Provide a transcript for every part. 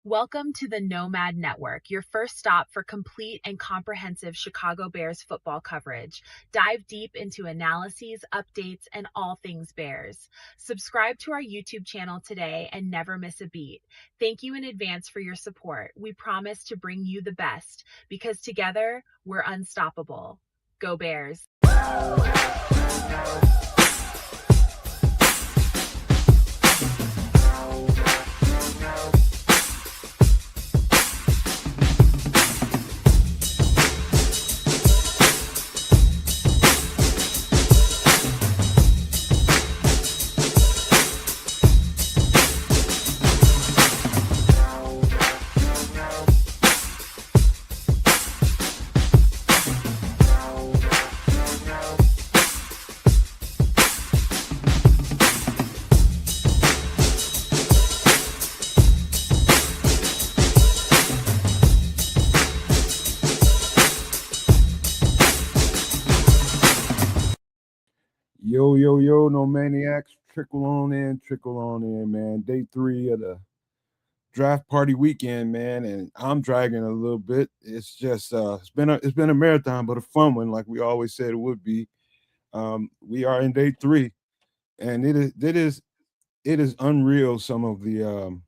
Welcome to the Nomad Network, your first stop for complete and comprehensive Chicago Bears football coverage. Dive deep into analyses, updates, and all things Bears. Subscribe to our YouTube channel today and never miss a beat. Thank you in advance for your support. We promise to bring you the best because together we're unstoppable. Go Bears. Yo, no maniacs. Trickle on in, man. Day 3 of the draft party weekend, man, and I'm dragging a little bit. It's just it's been a marathon, but a fun one, like we always said it would be. We are in day 3, and it is unreal. Some of the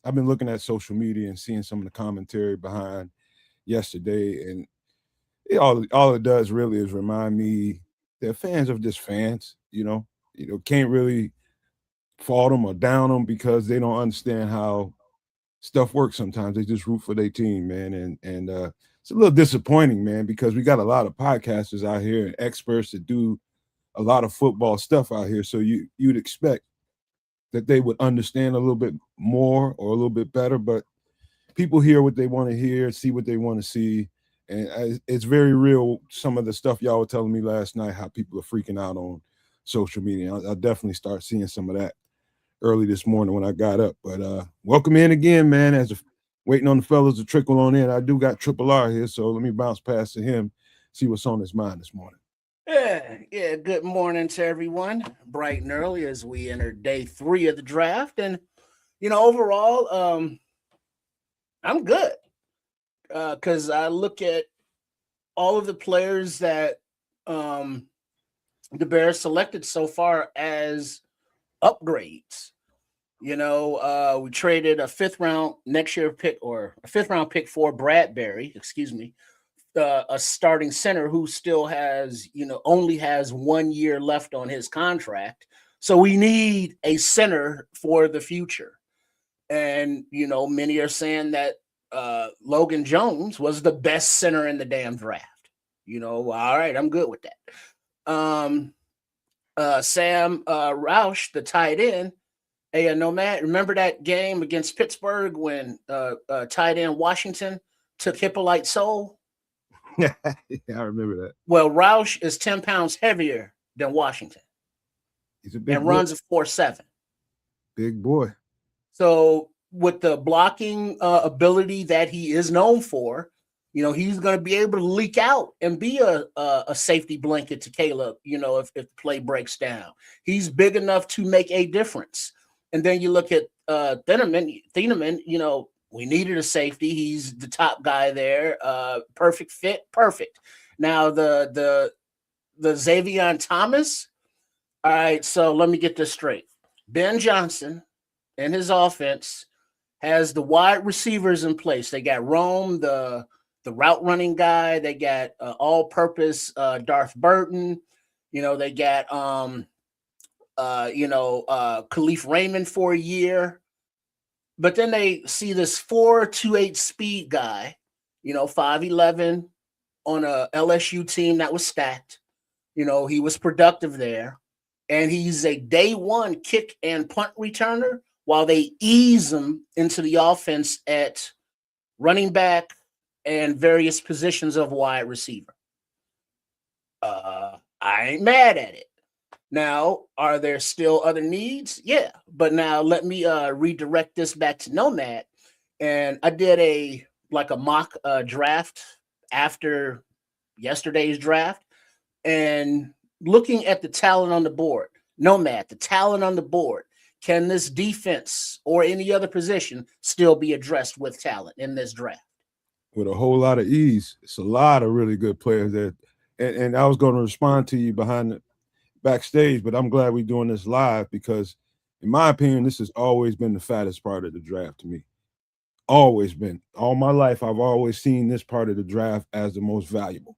I've been looking at social media and seeing some of the commentary behind yesterday, and all it does really is remind me that fans are just fans. Can't really fault them or down them because they don't understand how stuff works. Sometimes they just root for their team, man, and it's a little disappointing, man, because we got a lot of podcasters out here and experts that do a lot of football stuff out here. So you'd expect that they would understand a little bit more or a little bit better, but people hear what they want to hear, see what they want to see. And it's very real. Some of the stuff y'all were telling me last night, how people are freaking out on social media. I'll definitely start seeing some of that early this morning when I got up. But welcome in again, man. Waiting on the fellas to trickle on in. I do got Triple R here, so let me bounce past to him, see what's on his mind this morning. Yeah. Good morning to everyone. Bright and early as we enter day 3 of the draft, and overall, I'm good because I look at all of the players that the Bears selected so far as upgrades. We traded a 5th round next year pick, or a 5th round pick for Bradbury, a starting center who still has, only has 1 year left on his contract. So we need a center for the future. And, many are saying that Logan Jones was the best center in the damn draft. All right, I'm good with that. Sam Roush, the tight end. Hey, Nomad, remember that game against Pittsburgh when tight end Washington took Hippolyte Soul? Yeah, I remember that. Well, Roush is 10 pounds heavier than Washington. He's a big boy. Runs a 4.7. Big boy. So with the blocking ability that he is known for, he's going to be able to leak out and be a safety blanket to Caleb, if the play breaks down. He's big enough to make a difference. And then you look at Thieneman, we needed a safety. He's the top guy there. Perfect fit. Perfect. Now the Xavier Thomas. All right. So let me get this straight. Ben Johnson and his offense has the wide receivers in place. They got Rome, the route running guy. They got all-purpose Darth Burton. They got Khalif Raymond for a year. But then they see this 4.28 speed guy, 5'11", on a LSU team that was stacked. He was productive there. And he's a day 1 kick and punt returner while they ease him into the offense at running back and various positions of wide receiver. I ain't mad at it. Now, are there still other needs? Yeah. But now let me redirect this back to Nomad. And I did a mock draft after yesterday's draft. And looking at the talent on the board, Nomad, the talent on the board, can this defense or any other position still be addressed with talent in this draft? With a whole lot of ease. It's a lot of really good players there. And I was going to respond to you behind the backstage, but I'm glad we're doing this live because, in my opinion, this has always been the fattest part of the draft to me. Always been. All my life, I've always seen this part of the draft as the most valuable.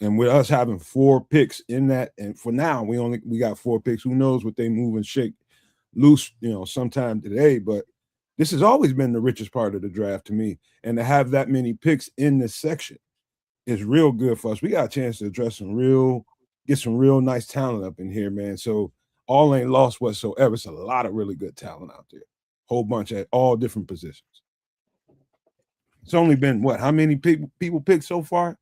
And with us having 4 picks in that, and for now, we got 4 picks. Who knows what they move and shake loose, sometime today. But this has always been the richest part of the draft to me. And to have that many picks in this section is real good for us. We got a chance to address get some real nice talent up in here, man. So all ain't lost whatsoever. It's a lot of really good talent out there. Whole bunch at all different positions. It's only been how many people picked so far?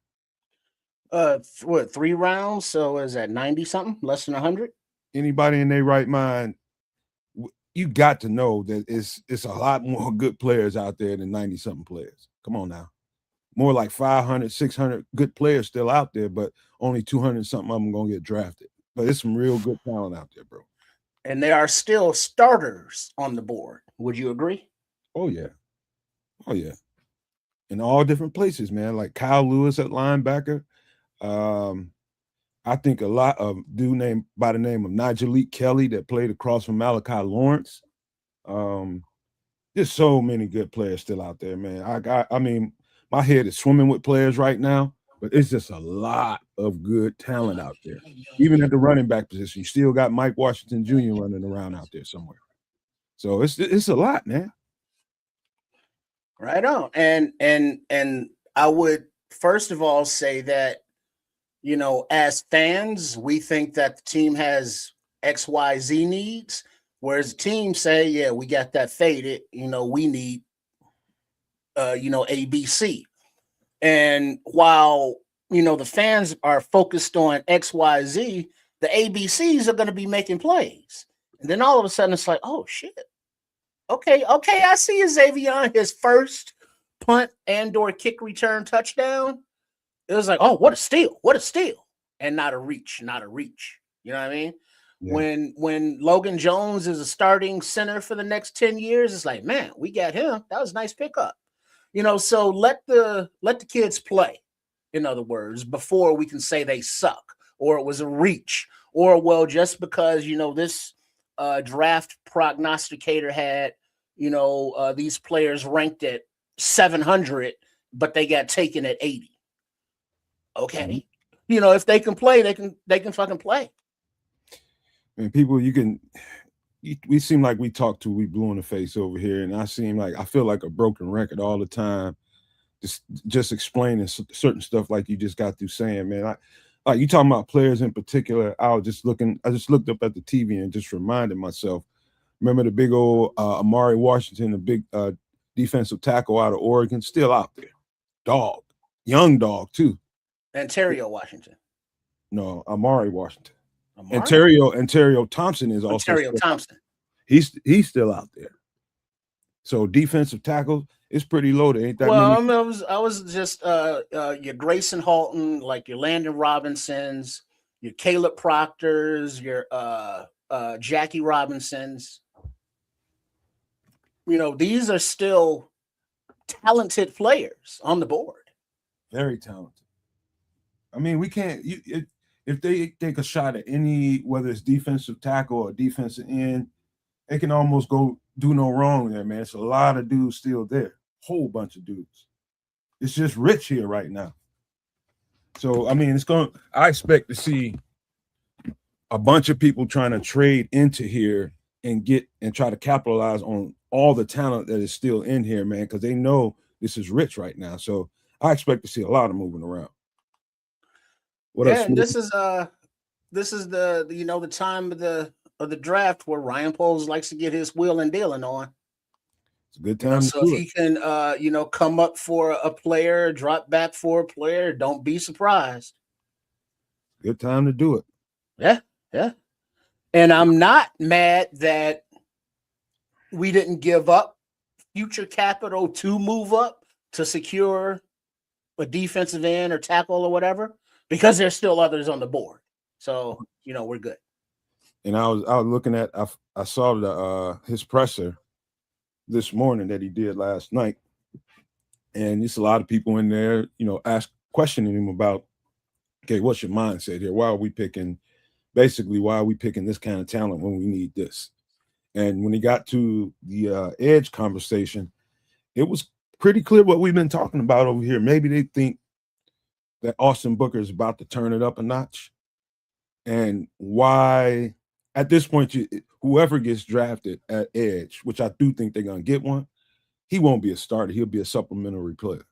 3 rounds? So is that 90 something? Less than 100? Anybody in their right mind, you got to know that it's a lot more good players out there than 90 something players. Come on now. More like 500, 600 good players still out there, but only 200 something of them going to get drafted. But there's some real good talent out there, bro. And there are still starters on the board. Would you agree? Oh, yeah. Oh, yeah. In all different places, man. Like Kyle Lewis at linebacker. I think a lot of dude named by the name of Nigelique Kelly that played across from Malachi Lawrence. There's so many good players still out there, man. I mean, my head is swimming with players right now, but it's just a lot of good talent out there. Even at the running back position, you still got Mike Washington Jr. running around out there somewhere. So it's a lot, man. Right on. And I would first of all say that, as fans, we think that the team has XYZ needs, whereas the team say, yeah, we got that faded, we need ABC. And while the fans are focused on XYZ, the ABCs are going to be making plays. And then all of a sudden it's like, oh shit. Okay, I see Xavier, his first punt and or kick return touchdown. It was like, oh, what a steal, and not a reach. You know what I mean? Yeah. When Logan Jones is a starting center for the next 10 years, it's like, man, we got him. That was a nice pickup. So let the kids play, in other words, before we can say they suck or it was a reach or, well, just because, this draft prognosticator had, these players ranked at 700, but they got taken at 80. Okay. Mm-hmm. If they can play, they can fucking play. And people, we seem like we blue in the face over here. And I feel like a broken record all the time. Just explaining certain stuff like you just got through saying, man. Like you talking about players in particular. I just looked up at the TV and just reminded myself. Remember the big old Amari Washington, the big defensive tackle out of Oregon, still out there. Dog. Young dog, too. Ontario Washington. No, Amari Washington. Ontario Thompson is also Ontario Thompson. He's still out there. So defensive tackles, it's pretty loaded. Ain't that many? I was just your Grayson Halton, like your Landon Robinsons, your Caleb Proctors, your Jackie Robinsons. These are still talented players on the board. Very talented. I mean, we can't. If they take a shot at any, whether it's defensive tackle or defensive end, they can almost go do no wrong there, man. It's a lot of dudes still there. Whole bunch of dudes. It's just rich here right now. So, I mean, I expect to see a bunch of people trying to trade into here and try to capitalize on all the talent that is still in here, man, because they know this is rich right now. So I expect to see a lot of moving around. And this is the the time of the draft where Ryan Poles likes to get his wheel and dealing on. It's a good time. So if he can come up for a player, drop back for a player, don't be surprised. Good time to do it. Yeah. And I'm not mad that we didn't give up future capital to move up to secure a defensive end or tackle or whatever, because there's still others on the board. So, we're good. And I was looking at I saw the his presser this morning that he did last night, and there's a lot of people in there, questioning him about, okay, what's your mindset here? Why are we picking this kind of talent when we need this? And when he got to the edge conversation, it was pretty clear what we've been talking about over here. Maybe they think that Austin Booker is about to turn it up a notch, and why at this point, whoever gets drafted at edge, which I do think they're going to get one, he won't be a starter. He'll be a supplementary player.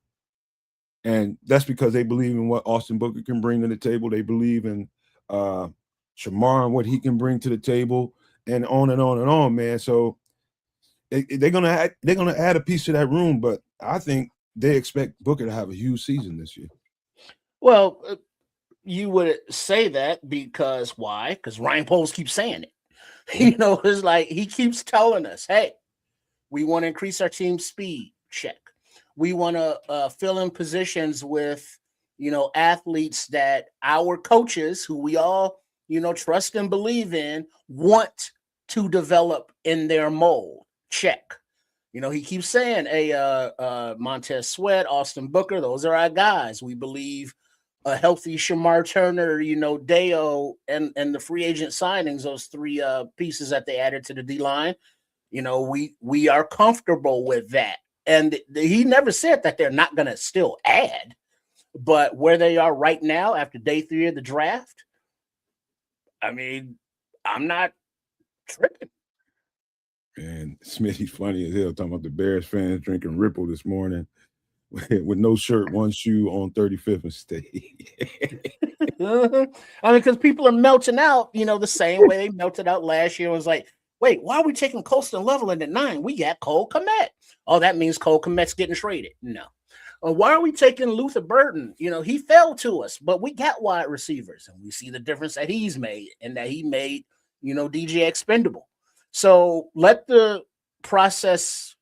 And that's because they believe in what Austin Booker can bring to the table. They believe in Shamar and what he can bring to the table, and on and on and on, man. So they're gonna add a piece to that room, but I think they expect Booker to have a huge season this year. Well, you would say that because why? Because Ryan Poles keeps saying it. It's like he keeps telling us, hey, we want to increase our team speed. Check. We want to fill in positions with, athletes that our coaches, who we all, trust and believe in, want to develop in their mold. Check. He keeps saying, hey, Montez Sweat, Austin Booker, those are our guys. We believe a healthy Shamar Turner, Deo, and the free agent signings, those three pieces that they added to the D-line, we are comfortable with that. And he never said that they're not going to still add. But where they are right now after day 3 of the draft, I mean, I'm not tripping. And Smitty's funny as hell talking about the Bears fans drinking Ripple this morning with no shirt, one shoe on 35th and State. I mean, because people are melting out, the same way they melted out last year. It was like, wait, why are we taking Colston Leveland at 9? We got Cole Kmet. Oh, that means Cole Kmet's getting traded. No. Why are we taking Luther Burton? He fell to us, but we got wide receivers, and we see the difference that he's made, and that he made, DJ expendable. So let the process,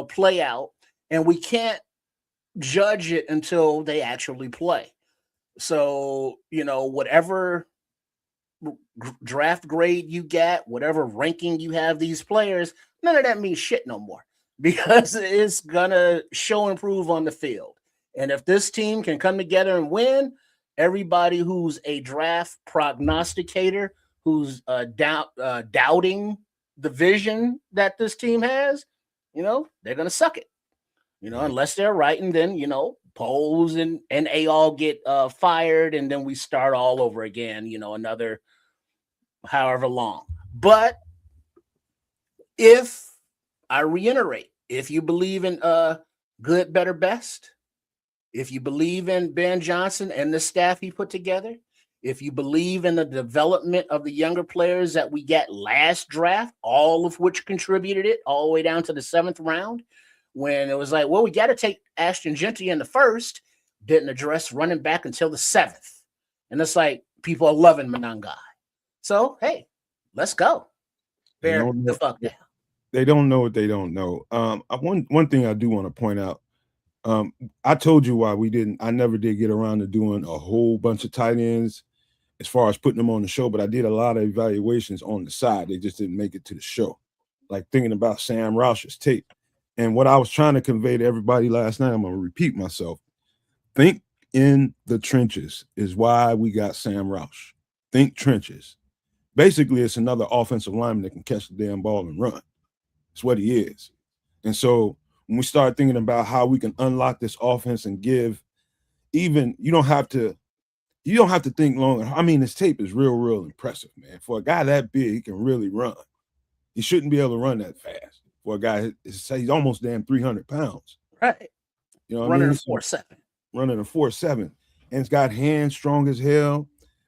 play out, and we can't judge it until they actually play. So, whatever draft grade you get, whatever ranking you have these players, none of that means shit no more, because it's going to show and prove on the field. And if this team can come together and win, everybody who's a draft prognosticator, who's doubting the vision that this team has, they're going to suck it, unless they're right. And then, Poles and they all get fired, and then we start all over again, another however long. But if I reiterate, if you believe in good, better, best, if you believe in Ben Johnson and the staff he put together, if you believe in the development of the younger players that we got last draft, all of which contributed it all the way down to the 7th round, when it was like, well, we got to take Ashton Genty in the 1st, didn't address running back until the 7th. And it's like, people are loving Monangai. So, hey, let's go. Bear the fuck down. They don't know what they don't know. One thing I do want to point out, I told you why I never did get around to doing a whole bunch of tight ends as far as putting them on the show, but I did a lot of evaluations on the side. They just didn't make it to the show. Like thinking about Sam Roush's tape. And what I was trying to convey to everybody last night, I'm going to repeat myself. Think in the trenches is why we got Sam Roush. Think trenches. Basically, it's another offensive lineman that can catch the damn ball and run. That's what he is. And so when we start thinking about how we can unlock this offense and give, even you don't have to think long. I mean, his tape is real impressive, man. For a guy that big, he can really run. He shouldn't be able to run that fast. For a guy, he's almost damn 300 pounds. Right. Running a 4.7. Running a 4.7. And it's got hands strong as hell.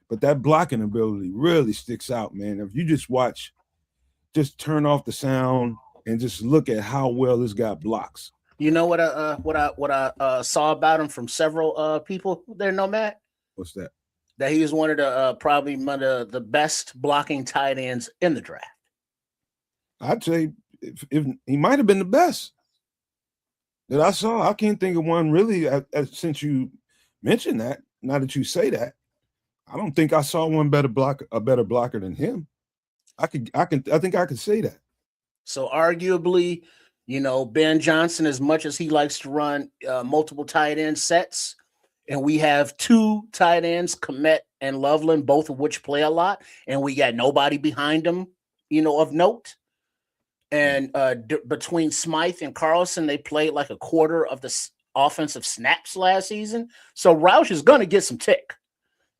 But that blocking ability really sticks out, man. If you just turn off the sound and just look at how well this guy blocks. You know what I saw about him from several people there, Nomad? What's that? That he was one of the probably one of the best blocking tight ends in the draft. I'd say if he might have been the best that I saw. I can't think of one really since you mentioned that. Now that you say that, I don't think I saw a better blocker than him. I think I could say that. So arguably, Ben Johnson, as much as he likes to run multiple tight end sets, and we have two tight ends, Komet and Loveland, both of which play a lot, and we got nobody behind them, of note. And between Smythe and Carlson, they played like a quarter of the offensive snaps last season. So Roush is going to get some tick.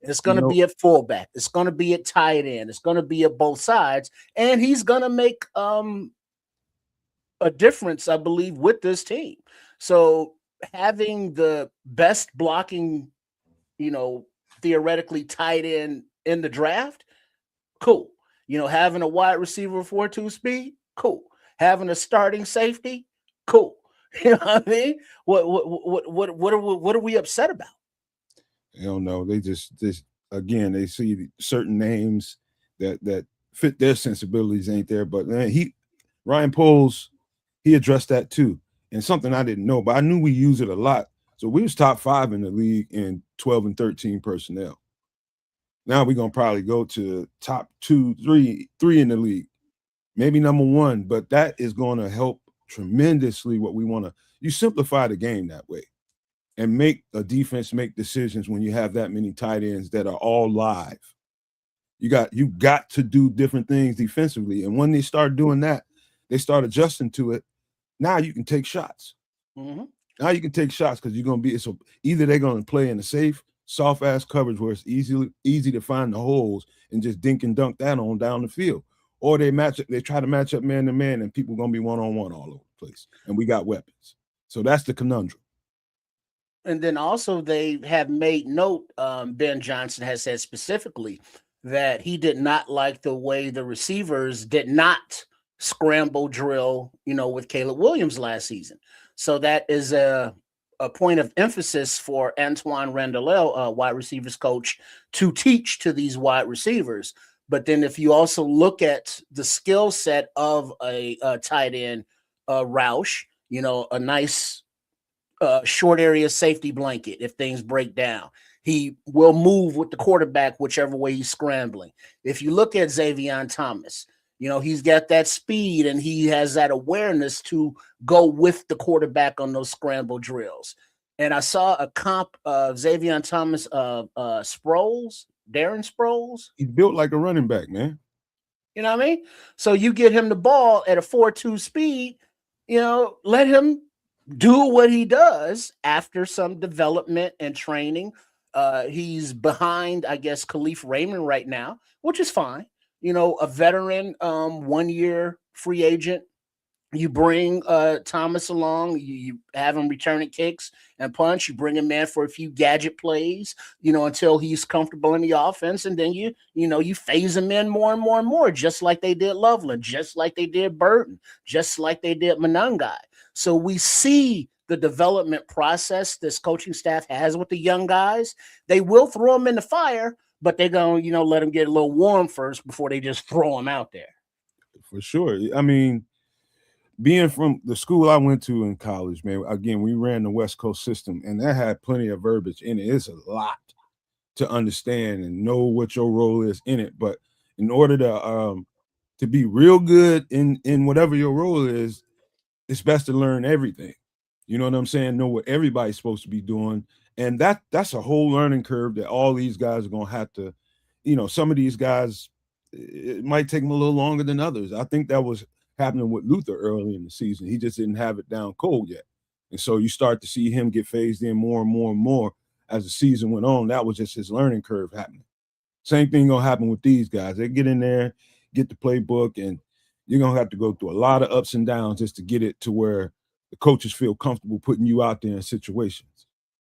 It's going to be at fullback. It's going to be at tight end. It's going to be at both sides. And he's going to make a difference, I believe, with this team. So having the best blocking, theoretically tight end in the draft, cool. Having a wide receiver 4.2 speed, cool. Having a starting safety, cool. You know what I mean? What are we upset about? I don't know. They just again, they see certain names that fit their sensibilities ain't there. But man, Ryan Poles, he addressed that too. And something I didn't know, but I knew we use it a lot. So we was top 5 in the league in 12 and 13 personnel. Now we're gonna probably go to top 2, 3 in the league, maybe number 1. But that is going to help tremendously. What we want to, you simplify the game that way, and make a defense make decisions when you have that many tight ends that are all live. You got to do different things defensively, and when they start doing that, they start adjusting to it. Now you can take shots. Mm-hmm. Now you can take shots because you're going to be either they're going to play in a safe, soft ass coverage where it's easy to find the holes and just dink and dunk that on down the field, or they try to match up man to man, and people are going to be one-on-one all over the place, and we got weapons. So that's the conundrum. And then also they have made note, Ben Johnson has said specifically that he did not like the way the receivers did not scramble drill, with Caleb Williams last season. So that is a point of emphasis for Antoine Randall, wide receivers coach, to teach to these wide receivers. But then if you also look at the skill set of a tight end, Roush, a nice short area safety blanket if things break down. He will move with the quarterback whichever way he's scrambling. If you look at Xavier Thomas, he's got that speed and he has that awareness to go with the quarterback on those scramble drills. And I saw a comp of Xavier Thomas of Sproles, Darren Sproles. He's built like a running back, man. You know what I mean? So you get him the ball at a 4.2 speed, let him do what he does after some development and training. He's behind, I guess, Khalif Raymond right now, which is fine. A veteran, 1-year free agent. You bring Thomas along, you have him returning kicks and punch. You bring him in for a few gadget plays, until he's comfortable in the offense. And then you phase him in more and more and more, just like they did Loveland, just like they did Burton, just like they did Monangai. So we see the development process this coaching staff has with the young guys. They will throw them in the fire, but they're going to, let them get a little warm first before they just throw them out there. For sure. I mean, being from the school I went to in college, man, again, we ran the West Coast system, and that had plenty of verbiage in it. It's a lot to understand and know what your role is in it. But in order to be real good in whatever your role is, it's best to learn everything. You know what I'm saying? Know what everybody's supposed to be doing. And that's a whole learning curve that all these guys are going to have to, some of these guys, it might take them a little longer than others. I think that was happening with Luther early in the season. He just didn't have it down cold yet. And so you start to see him get phased in more and more and more as the season went on. That was just his learning curve happening. Same thing going to happen with these guys. They get in there, get the playbook, and you're going to have to go through a lot of ups and downs just to get it to where the coaches feel comfortable putting you out there in situations.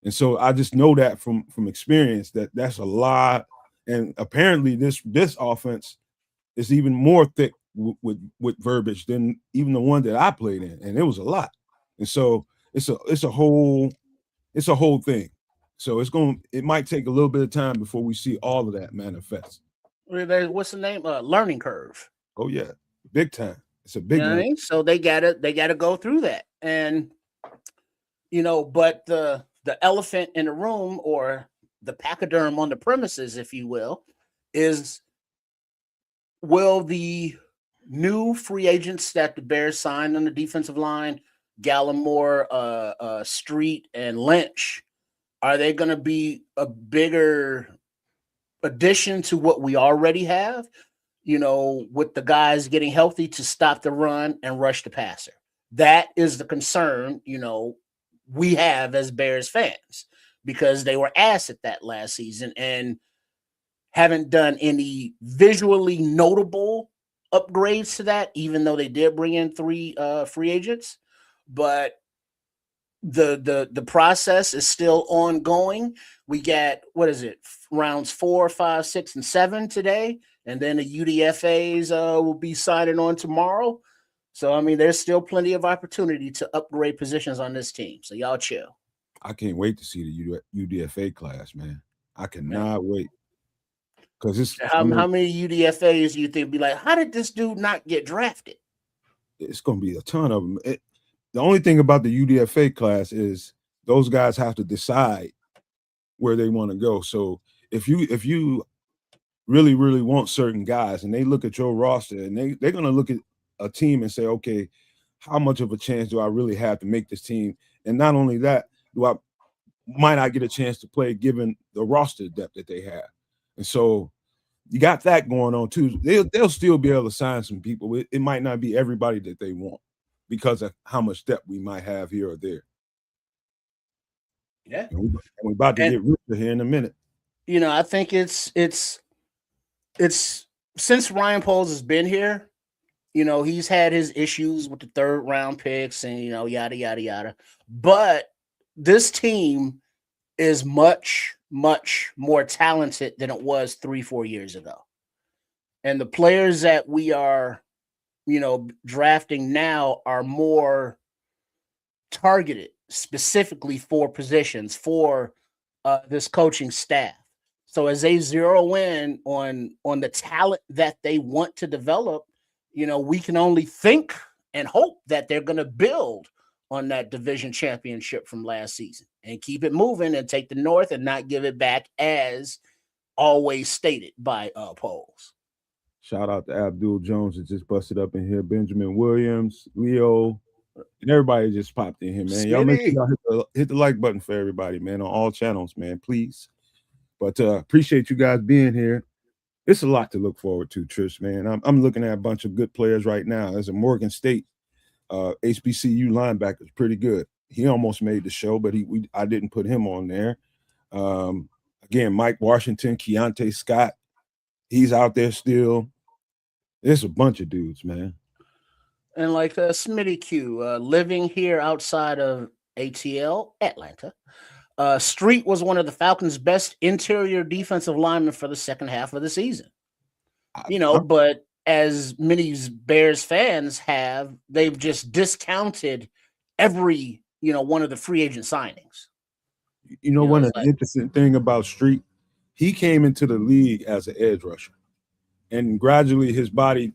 And so I just know that from experience that's a lot. And apparently this offense is even more thick with verbiage than even the one that I played in. And it was a lot. And so it's a whole thing. So it might take a little bit of time before we see all of that manifest. What's the name? Learning curve. Oh yeah. Big time. It's a big one. So they gotta go through that. And but the elephant in the room, or the pachyderm on the premises, if you will, is will the new free agents that the Bears signed on the defensive line, Gallimore, Street, and Lynch, are they going to be a bigger addition to what we already have? With the guys getting healthy to stop the run and rush the passer. That is the concern, we have as Bears fans, because they were asked at that last season and haven't done any visually notable upgrades to that, even though they did bring in 3 free agents. But the process is still ongoing. We got, what is it, rounds 4, 5, 6, and 7 today, and then the UDFAs will be signing on tomorrow. So I mean, there's still plenty of opportunity to upgrade positions on this team. So y'all chill. I can't wait to see the UDFA class, man. I cannot wait. Because it's how many UDFAs do you think be like, how did this dude not get drafted? It's going to be a ton of them. The only thing about the UDFA class is those guys have to decide where they want to go. So if you really, really want certain guys and they look at your roster and they're going to look at a team and say, okay, how much of a chance do I really have to make this team? And not only that, might I get a chance to play given the roster depth that they have? And so you got that going on too. They'll still be able to sign some people. It might not be everybody that they want because of how much depth we might have here or there. Yeah. And we're about to get richer here in a minute. I think it's since Ryan Poles has been here, he's had his issues with the 3rd round picks and, yada, yada, yada. But this team is much, much more talented than it was 3-4 years ago. And the players that we are, drafting now are more targeted specifically for positions for this coaching staff. So as they zero in on the talent that they want to develop, we can only think and hope that they're going to build on that division championship from last season and keep it moving and take the North and not give it back, as always stated by Poles. Shout out to Abdul Jones that just busted up in here. Benjamin Williams, Leo, and everybody just popped in here, man. Y'all make sure y'all hit the like button for everybody, man, on all channels, man, please. But appreciate you guys being here. It's a lot to look forward to, Trish, man. I'm looking at a bunch of good players right now. As a Morgan State HBCU linebacker is pretty good. He almost made the show, but I didn't put him on there. Again, Mike Washington, Keontae Scott, he's out there still. There's a bunch of dudes, man. And like Smitty Q, living here outside of ATL, Atlanta, Street was one of the Falcons' best interior defensive linemen for the second half of the season. But as many Bears fans have, they've just discounted every, one of the free agent signings. One of the interesting thing about Street, he came into the league as an edge rusher. And gradually his body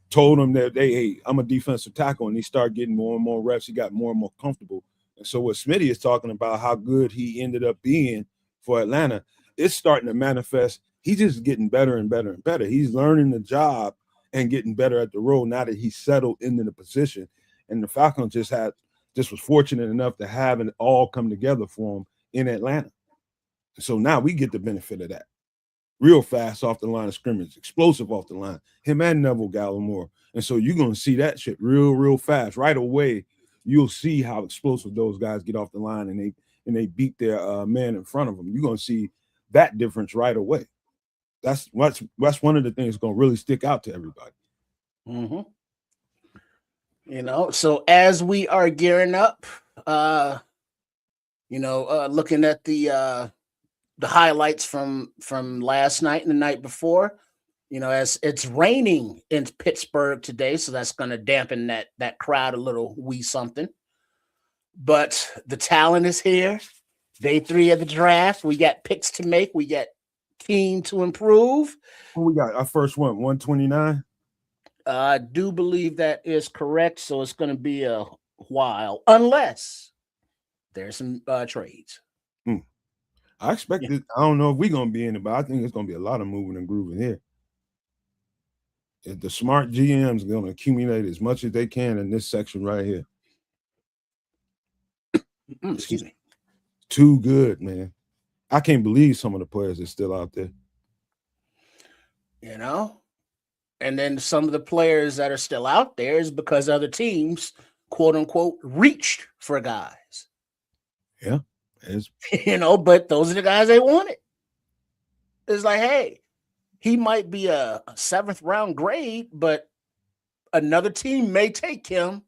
told him that, hey, I'm a defensive tackle. And he started getting more and more reps. He got more and more comfortable. And so what Smitty is talking about, how good he ended up being for Atlanta, it's starting to manifest. He's just getting better and better and better. He's learning the job and getting better at the role now that he's settled into the position. And the Falcons just was fortunate enough to have it all come together for him in Atlanta. So now we get the benefit of that. Real fast off the line of scrimmage, explosive off the line, him and Neville Gallimore. And so you're going to see that shit real fast. Right away, you'll see how explosive those guys get off the line and they beat their man in front of them. You're going to see that difference right away. That's one of the things that's going to really stick out to everybody. Mm-hmm. So as we are gearing up, looking at the highlights from last night and the night before, as it's raining in Pittsburgh today, so that's going to dampen that crowd a little wee something. But the talent is here. Day 3 of the draft. We got picks to make. We got team to improve. Well, we got our first one, 129. I do believe that is correct. So it's going to be a while, unless there's some trades. I expect it. I don't know if we're going to be in it, but I think it's going to be a lot of moving and grooving here. The smart GMs are going to accumulate as much as they can in this section right here. Excuse me. Too good, man. I can't believe some of the players are still out there. You know, and then some of the players that are still out there is because other teams, quote unquote, reached for guys. Yeah. You know, but those are the guys they wanted. It's like, hey, he might be a 7th round grade, but another team may take him.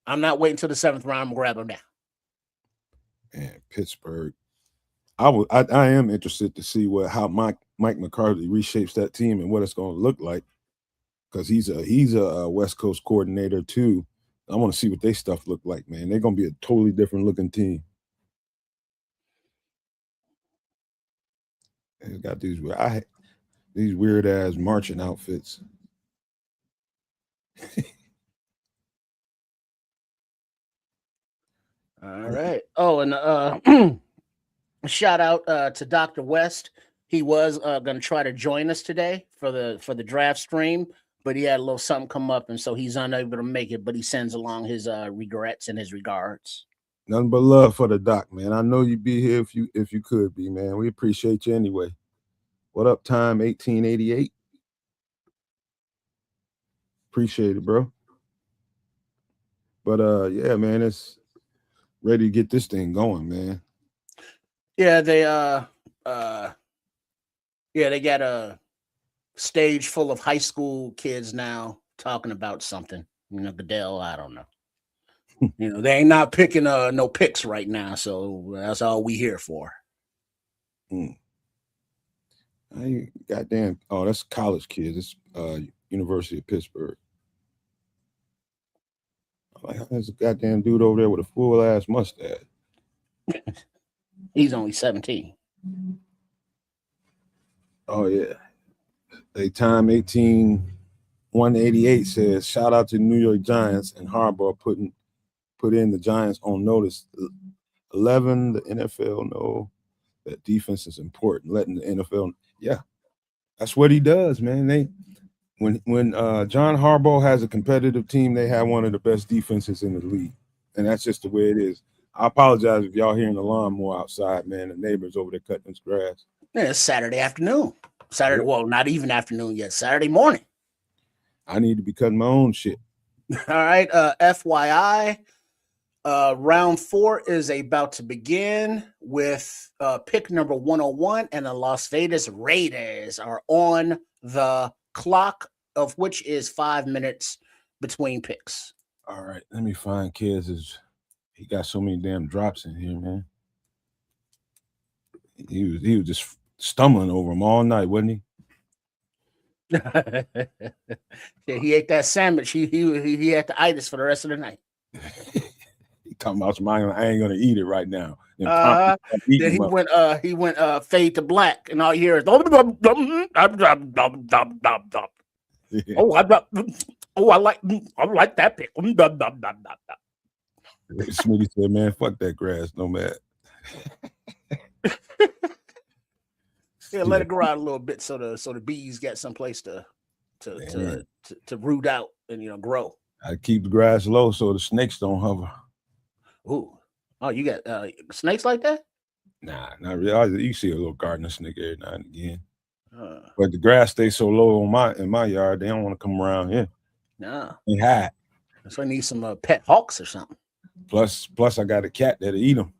I'm not waiting till the 7th round to grab him now. And Pittsburgh. I am interested to see how Mike McCarthy reshapes that team and what it's going to look like, because he's a West Coast coordinator too. I want to see what their stuff look like, man. They're going to be a totally different looking team. They got these weird ass marching outfits. All right. Oh, and shout out to Dr. West. He was going to try to join us today for the draft stream, but he had a little something come up, and so he's unable to make it. But he sends along his regrets and his regards. Nothing but love for the doc, man. I know you'd be here if you could be, man. We appreciate you anyway. What up, time 1888? Appreciate it, bro. But yeah, man, it's ready to get this thing going, man. Yeah, they they got a stage full of high school kids now talking about something. You know, Goodell, I don't know. You know, they ain't not picking no picks right now, so that's all we here for. Goddamn! Oh, that's college kids. It's University of Pittsburgh. Like, there's a goddamn dude over there with a full ass mustache. He's only 17. Oh yeah. They time 188 says, shout out to New York Giants and Harbaugh put in the Giants on notice. 11, the NFL know that defense is important. Letting the NFL, yeah, that's what he does, man. When John Harbaugh has a competitive team, they have one of the best defenses in the league, and that's just the way it is. I apologize if y'all hearing the lawnmower outside, man. The neighbors over there cutting his grass. Yeah, it's Saturday afternoon. Well, not even afternoon yet. Saturday morning. I need to be cutting my own shit. All right. FYI, round 4 is about to begin with pick number 101, and the Las Vegas Raiders are on the clock, of which is 5 minutes between picks. All right, let me find kids. He got so many damn drops in here, man. He was just stumbling over them all night, wasn't he? Yeah, he ate that sandwich. He had the itis for the rest of the night. He talking about I ain't gonna eat it right now. Then he went fade to black, and all you hear is I like that pick. Smitty said, "Man, fuck that grass, no man." Yeah, let it grow out a little bit so the bees get someplace to root out and grow. I keep the grass low so the snakes don't hover. Ooh, oh, you got snakes like that? Nah, not really. You see a little gardener snake every now and again, but the grass stays so low in my yard, they don't want to come around here. No, they hide. So I need some pet hawks or something. Plus, I got a cat that'll eat them.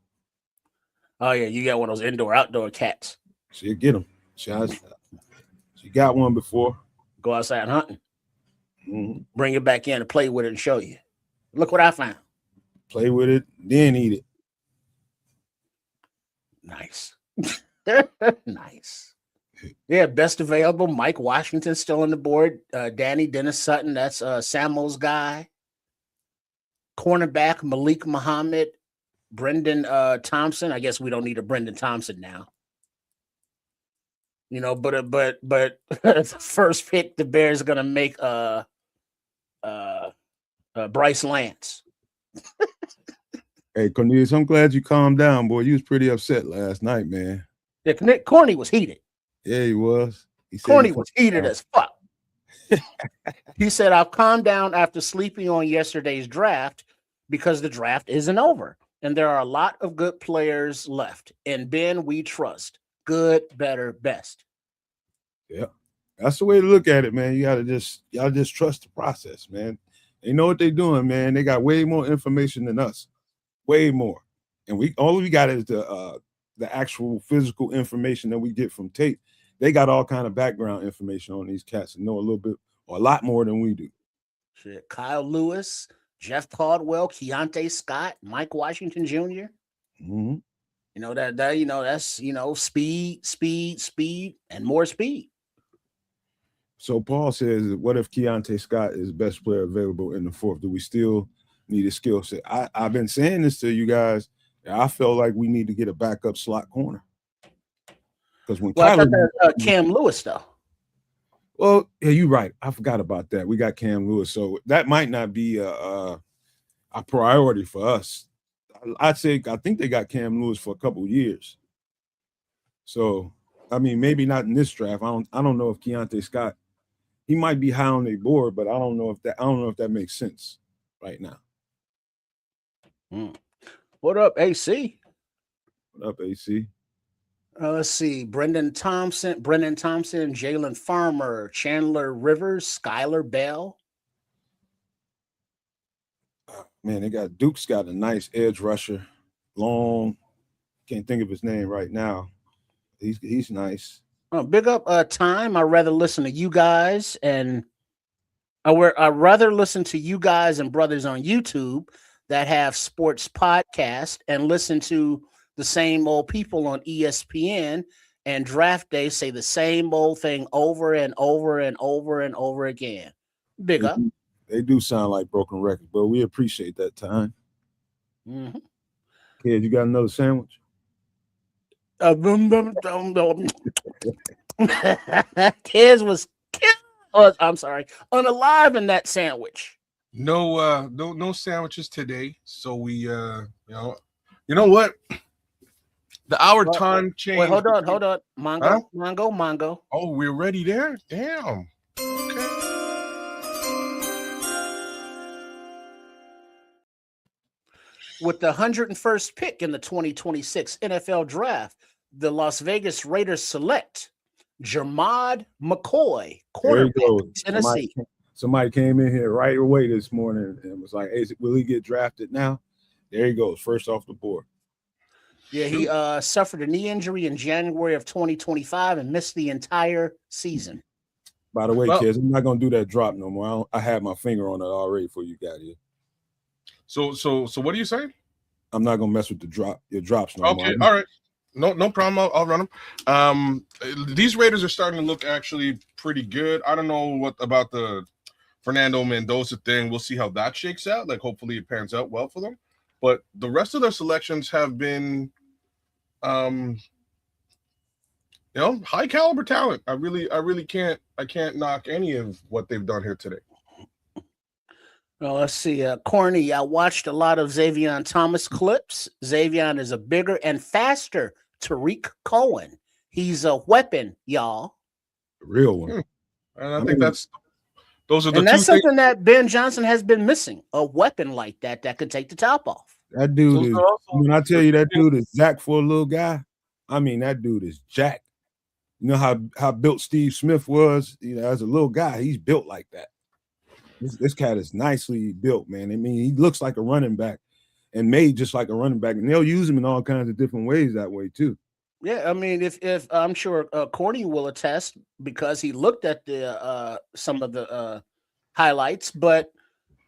Oh yeah, you got one of those indoor-outdoor cats. She'll get them. She got one before. Go outside hunting. Mm-hmm. Bring it back in and play with it and show you. Look what I found. Play with it, then eat it. Nice. Nice. Yeah, best available. Mike Washington still on the board. Danny Dennis Sutton, that's Samuel's guy. Cornerback Malik Muhammad. Brendan Thompson. I guess we don't need a Brendan Thompson now. But the first pick, the Bears are gonna make Bryce Lance. Hey, Cornelius, I'm glad you calmed down, boy. You was pretty upset last night, man. Yeah, Corny was heated. Yeah, he was. Corny was heated as fuck. He said, I've calmed down after sleeping on yesterday's draft because the draft isn't over. And there are a lot of good players left. And Ben, we trust. Good, better, best. Yeah. That's the way to look at it, man. Y'all just trust the process, man. They know what they're doing, man. They got way more information than us. Way more. And all we got is the actual physical information that we get from tape. They got all kind of background information on these cats and know a little bit or a lot more than we do. Shit. Kyle Lewis, Jeff Caldwell, Keontae Scott, Mike Washington Jr. Mm-hmm. That's speed, and more speed. So Paul says, what if Keontae Scott is best player available in the fourth? Do we still need a skill set? I've been saying this to you guys. I feel like we need to get a backup slot corner. Because when I thought that Cam Lewis, though. Well, yeah, you're right. I forgot about that. We got Cam Lewis. So that might not be a priority for us. I think they got Cam Lewis for a couple of years. So, I mean, maybe not in this draft. I don't know if Keontae Scott, he might be high on their board, but I don't know if that makes sense right now. What up, AC? What up, AC? Let's see. Brendan Thompson, Jalen Farmer, Chandler Rivers, Skylar Bell. Man, Duke's got a nice edge rusher. Long. Can't think of his name right now. He's nice. Oh, big up Time. I'd rather listen to you guys and I'd rather listen to you guys and brothers on YouTube that have sports podcasts and listen to the same old people on ESPN and Draft Day say the same old thing over and over and over and over again. Big up. They do sound like broken records, but we appreciate that Time. Mm-hmm. Kid, you got another sandwich? Kids was I'm sorry, unalive in that sandwich. No sandwiches today. So we you know what? The hour time changed. Wait, hold on. Mongo. Oh, we're ready there? Damn. Okay. With the 101st pick in the 2026 NFL Draft, the Las Vegas Raiders select Jermod McCoy, cornerback, Tennessee. Somebody came in here right away this morning and was like, hey, will he get drafted now? There he goes, first off the board. Yeah, he suffered a knee injury in January of 2025 and missed the entire season. By the way, kids, I'm not going to do that drop no more. I had my finger on it already before you got here. So what are you saying? I'm not going to mess with your drops no more. Okay, all right. No problem. I'll run them. These Raiders are starting to look actually pretty good. I don't know what about the Fernando Mendoza thing. We'll see how that shakes out. Like, hopefully it pans out well for them. But the rest of their selections have been, high caliber talent. I really can't knock any of what they've done here today. Well, let's see. Corny, I watched a lot of Xavier Thomas clips. Xavier is a bigger and faster Tariq Cohen. He's a weapon, y'all. A real one. And I think those are the and that's something that Ben Johnson has been missing. A weapon like that could take the top off. That dude is, when I tell you that dude is jacked for a little guy, I mean, that dude is jacked. You know how built Steve Smith was? As a little guy, he's built like that. This cat is nicely built, man. I mean, he looks like a running back and made just like a running back. And they'll use him in all kinds of different ways that way, too. Yeah, I mean, if I'm sure Corny will attest because he looked at the some of the highlights, but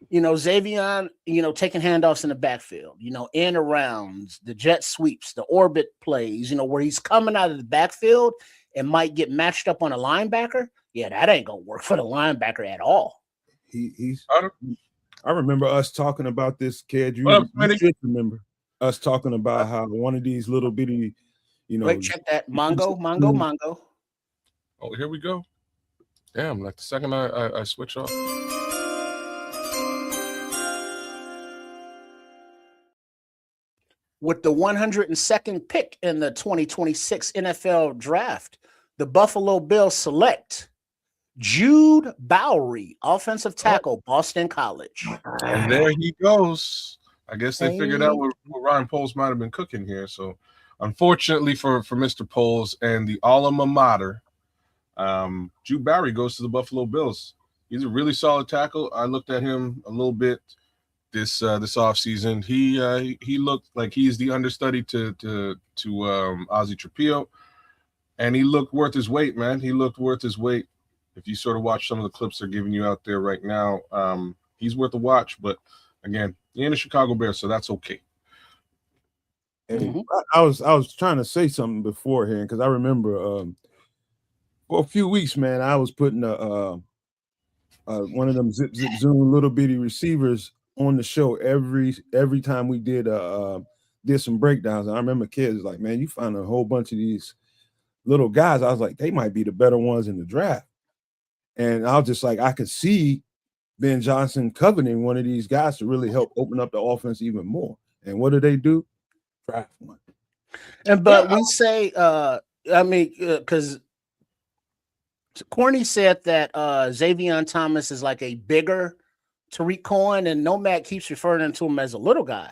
Xavier, taking handoffs in the backfield, in arounds, the jet sweeps, the orbit plays, where he's coming out of the backfield and might get matched up on a linebacker. Yeah, that ain't gonna work for the linebacker at all. I remember us talking about this, kid. You should remember us talking about how one of these little bitty, Wait, check that. Mongo. Oh, here we go. Damn, like the second I switch off. With the 102nd pick in the 2026 NFL Draft, the Buffalo Bills select Jude Bowery, offensive tackle, Boston College. And there he goes. I guess they figured out what Ryan Poles might have been cooking here. So, unfortunately for Mr. Poles and the alma mater, Jude Bowery goes to the Buffalo Bills. He's a really solid tackle. I looked at him a little bit this offseason. He looked like he's the understudy to Ozzie Trapillo, and he looked worth his weight, man. He looked worth his weight. If you sort of watch some of the clips they're giving you out there right now, he's worth a watch. But again, he ain't a Chicago Bear, so that's okay. And I was trying to say something beforehand because I remember for a few weeks, man, I was putting one of them zip zoom little bitty receivers on the show every time we did some breakdowns. And I remember kids like, man, you find a whole bunch of these little guys. I was like, they might be the better ones in the draft. And I was just like, I could see Ben Johnson coveting one of these guys to really help open up the offense even more. And what do? Draft one. But we say, because Corny said that Xavier Thomas is like a bigger Tariq Cohen, and Nomad keeps referring to him as a little guy.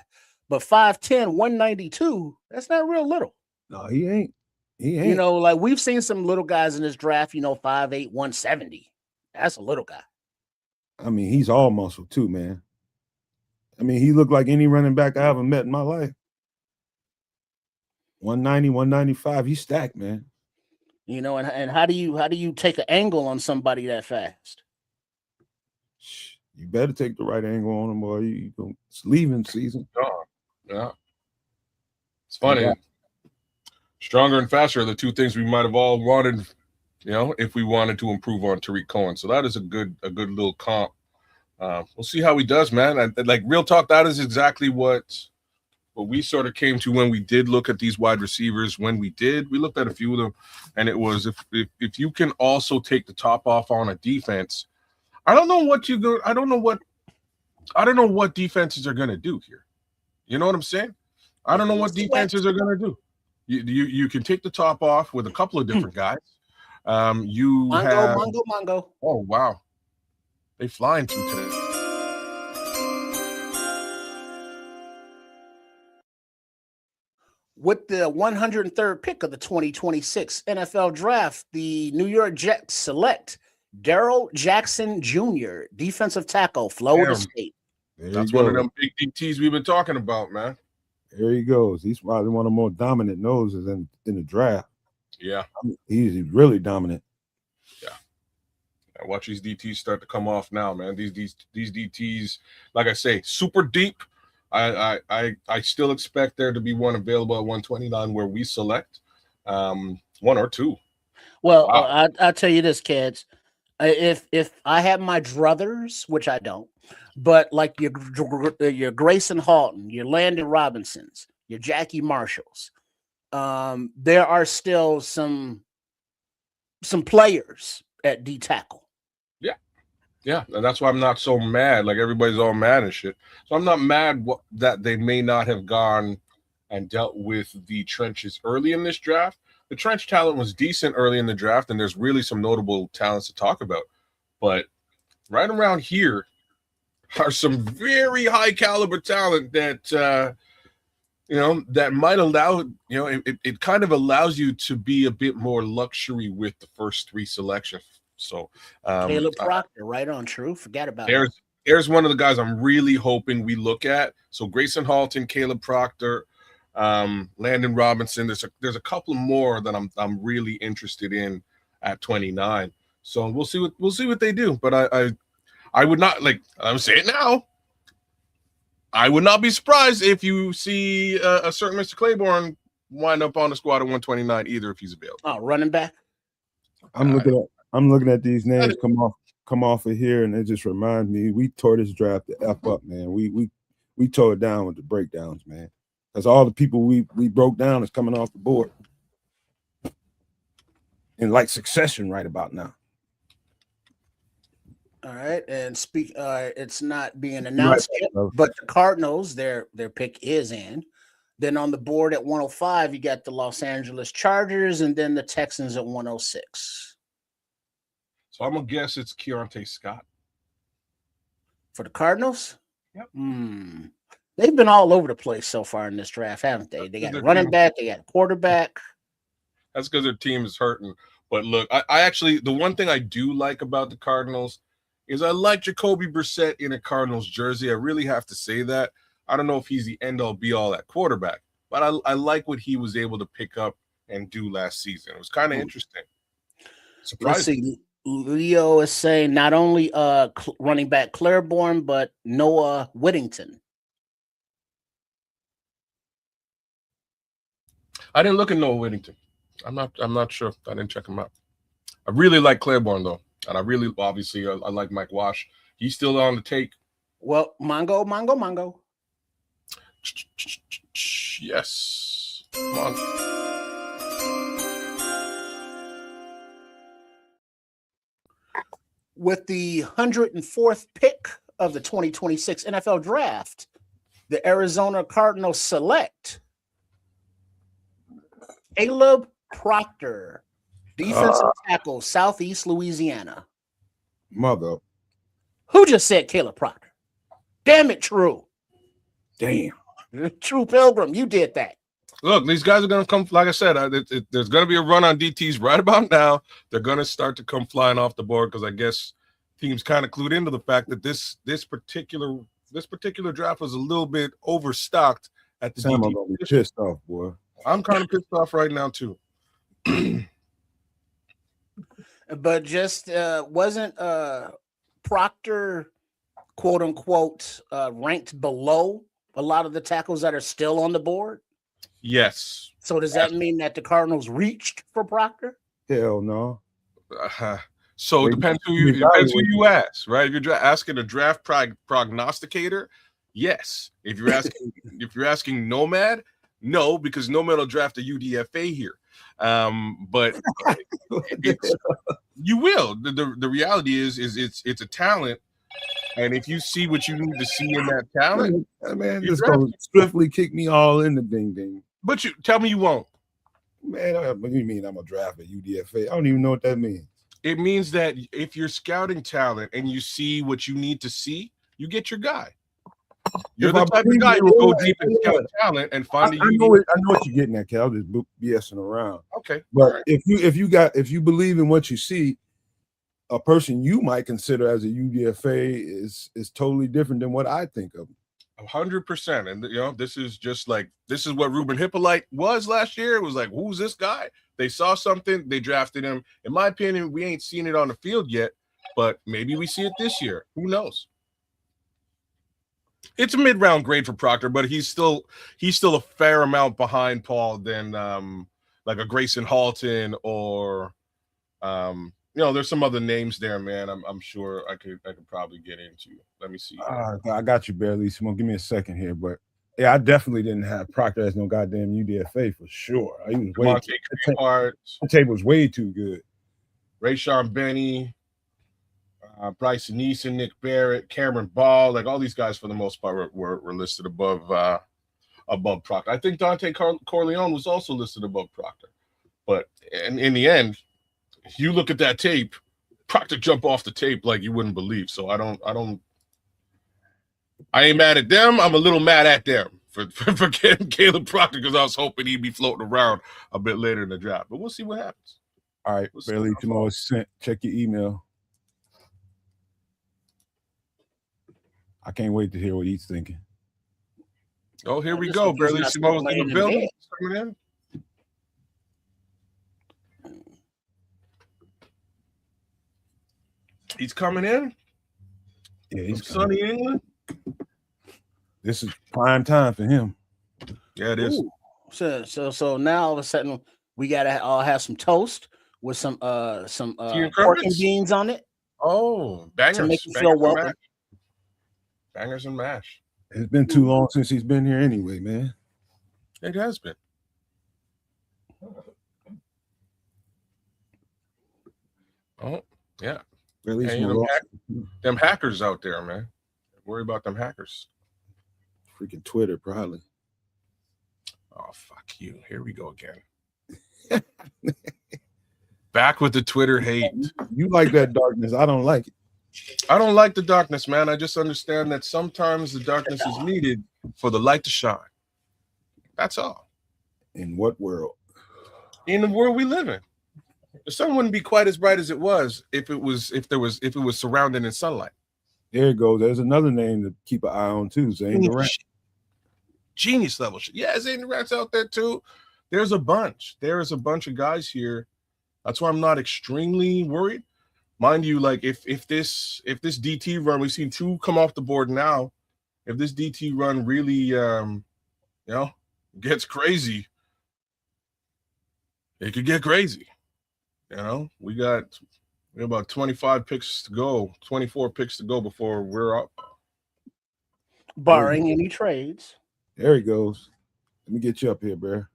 But 5'10", 192, that's not real little. No, he ain't. You know, like we've seen some little guys in this draft, 5'8", 170. That's a little guy. I mean, he's all muscle too, man. I mean, he looked like any running back I ever met in my life. 190, 195, he's stacked, man. And how do you take an angle on somebody that fast? You better take the right angle on him, boy. It's leaving season. Yeah. It's funny. Yeah. Stronger and faster are the two things we might have all wanted, if we wanted to improve on Tariq Cohen. So that is a good little comp. We'll see how he does, man. Like real talk, that is exactly what we sort of came to when we did look at these wide receivers. When we looked at a few of them, and it was if you can also take the top off on a defense. I don't know what defenses are going to do here. You know what I'm saying? I don't know what defenses are going to do. You can take the top off with a couple of different guys. Mongo. Oh, wow. They flying through today. With the 103rd pick of the 2026 NFL Draft, the New York Jets select Darrell Jackson Jr., defensive tackle, Florida State. That's one of them big DTs we've been talking about, man. There he goes. He's probably one of the more dominant noses in the draft. Yeah. He's really dominant. Yeah. Watch these DTs start to come off now, man. These DTs, like I say, super deep. I still expect there to be one available at 129 where we select one or two. Well, wow. I'll tell you this, kids. If I have my druthers, which I don't, but like your Grayson Halton, your Landon Robinsons, your Jackie Marshalls, there are still some players at D tackle. Yeah, and that's why I'm not so mad. Like everybody's all mad and shit. So I'm not mad that they may not have gone and dealt with the trenches early in this draft. The trench talent was decent early in the draft, and there's really some notable talents to talk about. But right around here are some very high caliber talent that that might allow, it kind of allows you to be a bit more luxury with the first three selections. So Caleb Proctor, right on, true. Forget about it. There's one of the guys I'm really hoping we look at. So Grayson Halton, Caleb Proctor, Landon Robinson. There's a couple more that I'm really interested in at 29. So we'll see what they do. But I would not, like I'm saying now, I would not be surprised if you see a certain Mr. Claiborne wind up on the squad at 129 either if he's available. Oh, running back. I'm looking at these names come off of here, and it just reminds me we tore this draft the F up, man. We tore it down with the breakdowns, man. Because all the people we broke down is coming off the board in like succession right about now. All right, and it's not being announced yet, but the Cardinals, their pick is in. Then on the board at 105, you got the Los Angeles Chargers, and then the Texans at 106. So I'm gonna guess it's Keontae Scott for the Cardinals. Yep. They've been all over the place so far in this draft, haven't they? They got a running back, they got a quarterback. That's because their team is hurting. But look, I actually, the one thing I do like about the Cardinals is I like Jacoby Brissett in a Cardinals jersey. I really have to say that. I don't know if he's the end-all be-all at quarterback, but I like what he was able to pick up and do last season. It was kind of interesting. Let's see. Leo is saying not only running back Claiborne, but Noah Whittington. I didn't look at Noah Whittington. I'm not sure. I didn't check him out. I really like Claiborne though, and I really obviously I like Mike Wash. He's still on the take. Well, Mongo. Yes. Come on. With the 104th pick of the 2026 NFL Draft, the Arizona Cardinals select Caleb Proctor, defensive tackle, Southeast Louisiana. Mother. Who just said Caleb Proctor? Damn it, True. Damn. True Pilgrim, you did that. Look, these guys are going to come. Like I said, there's going to be a run on DTs right about now. They're going to start to come flying off the board because I guess teams kind of clued into the fact that this particular draft was a little bit overstocked at the Sam, DT. I'm gonna be pissed off, boy. I'm kind of pissed off right now too. But just wasn't Proctor, quote unquote, ranked below a lot of the tackles that are still on the board? Yes. So does that mean that the Cardinals reached for Proctor? Hell no. So it depends who you ask, right? If you're asking a draft prognosticator, yes. If you're asking Nomad, no, because Nomad will draft a UDFA here. But you will. The reality is it's a talent, and if you see what you need to see in that talent, man, just gonna swiftly kick me all in the ding ding. But you tell me you won't. Man, what do you mean I'm gonna draft a UDFA? I don't even know what that means. It means that if you're scouting talent and you see what you need to see, you get your guy. You're the type of guy who will go deep and scout talent and find I know what you're getting at, Cal. I'm just BSing around. Okay. But right. if you believe in what you see, a person you might consider as a UDFA is totally different than what I think of. 100%. And this is what Ruben Hippolyte was last year. It was like, who's this guy? They saw something, they drafted him. In my opinion, we ain't seen it on the field yet, but maybe we see it this year. Who knows? It's a mid-round grade for Proctor, but he's still a fair amount behind Paul than like a Grayson Halton or there's some other names there, man. I'm sure I could probably get into. Let me see. I got you, barely. Simone, give me a second here, but yeah, I definitely didn't have Proctor as no goddamn UDFA for sure. He was way the tape was way too good. Rayshawn Benny, Bryson Neeson, Nick Barrett, Cameron Ball, like all these guys for the most part were listed above Proctor. I think Dante Corleone was also listed above Proctor, but in the end, if you look at that tape, Proctor jumped off the tape like you wouldn't believe. So I ain't mad at them. I'm a little mad at them for getting Caleb Proctor because I was hoping he'd be floating around a bit later in the draft. But we'll see what happens. All right, Barely tomorrow is sent. Check your email. I can't wait to hear what he's thinking. Oh, here we go. Barely Simo's in the building. Coming in. He's coming in. Yeah, he's from sunny England. This is prime time for him. Yeah, it is. So now all of a sudden we gotta all have some toast with some pork and beans on it. Oh, bangers to make you feel welcome. Bangers and mash. It's been too long since he's been here anyway, man. It has been. Oh, yeah. At least them hackers out there, man. Worry about them hackers. Freaking Twitter, probably. Oh, fuck you. Here we go again. Back with the Twitter hate. You like that darkness. I don't like it. I don't like the darkness, man. I just understand that sometimes the darkness is needed for the light to shine. That's all. In what world? In the world we live in. The sun wouldn't be quite as bright as it was if it was surrounded in sunlight. There it goes. There's another name to keep an eye on too. Zane Durant. Genius level shit. Yeah, Zane Durant's out there too. There's a bunch. There is a bunch of guys here. That's why I'm not extremely worried. Mind you, like if this DT run, we've seen 2 come off the board now. If this DT run really gets crazy, it could get crazy. We got about 25 picks to go, 24 picks to go before we're up. Barring any trades. There he goes. Let me get you up here, Bear.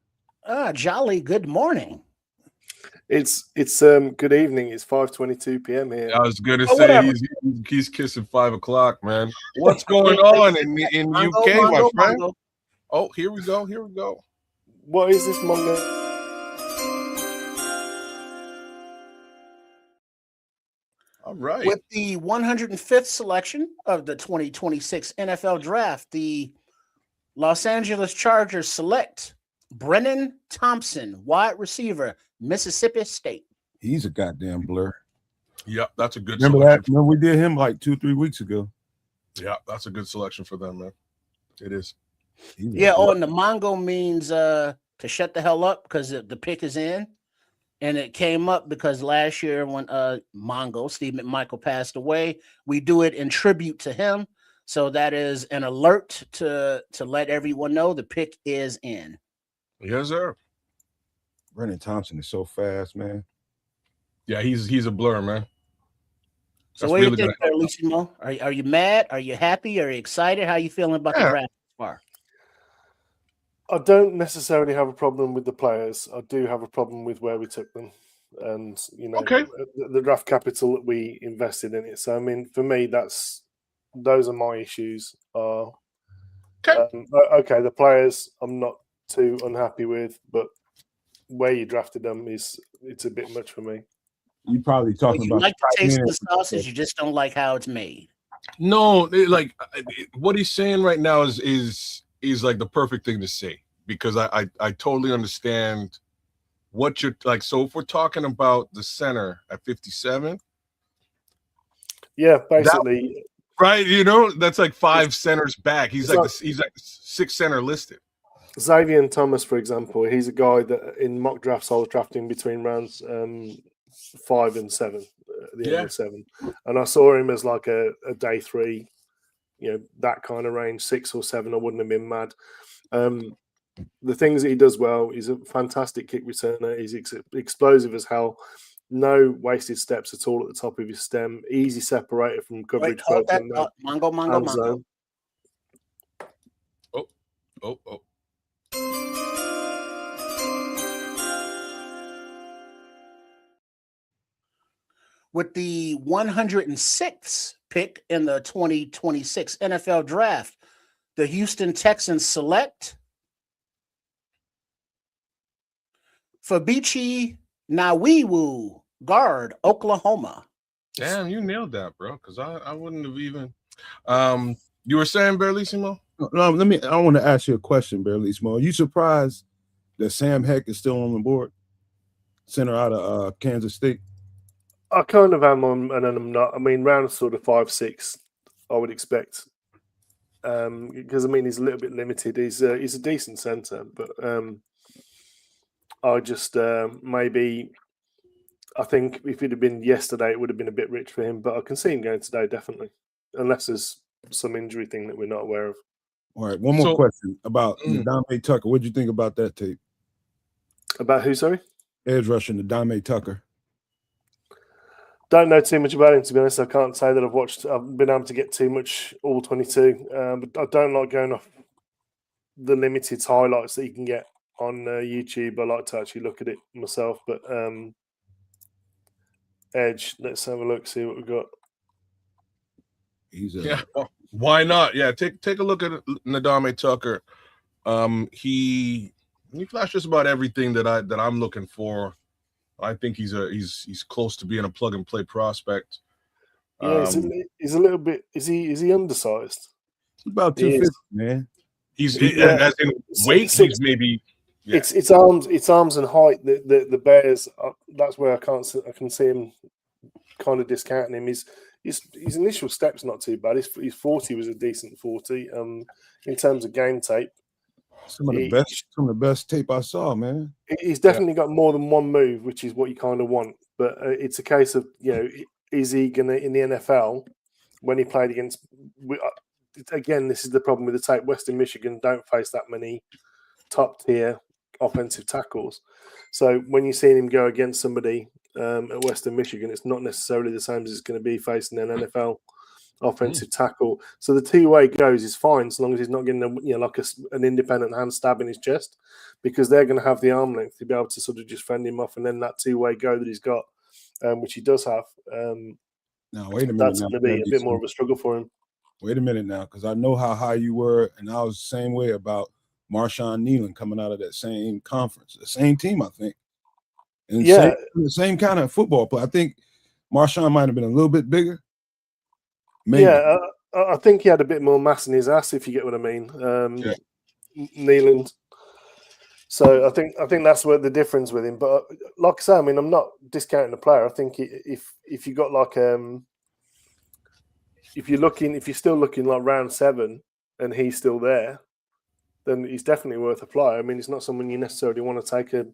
Jolly good morning. It's good evening. It's 5:22 p.m. here. I was gonna say he's kissing 5 o'clock, man. What's going on in UK, my friend? Mongo. Oh, here we go. What is this, Mongo? All right. With the 105th selection of the 2026 NFL Draft, the Los Angeles Chargers select Brennan Thompson, wide receiver, Mississippi State. He's a goddamn blur. Yep, that's a good Remember selection. that? Remember we did him like 2-3 weeks ago. Yeah, that's a good selection for them, man. It is. And the Mongo means to shut the hell up because the pick is in. And it came up because last year when Mongo, Steve McMichael, passed away, we do it in tribute to him. So that is an alert to let everyone know the pick is in. Yes, sir. Brennan Thompson is so fast, man. Yeah, he's a blur, man. So what do you think, Carlissimo? Are you mad? Are you happy? Are you excited? How are you feeling about the draft so far? I don't necessarily have a problem with the players. I do have a problem with where we took them, and the draft capital that we invested in it. So I mean, for me, those are my issues. The players I'm not too unhappy with, but where you drafted them it's a bit much for me. You probably talking about like the taste of the sausage, you just don't like how it's made. No, what he's saying right now is like the perfect thing to say, because I totally understand what you're like. So if we're talking about the center at 57, yeah, basically, right? That's like 5 centers back. He's like 6th center listed. Xavier Thomas, for example, he's a guy that in mock drafts I was drafting between rounds 5 and 7, the end of 7, and I saw him as like a day 3, that kind of range, 6 or 7. I wouldn't have been mad. The things that he does well, he's a fantastic kick returner. He's explosive as hell. No wasted steps at all at the top of his stem. Easy separator from coverage. Mongo. Oh. With the 106th pick in the 2026 NFL Draft, the Houston Texans select Fabichi Nawiwu, guard, Oklahoma. Damn, you nailed that, bro, because I wouldn't have even you were saying, Barlissimo? No, I want to ask you a question, Barlissimo. Are you surprised that Sam Heck is still on the board? Center out of Kansas State. I kind of am on, and then I'm not. I mean, round sort of 5-6, I would expect, because I mean he's a little bit limited. He's a decent center, but I just maybe I think if it had been yesterday, it would have been a bit rich for him. But I can see him going today, definitely, unless there's some injury thing that we're not aware of. All right, one more question about Ndame Tucker. What did you think about that tape? About who? Sorry, edge rusher Ndame Tucker. Don't know too much about him, to be honest. I can't say that I've been able to get too much all 22. But I don't like going off the limited highlights that you can get on YouTube. I like to actually look at it myself. But edge, let's have a look, see what we've got. Why not? Yeah, take a look at Ndame Tucker. He flashed just about everything that I'm looking for I think he's close to being a plug and play prospect. Yeah, he's a little bit. Is he undersized? About 250, man. He's Yeah. as in weight. He's maybe. Yeah. It's arms and height. The Bears. That's where I can see him kind of discounting him. His initial step's not too bad. His 40 was a decent 40. In terms of game tape, some of the best tape I saw, man. He's definitely got more than one move, which is what you kind of want. But it's a case of, is he gonna in the NFL when he played against? Again, this is the problem with the tape. Western Michigan don't face that many top tier offensive tackles. So when you see him go against somebody at Western Michigan, it's not necessarily the same as it's going to be facing an NFL offensive tackle. So the two-way goes is fine, as long as he's not getting an independent hand stab in his chest, because they're going to have the arm length to be able to sort of just fend him off, and then that two-way go that he's got, which he does have. Now wait a minute. That's going to be a bit more of a struggle for him. Wait a minute now, because I know how high you were, and I was the same way about Marshawn Nealon coming out of that same conference, the same team, I think. And the same kind of football play. I think Marshawn might have been a little bit bigger. Maybe. Yeah, I think he had a bit more mass in his ass, if you get what I mean. Nealon. So I think that's where the difference with him. But like I say, I mean, I'm not discounting the player. I think if you got like if you're still looking like round 7 and he's still there, then he's definitely worth a flyer. I mean, it's not someone you necessarily want to take a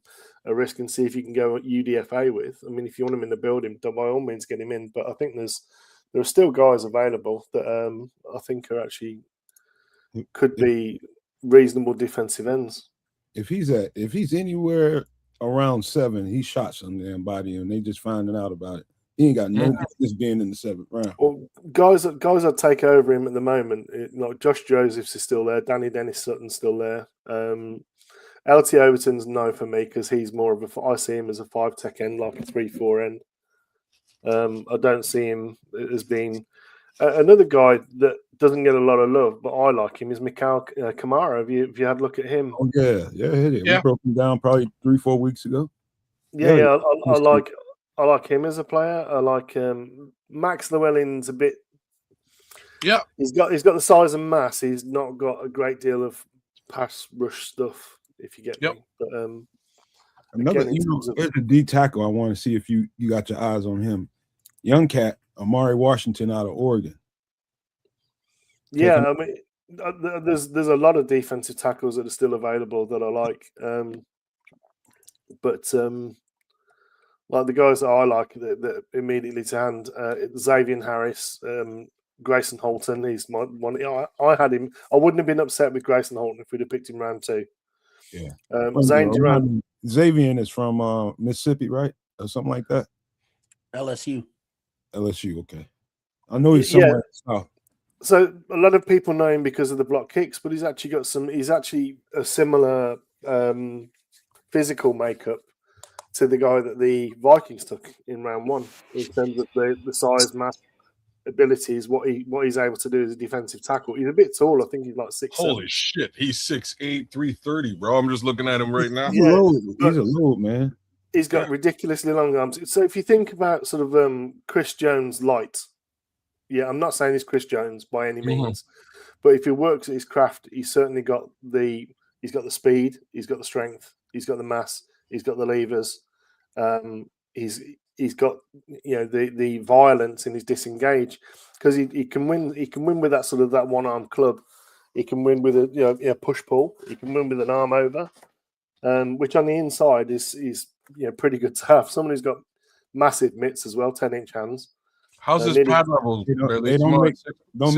risk and see if you can go UDFA with. I mean, if you want him in the building, by all means get him in. But I think there are still guys available that I think are actually could be reasonable defensive ends. If he's anywhere around 7, he shot some damn body and they just finding out about it. He ain't got no business being in the 7th round. Well, guys that take over him at the moment, like Josh Josephs is still there, Danny Dennis Sutton's still there. LT Overton's no for me because he's more of I see him as a 5 tech end, like a 3-4 end. I don't see him as being another guy that doesn't get a lot of love, but I like him. Is Mikhail Kamara. Have you had a look at him? Oh yeah. We broke him down probably 3-4 weeks ago. Yeah. I like him as a player. I like Max Llewellyn's a bit. Yeah, he's got the size and mass. He's not got a great deal of pass rush stuff, if you get me. But another, there's a D tackle. I want to see if you got your eyes on him. Young cat, Amari Washington out of Oregon. Yeah, I mean, there's a lot of defensive tackles that are still available that I like, but like the guys that I like that immediately to hand, Xavier Harris, Grayson Holton. He's my one. I had him. I wouldn't have been upset with Grayson Holton if we'd have picked him round 2. Yeah. Zane Durant. Xavier is from Mississippi, right, or something like that. LSU. Okay. I know he's somewhere south. So a lot of people know him because of the block kicks, but he's actually a similar physical makeup to the guy that the Vikings took in round 1 in terms of the size, mass, abilities, what he's able to do as a defensive tackle. He's a bit tall. I think he's like 6'7". Holy shit, he's 6'8", 330, bro. I'm just looking at him right now. He's a load, man. He's got ridiculously long arms. So if you think about sort of Chris Jones light, I'm not saying he's Chris Jones by any means, but if he works at his craft, he's certainly got the speed, he's got the strength, he's got the mass, he's got the levers, he's got the violence in his disengage because he can win. He can win with that sort of that one arm club. He can win with a push pull. He can win with an arm over, which on the inside is pretty good to have. Someone who's got massive mitts as well, 10-inch hands. How's his pad level? Don't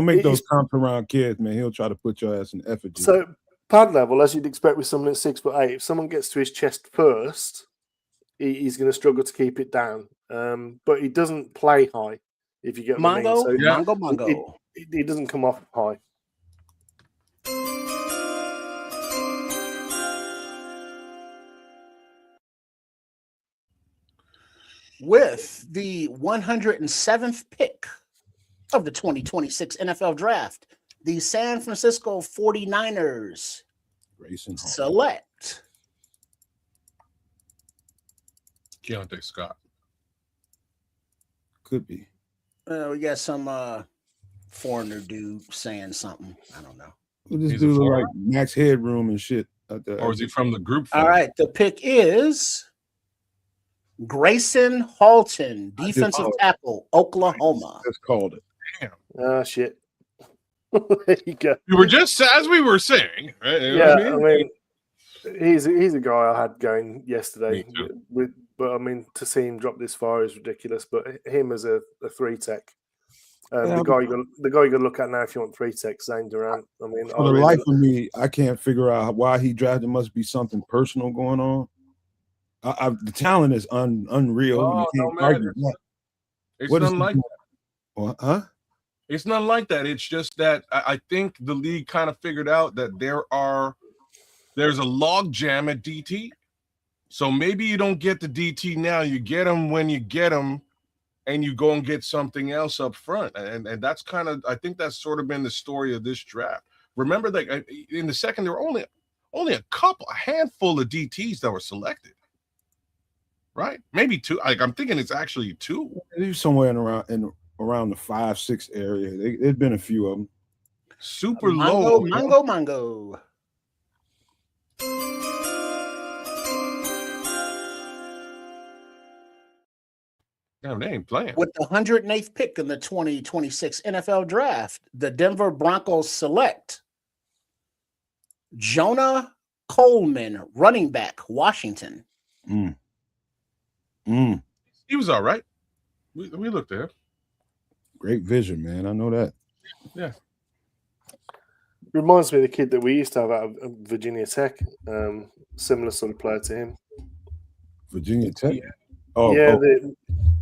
make those comps around kids, man. He'll try to put your ass in effigy. So pad level, as you'd expect with someone at 6'8", if someone gets to his chest first, he's going to struggle to keep it down. But he doesn't play high, if you get what I mean. So Mongo. He doesn't come off high. With the 107th pick of the 2026 NFL Draft, the San Francisco 49ers select Keontae Scott. Could be. We got some foreigner dude saying something. I don't know. We'll just He's a do foreigner? like Max Headroom and shit. Or is he from the group? All right, the pick is Grayson Halton, defensive tackle, Oklahoma. Just called it. Ah, shit. There you go. We were just as we were saying, right? You know Yeah, what I mean? he's a guy I had going yesterday. Me too. But I mean, to see him drop this far is ridiculous. But him as a 3-tech, the guy you got to look at now if you want 3-tech, Zane Durant. I mean, For the life of me, I can't figure out why he drafted. Must be something personal going on. The talent is unreal. Oh, You can't no argue matter. that. It's What is nothing he like doing? that. Well, huh? It's nothing like that. It's just that I think the league kind of figured out that there's a log jam at DT. So maybe you don't get the DT now. You get them when you get them, and you go and get something else up front. And that's kind of, I think that's sort of been the story of this draft. Remember that in the second, there were only a handful of DTs that were selected. Right? Maybe two. Like I'm thinking it's actually two. He's somewhere around the 5-6 area. There's been a few of them. Super low. Mongo. Damn, they ain't playing. With the 108th pick in the 2026 NFL Draft, the Denver Broncos select Jonah Coleman, running back, Washington. He was all right. We looked at him. Great vision, man. I know that. Yeah. Reminds me of the kid that we used to have out of Virginia Tech. Similar sort of player to him. Virginia Tech. Yeah. Oh, yeah, oh.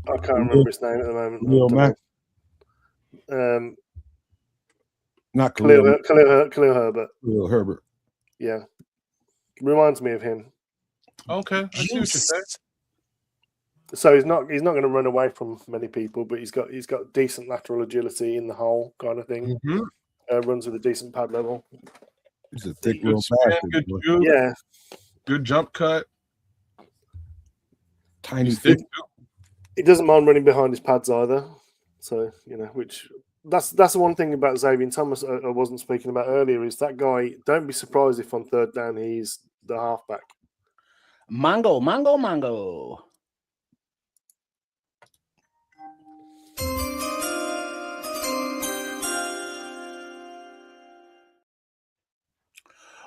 I can't remember his name at the moment. Khalil Mack. Not Khalil Khalil. Herbert. Khalil Herbert. Yeah, reminds me of him. Okay, I see what you're saying. So he's not going to run away from many people, but he's got decent lateral agility in the hole kind of thing. Mm-hmm. Runs with a decent pad level. He's a thick Good little spin, bastard. good boy. shoot, Yeah, good jump cut. Tiny He's thick feet. too. he doesn't mind running behind his pads either. So which that's the one thing about Xavier Thomas I wasn't speaking about earlier is that guy. Don't be surprised if on third down he's the halfback. Mongo.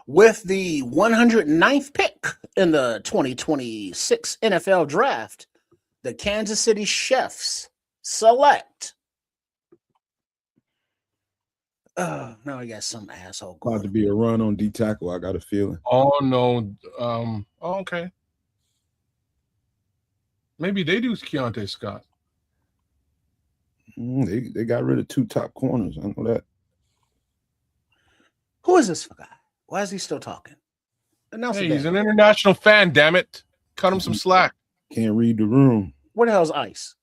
With the 109th pick in the 2026 NFL Draft, the Kansas City Chiefs select. Oh, now I got some asshole. About to be a run on D tackle. I got a feeling. Oh no. Okay. Maybe they do Keontae Scott. They got rid of 2 top corners. I know that. Who is this guy? Why is he still talking? Hey, he's an international fan, damn it. Cut him some slack. Can't read the room. Where the hell's Ice?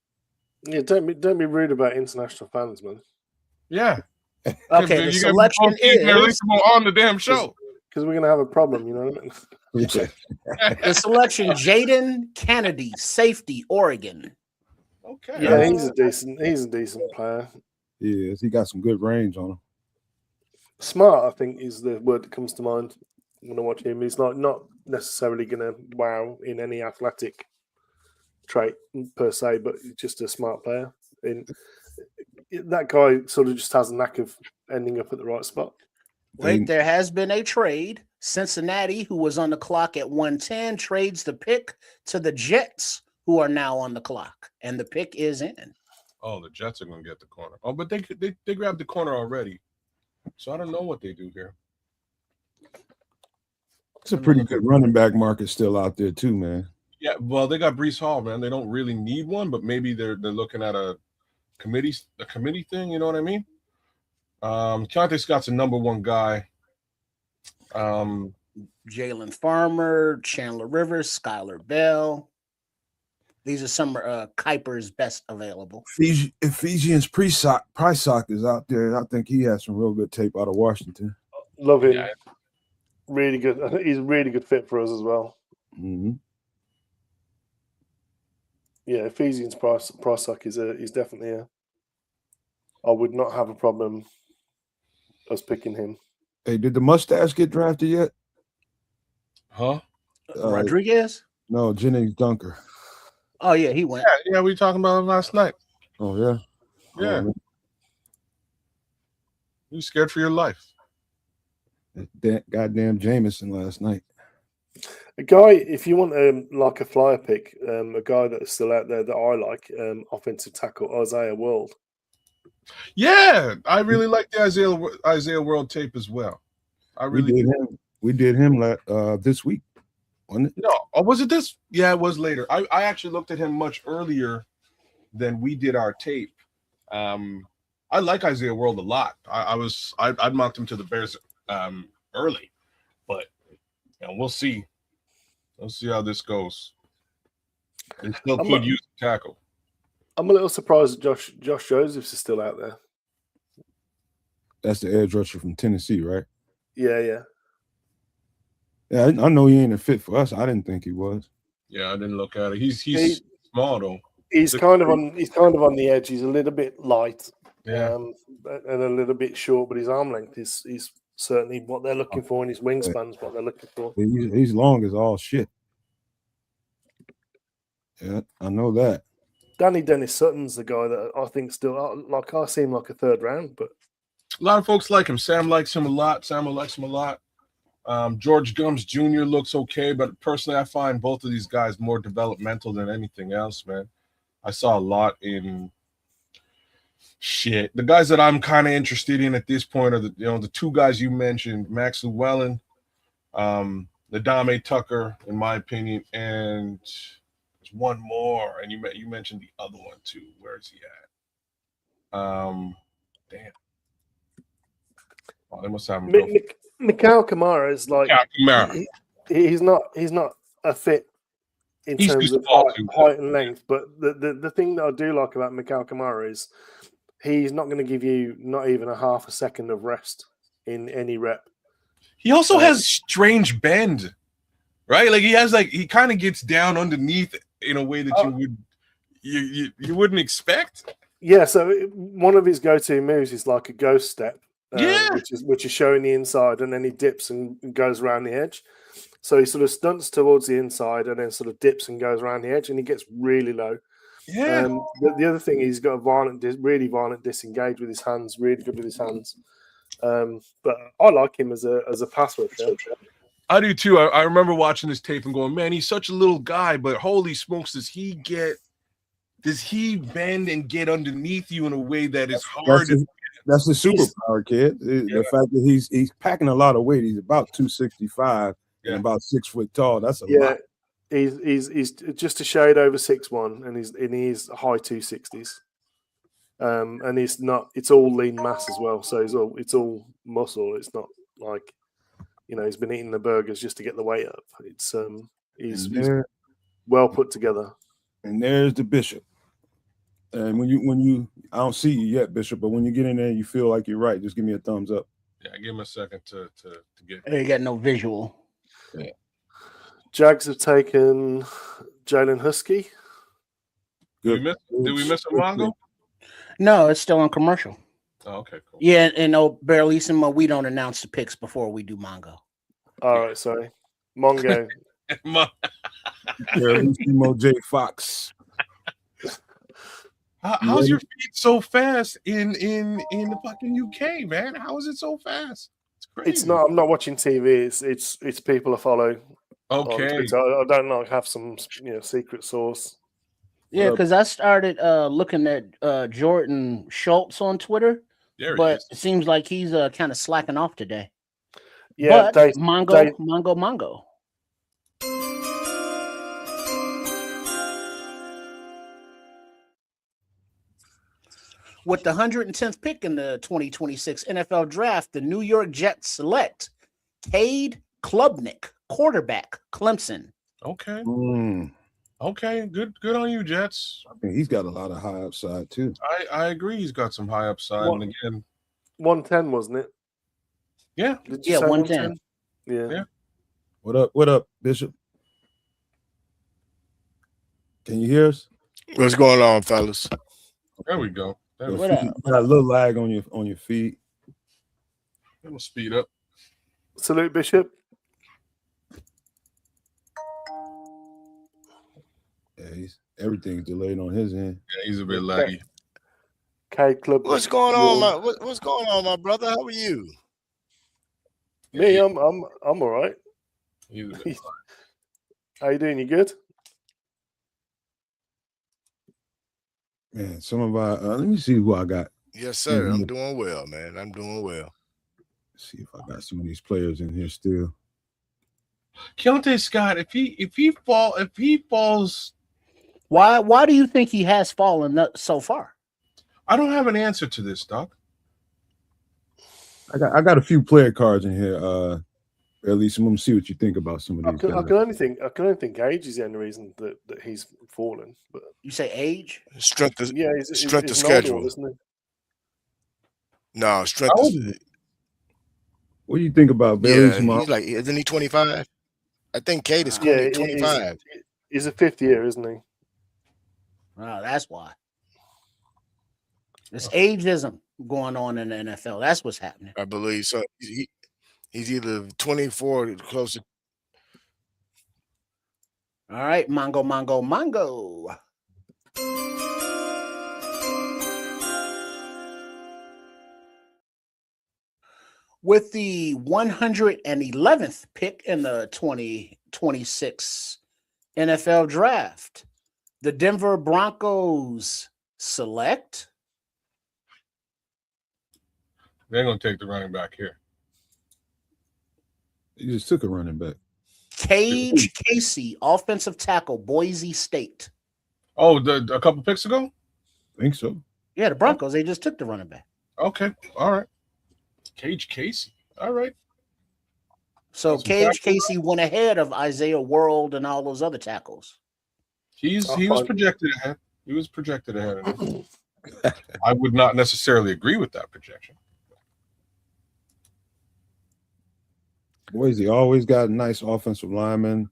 Yeah, don't be rude about international fans, man. Yeah. Okay, the selection is on the damn show. Because we're gonna have a problem, you know what I mean? the selection. Jaden Kennedy, safety, Oregon. Okay. Yeah, he's a decent player. He is. He got some good range on him. Smart, I think, is the word that comes to mind when I watch him. He's not necessarily gonna wow in any athletic trait per se, but he's just a smart player. And that guy sort of just has a knack of ending up at the right spot. Wait, there has been a trade. Cincinnati, who was on the clock at 110, trades the pick to the Jets, who are now on the clock, and the pick is in. Oh, the Jets are going to get the corner. Oh, but they grabbed the corner already. So I don't know what they do here. It's a pretty good running back market still out there too, man. Yeah, well, they got Breece Hall, man. They don't really need one, but maybe they're looking at a committee thing. You know what I mean? Keontae Scott's a number 1 guy. Jalen Farmer, Chandler Rivers, Skylar Bell. These are some Kuiper's best available. Ephesians price sock is out there. I think he has some real good tape out of Washington. Love him. Yeah. Really good. I think he's a really good fit for us as well. Mm-hmm. Yeah, Ephesians price is definitely a. I would not have a problem us picking him. Hey, did the mustache get drafted yet? Huh? Rodriguez? No, Jennings Dunker. Oh yeah, he went. Yeah, we talking about him last night. Oh yeah. Yeah. Oh, You scared for your life. that goddamn Jameson last night. A guy, if you want like a flyer pick, a guy that is still out there that I like, offensive tackle Isaiah World. Yeah, I really like the Isaiah World tape as well. I really We did him this week, wasn't it? No, or was it this? Yeah, it was later. I actually looked at him much earlier than we did our tape. I like Isaiah World a lot. I'd mocked him to the Bears early, but we'll see. We'll see how this goes. They still could use a tackle. I'm a little surprised that Josh Josephs is still out there. That's the edge rusher from Tennessee, right? Yeah. Yeah, I know he ain't a fit for us. I didn't think he was. Yeah, I didn't look at it. He's small though. He's kind of on the edge. He's a little bit light, Yeah, and a little bit short, but his arm length is certainly what they're looking for, and his wingspan's what they're looking for. He's long as all shit. Yeah, I know that. Danny Dennis Sutton's the guy that I think still like. I see him like a third round, but a lot of folks like him. Sam likes him a lot. Samuel likes him a lot. George Gums Jr. looks okay, but personally, I find both of these guys more developmental than anything else, man. I saw a lot in shit. The guys that I'm kind of interested in at this point are the two guys you mentioned, Max Llewellyn, Nadame Tucker, in my opinion, and there's one more, and you mentioned the other one too. Where is he at? Damn. Oh, they must have him. Mikhail Kamara is like he's not a fit in terms of height and length. But the thing that I do like about Mikhail Kamara is he's not going to give you not even a half a second of rest in any rep. He also has strange bend, right? Like he kind of gets down underneath in a way that you wouldn't expect. Yeah, so one of his go-to moves is like a ghost step. Yeah, which is showing the inside, and then he dips and goes around the edge. So he sort of stunts towards the inside, and then sort of dips and goes around the edge, and he gets really low. Yeah. The other thing, he's got a really violent disengage with his hands. Really good with his hands. But I like him as a pass rusher. I do too. I remember watching this tape and going, man, he's such a little guy, but holy smokes, does he bend and get underneath you in a way that is hard? That's the superpower, kid. The fact that he's packing a lot of weight. He's about 265 and about 6 foot tall. That's a lot. He's just a shade over 6'1", and he's high 260s. And it's all lean mass as well. So it's all muscle. It's not like he's been eating the burgers just to get the weight up. It's he's well put together. And there's the Bishop. And when you I don't see you yet, Bishop, but when you get in there, you feel like you're right. Just give me a thumbs up. Yeah, give him a second to get. You got no visual. Yeah. Jags have taken Jalen Husky. Did we miss a Mongo? No, it's still on commercial. Oh, okay, cool. Yeah, and Barrelissimo, we don't announce the picks before we do Mongo. All right, sorry. Mongo. Barrelissimo J. Fox. How's your feed so fast in the fucking UK, man? How is it so fast? It's crazy. It's not. I'm not watching TV. It's people I follow. Okay. I don't have some secret source. Yeah, because I started looking at Jordan Schultz on Twitter, but it seems like he's kind of slacking off today. Yeah, but Mongo. With the 110th pick in the 2026 NFL Draft, the New York Jets select Cade Klubnik, quarterback, Clemson. Okay. Okay, good on you, Jets. I think he's got a lot of high upside too. I agree. He's got some high upside. And again, 110, wasn't it? Yeah. Did you say 110. Yeah. What up, Bishop? Can you hear us? What's going on, fellas? There we go. There we What go. up? You got a little lag on your feet. It'll speed up. Salute, Bishop. Yeah, everything's delayed on his end. Yeah, he's a bit laggy. K Club. What's going on, what's going on, my brother? How are you? Me, I'm all right. He's a bit How you doing? You good? Man, some of our let me see who I got. Yes, sir. I'm doing well, man. I'm doing well. Let's see if I got some of these players in here still. Keontae Scott, if he falls, Why do you think he has fallen so far? I don't have an answer to this, Doc. I got a few player cards in here. At least I'm gonna see what you think about some of these guys. I can only think age is the only reason that he's fallen. But You say age? Strength of strength of schedule. Isn't it? No, strength. What do you think about Bailey? Yeah, he's like, isn't he 25? I think Kate is 25. He's a fifth year, isn't he? Oh, that's why. This ageism going on in the NFL. That's what's happening. I believe so. He's either 24 or closer. All right, Mongo. With the 111th pick in the 2026 NFL draft, the Denver Broncos select. They're gonna take the running back here. You just took a running back. Cage Casey, offensive tackle, Boise State. Oh, a couple picks ago? I think so. Yeah, the Broncos, they just took the running back. Okay, all right. Cage Casey. All right. So Cage Casey went ahead of Isaiah World and all those other tackles. He was projected ahead. He was projected ahead of him. I would not necessarily agree with that projection. Boise always got a nice offensive lineman,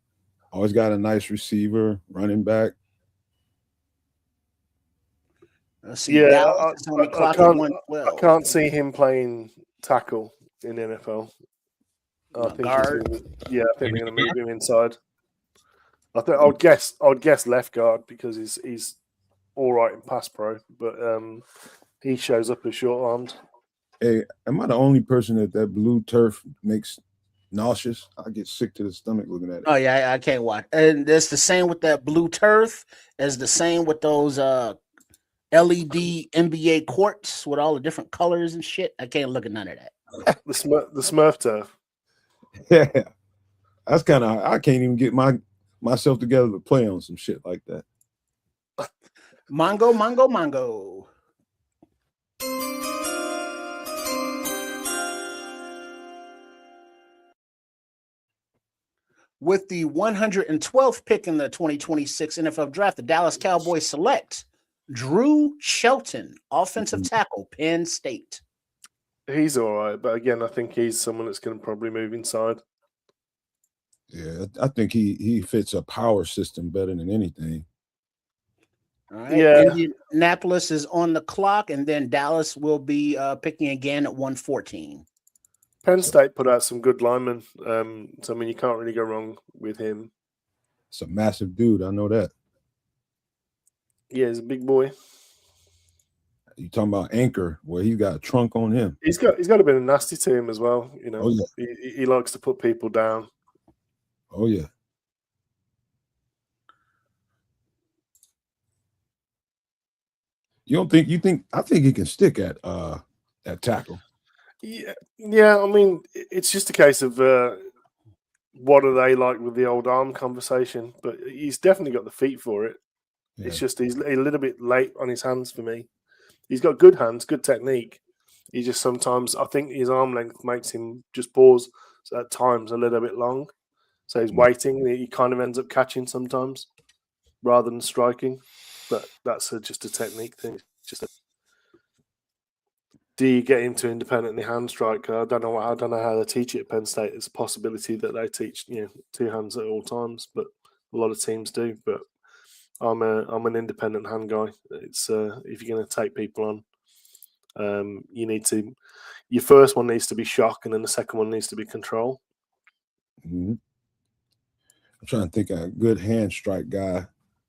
always got a nice receiver, running back. Let's see. Yeah, I can't see him playing tackle in the NFL. I think guard. I think they're going to move him inside. I'd guess left guard because he's all right in pass pro, but he shows up as short armed. Hey, am I the only person that blue turf makes nauseous? I get sick to the stomach looking at it. Oh yeah, I can't watch. And it's the same with that blue turf. It's the same with those LED NBA courts with all the different colors and shit. I can't look at none of that. The Smurf turf. Yeah, that's kind of. I can't even get myself together to play on some shit like that. Mongo. With the 112th pick in the 2026 NFL draft, the Dallas Cowboys select Drew Shelton, offensive tackle, Penn State. He's all right, but again, I think he's someone that's going to probably move inside. Yeah, I think he fits a power system better than anything. All right. Yeah. Indianapolis is on the clock, and then Dallas will be picking again at 114. Penn State put out some good linemen. So, I mean, you can't really go wrong with him. It's a massive dude. I know that. Yeah, he's a big boy. You talking about Anchor? Well, he got a trunk on him. He's got a bit of nasty to him as well. You know, Oh, yeah. He likes to put people down. Oh yeah. You don't think? I think he can stick at tackle. Yeah. I mean, it's just a case of what are they like with the old arm conversation. But he's definitely got the feet for it. Yeah. It's just he's a little bit late on his hands for me. He's got good hands, good technique. He just sometimes, I think his arm length makes him just pause at times a little bit long. So he's waiting. He kind of ends up catching sometimes rather than striking. But that's just a technique thing. Do you get him to independently hand strike? I don't know how they teach it at Penn State. It's a possibility that they teach two hands at all times, but a lot of teams do. But I'm an independent hand guy. It's if you're going to take people on, you need to. Your first one needs to be shock, and then the second one needs to be control. Mm-hmm. I'm trying to think of a good hand strike guy.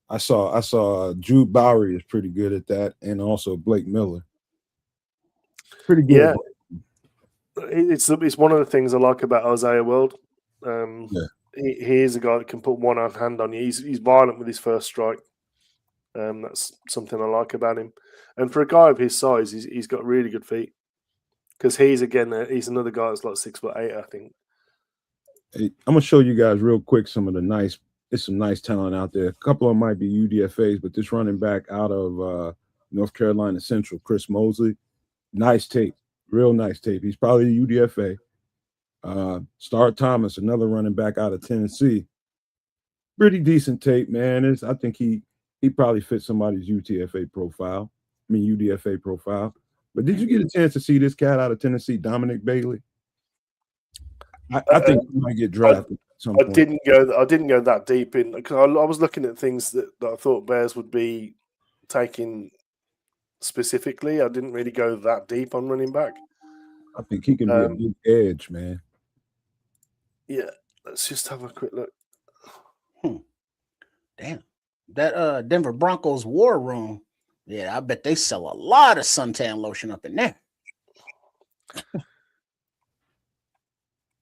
I saw Jude Bowery is pretty good at that, and also Blake Miller. Pretty good. Yeah, it's one of the things I like about Isaiah World. He is a guy that can put one hand on you. He's violent with his first strike. That's something I like about him. And for a guy of his size, he's got really good feet. Because he's another guy that's like 6'8", I think. Hey, I'm gonna show you guys real quick some nice talent out there. A couple of them might be UDFAs, but this running back out of North Carolina Central, Chris Mosley, nice tape, real nice tape. He's probably a UDFA. Star Thomas, another running back out of Tennessee, pretty decent tape, man. I think he probably fits somebody's UDFA profile. But did you get a chance to see this cat out of Tennessee, Dominic Bailey? I think he might get drafted. I didn't go that deep in because I was looking at things that I thought Bears would be taking specifically. I didn't really go that deep on running back. I think he can be a big edge, man. Yeah, let's just have a quick look. Damn, that Denver Broncos war room. Yeah, I bet they sell a lot of suntan lotion up in there.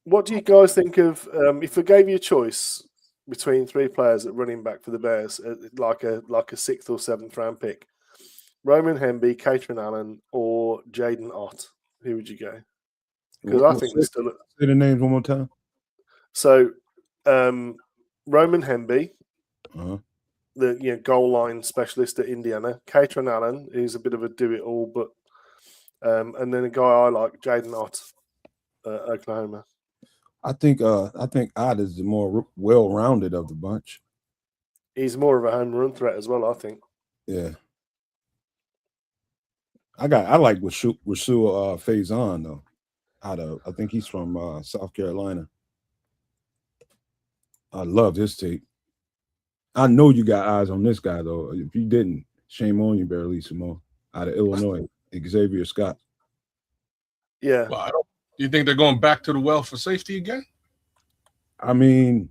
What do you guys think of if I gave you a choice between three players at running back for the Bears, like a 6th or 7th round pick? Roman Hemby, Catherine Allen, or Jaden Ott? Who would you go? Because I think there's still. Say the names one more time. So, Roman Hemby, the goal line specialist at Indiana. Catherine Allen, who's a bit of a do-it-all, but and then a guy I like, Jaden Ott, Oklahoma. I think Ott is the more well-rounded of the bunch. He's more of a home run threat as well, I think. Yeah. I like Rasul Faison though. I think he's from South Carolina. I love his tape. I know you got eyes on this guy though. If you didn't, shame on you, Barrelissimo, out of Illinois, Xavier Scott. Yeah. Well, you think they're going back to the well for safety again? I mean,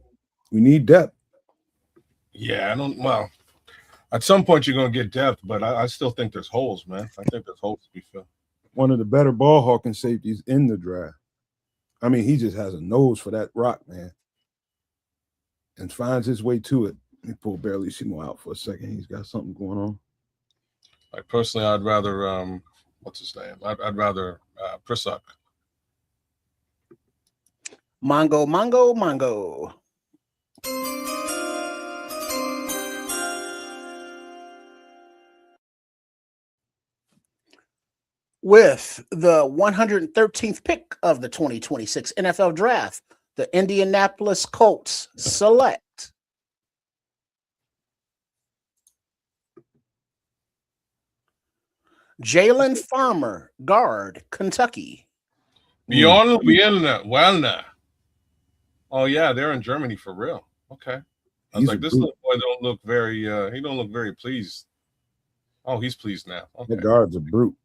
we need depth. Yeah, well, at some point you're going to get depth, but I still think there's holes, man. I think there's holes to be filled. One of the better ball hawking safeties in the draft. I mean, he just has a nose for that rock, man, and finds his way to it. Let me pull Barrelissimo out for a second. He's got something going on. Like personally, I'd rather what's his name? I'd rather Prissock. Mongo. With the 113th pick of the 2026 NFL Draft, the Indianapolis Colts select Jalen Farmer, guard, Kentucky. Bjorn Wellner. Oh yeah, they're in Germany for real. Okay. I was like, this little boy don't look very he don't look very pleased. Oh, he's pleased now. Okay. The guard's a brute.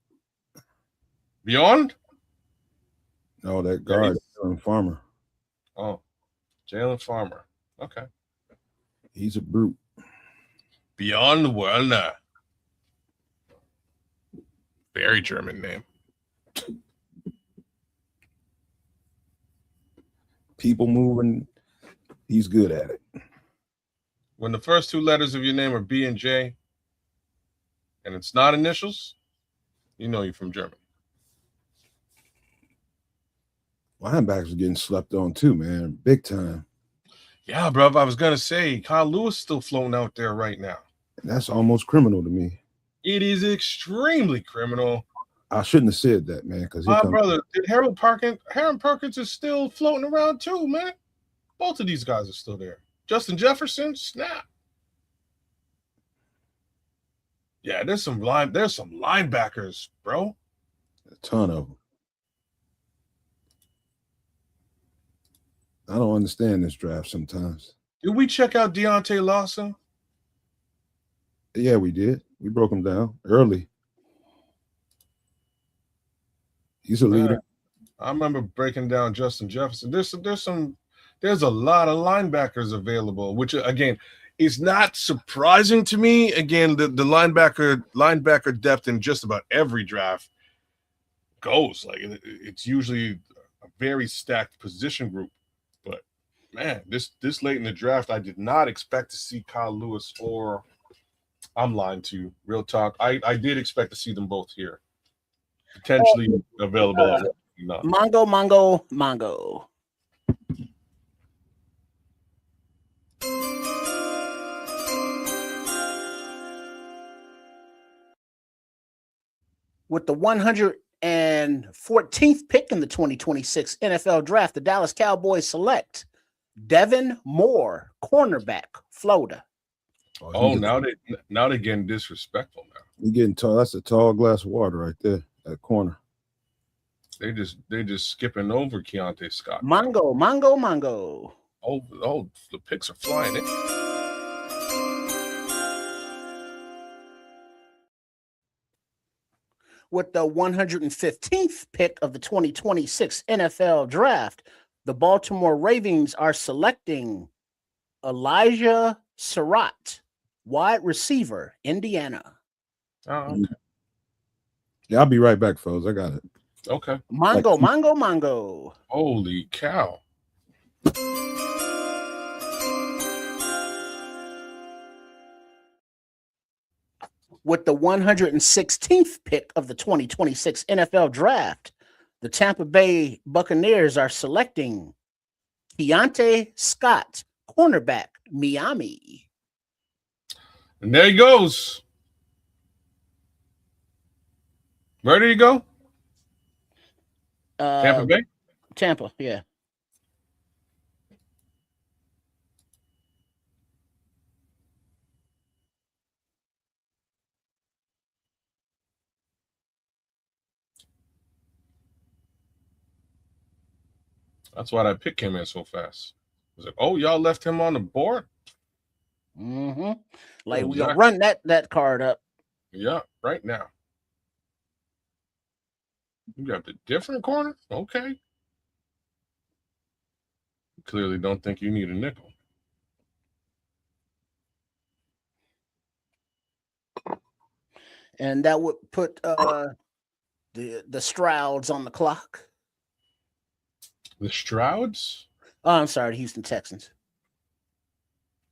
Beyond? No, that guard, Jalen Farmer. Oh, Jalen Farmer. Okay. He's a brute. Bjorn Werner. Very German name. People moving, he's good at it. When the first two letters of your name are B and J, and it's not initials, you know you're from Germany. Linebackers are getting slept on too, man. Big time. Yeah, bro. I was going to say, Kyle Lewis still floating out there right now. And that's almost criminal to me. It is extremely criminal. I shouldn't have said that, man. Because my brother, Harold Perkins is still floating around too, man. Both of these guys are still there. Justin Jefferson, snap. Yeah, there's some linebackers, bro. A ton of them. I don't understand this draft sometimes. Did we check out Deontay Lawson? Yeah, we did. We broke him down early. He's a leader. I remember breaking down Justin Jefferson. There's a lot of linebackers available, which again is not surprising to me. Again, the linebacker depth in just about every draft goes like it's usually a very stacked position group. But man, this late in the draft, I did not expect to see Kyle Lewis or I'm lying to you. Real talk. I did expect to see them both here. Potentially available at not. Mongo. With the 114th pick in the 2026 NFL Draft, the Dallas Cowboys select Devin Moore, cornerback, Florida. Oh, now they're getting disrespectful now. You're getting tall. That's a tall glass of water right there, that corner. They just skipping over Keontae Scott. Mongo. Oh, the picks are flying in. With the 115th pick of the 2026 NFL Draft, the Baltimore Ravens are selecting Elijah Surratt, wide receiver, Indiana. Oh, okay. Yeah, I'll be right back, folks. I got it. Okay. Mongo. Holy cow. With the 116th pick of the 2026 NFL Draft, the Tampa Bay Buccaneers are selecting Keontae Scott, cornerback, Miami. And there he goes. Where did he go? Tampa Bay? Tampa, yeah. That's why that pick came in so fast. I was like, oh, y'all left him on the board? Mm-hmm. Like, Oh, we're going to run that card up. Yeah, right now. You got the different corner? Okay. Clearly don't think you need a nickel. And that would put the Strouds on the clock. The Strouds? Oh, I'm sorry, the Houston Texans.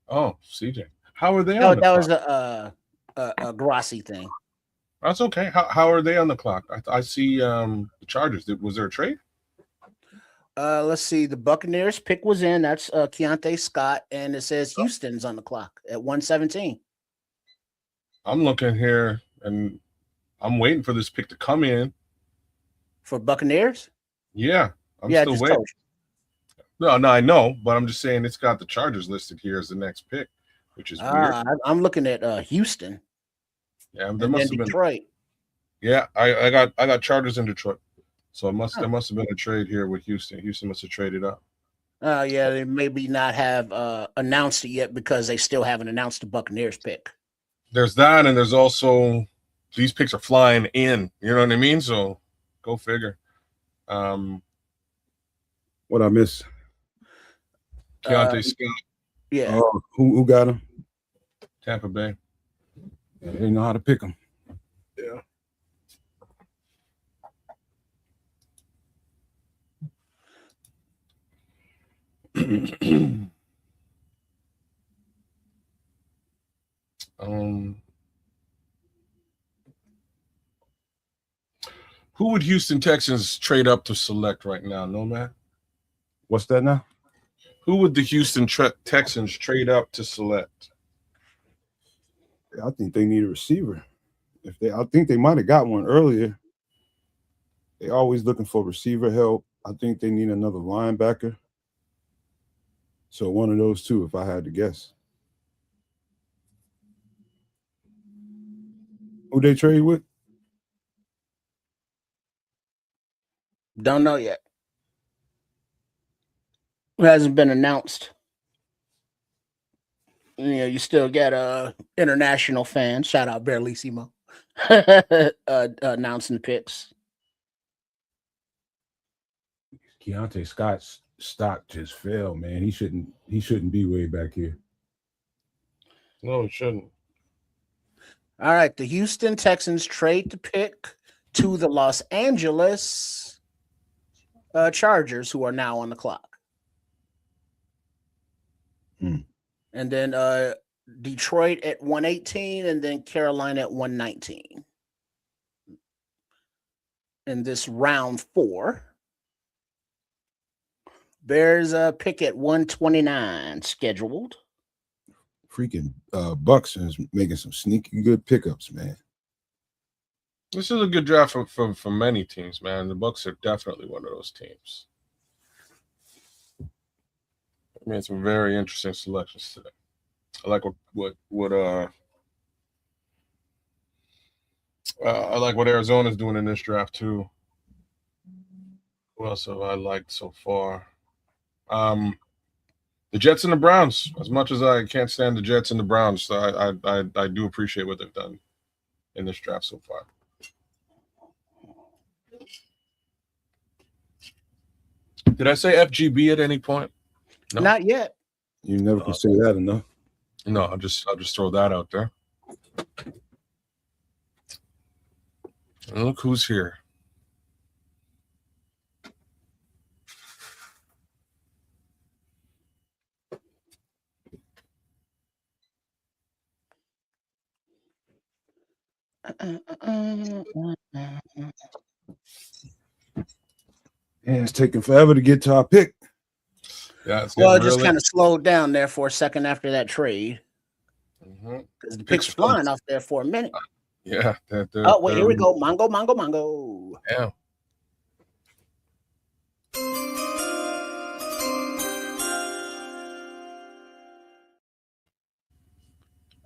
Oh, CJ. How are they No, on the that clock? was a Grossi thing. That's okay. How are they on the clock? I see the Chargers. Was there a trade? Let's see. The Buccaneers pick was in. That's Keontae Scott, and it says Houston's on the clock at 117. I'm looking here, and I'm waiting for this pick to come in. For Buccaneers? Yeah, I'm still waiting. No, I know, but I'm just saying it's got the Chargers listed here as the next pick, which is weird. I'm looking at Houston. Yeah, there must have Detroit. Been. Yeah, I got Chargers in Detroit, so there must have been a trade here with Houston. Houston must have traded up. Yeah, they maybe not have announced it yet because they still haven't announced the Buccaneers pick. There's that, and there's also these picks are flying in. You know what I mean? So go figure. What I miss? Keontae Scott. Yeah. Who got him? Tampa Bay. Yeah, they know how to pick him. Yeah. Who would Houston Texans trade up to select right now? No, man. What's that now? Who would the Houston Texans trade up to select? I think they need a receiver. I think they might have got one earlier. They're always looking for receiver help. I think they need another linebacker. So one of those two, if I had to guess. Who they trade with? Don't know yet. It hasn't been announced. You still got international fans. Shout out Berlissimo. Announcing picks. Keontae Scott's stock just fell, man. He shouldn't be way back here. No, it shouldn't. All right, the Houston Texans trade the pick to the Los Angeles Chargers, who are now on the clock. And then Detroit at 118, and then Carolina at 119. In this round 4, Bears pick at 129 scheduled. Freaking Bucks is making some sneaky good pickups, man. This is a good draft for many teams, man. The Bucks are definitely one of those teams. I made some very interesting selections today. I like I like what Arizona's doing in this draft too. Who else have I liked so far? The Jets and the Browns. As much as I can't stand the Jets and the Browns, so I do appreciate what they've done in this draft so far. Did I say FGB at any point? No. Not yet. You never can say that enough. No, I'll just throw that out there. And look who's here. And it's taking forever to get to our pick. Yeah, well, it just kind of slowed down there for a second after that trade. Because the pick's flying off there for a minute. Yeah. Oh, wait, here we go. Mongo. Yeah.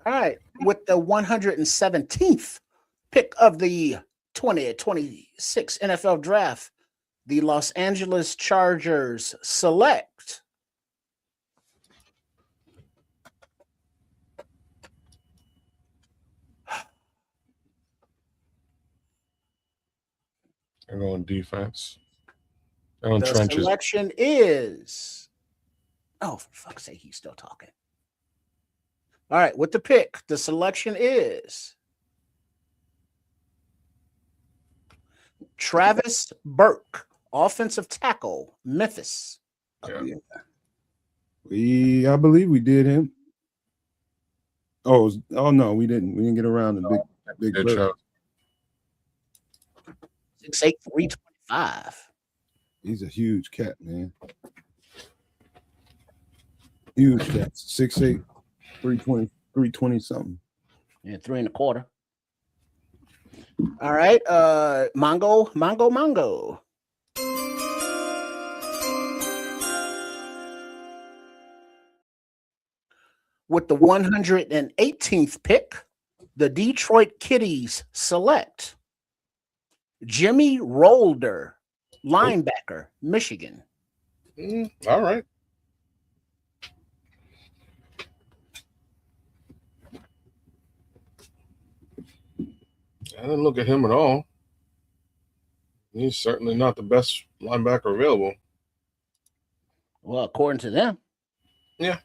All right. With the 117th pick of the 2026 NFL draft, the Los Angeles Chargers select They're going defense. They're on the trenches. selection is for fuck's sake, he's still talking. All right, with the pick, the selection is Travis Burke, offensive tackle, Memphis. Yeah. I believe we did him. Oh no, we didn't. We didn't get around the big Good Burke. show. 6'8", 325. He's a huge cat, man. Huge cat. 6'8", 320 something. Yeah, 3 1/4. All right. Mongo. With the 118th pick, the Detroit Kitties select Jimmy Rolder, linebacker, Michigan. All right. I didn't look at him at all. He's certainly not the best linebacker available. Well, according to them. Yeah.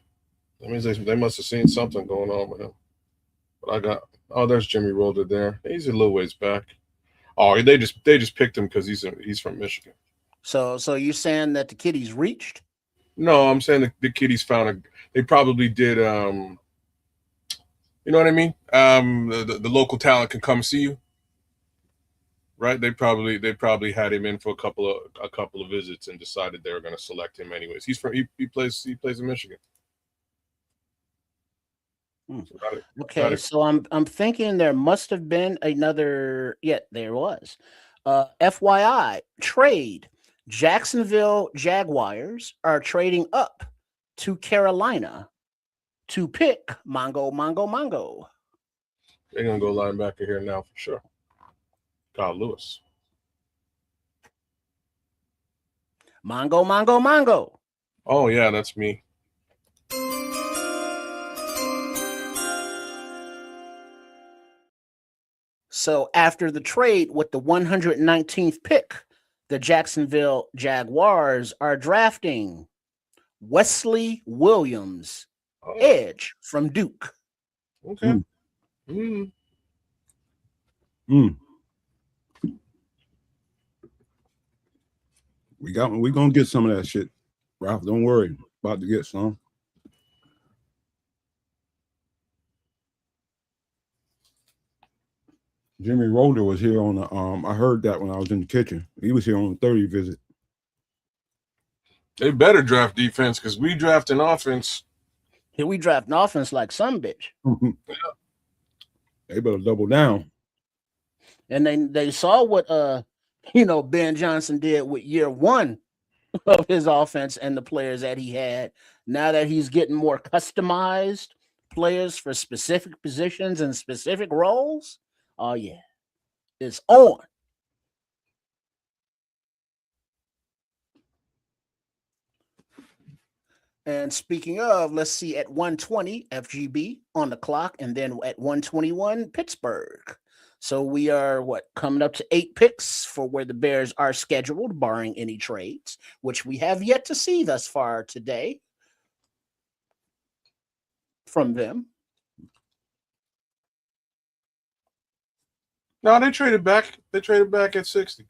That means they must have seen something going on with him. But there's Jimmy Rolder there. He's a little ways back. Oh, they just picked him because he's from Michigan. So you're saying that the Kitties reached? No, I'm saying the Kitties they probably did you know what I mean? The local talent can come see you. Right? They probably had him in for a couple of visits and decided they were going to select him anyways. He plays in Michigan. Okay, so I'm thinking there must have been another. Yeah, there was. FYI, trade. Jacksonville Jaguars are trading up to Carolina to pick Mongo. They're gonna go linebacker here now for sure. Kyle Lewis. Mongo. Oh yeah, that's me. So after the trade with the 119th pick, the Jacksonville Jaguars are drafting Wesley Williams, edge from Duke. Okay. We gonna get some of that shit, Ralph. Don't worry, about to get some. Jimmy Rolder was here on the I heard that when I was in the kitchen. He was here on the 30 visit. They better draft defense because we draft an offense. Here we draft an offense like some bitch. They better double down. And they saw what Ben Johnson did with year one of his offense and the players that he had. Now that he's getting more customized players for specific positions and specific roles, oh yeah, it's on. And speaking of, let's see, at 1:20 FGB on the clock, and then at 1:21 Pittsburgh. So we are coming up to 8 picks for where the Bears are scheduled, barring any trades, which we have yet to see thus far today from them. No, they traded back. They traded back at 60.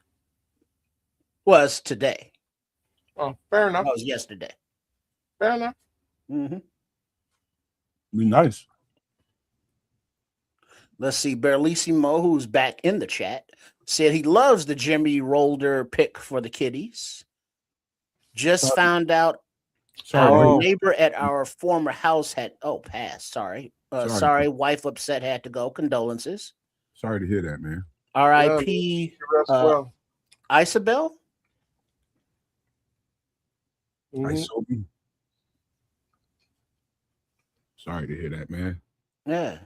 Was today. Oh, fair enough. That was yesterday. Fair enough. Mm-hmm. Be nice. Let's see. Berlissimo, who's back in the chat, said he loves the Jimmy Rolder pick for the Kitties. Just found out our neighbor at our former house had passed. Sorry. Sorry. Wife upset, had to go. Condolences. Sorry to hear that, man. R.I.P. Isabel. Mm-hmm. Sorry to hear that, man. Yeah.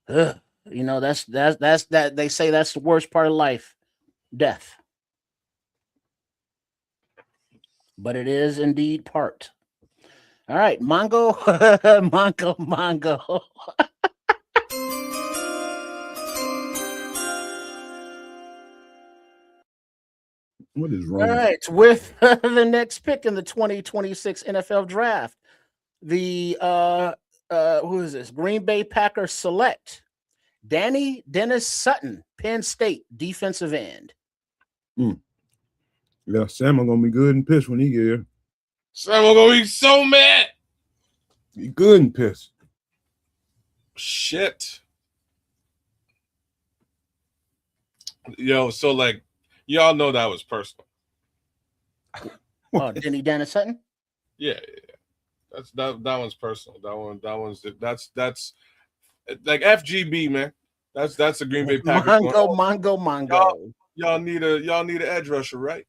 You know, that's that they say that's the worst part of life, death. But it is indeed part. All right, Mongo. What is wrong? All right, with the next pick in the 2026 NFL draft, the who is this? Green Bay Packers select Danny Dennis Sutton, Penn State defensive end. Yeah, Sam gonna be good and pissed when he get here. Sam gonna be so mad. He good and pissed. Shit. Yo, so like y'all know that was personal. Oh, Denny Dennis Sutton? Yeah. That one's personal. That's like FGB, man. That's a Green Bay Packers. Mongo. Y'all need an edge rusher, right?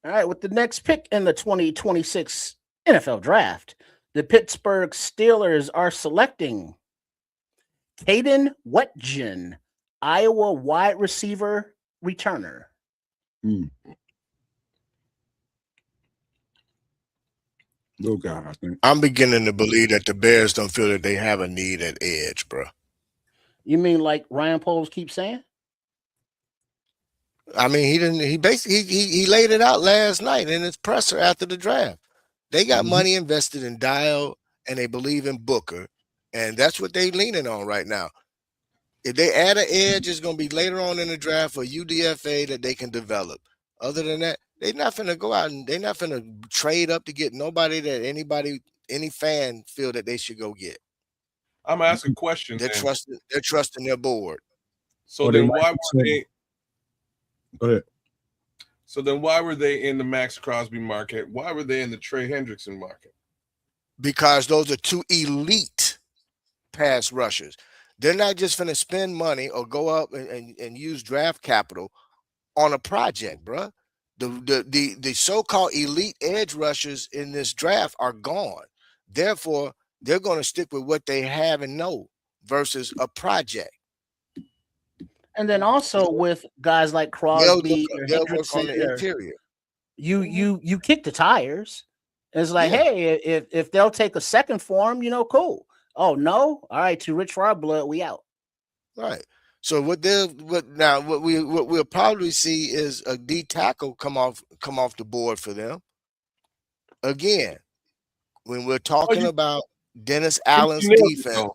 All right, with the next pick in the 2026 NFL draft, the Pittsburgh Steelers are selecting Caden Wetjen, Iowa wide receiver returner. Little guy, I think. I'm beginning to believe that the Bears don't feel that they have a need at edge, bro. You mean like Ryan Poles keeps saying? I mean, he didn't. He basically he laid it out last night in his presser after the draft. They got money invested in Dial, and they believe in Booker, and that's what they leaning on right now. If they add an edge, it's going to be later on in the draft for UDFA that they can develop. Other than that, they're not going to go out and they're not going to trade up to get nobody that any fan feel that they should go get. I'm asking questions. They're trusting their board. So then why were they? Go ahead. So then why were they in the Max Crosby market? Why were they in the Trey Hendrickson market? Because those are two elite pass rushers. They're not just going to spend money or go up and use draft capital on a project, bro. The so-called elite edge rushers in this draft are gone. Therefore, they're going to stick with what they have and know versus a project. And then also with guys like Crosby or they'll work on Hendrickson, the interior. you kick the tires. It's like, Yeah. hey, if they'll take a second for him, cool. Oh no, all right, too rich for our blood, we out. Right. So what we'll probably see is a D tackle come off the board for them. Again, when we're talking about Dennis Allen's defense,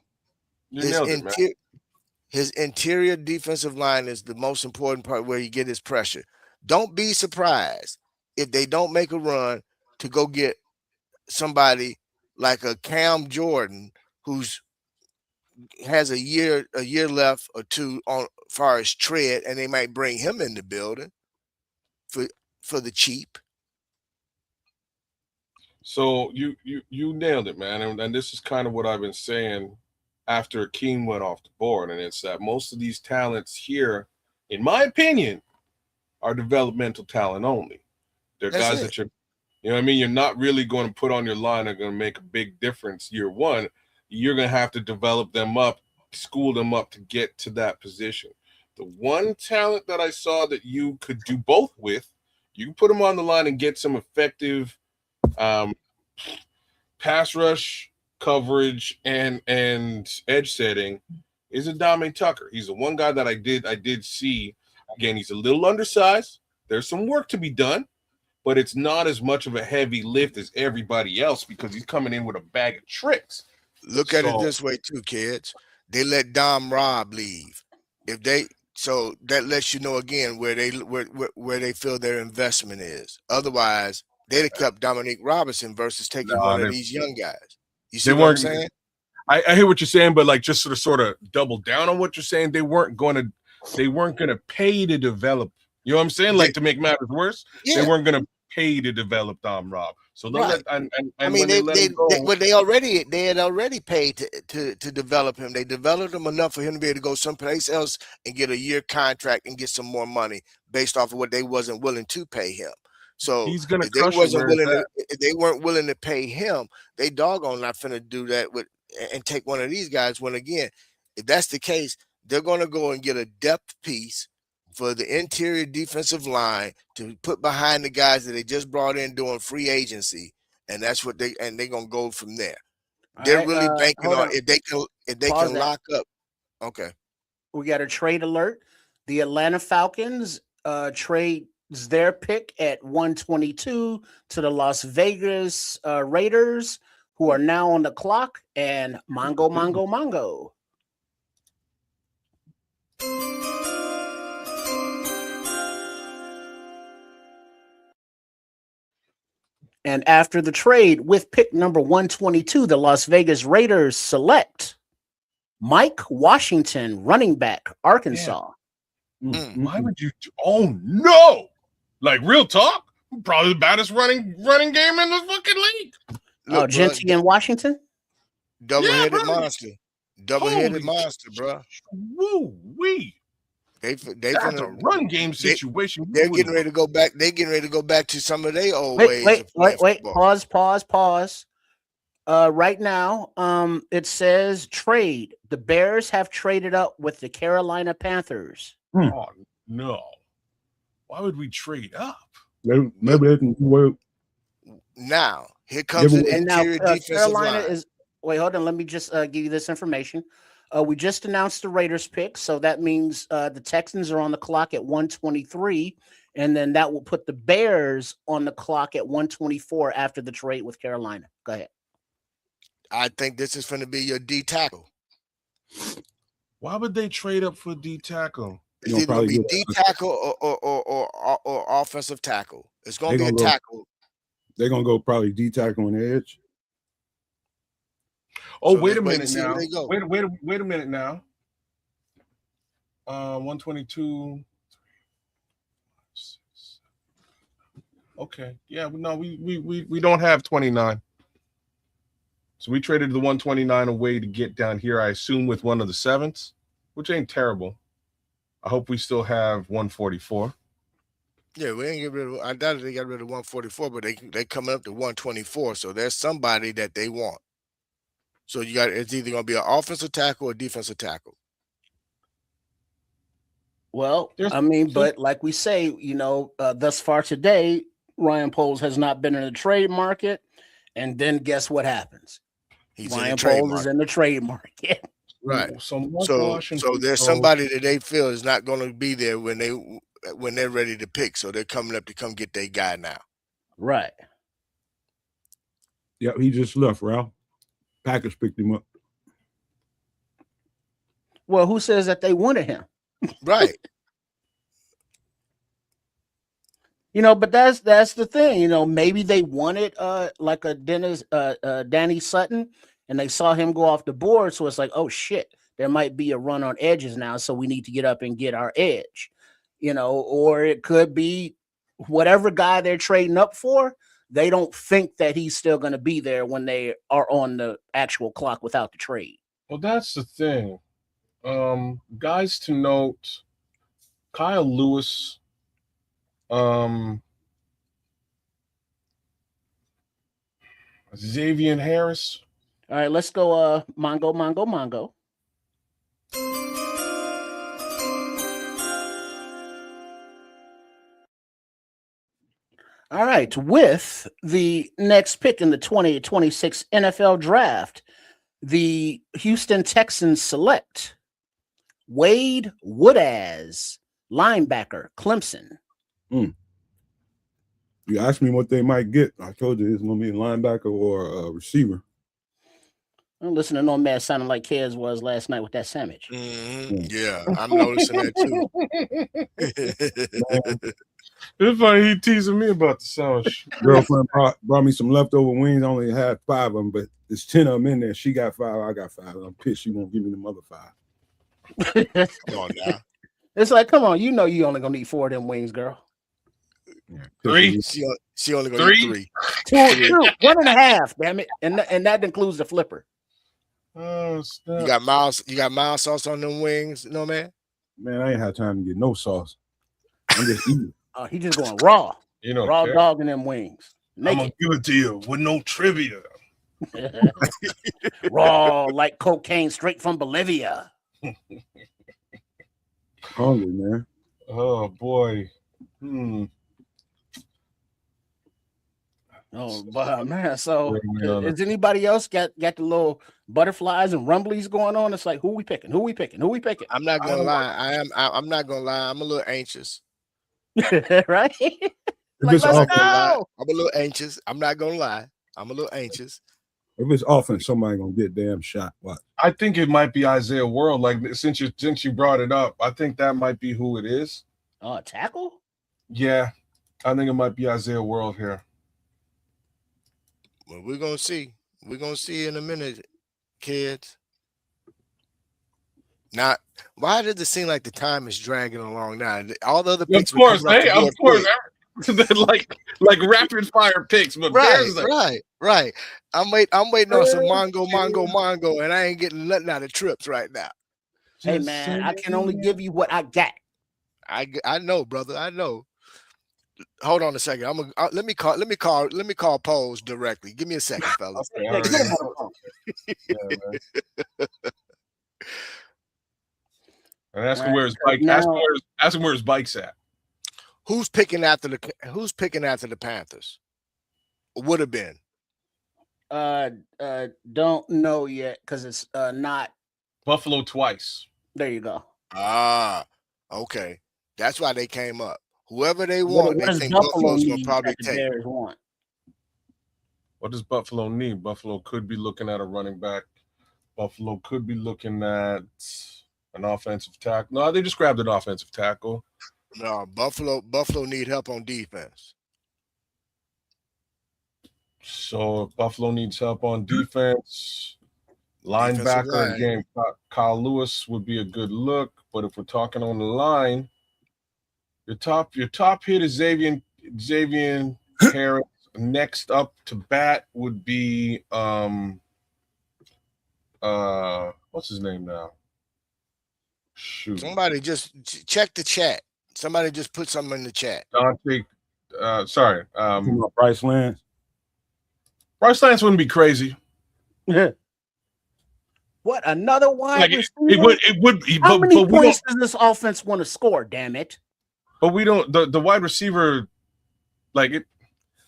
his interior defensive line is the most important part where you get his pressure. Don't be surprised if they don't make a run to go get somebody like a Cam Jordan who's has a year left or two on far as tread, and they might bring him in the building for the cheap. So you nailed it, man, and this is kind of what I've been saying after Akeem went off the board, and it's that most of these talents here, in my opinion, are developmental talent only. They're guys that you're, you know what I mean? You're not really going to put on your line are going to make a big difference year one. You're going to have to develop them up, school them up to get to that position. The one talent that I saw that you could do both with, you can put them on the line and get some effective pass rush coverage and edge setting, is Adame Tucker. He's the one guy that I did see. Again, he's a little undersized. There's some work to be done, but it's not as much of a heavy lift as everybody else because he's coming in with a bag of tricks. Look at it this way too, kids. They let Dom Robb leave. So that lets you know again where they feel their investment is. Otherwise, they'd have kept Dominique Robinson versus taking one of these young guys. You see what I'm saying? I hear what you're saying, but like just sort of double down on what you're saying. They weren't gonna pay to develop. You know what I'm saying? Like to make matters worse, they weren't gonna pay to develop Dom Robb. So they had already paid to develop him. They developed him enough for him to be able to go someplace else and get a year contract and get some more money based off of what they wasn't willing to pay him. So he's gonna if they weren't willing to pay him, they doggone not finna do that and take one of these guys. When again, if that's the case, they're gonna go and get a depth piece for the interior defensive line to put behind the guys that they just brought in doing free agency, and that's what they're gonna go from there. They're really banking on if they can lock up. Okay, we got a trade alert. The Atlanta Falcons trades their pick at 122 to the Las Vegas Raiders, who are now on the clock, and Mongo. And after the trade with pick number 122, the Las Vegas Raiders select Mike Washington, running back, Arkansas. Why would you? Oh no! Like real talk, probably the baddest running game in the fucking league. Look, Genty in Washington, double-headed monster, bro. Woo wee! That's a run game situation. They're getting ready to go back. They're getting ready to go back to some of their old ways. Wait. Pause. Right now, it says trade. The Bears have traded up with the Carolina Panthers. Oh no! Why would we trade up? Maybe they can work. Now here comes the interior defensive Carolina line. Wait, hold on. Let me just give you this information. We just announced the Raiders pick, so that means the Texans are on the clock at 123, and then that will put the Bears on the clock at 124 after the trade with Carolina. Go ahead. I think this is going to be your D tackle. Why would they trade up for D tackle? It's either going to be D tackle or offensive tackle. It's going to be a tackle. They're going to go probably D tackle on the edge. Oh, wait a minute now. Wait a minute now. 122. Okay. Yeah, no, we don't have 29. So we traded the 129 away to get down here, I assume, with one of the sevens, which ain't terrible. I hope we still have 144. Yeah, we ain't get rid of. I doubt they got rid of 144, but they coming up to 124. So there's somebody that they want. So it's either going to be an offensive tackle or defensive tackle. Well, I mean, but like we say, thus far today, Ryan Poles has not been in the trade market. And then guess what happens? Ryan Poles is in the trade market. Right. So there's somebody that they feel is not going to be there when they're ready to pick. So they're coming up to come get their guy now. Right. Yep, he just left, Ralph. Packers picked him up. Well, who says that they wanted him? Right. But that's the thing. Maybe they wanted like a Danny Sutton, and they saw him go off the board. So it's like, oh shit, there might be a run on edges now. So we need to get up and get our edge. Or it could be whatever guy they're trading up for. They don't think that he's still going to be there when they are on the actual clock without the trade. Well, that's the thing. Guys to note, Kyle Lewis, Xavier Harris. All right, let's go Mongo. All right, with the next pick in the 2026 NFL draft, the Houston Texans select Wade Woodaz, linebacker, Clemson. You asked me what they might get. I told you it's going to be a linebacker or a receiver. I'm listening to no man sounding like Kez was last night with that sandwich. Yeah, I'm noticing that too. It's funny he teasing me about the sandwich. Girlfriend brought me some leftover wings. I only had 5 of them, but there's 10 of them in there. She got 5, I got 5. I'm pissed she won't give me them other 5. Come on now. It's like, come on, you only gonna eat 4 of them wings, girl. Yeah, 3. She only gonna eat 3. 2, 1.5. Damn it, and that includes the flipper. Oh, snap. You got mild sauce on them wings, no man? Man, I ain't had time to get no sauce. I'm just eating. He just going raw. Raw care. dog in them wings. I'm gonna give it to you with no trivia. Raw like cocaine straight from Bolivia. Hungry, man. Oh boy. Oh, but man, so is anybody else got the little butterflies and rumblies going on? It's like, who we picking? I'm not gonna lie. I'm not gonna lie. I'm a little anxious. Right? Like, let's go. I'm a little anxious. I'm not gonna lie. I'm a little anxious. If it's offense, somebody gonna get damn shot. What? I think it might be Isaiah World. Like since you brought it up, I think that might be who it is. Tackle? Yeah, I think it might be Isaiah World here. Well, we're gonna see. We're gonna see in a minute, kids. Now, why does it seem like the time is dragging along now? All the other picks, of course, like rapid fire picks, but right. I'm waiting on some Mongo, and I ain't getting nothing out of trips right now. Hey man, I can only give you what I got. I know, brother. I know. Hold on a second. Let me call Pose directly. Give me a second, fellas. And ask him where his bike. Ask him where his bike's at. Who's picking after the Panthers? Would have been. Don't know yet because it's not Buffalo twice. There you go. Okay. That's why they came up. Whoever they want, they think Buffalo's gonna probably take. What does Buffalo need? Buffalo could be looking at a running back. Buffalo could be looking at an offensive tackle. No, they just grabbed an offensive tackle. No, Buffalo need help on defense. So if Buffalo needs help on defense, linebacker again, Kyle Lewis would be a good look. But if we're talking on the line, your top hit is Xavier Harris. Next up to bat would be what's his name now? Shoot. Somebody just check the chat. Somebody just put something in the chat. Bryce Lance. Bryce Lance wouldn't be crazy. Yeah. What, another wide Like receiver? it would be, How but many we points don't. does this offense want to score? Damn it! But we don't. The wide receiver, like it.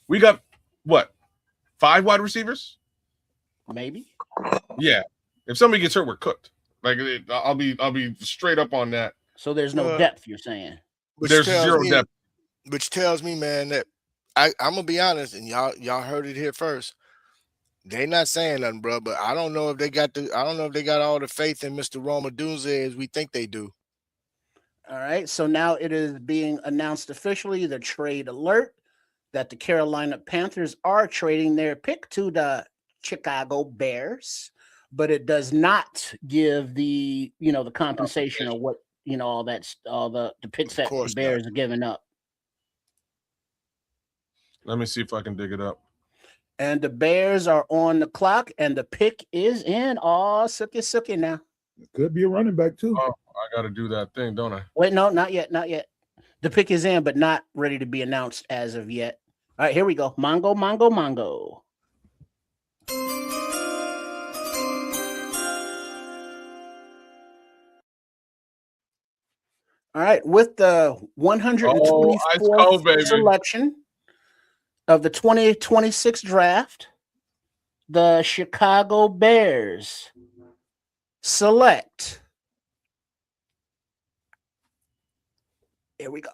We got what? 5 wide receivers? Maybe. Yeah. If somebody gets hurt, we're cooked. Like I'll be straight up on that. So there's no depth. You're saying There's zero depth. Which tells me, man, that I'm gonna be honest, and y'all heard it here first. They not saying nothing, bro. But I don't know if they got all the faith in Mr. Roma Dunze as we think they do. All right. So now it is being announced officially, the trade alert, that the Carolina Panthers are trading their pick to the Chicago Bears, but it does not give the the compensation or what all the picks that the Bears are giving up. Let me see if I can dig it up. And the Bears are on the clock, and the pick is in. Oh, sookie now. Could be a running back too. Oh, I got to do that thing, don't I? Wait, no, not yet. The pick is in, but not ready to be announced as of yet. All right, here we go. Mongo. All right, with the 124th selection of the 2026 draft, the Chicago Bears select. Here we go.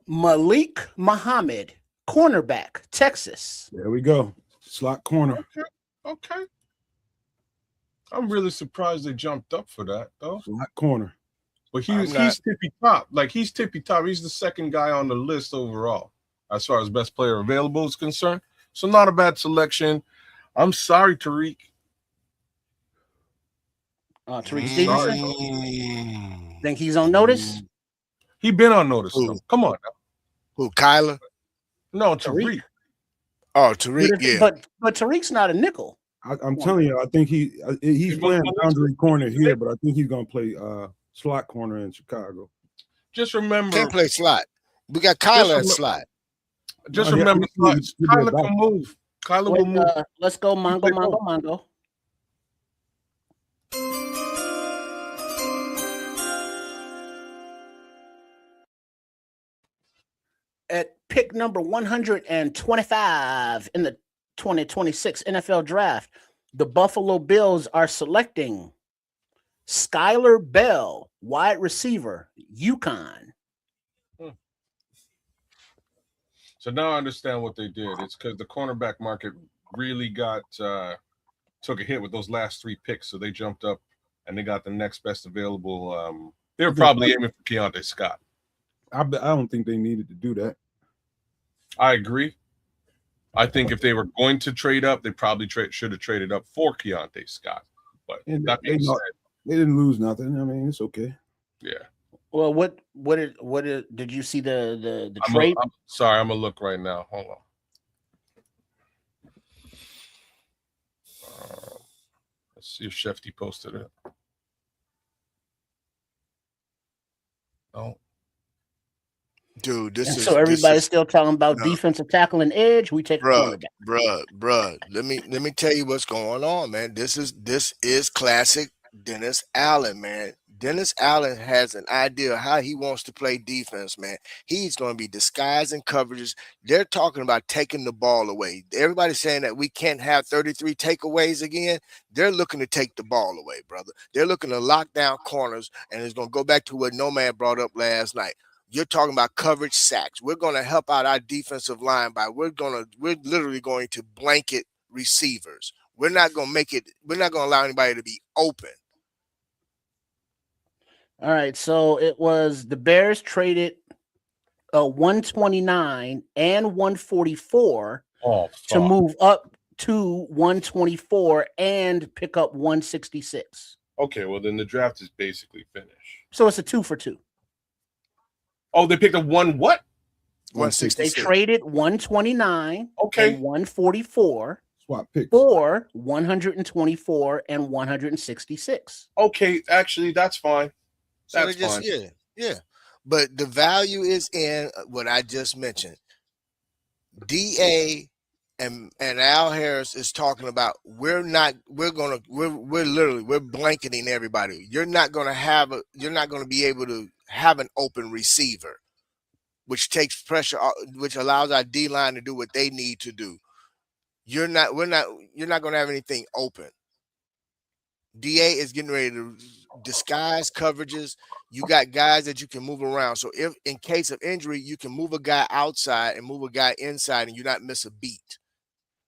Malik Muhammad, cornerback, Texas. There we go. Slot corner. Okay. I'm really surprised they jumped up for that, though. Slot corner. But he's tippy top. Like, he's tippy top. He's the second guy on the list overall, as far as best player available is concerned. So not a bad selection. I'm sorry, Tariq. Tariq Stevenson? Think he's on notice? He been on notice, though. Come on now. Who, Kyler? No, Tariq. Oh, Tariq, yeah. But Tariq's not a nickel. I'm telling you, I think he's playing boundary corner here, but I think he's going to play slot corner in Chicago. Just remember. Can't play slot. We got Kyler at slot. Just remember, Kyler can move. Kyler will move. Let's go, Mongo. At pick number 125 in the 2026 NFL Draft, the Buffalo Bills are selecting Skylar Bell, wide receiver, UConn. So now I understand what they did. It's because the cornerback market really took a hit with those last 3 picks, so they jumped up and they got the next best available. They were probably aiming for Keontae Scott. I don't think they needed to do that. I agree. I think if they were going to trade up, they probably should have traded up for Keontae Scott. But that being said, they didn't lose nothing. I mean, it's okay. Yeah. Well, what did you see the trade? I'm sorry, I'm gonna look right now. Hold on. Let's see if Shefty posted it. No. Dude, so everybody's still talking about defensive tackle and edge. We take bruh. Let me tell you what's going on, man. This is classic Dennis Allen, man. Dennis Allen has an idea of how he wants to play defense, man. He's going to be disguising coverages. They're talking about taking the ball away. Everybody's saying that we can't have 33 takeaways again. They're looking to take the ball away, brother. They're looking to lock down corners, and it's going to go back to what Nomad brought up last night. You're talking about coverage sacks. We're going to help out our defensive line we're literally going to blanket receivers. We're not going to allow anybody to be open. All right, so it was the Bears traded 129 and 144 to move up to 124 and pick up 166. Okay, well then the draft is basically finished. So it's a 2 for 2. Oh, they picked up one what? 166. They traded 129 and 144 swap picks for 124 and 166. Okay, actually that's fine. So that's fine. Yeah. But the value is in what I just mentioned. DA and Al Harris is talking about we're blanketing everybody. You're not going to be able to have an open receiver, which takes pressure, which allows our D line to do what they need to do. You're not going to have anything open. DA is getting ready to disguise coverages. You got guys that you can move around. So if in case of injury, you can move a guy outside and move a guy inside and you not miss a beat.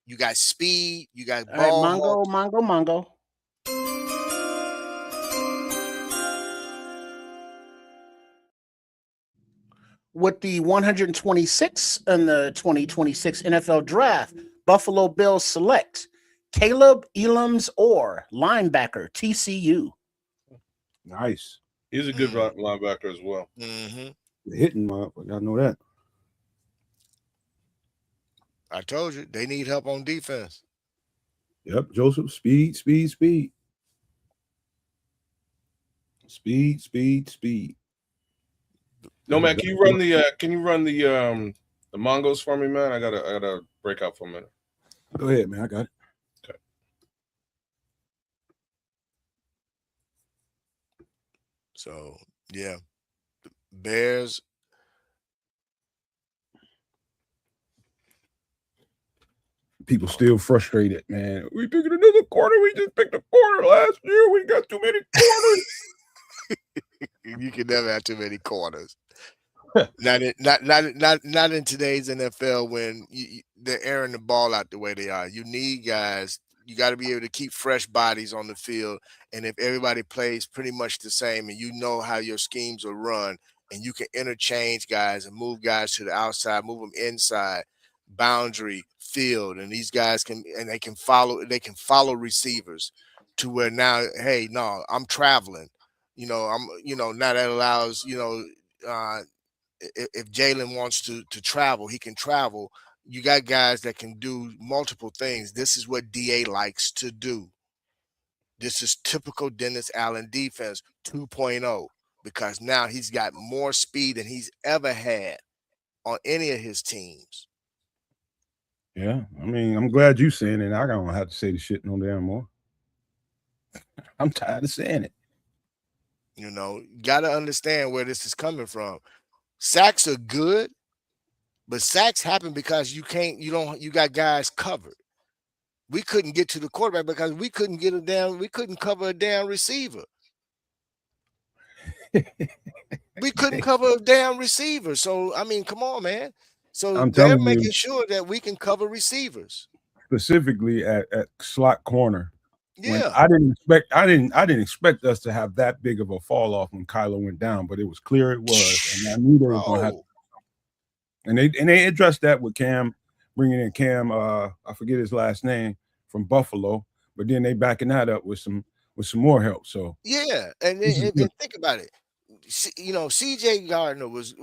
You got speed, you got ball. All right, Mongo. With the 126 in the 2026 NFL Draft, Buffalo Bills select Caleb Elam's Orr, linebacker, TCU. Nice. He's a good linebacker as well. Mm-hmm. Hitting, motherfucker. I know that. I told you they need help on defense. Yep, Joseph. Speed. No, man, can you run the Mongos for me, man? I gotta break out for a minute. Go ahead, man. I got it. Okay. So yeah, the Bears. People still frustrated, man. We picking another corner. We just picked a corner last year. We got too many corners. You can never have too many corners. not in today's NFL when they're airing the ball out the way they are. You need guys. You got to be able to keep fresh bodies on the field. And if everybody plays pretty much the same and you know how your schemes are run and you can interchange guys and move guys to the outside, move them inside, boundary, field, and these guys can follow receivers to where now, hey, no, I'm traveling. Now that allows, if Jalen wants to travel, he can travel. You got guys that can do multiple things. This is what DA likes to do. This is typical Dennis Allen defense 2.0 because now he's got more speed than he's ever had on any of his teams. Yeah, I mean, I'm glad you saying it. I don't have to say the shit no damn more. I'm tired of saying it. You got to understand where this is coming from. Sacks are good, but sacks happen because you got guys covered. We couldn't get to the quarterback because we couldn't cover a damn receiver. We couldn't cover a damn receiver. So, I mean, come on, man. So they're making sure that we can cover receivers. Specifically at slot corner. Yeah. I didn't expect us to have that big of a fall off when Kyler went down, but it was clear it was. And I knew they were going to have to. And they addressed that with Cam, bringing in Cam, I forget his last name, from Buffalo, but then they backing that up with some more help. So yeah, and think about it. CJ Gardner was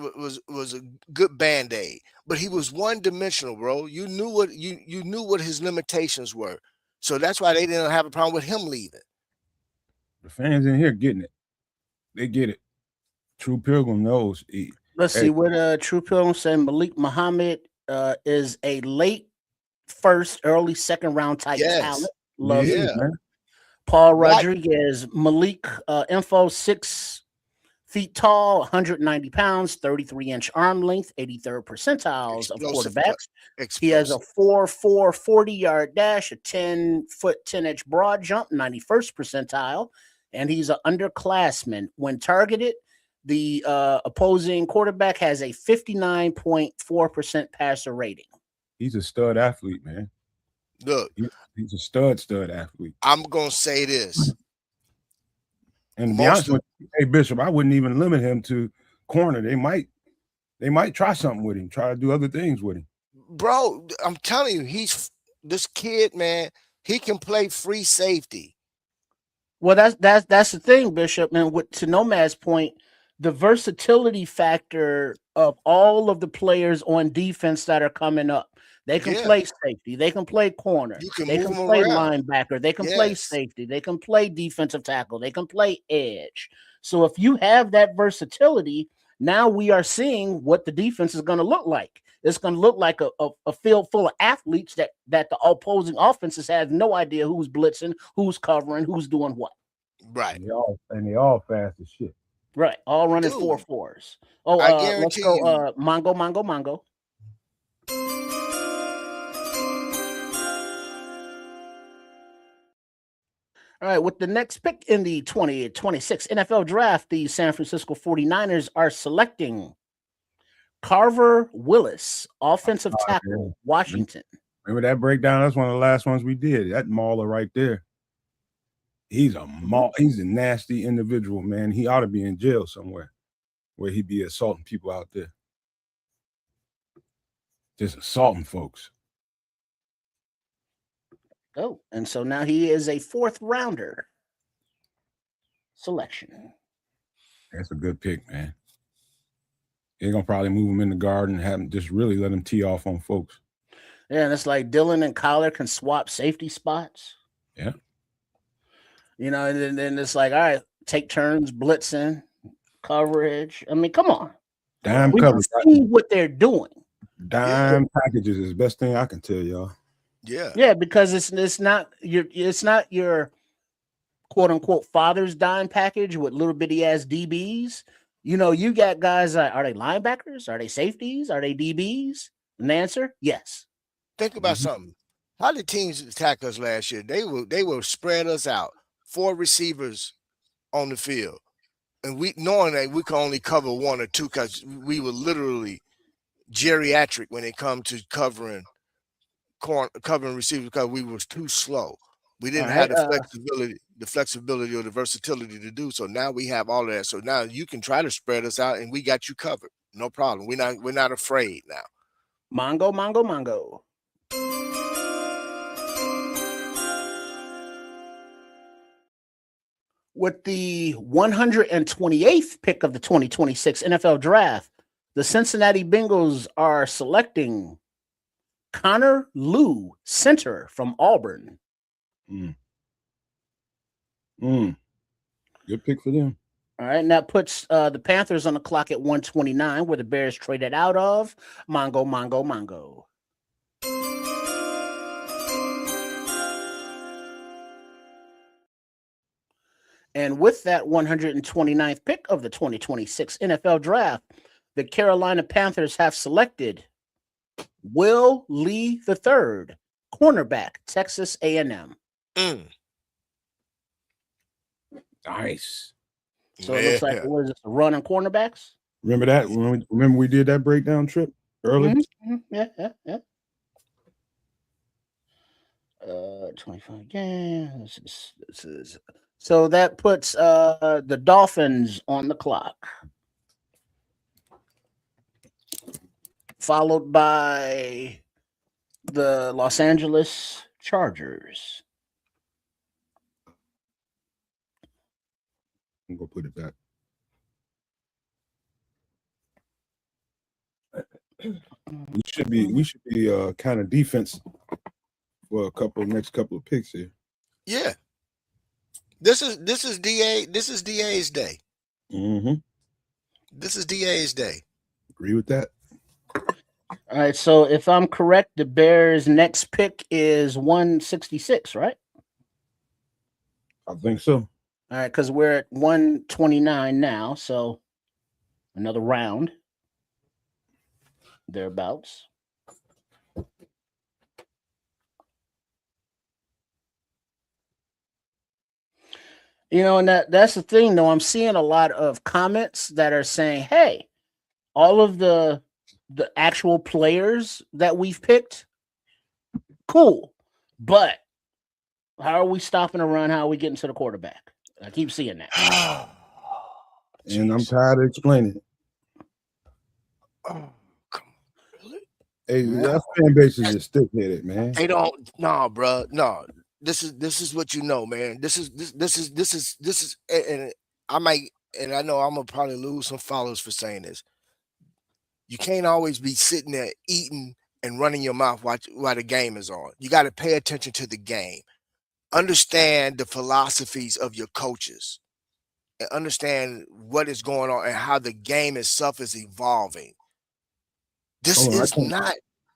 a good band-aid, but he was one-dimensional, bro. You knew what his limitations were. So that's why they didn't have a problem with him leaving. The fans in here getting it. They get it. True Pilgrim knows. Let's see what True Pilgrim said. Malik Muhammad is a late first, early second round type talent. Love it. Man. Paul Rodriguez, Malik info 6 feet tall, 190 pounds, 33-inch arm length, 83rd percentiles of quarterbacks. He has a 4.4 40-yard dash, a 10-foot 10-inch broad jump, 91st percentile, and he's an underclassman. When targeted, the opposing quarterback has a 59.4% passer rating. He's a stud athlete, man. Look, he's a stud athlete. I'm gonna say this. And to be honest with you, hey Bishop, I wouldn't even limit him to corner. They might try something with him, try to do other things with him. Bro, I'm telling you, he's this kid, man. He can play free safety. Well, that's the thing, Bishop. And to Nomad's point, the versatility factor of all of the players on defense that are coming up. They can play safety. They can play corner. They can play linebacker. They can play safety. They can play defensive tackle. They can play edge. So if you have that versatility, now we are seeing what the defense is going to look like. it's going to look like a field full of athletes that the opposing offenses have no idea who's blitzing, who's covering, who's doing what. Right. And they all fast as shit. Right. All running Dude, 4.4s. Oh, I let's guarantee go. you. Mongo. All right, with the next pick in the 2026 NFL Draft, the San Francisco 49ers are selecting Carver Willis, offensive tackle, Washington. Remember that breakdown? That's one of the last ones we did. That mauler right there. He's a he's a nasty individual, man. He ought to be in jail somewhere where he be assaulting people out there. Just assaulting folks. Oh, and so now he is a 4th rounder selection. That's a good pick, man. They're gonna probably move him in the guard and have him just really let him tee off on folks. Yeah, and it's like Dylan and Collar can swap safety spots. Yeah. You know, and then it's like, all right, take turns blitzing, coverage. I mean, come on. Dime We coverage. see what they're doing. Dime packages is the best thing I can tell y'all. Yeah. Yeah, because it's not your quote unquote father's dime package with little bitty ass DBs. You know, you got guys are they linebackers? Are they safeties? Are they DBs? And the answer, yes. Think about something. How did teams attack us last year? They will spread us out. 4 receivers on the field. And we knowing that we can only cover 1 or 2 because we were literally geriatric when it come to covering receivers because we were too slow. We didn't have the flexibility or the versatility to do so. Now we have all of that. So now you can try to spread us out and we got you covered. No problem. We're not afraid now. Mongo. With the 128th pick of the 2026 NFL Draft, the Cincinnati Bengals are selecting Connor Lew, center from Auburn. Good pick for them. All right, and that puts the Panthers on the clock at 129, where the Bears traded out of. Mongo. And with that 129th pick of the 2026 NFL Draft, the Carolina Panthers have selected Will Lee III, cornerback, Texas A&M. Nice. So it looks like what is this, a run on cornerbacks? Remember that? Remember we did that breakdown trip early? Yeah. 25 games. This is so that puts the Dolphins on the clock, followed by the Los Angeles Chargers. I'm gonna put it back. We should be kind of defense for next couple of picks here. Yeah. This is DA's day. This is DA's day. Agree with that. All right, so if I'm correct, the Bears' next pick is 166, right? I think so. All right, because we're at 129 now, so another round thereabouts. You know, and that's the thing, though. I'm seeing a lot of comments that are saying, hey, all of the actual players that we've picked, cool. But how are we stopping a run? How are we getting to the quarterback? I keep seeing that. And I'm tired of explaining it. Oh, come on. Really? Hey, that fan base is just stiff-headed, man. They don't, bro. No. This is what you know, man. This is, and I might, and I know I'm gonna probably lose some followers for saying this. You can't always be sitting there eating and running your mouth while the game is on. You got to pay attention to the game. Understand the philosophies of your coaches and understand what is going on and how the game itself is evolving.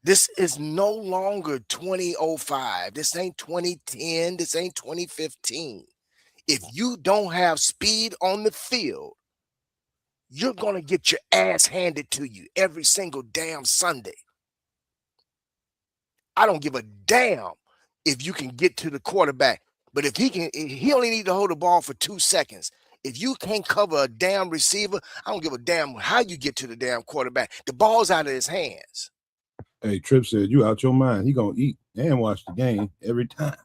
This is no longer 2005. This ain't 2010. This ain't 2015. If you don't have speed on the field, you're going to get your ass handed to you every single damn Sunday. I don't give a damn if you can get to the quarterback, but if he only need to hold the ball for 2 seconds. If you can't cover a damn receiver, I don't give a damn how you get to the damn quarterback. The ball's out of his hands. Hey, Tripp said you out your mind. He gonna eat and watch the game every time.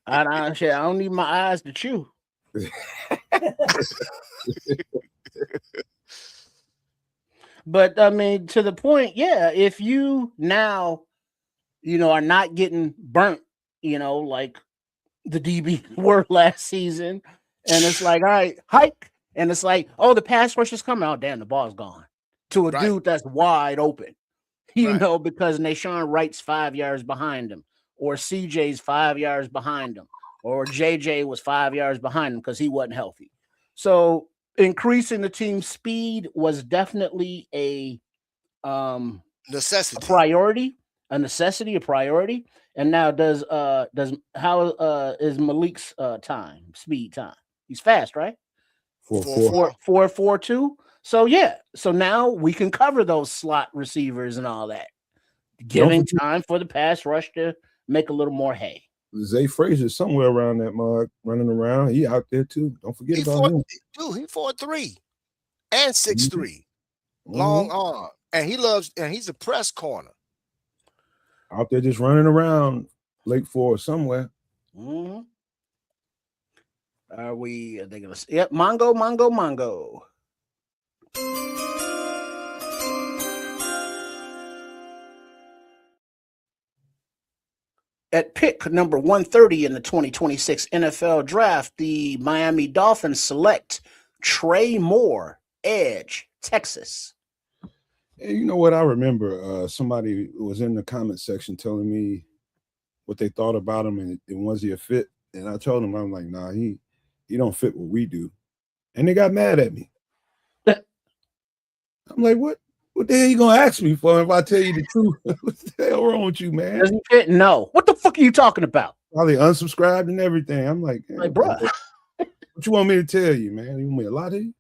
I don't need my eyes to chew. But I mean, to the point, yeah, if you now, are not getting burnt, like the DB were last season, and it's like, all right, hike, and it's like, oh, the pass rush is coming. Oh, damn, the ball's gone to a dude that's wide open, because Nashawn Wright's 5 yards behind him, or CJ's 5 yards behind him, or JJ was 5 yards behind him because he wasn't healthy. So increasing the team's speed was definitely a necessity, a priority. And now how is Malik's speed time? He's fast, right? 4.42. So yeah, so now we can cover those slot receivers and all that, giving time for the pass rush to make a little more hay. Zay Frazier's somewhere around that mark, running around. He out there too. Don't forget about him. Dude, he 4'3" and 6'3", long arm, and he's a press corner. Out there just running around Lake Forest somewhere. Mm-hmm. Are they gonna? Yep, Mongo. At pick number 130 in the 2026 NFL Draft, the Miami Dolphins select Trey Moore, edge, Texas. Hey, you know what? I remember somebody was in the comment section telling me what they thought about him and was he a fit? And I told him, I'm like, nah, he don't fit what we do. And they got mad at me. I'm like, what the hell you gonna ask me for if I tell you the truth? What the hell wrong with you, man? Doesn't fit? No. What the fuck are you talking about? Probably unsubscribed and everything. I'm like, bro, what you want me to tell you, man? You want me to lie to you?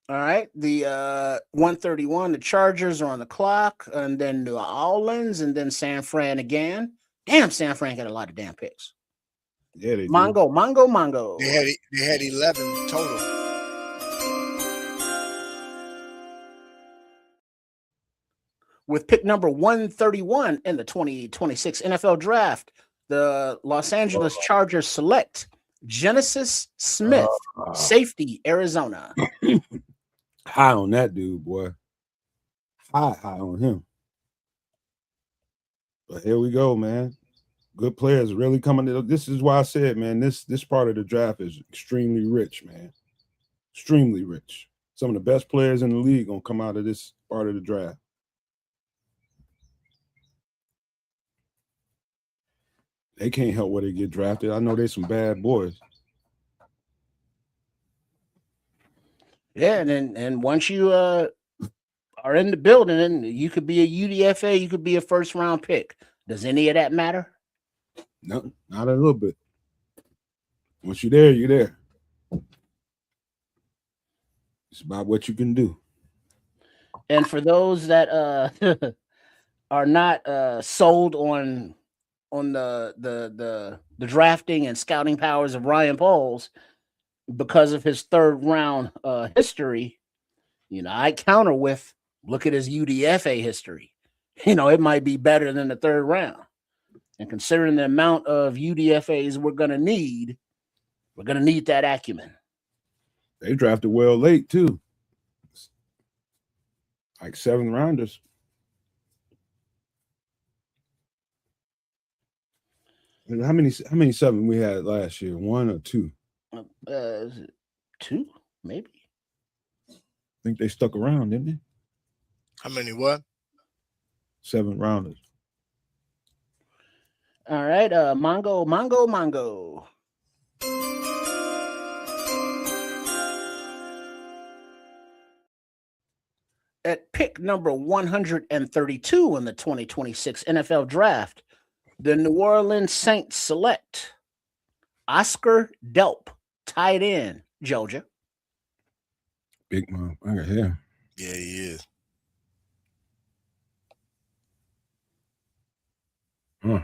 All right. The 131, the Chargers are on the clock, and then New Orleans, and then San Fran again. Damn, San Fran got a lot of damn picks. Yeah, they Mongo. They had 11 total. With pick number 131 in the 2026 NFL Draft, the Los Angeles Chargers select Genesis Smith, safety, Arizona. High on that dude, boy. High on him. But here we go, man. Good players really coming to. This is why I said, man, this part of the draft is extremely rich, man. Extremely rich. Some of the best players in the league gonna come out of this part of the draft. They can't help where they get drafted. I know there's some bad boys. Yeah, and once you are in the building, and you could be a UDFA, you could be a first round pick. Does any of that matter? No, not a little bit. Once you're there, you're there. It's about what you can do. And for those that are not sold on the drafting and scouting powers of Ryan Poles because of his third round history, I counter with, look at his UDFA history. It might be better than the third round. And considering the amount of UDFAs we're going to need that acumen. They drafted well late too. Like 7 rounders. And how many 7 we had last year? 1 or 2? 2, maybe. I think they stuck around, didn't they? How many what? 7 rounders. All right, Mongo. At pick number 132 in the 2026 NFL Draft, the New Orleans Saints select Oscar Delp, tight end, Georgia. Big motherfucker here. Yeah, he is. Huh.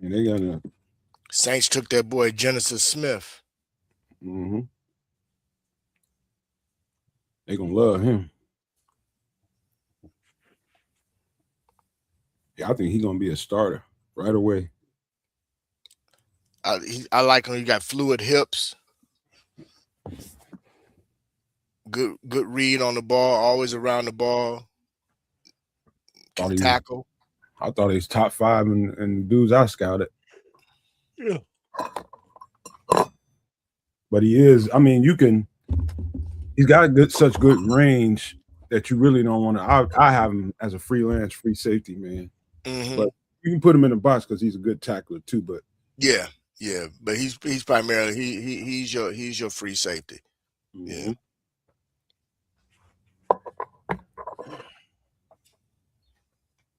And they got a. Saints took that boy Genesis Smith. Mm-hmm. They gonna love him. Yeah, I think he's gonna be a starter right away. I like him. He got fluid hips. Good read on the ball. Always around the ball. Can tackle. I thought he was top 5 and dudes I scouted. Yeah. But he is. I mean, he's got such good range that you really don't want to. I have him as a freelance free safety, man. Mm-hmm. But you can put him in the box because he's a good tackler too. But yeah. But he's primarily he's your free safety. Mm-hmm. Yeah.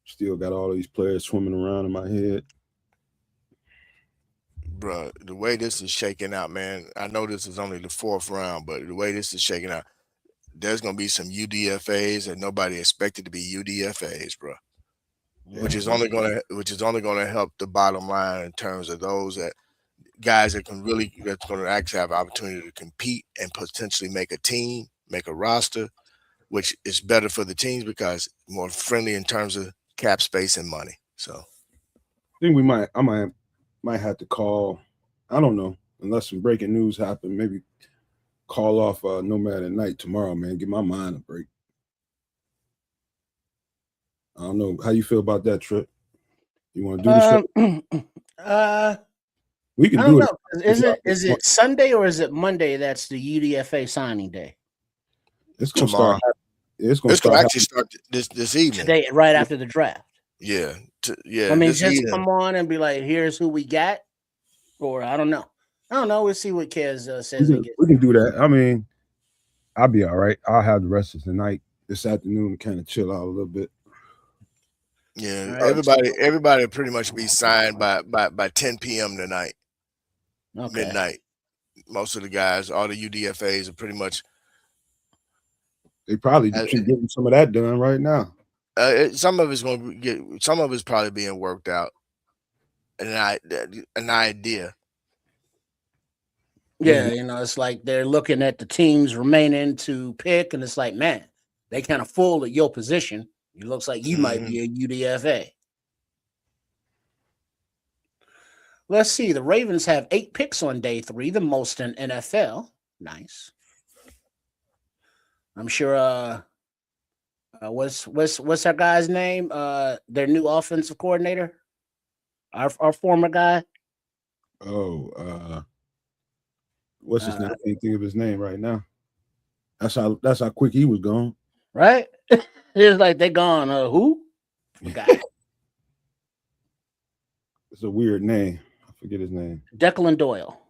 Still got all these players swimming around in my head. Bro, the way this is shaking out, man, I know this is only the 4th round, but the way this is shaking out, there's going to be some UDFAs that nobody expected to be UDFAs, bro. Yeah. Which is only going to help the bottom line in terms of those guys that's going to actually have an opportunity to compete and potentially make a team, make a roster, which is better for the teams because more friendly in terms of cap space and money. So I think I might have to call. I don't know, unless some breaking news happen. Maybe call off Nomad at night tomorrow, man. Give my mind a break. I don't know how you feel about that, Trip. You want to do the show? We can do it. Is it Sunday or is it Monday? That's the UDFA signing day. It's gonna start. It's gonna actually start this evening. Today, right after the draft. Yeah. I mean, just come on and be like, here's who we got. Or I don't know. We'll see what Kez says. We can do that. I mean, I'll be all right. I'll have the rest of the night this afternoon to kind of chill out a little bit. Yeah, right. Everybody pretty much be signed by 10 p.m. tonight. Okay. Midnight. Most of the guys, all the UDFAs are pretty much. They probably getting some of that done right now. Some of it's probably being worked out. An idea. Yeah, it's like they're looking at the teams remaining to pick, and it's like, man, they kind of full at your position. It looks like you might be a UDFA. Let's see. The Ravens have 8 picks on day 3, the most in NFL. Nice. I'm sure. What's our guy's name? Their new offensive coordinator. Our former guy. Oh, what's his name? I can't think of his name right now. That's how quick he was gone. Right? It's like they gone. Who? Guy. It's a weird name. I forget his name. Declan Doyle.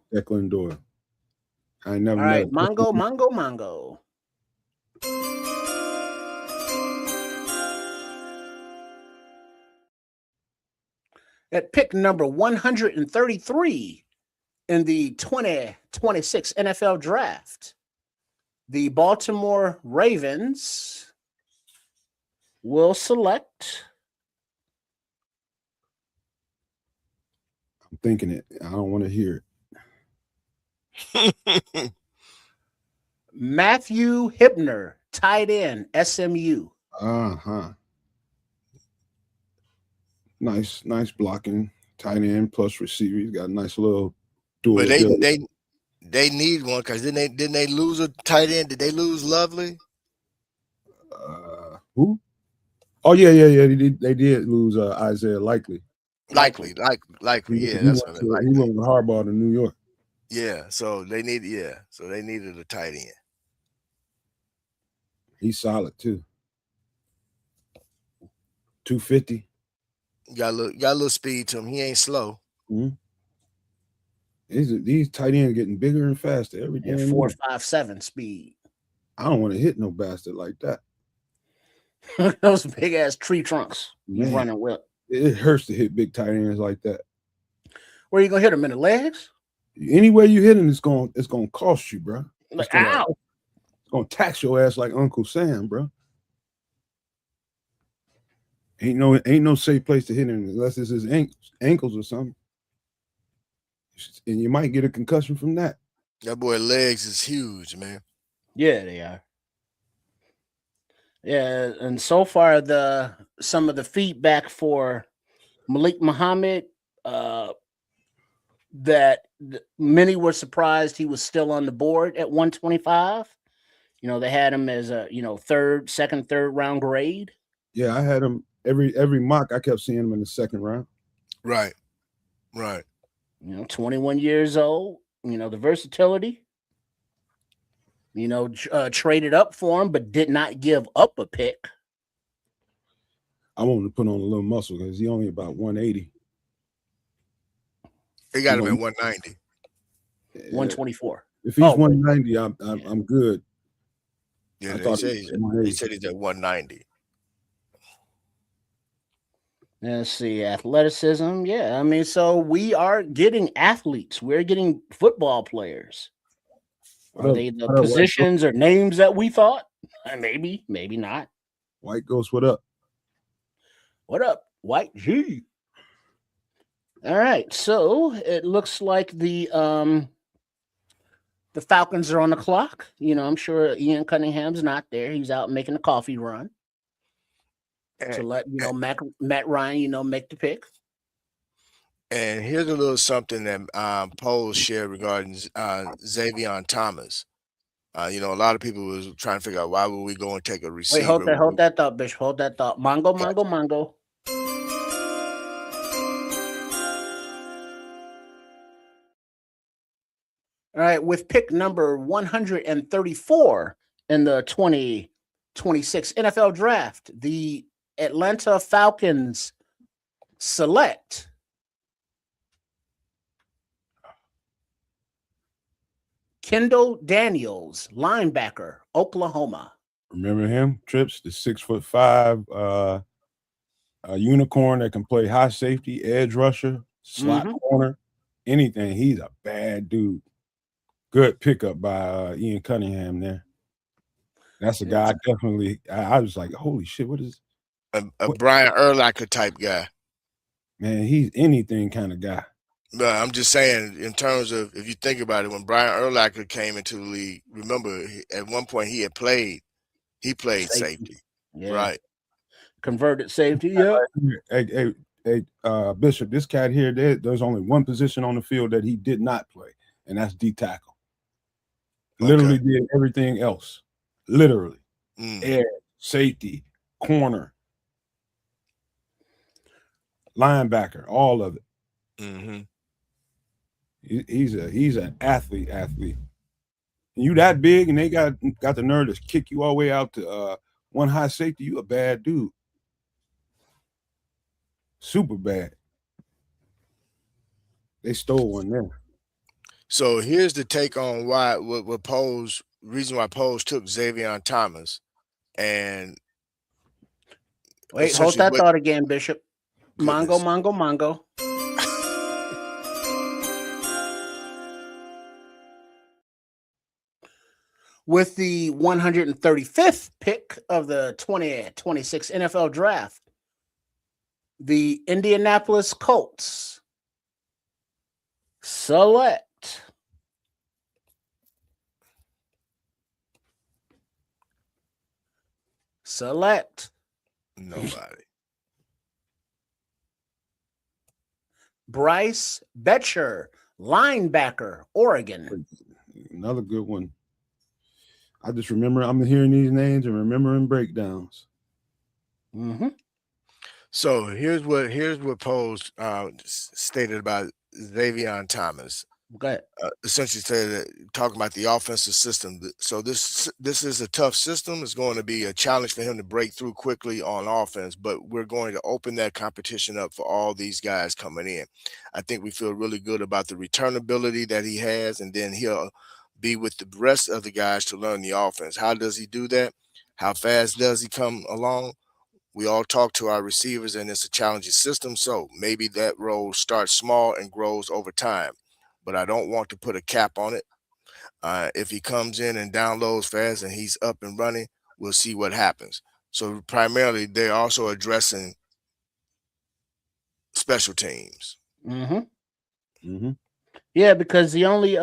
I never. All right, Mongo. At pick number 133 in the 2026 NFL Draft, the Baltimore Ravens will select. I'm thinking it. I don't want to hear it. Matthew Hibner, tight end, SMU. Nice blocking, tight end plus receiver. He's got a nice little dual. But they need one because didn't they lose a tight end? Did they lose Lovely? Who? Oh yeah. They did lose Isaiah Likely. Likely. Yeah, that's what he went with Harbaugh to New York. Yeah, so they needed a tight end. He's solid too. 250. Got a little speed to him. He ain't slow. Mm-hmm. These tight ends getting bigger and faster every And damn 4.57 speed. I don't want to hit no bastard like that. Those big ass tree trunks you Man. running with. It hurts to hit big tight ends like that. Where you gonna hit them in the legs? Anywhere you hit him, it's gonna cost you, bro. Like, It's ow! gonna tax your ass like Uncle Sam, bro. Ain't no safe place to hit him unless it's his ankles or something. And you might get a concussion from that. That boy legs is huge, man. Yeah, they are. Yeah, and so far some of the feedback for Malik Muhammad, that many were surprised he was still on the board at 125. You know, they had him as a second, third round grade. Yeah, I had him every mock. I kept seeing him in the second round. Right. 21 years old. The versatility. Traded up for him, but did not give up a pick. I wanted to put on a little muscle because he only about 180. They got him at 190. 124. If he's 190, I'm good. Yeah, they said he's at 190. Let's see, athleticism. Yeah, I mean, so we are getting athletes. We're getting football players. Are they the positions or names that we thought? Maybe, maybe not. White Ghost, what up? What up, White G? All right, so it looks like the Falcons are on the clock. I'm sure Ian Cunningham's not there. He's out making a coffee run to let Matt Ryan, make the pick. And here's a little something that polls shared regarding Xavier Thomas. A lot of people was trying to figure out why would we go and take a receiver. Wait, hold that thought, Bishop. Hold that thought. Mongo. All right, with pick number 134 in the 2026 NFL Draft, the Atlanta Falcons select Kendall Daniels, linebacker, Oklahoma. Remember him? Trips, the 6'5" a unicorn that can play high safety, edge rusher, slot corner, anything. He's a bad dude. Good pickup by Ian Cunningham there. That's a guy I was like, holy shit, what is a Brian Urlacher type guy? Man, he's anything kind of guy. But I'm just saying, in terms of, if you think about it, when Brian Urlacher came into the league, remember at one point he played safety. Yeah. Right? Converted safety. Yeah. Hey, Bishop, this cat here, there's only one position on the field that he did not play, and that's D tackle. Literally did everything else. Literally. Edge, safety, corner, linebacker, all of it. He's an athlete. And you that big and they got the nerve to kick you all the way out to one high safety, you a bad dude. Super bad. They stole one there. So here's the take on reason why Pose took Xavier Thomas. And wait, hold that thought again, Bishop. Goodness. Mongo. With the 135th pick of the 2026 NFL Draft, the Indianapolis Colts select nobody. Bryce Betcher, linebacker, Oregon. Another good one. I just remember I'm hearing these names and remembering breakdowns. So here's what Pose stated about Xavier Thomas. Go ahead. Essentially said that, talking about the offensive system. So this is a tough system. It's going to be a challenge for him to break through quickly on offense, but we're going to open that competition up for all these guys coming in. I think we feel really good about the returnability that he has, and then he'll be with the rest of the guys to learn the offense. How does he do that? How fast does he come along? We all talk to our receivers, and it's a challenging system. So maybe that role starts small and grows over time, but I don't want to put a cap on it. If he comes in and downloads fast and he's up and running, we'll see what happens. So primarily, they're also addressing special teams. Yeah, because the only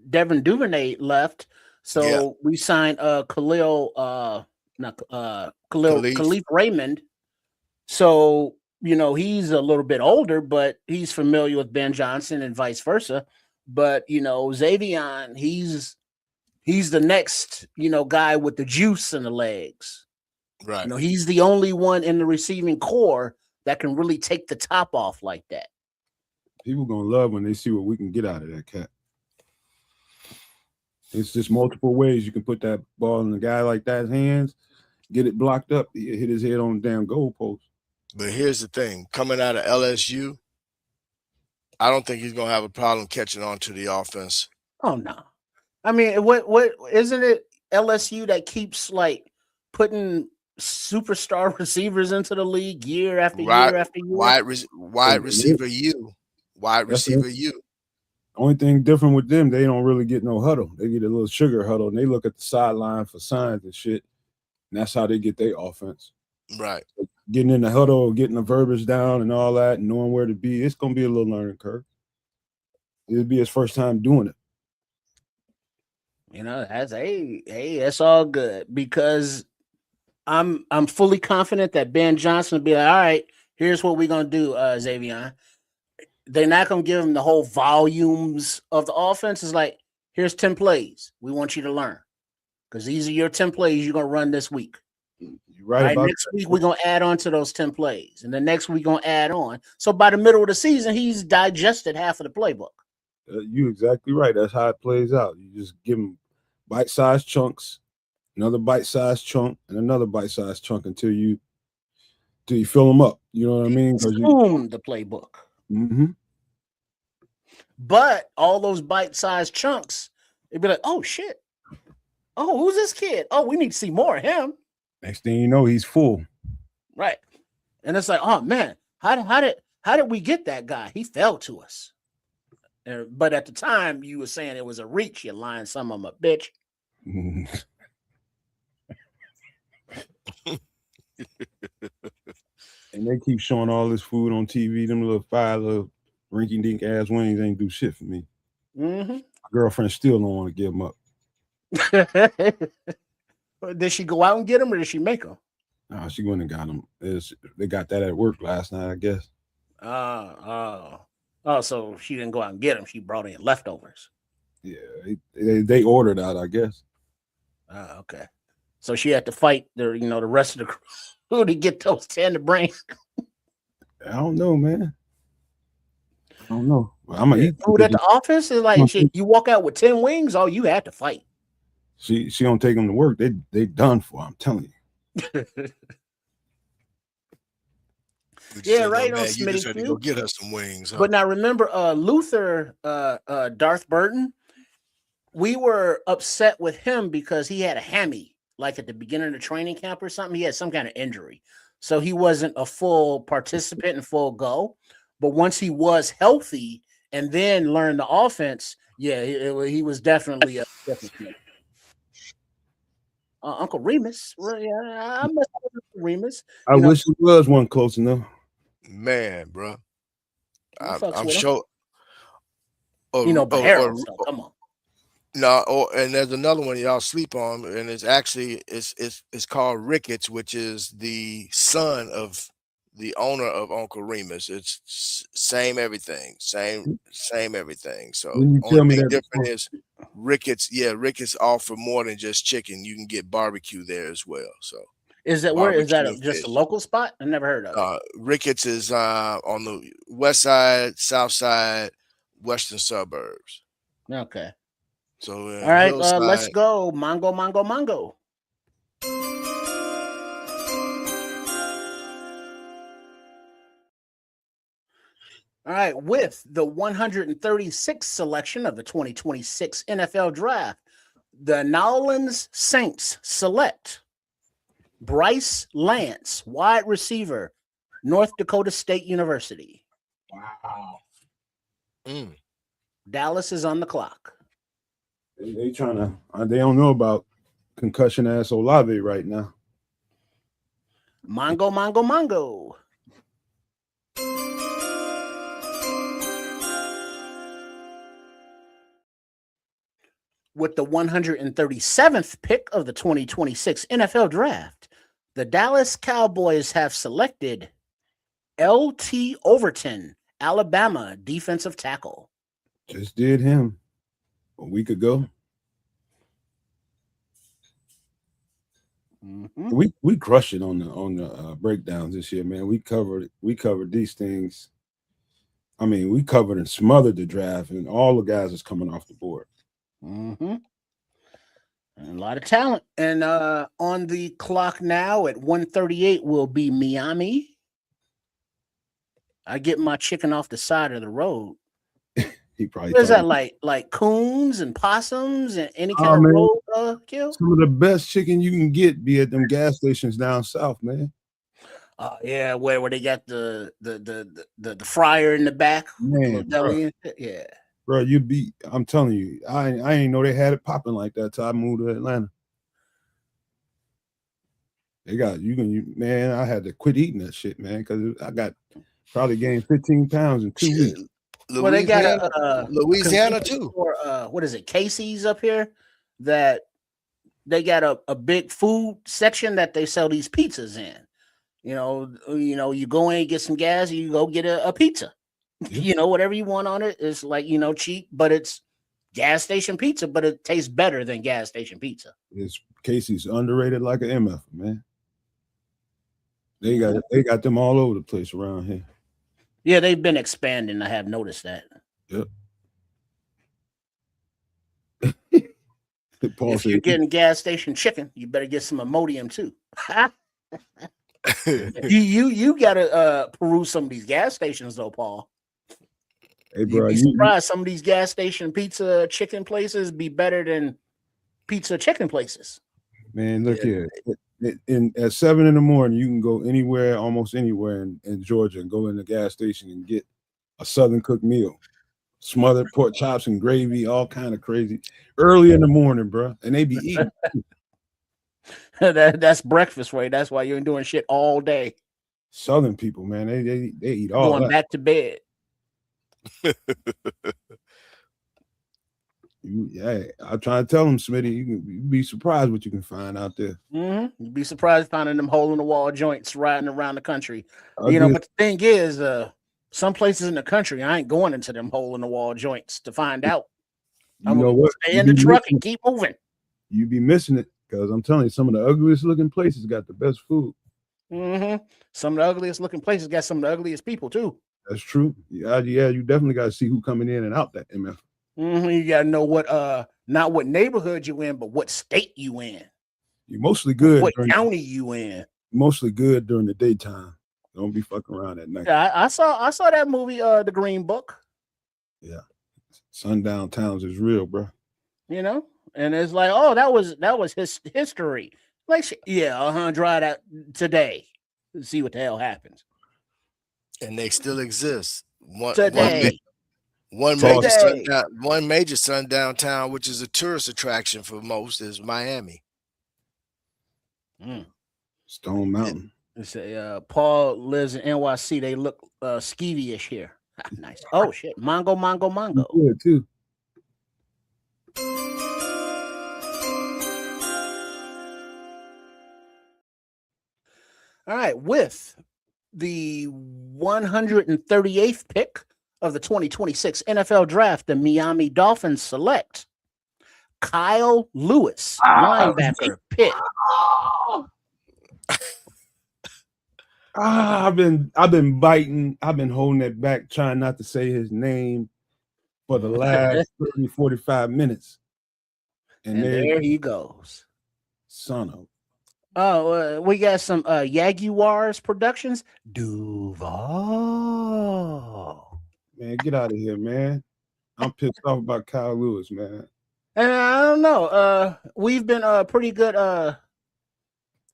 Devin Duvernay left, so we signed Khalif Raymond. So he's a little bit older, but he's familiar with Ben Johnson and vice versa. But Xavier, he's the next guy with the juice in the legs. Right. He's the only one in the receiving core that can really take the top off like that. People gonna love when they see what we can get out of that cat. It's just multiple ways you can put that ball in a guy like that's hands, get it blocked up, hit his head on the damn goalpost. But here's the thing: coming out of LSU, I don't think he's gonna have a problem catching on to the offense. Oh no, I mean, what isn't it LSU that keeps like putting superstar receivers into the league year after year after year? Wide receiver U. Only thing different with them, they don't really get no huddle. They get a little sugar huddle, and they look at the sideline for signs and shit. And that's how they get their offense. Right. Getting in the huddle, getting the verbiage down and all that, and knowing where to be, it's going to be a little learning curve. It'll be his first time doing it. That's all good, because I'm fully confident that Ben Johnson will be like, all right, here's what we're going to do, Xavier. They're not going to give him the whole volumes of the offense. It's like, here's 10 plays. We want you to learn, because these are your 10 plays you're going to run this week. You're right. Next week, we're going to add on to those 10 plays. And the next week, we're going to add on. So by the middle of the season, he's digested half of the playbook. You're exactly right. That's how it plays out. You just give him bite-sized chunks, another bite-sized chunk, and another bite-sized chunk until you fill them up. You know what I mean? The playbook. Mm-hmm. But all those bite-sized chunks, it'd be like, oh shit. Oh, who's this kid? Oh, we need to see more of him. Next thing you know, he's full. Right. And it's like, oh man, how did we get that guy? He fell to us. But at the time, you were saying it was a reach. You're lying some of them a bitch. And they keep showing all this food on TV. Them little rinky-dink ass wings ain't do shit for me. Mm-hmm. My girlfriend still don't want to give them up. Did she go out and get them, or did she make them? No, she went and got them. They got that at work last night, I guess. So she didn't go out and get them. She brought in leftovers. Yeah, they ordered out, I guess. Okay. So she had to fight the rest of the crew to get those 10 to bring. I don't know, man. I don't know. I'm gonna eat food at the office. Is like shit. You walk out with 10 wings. Oh, you had to fight. She don't take them to work. They done for. I'm telling you. Yeah, right on Smitty. You just had to go get us some wings. Huh? But now remember, Luther, Darth Burton, we were upset with him because he had a hammy, like at the beginning of the training camp or something. He had some kind of injury. So he wasn't a full participant and full go. But once he was healthy and then learned the offense, yeah, he was definitely a different. Uncle Remus. Yeah, I mess with Uncle Remus. I wish it was one close enough. Man, bro. I'm sure. Come on. No, and there's another one y'all sleep on, and it's actually it's called Ricketts, which is the son of the owner of Uncle Remus. It's same everything. So only thing different is Ricketts. Yeah, Ricketts offer more than just chicken. You can get barbecue there as well. So is that where is that just a local spot? I never heard of it. Ricketts is on the west side, south side, western suburbs. Okay. So All right, Hillside, let's go. Mongo, Mongo, Mongo. All right, with the 136th selection of the 2026 NFL Draft, the New Orleans Saints select Bryce Lance, wide receiver, North Dakota State University. Wow. Dallas is on the clock. They trying to. They don't know about concussion ass Olave right now. Mongo, Mongo, Mongo. With the 137th pick of the 2026 NFL Draft, the Dallas Cowboys have selected L.T. Overton, Alabama defensive tackle. Just did him a week ago. Mm-hmm. We crushed it on the breakdowns this year, man. We covered these things. I mean, we covered and smothered the draft, and all the guys is coming off the board. Mm-hmm. And a lot of talent. And on the clock now at 1:38 will be Miami. I get my chicken off the side of the road. He probably What is that like coons and possums and any kind of man. road kill? Some of the best chicken you can get be at them gas stations down south, man. Yeah, where they got the fryer in the back, Man, deli. Yeah, bro, I'm telling you, I ain't know they had it popping like that till I moved to Atlanta. They got man. I had to quit eating that shit, man, because I got probably gained 15 pounds in 2 weeks. Well, they got Louisiana too. Or what is it, Casey's up here? That they got a big food section that they sell these pizzas in. You know, you go in, get some gas, you go get a pizza. Yeah. Whatever you want on it. It's like, cheap, but it's gas station pizza, but it tastes better than gas station pizza. It's Casey's underrated like an MF, man. They got them all over the place around here. Yeah, they've been expanding. I have noticed that. Yep. If you're getting gas station chicken, you better get some Imodium too. you gotta peruse some of these gas stations though, Paul. Hey, bro, You'd be surprised some of these gas station pizza chicken places be better than pizza chicken places. Man, look here. At 7 in the morning, you can go anywhere, almost anywhere in Georgia, and go in the gas station and get a Southern cooked meal, smothered pork chops and gravy, all kind of crazy. Early in the morning, bro, and they be eating. That's breakfast, right? That's why you ain't doing shit all day. Southern people, man, they eat all going that. back to bed. I try to tell them, Smitty, you'd be surprised what you can find out there. Mm-hmm. You'd be surprised finding them hole in the wall joints riding around the country. But the thing is, some places in the country, I ain't going into them hole in the wall joints to find out. I'm gonna stay in the truck and keep moving. You be missing it because I'm telling you, some of the ugliest looking places got the best food. Mm-hmm. Some of the ugliest looking places got some of the ugliest people too. That's true. Yeah, you definitely got to see who coming in and out that MF. Mm-hmm. You got to know what, not what neighborhood you in, but what state you in. You're mostly good. What county you in? Mostly good during the daytime. Don't be fucking around at night. Yeah, I saw that movie, The Green Book. Yeah, sundown towns is real, bro. And it's like, oh, that was his history. Like, try that today. See what the hell happens. And they still exist. One major sundown town, which is a tourist attraction for most, is Miami. Stone Mountain. Say Paul lives in NYC. They look skeevy-ish here. Nice. Oh shit, Mongo. Good too. All right, with the 138th pick of the 2026 NFL Draft, the Miami Dolphins select Kyle Lewis, linebacker, Pitt. I've been biting. I've been holding it back, trying not to say his name for the last 30, 45 minutes. And there he goes. Son of. Oh, we got some Jaguars Productions. Duval. Man, get out of here, man. I'm pissed off about Kyle Lewis, man. And I don't know. We've been pretty good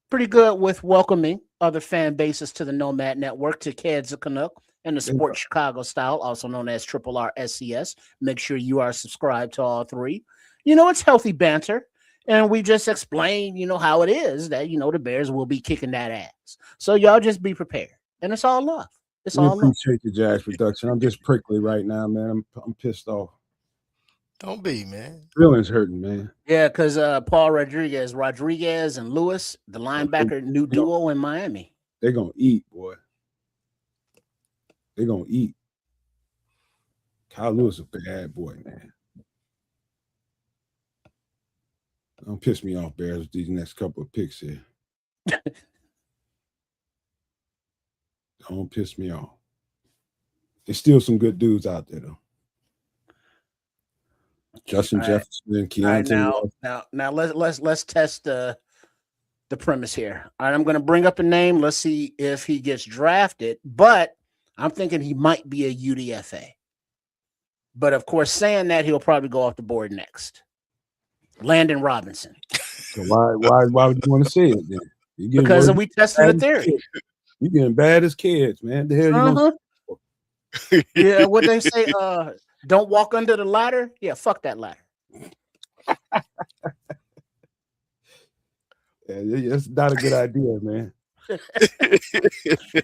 with welcoming other fan bases to the Nomad Network, to Kids of Canuck and the Sports Chicago Style, also known as Triple R SCS. Make sure you are subscribed to all three. You know, it's healthy banter. And we just explained, you know, how it is that, you know, the Bears will be kicking that ass. So y'all just be prepared. And it's all love. It's all love. Appreciate the Jags production. I'm just prickly right now, man. I'm pissed off. Don't be, man. Feelings hurting, man. Yeah, because Paul Rodriguez and Lewis, the linebacker new duo in Miami. They're going to eat, boy. They're going to eat. Kyle Lewis is a bad boy, man. Don't piss me off, Bears, with these next couple of picks here. Don't piss me off. There's still some good dudes out there, though. Justin Jefferson, Keontae. Now let's test the premise here. All right, I'm going to bring up a name. Let's see if he gets drafted. But I'm thinking he might be a UDFA. But of course, saying that, he'll probably go off the board next. Landon Robinson. So why would you want to say it then? Because we tested the theory. You're getting bad as kids, man. The hell you Yeah, what they say, don't walk under the ladder. Yeah, fuck that ladder. Yeah, that's not a good idea, man.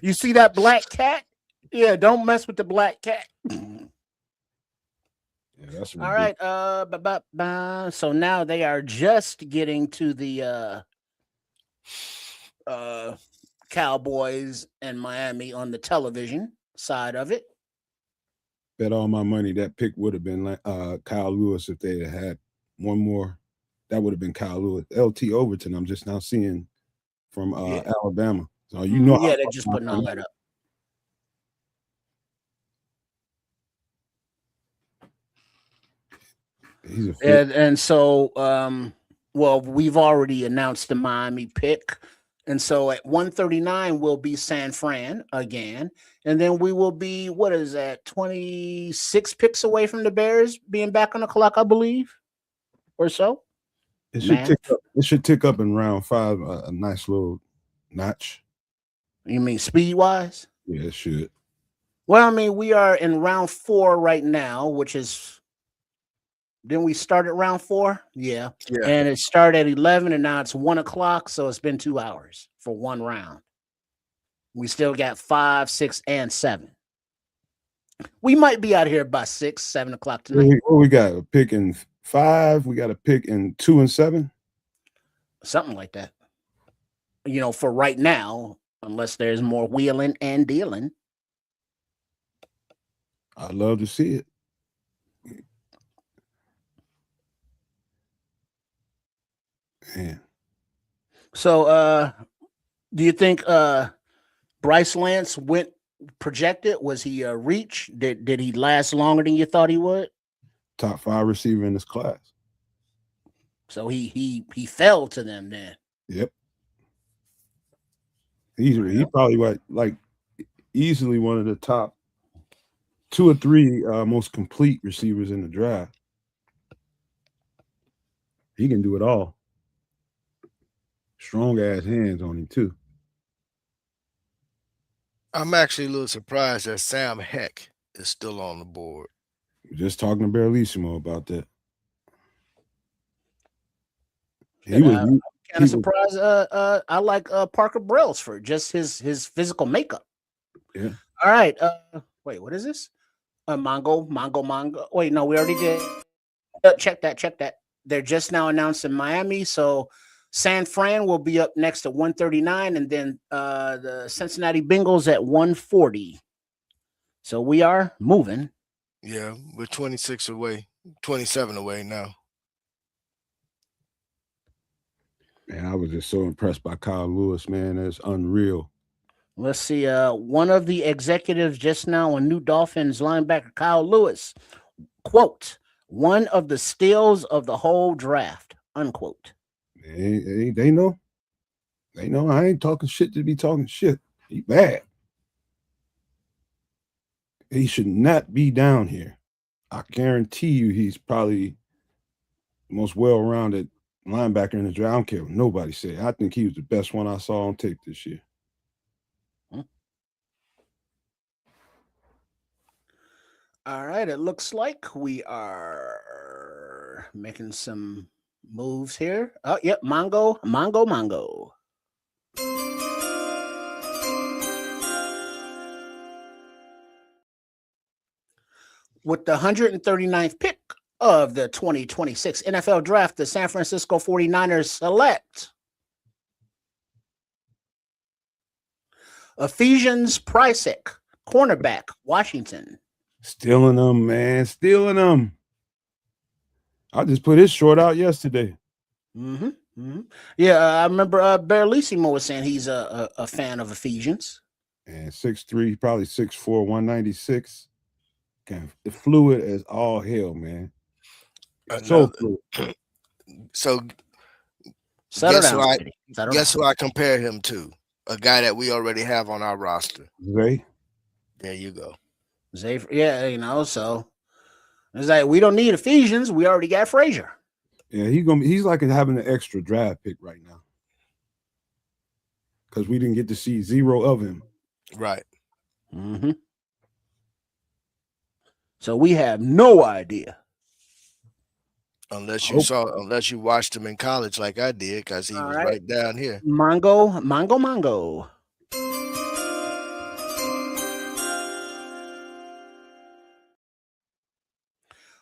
You see that black cat? Yeah, don't mess with the black cat. Yeah, that's all right. So now they are just getting to the Cowboys and Miami on the television side of it. Bet all my money that pick would have been like Kyle Lewis if they had one more. That would have been Kyle Lewis. LT Overton, I'm just now seeing from Alabama. So you know, they're just putting all that up. And so, well, we've already announced the Miami pick. And so at 139, we'll be San Fran again. And then we will be, 26 picks away from the Bears being back on the clock, I believe, or so. It should tick up in round 5, a nice little notch. You mean speed-wise? Yeah, it should. Well, I mean, we are in round 4 right now, which is... Didn't we start at round 4? Yeah. And it started at 11, and now it's 1 o'clock, so it's been 2 hours for one round. We still got 5, 6, and 7. We might be out here by 6, 7 o'clock tonight. We got a pick in 5. We got a pick in 2 and 7. Something like that. You know, for right now, unless there's more wheeling and dealing. I'd love to see it. Man. So do you think Bryce Lance went projected? Was he a reach? Did he last longer than you thought he would? Top 5 receiver in this class. So he fell to them then. Yep. He probably easily one of the top 2 or 3 most complete receivers in the draft. He can do it all. Strong ass hands on him too. I'm actually a little surprised that Sam Heck is still on the board. We're just talking to Barrelissimo about that. I'm kind of surprised. I like Parker Brailsford, just his physical makeup. Yeah. All right. Wait, what is this? Mongo. Wait, no, we already did. Check that. They're just now announced in Miami, so San Fran will be up next at 139, and then the Cincinnati Bengals at 140. So we are moving. Yeah, we're 27 away now. Man, I was just so impressed by Kyle Lewis, man. It's unreal. Let's see. One of the executives just now on New Dolphins linebacker Kyle Lewis quote, one of the steals of the whole draft, unquote. They know. They know I ain't talking shit to be talking shit. He bad. He should not be down here. I guarantee you he's probably the most well-rounded linebacker in the draft. I don't care what nobody say. I think he was the best one I saw on tape this year. All right, it looks like we are making some moves here. Oh, yep, Mongo. With the 139th pick of the 2026 NFL Draft, the San Francisco 49ers select Ephesians Pricek, cornerback, Washington. Stealing them, man. Stealing them. I just put his short out yesterday. Yeah, I remember Berlissimo was saying he's a fan of Ephesians. And 6'3", probably 6'4", 196. Fluid as all hell, man. So fluid. So guess who I compare him to? A guy that we already have on our roster. Zay. There you go. Zay, yeah, so it's like we don't need Ephesians. We already got Frazier. Yeah, he's like having an extra draft pick right now. Because we didn't get to see zero of him. Right. So we have no idea. Unless you watched him in college like I did, because he was right down here. Mongo.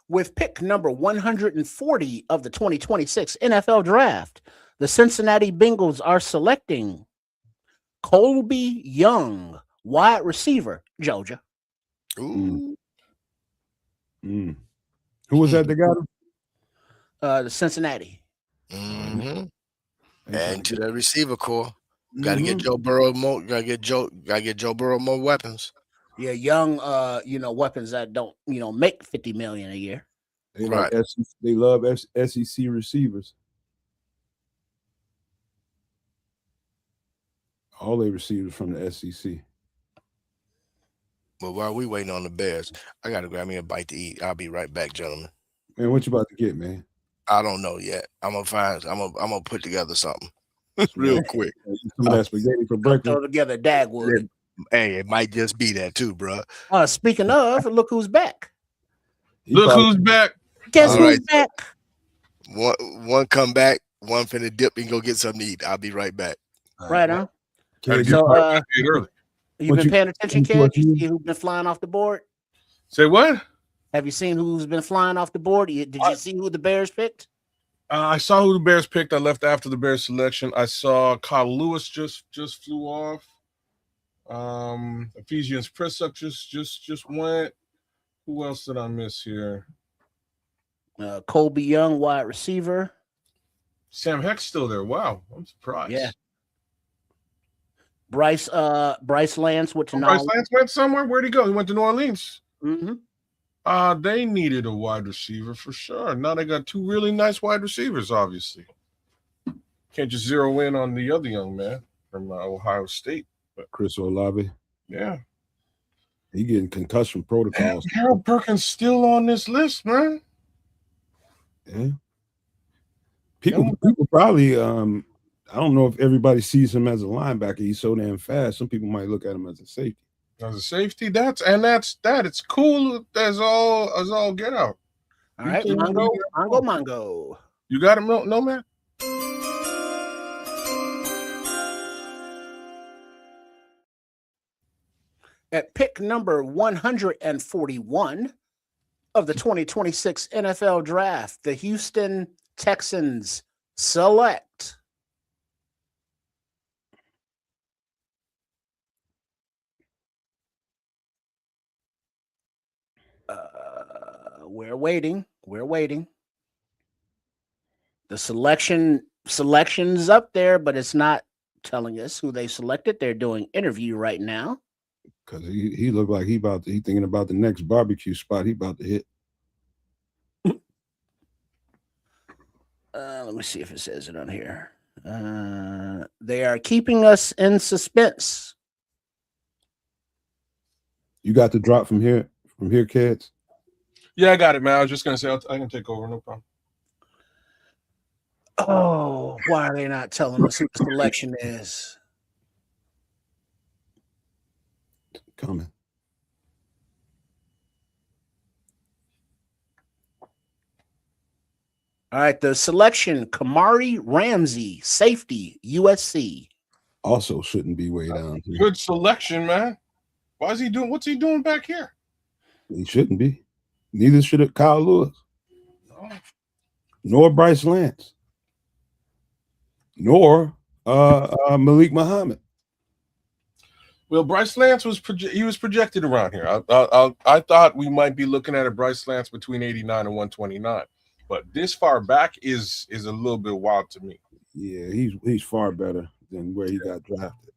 With pick number 140 of the 2026 NFL Draft, the Cincinnati Bengals are selecting Colby Young, wide receiver, Georgia. Ooh. Who was that that got him? The Cincinnati. And to the receiver core, got to get Joe Burrow more. Got to get Joe Burrow more weapons. Yeah, young, weapons that don't, make $50 million a year. They love SEC receivers. All they receivers from the SEC. Well, while we waiting on the Bears, I got to grab me a bite to eat. I'll be right back, gentlemen. Man, what you about to get, man? I don't know yet. I'm gonna put together something real quick. Some of that spaghetti for breakfast. Throw together Dagwood. Hey, it might just be that too, bro. Speaking of, look who's back. Who's back? Guess who's back? One come back, one finna dip and go get something to eat. I'll be right back. Right on. So, you've been paying attention, kid? You see who's been flying off the board? Say what? Have you seen who's been flying off the board? Did you see who the Bears picked? I saw who the Bears picked. I left after the Bears selection. I saw Kyle Lewis just flew off. Ephesians Prisup just went. Who else did I miss here? Colby Young, wide receiver. Sam Heck's still there. Wow, I'm surprised. Yeah. Bryce Lance went to Bryce Lance went somewhere. Where'd he go? He went to New Orleans. They needed a wide receiver for sure. Now they got two really nice wide receivers, obviously. Can't just zero in on the other young man from Ohio State. But Chris Olave. Yeah. He getting concussion protocols. Harold Perkins still on this list, man. Yeah. People probably I don't know if everybody sees him as a linebacker. He's so damn fast. Some people might look at him as a safety. As a safety, that's that. It's cool as all get out. All right, Mongo. You got him, no man. At pick number 141 of the 2026 NFL Draft, the Houston Texans select we're waiting. The selection's up there, but it's not telling us who they selected. They're doing interview right now. Because he looked like he thinking about the next barbecue spot he about to hit. Let me see if it says it on here. They are keeping us in suspense. You got the drop from here, kids. Yeah, I got it, man. I was just gonna say I can take over, no problem. Oh, why are they not telling us who the selection is? Coming. All right, the selection: Kamari Ramsey, safety, USC. Also shouldn't be way down here. Good selection, man. Why is he doing? What's he doing back here? He shouldn't be. Neither should have Kyle Lewis, No. nor Bryce Lance, nor Malik Muhammad. Well, Bryce Lance was projected around here. I thought we might be looking at a Bryce Lance between 89 and 129, but this far back is a little bit wild to me. Yeah, he's far better than where he got drafted.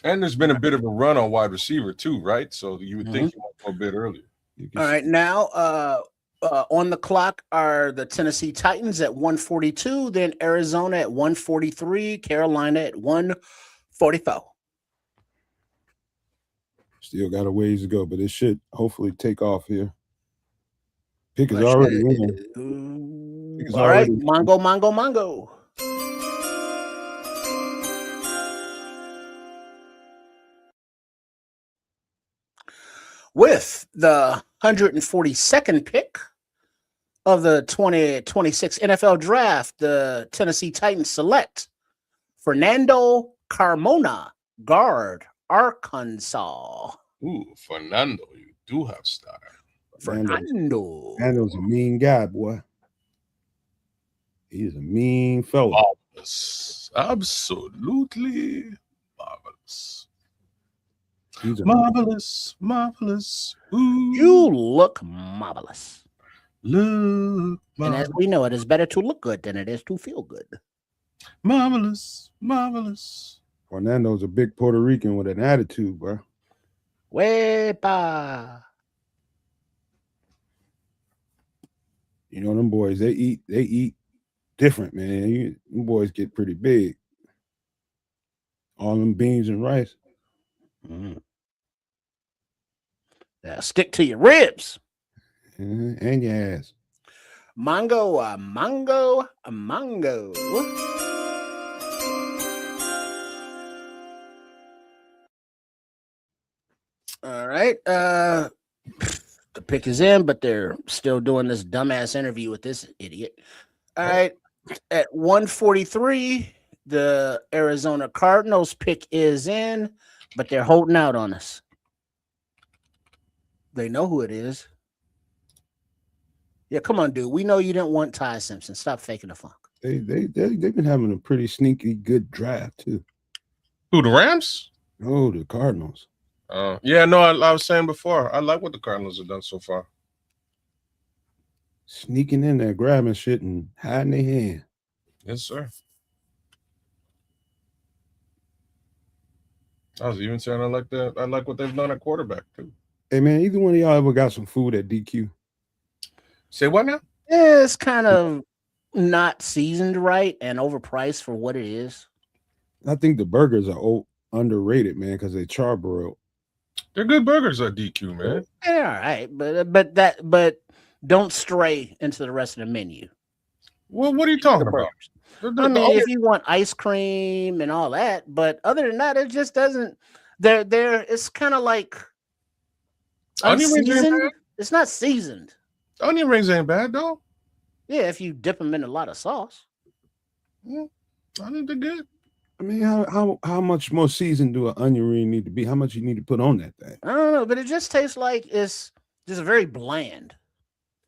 And there's been a bit of a run on wide receiver too, right? So you would think he might go a bit earlier. All right, now on the clock are the Tennessee Titans at 142, then Arizona at 143, Carolina at 144. Still got a ways to go, but it should hopefully take off here. Pick is already in. All right, Mongo. With the 142nd pick of the 2026 NFL Draft, the Tennessee Titans select Fernando Carmona, guard, Arkansas. Ooh, Fernando, you do have style. Fernando's a mean guy, boy. He's a mean fellow. Marvelous. Absolutely marvelous. He's Marvelous. Ooh. You look marvelous. Look marvelous. And as we know, it is better to look good than it is to feel good. Marvelous. Fernando's a big Puerto Rican with an attitude, bro. Wepa. You know them boys, they eat different, man. Them boys get pretty big. All them beans and rice. Now stick to your ribs. And your ass. Mongo. All right. The pick is in, but they're still doing this dumbass interview with this idiot. All right. At 143, the Arizona Cardinals pick is in, but they're holding out on us. They know who it is. Yeah, come on, dude. We know you didn't want Ty Simpson. Stop faking the funk. They've been having a pretty sneaky good draft too. Who, the Rams? Oh, the Cardinals. Yeah, no, I was saying before, I like what the Cardinals have done so far. Sneaking in there, grabbing shit and hiding their hand. Yes, sir. I was even saying I like that. I like what they've done at quarterback too. Hey man, either one of y'all ever got some food at DQ? Say what now? Yeah, it's kind of not seasoned right and overpriced for what it is. I think the burgers are underrated, man, because they charbroiled. They're good burgers at DQ, man. Yeah, all right, but don't stray into the rest of the menu. Well, what are you talking about? I mean, if you want ice cream and all that, but other than that, it just doesn't. It's kind of like onion rings ain't bad. It's not seasoned. Onion rings ain't bad though. Yeah, if you dip them in a lot of sauce. I think they're good. I mean, how much more seasoned do an onion ring need to be? How much you need to put on that thing? I don't know, but it just tastes like it's just very bland.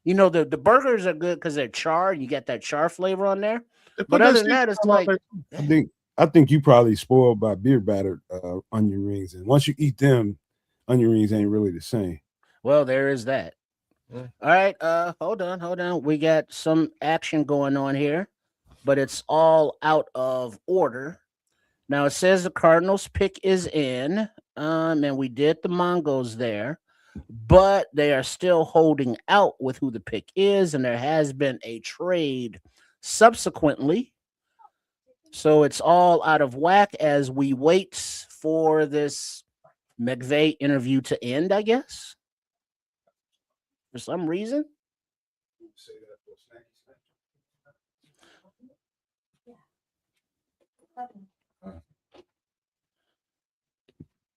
You know, the burgers are good because they're char. You get that char flavor on there. But other than that, it's like I think you probably spoiled by beer battered onion rings, and once you eat them, onion rings ain't really the same. Well, there is that. All right, hold on. We got some action going on here, but it's all out of order. Now it says the Cardinals pick is in, and we did the Mongos there. but they are still holding out with who the pick is, and there has been a trade subsequently. So it's all out of whack as we wait for this McVay interview to end, I guess, for some reason.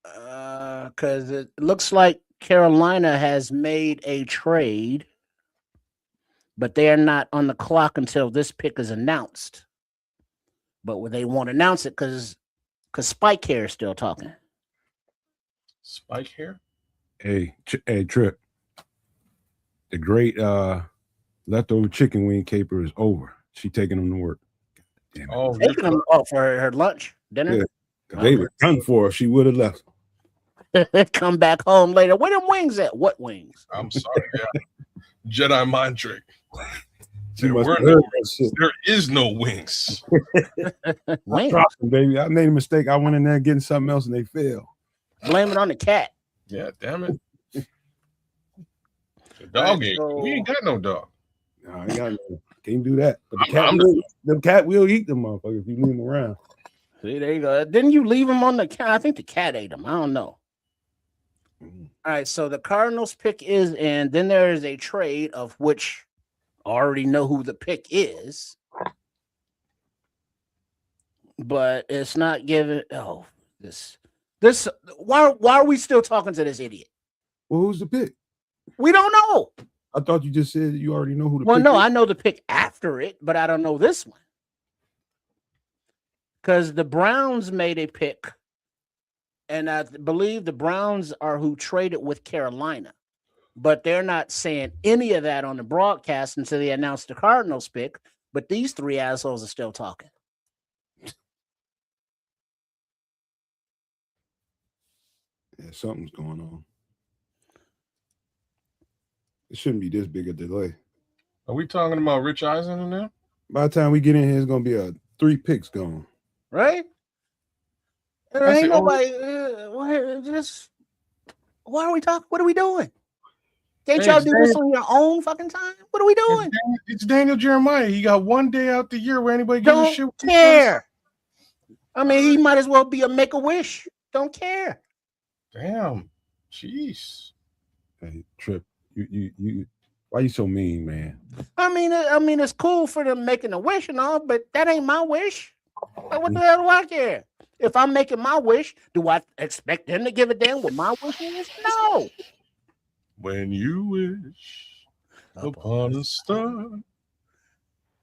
Because it looks like Carolina has made a trade, but they are not on the clock until this pick is announced. But they won't announce it because Spike Hair is still talking. Spike Hair? Hey, Trip. The great leftover chicken wing caper is over. She taking them to work. Damn it. Oh, taking them for her lunch, dinner? Yeah, they were done for her. She would have left. Come back home later. Where them wings at? What wings? I'm sorry. Yeah. Jedi mind trick. There is no wings. I dropped them, baby. I made a mistake. I went in there getting something else and they failed. Blame it on the cat. Yeah, damn it. The dog ain't. We ain't got no dog. No, I ain't got no. Can't do that. But the cat will eat them motherfuckers if you leave them around. See, there you go. Didn't you leave them on the cat? I think the cat ate them. I don't know. All right, so the Cardinals pick is in. Then there is a trade of which I already know who the pick is, but it's not given. Oh, this. Why are we still talking to this idiot? Well, who's the pick? We don't know. I thought you just said you already know who the pick Well, no, is. I know the pick after it, but I don't know this one. Because the Browns made a pick, and I believe the Browns are who traded with Carolina. But they're not saying any of that on the broadcast until they announce the Cardinals pick. But these three assholes are still talking. Yeah, something's going on. It shouldn't be this big a delay. Are we talking about Rich Eisen in there? By the time we get in here, it's going to be 3 picks gone. Right? There ain't nobody. Why are we talking? What are we doing? Can't y'all do this on your own fucking time? What are we doing? It's Daniel Jeremiah. He got one day out the year where anybody gives a shit. Don't care. I mean, he might as well be a Make-A-Wish. Don't care. Damn. Jeez. Hey, Trip, you why you so mean, man? I mean, it's cool for them making a wish and all, but that ain't my wish. What the hell do I care? If I'm making my wish, do I expect them to give a damn what my wish is? No. When you wish upon a star,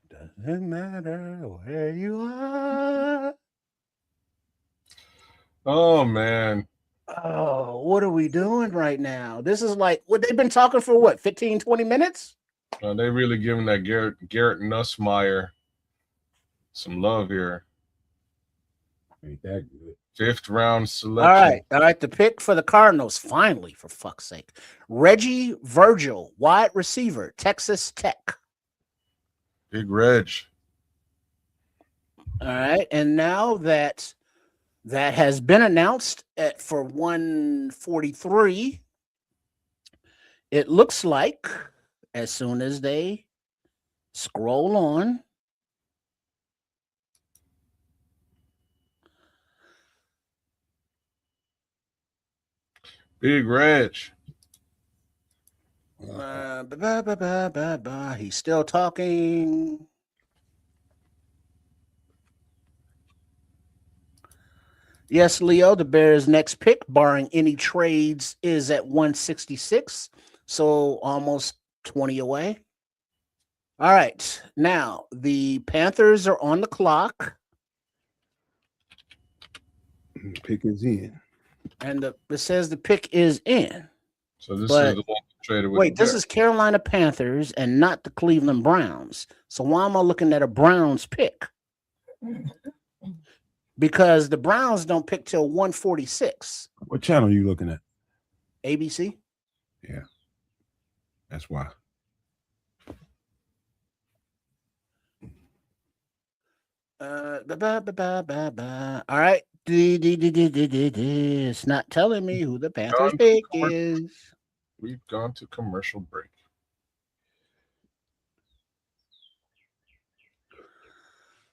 doesn't matter where you are. Oh man. Oh, what are we doing right now? This is like what they've been talking for what, 15, 20 minutes? They really giving that Garrett Nussmeier some love here. Ain't that good. 5th round selection. All right. The pick for the Cardinals, finally, for fuck's sake. Reggie Virgil, wide receiver, Texas Tech. Big Reg. All right. And now that has been announced for 143, it looks like as soon as they scroll on, Big Reg. He's still talking. Yes, Leo, the Bears' next pick, barring any trades, is at 166. So almost 20 away. All right. Now, the Panthers are on the clock. Pick is in. And it says the pick is in. So this is the one traded with. Wait, this is Carolina Panthers and not the Cleveland Browns. So why am I looking at a Browns pick? Because the Browns don't pick till 146. What channel are you looking at? ABC. Yeah. That's why. All right. It's not telling me who the Panthers pick is. We've gone to commercial break.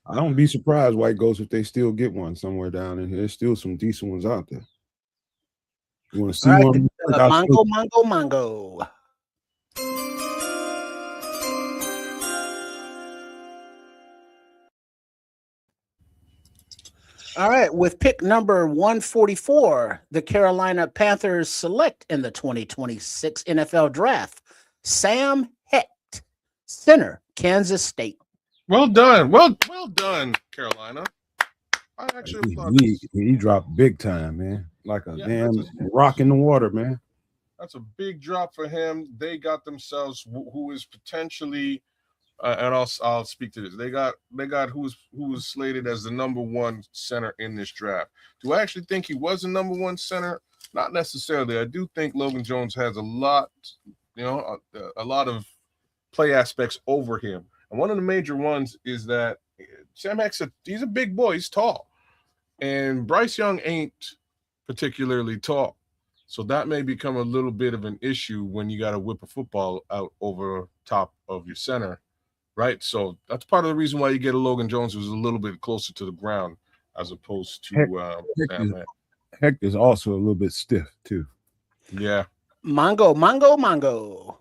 I don't be surprised, White Ghost, if they still get one somewhere down in here. There's still some decent ones out there. You want to see All right, one? Mongo. All right, with pick number 144, the Carolina Panthers select in the 2026 NFL Draft Sam Hecht, center, Kansas State. Well done. Well done, Carolina. I actually applaud He dropped big time, man. Like a damn that's rock in the water, man. That's a big drop for him. They got themselves who is potentially, and I'll speak to this. They got who was slated as the number one center in this draft. Do I actually think he was the number one center? Not necessarily. I do think Logan Jones has a lot, a lot of play aspects over him. And one of the major ones is that Sam Hecht, he's a big boy. He's tall. And Bryce Young ain't particularly tall. So that may become a little bit of an issue when you got to whip a football out over top of your center, right? So that's part of the reason why you get a Logan Jones who's a little bit closer to the ground as opposed to Sam Hecht. Hecht is also a little bit stiff, too. Yeah. Mongo.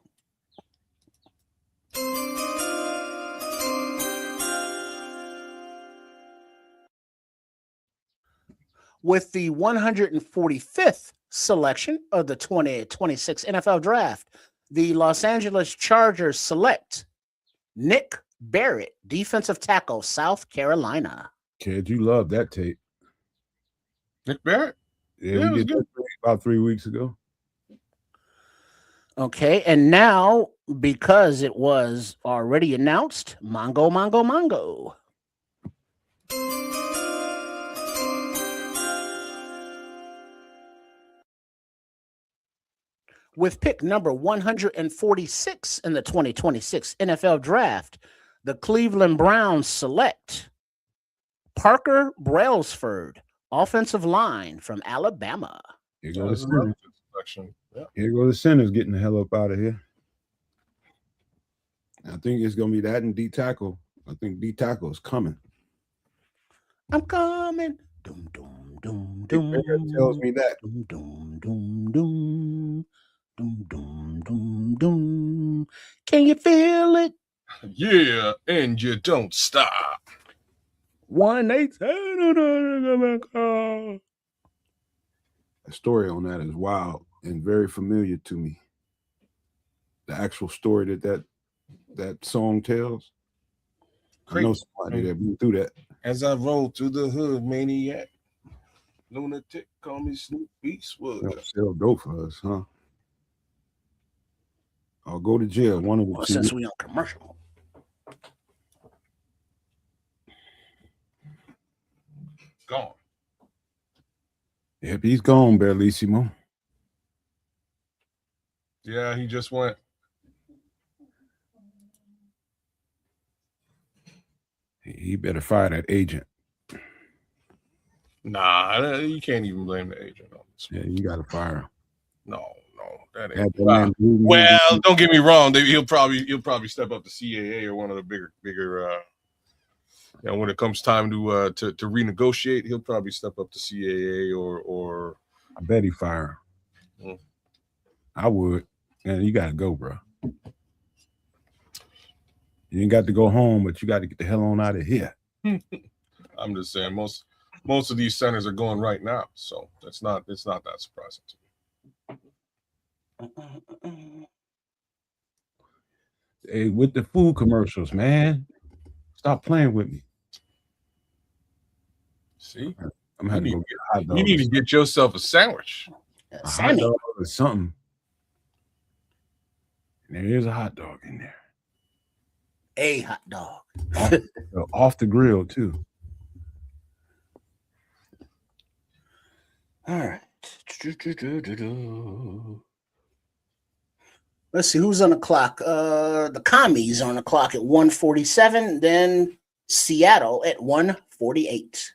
With the 145th selection of the 2026 NFL Draft, the Los Angeles Chargers select Nick Barrett, defensive tackle, South Carolina. Kid, you love that tape. Nick Barrett? Yeah, we did that about 3 weeks ago. Okay, and now, because it was already announced, Mongo. With pick number 146 in the 2026 NFL Draft, the Cleveland Browns select Parker Brailsford, offensive line from Alabama. Here go the center. Here go the centers getting the hell up out of here. I think it's going to be that and D tackle. I think D tackle is coming. I'm coming. Doom, doom, doom, doom. Tells me that. Doom, doom, doom, doom. Doom, doom, doom, doom. Can you feel it? Yeah, and you don't stop. 1-800. The story on that is wild and very familiar to me. The actual story that song tells. I know somebody that went through that. As I roll through the hood, maniac, lunatic, call me Snoop Eastwood. They'll sell dope for us, huh? I'll go to jail. One of them. Well, since we on commercial. Gone. Yep, he's gone, Bellissimo. Yeah, he just went. He better fire that agent. Nah, you can't even blame the agent on this. Yeah, you got to fire him. No, that Yeah, ain't. that man- Well, don't get me wrong. He'll probably step up to CAA or one of the bigger. When it comes time to renegotiate, he'll probably step up to CAA or. I bet he fire him. I would. Man, you got to go, bro. You ain't got to go home, but you got to get the hell on out of here. I'm just saying most of these centers are going right now, so it's not that surprising to me. Hey, with the food commercials, man. Stop playing with me. See, I'm having to go get a hot dog. You need to get yourself a sandwich. A hot dog or something. And there is a hot dog in there. A hot dog. Off the grill, too. All right. Let's see who's on the clock. The Commies on the clock at 1:47, then Seattle at 1:48.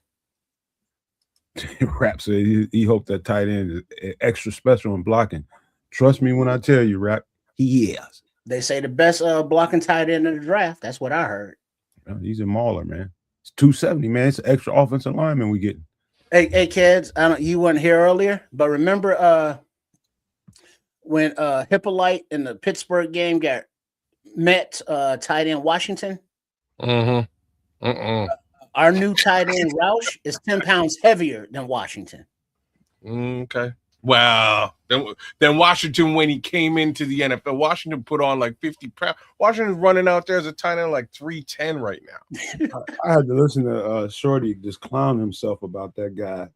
Rap said he hoped that tight end is extra special in blocking. Trust me when I tell you, Rap, he is. They say the best blocking tight end in the draft. That's what I heard. He's a mauler, man. It's 270, man. It's an extra offensive lineman we getting. Hey, kids, you weren't here earlier, but remember when Hippolyte in the Pittsburgh game got met tight end Washington? Our new tight end Roush is 10 pounds heavier than Washington. Okay. Well, then Washington, when he came into the NFL, Washington put on like 50 pounds. Washington's running out there as a tight end like 310 right now. I had to listen to Shorty just clown himself about that guy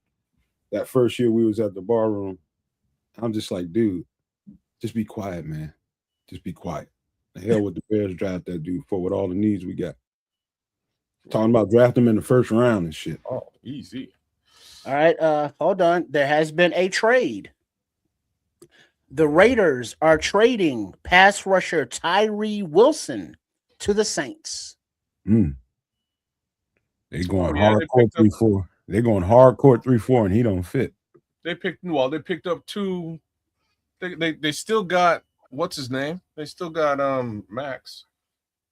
that first year we was at the bar room. I'm just like, dude, just be quiet, man. Just be quiet. The hell with the Bears draft that dude for with all the needs we got. Talking about drafting him in the first round and shit. Oh, easy. All right, hold on. There has been a trade. The Raiders are trading pass rusher Tyree Wilson to the Saints. They going hardcore 3-4. They're going hardcore 3-4, and he don't fit. They picked up two. They still got what's his name? They still got Max.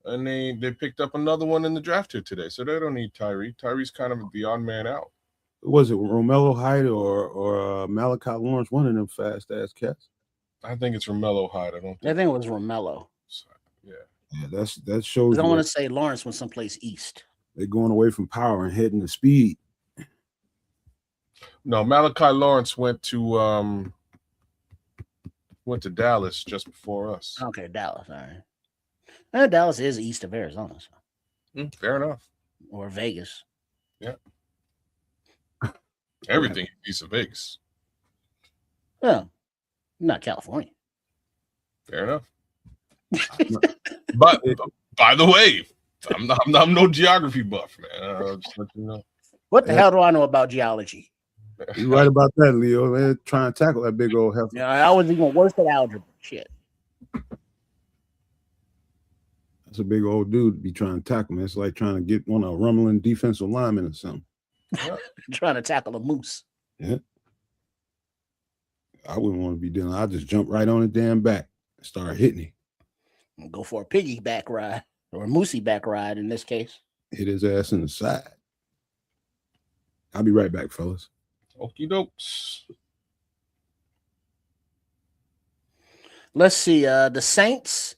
And they picked up another one in the draft here today. So they don't need Tyree. Tyree's kind of the odd man out. Was it Romello Hyde or Malachi Lawrence? One of them fast ass cats. I think it's Romello Hyde. I think it was Romello. Yeah, that shows. I don't want to say Lawrence went someplace east. They're going away from power and heading to speed. No, Malachi Lawrence went to Dallas just before us. Okay, Dallas. All right. Dallas is east of Arizona. So. Fair enough. Or Vegas. Yeah. Everything east of Vegas. Well, not California. Fair enough. But by the way, I'm no geography buff, man. Just let you know. What the hell do I know about geology? You're right about that, Leo. They're trying to tackle that big old heifer. Yeah, I was even worse at algebra. Shit. That's a big old dude to be trying to tackle, man. It's like trying to get on a rumbling defensive lineman or something. Trying to tackle a moose. Yeah. I wouldn't want to be doing. I'd just jump right on the damn back and start hitting him. Go for a piggyback ride or a moosey back ride in this case. Hit his ass in the side. I'll be right back, fellas. Okie dokes. Let's see. The Saints,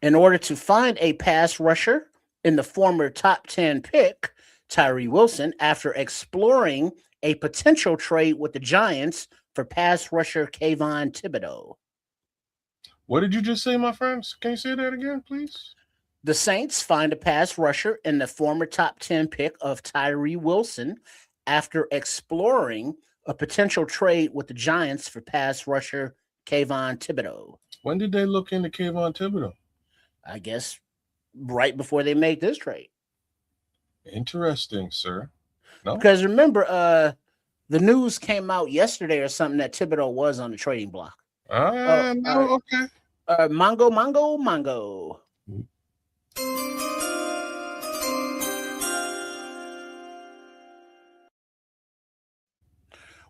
in order to find a pass rusher in the former top 10 pick, Tyree Wilson, after exploring a potential trade with the Giants for pass rusher Kayvon Thibodeau. What did you just say, my friends? Can you say that again, please? The Saints find a pass rusher in the former top 10 pick of Tyree Wilson after exploring a potential trade with the Giants for pass rusher Kayvon Thibodeau. When did they look into Kayvon Thibodeau? I guess right before they made this trade. Interesting, sir. No? Because remember, the news came out yesterday or something that Thibodeau was on the trading block. No, okay. Mongo.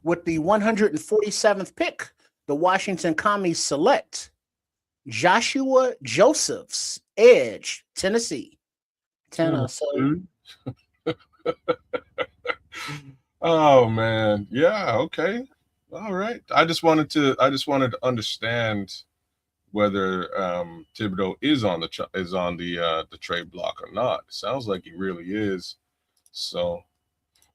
With the 147th pick, the Washington Commies select Joshua Josephs, edge, Tennessee. Oh man, yeah, okay, all right. I just wanted to understand whether Thibodeau is on the trade block or not. It sounds like he really is. So,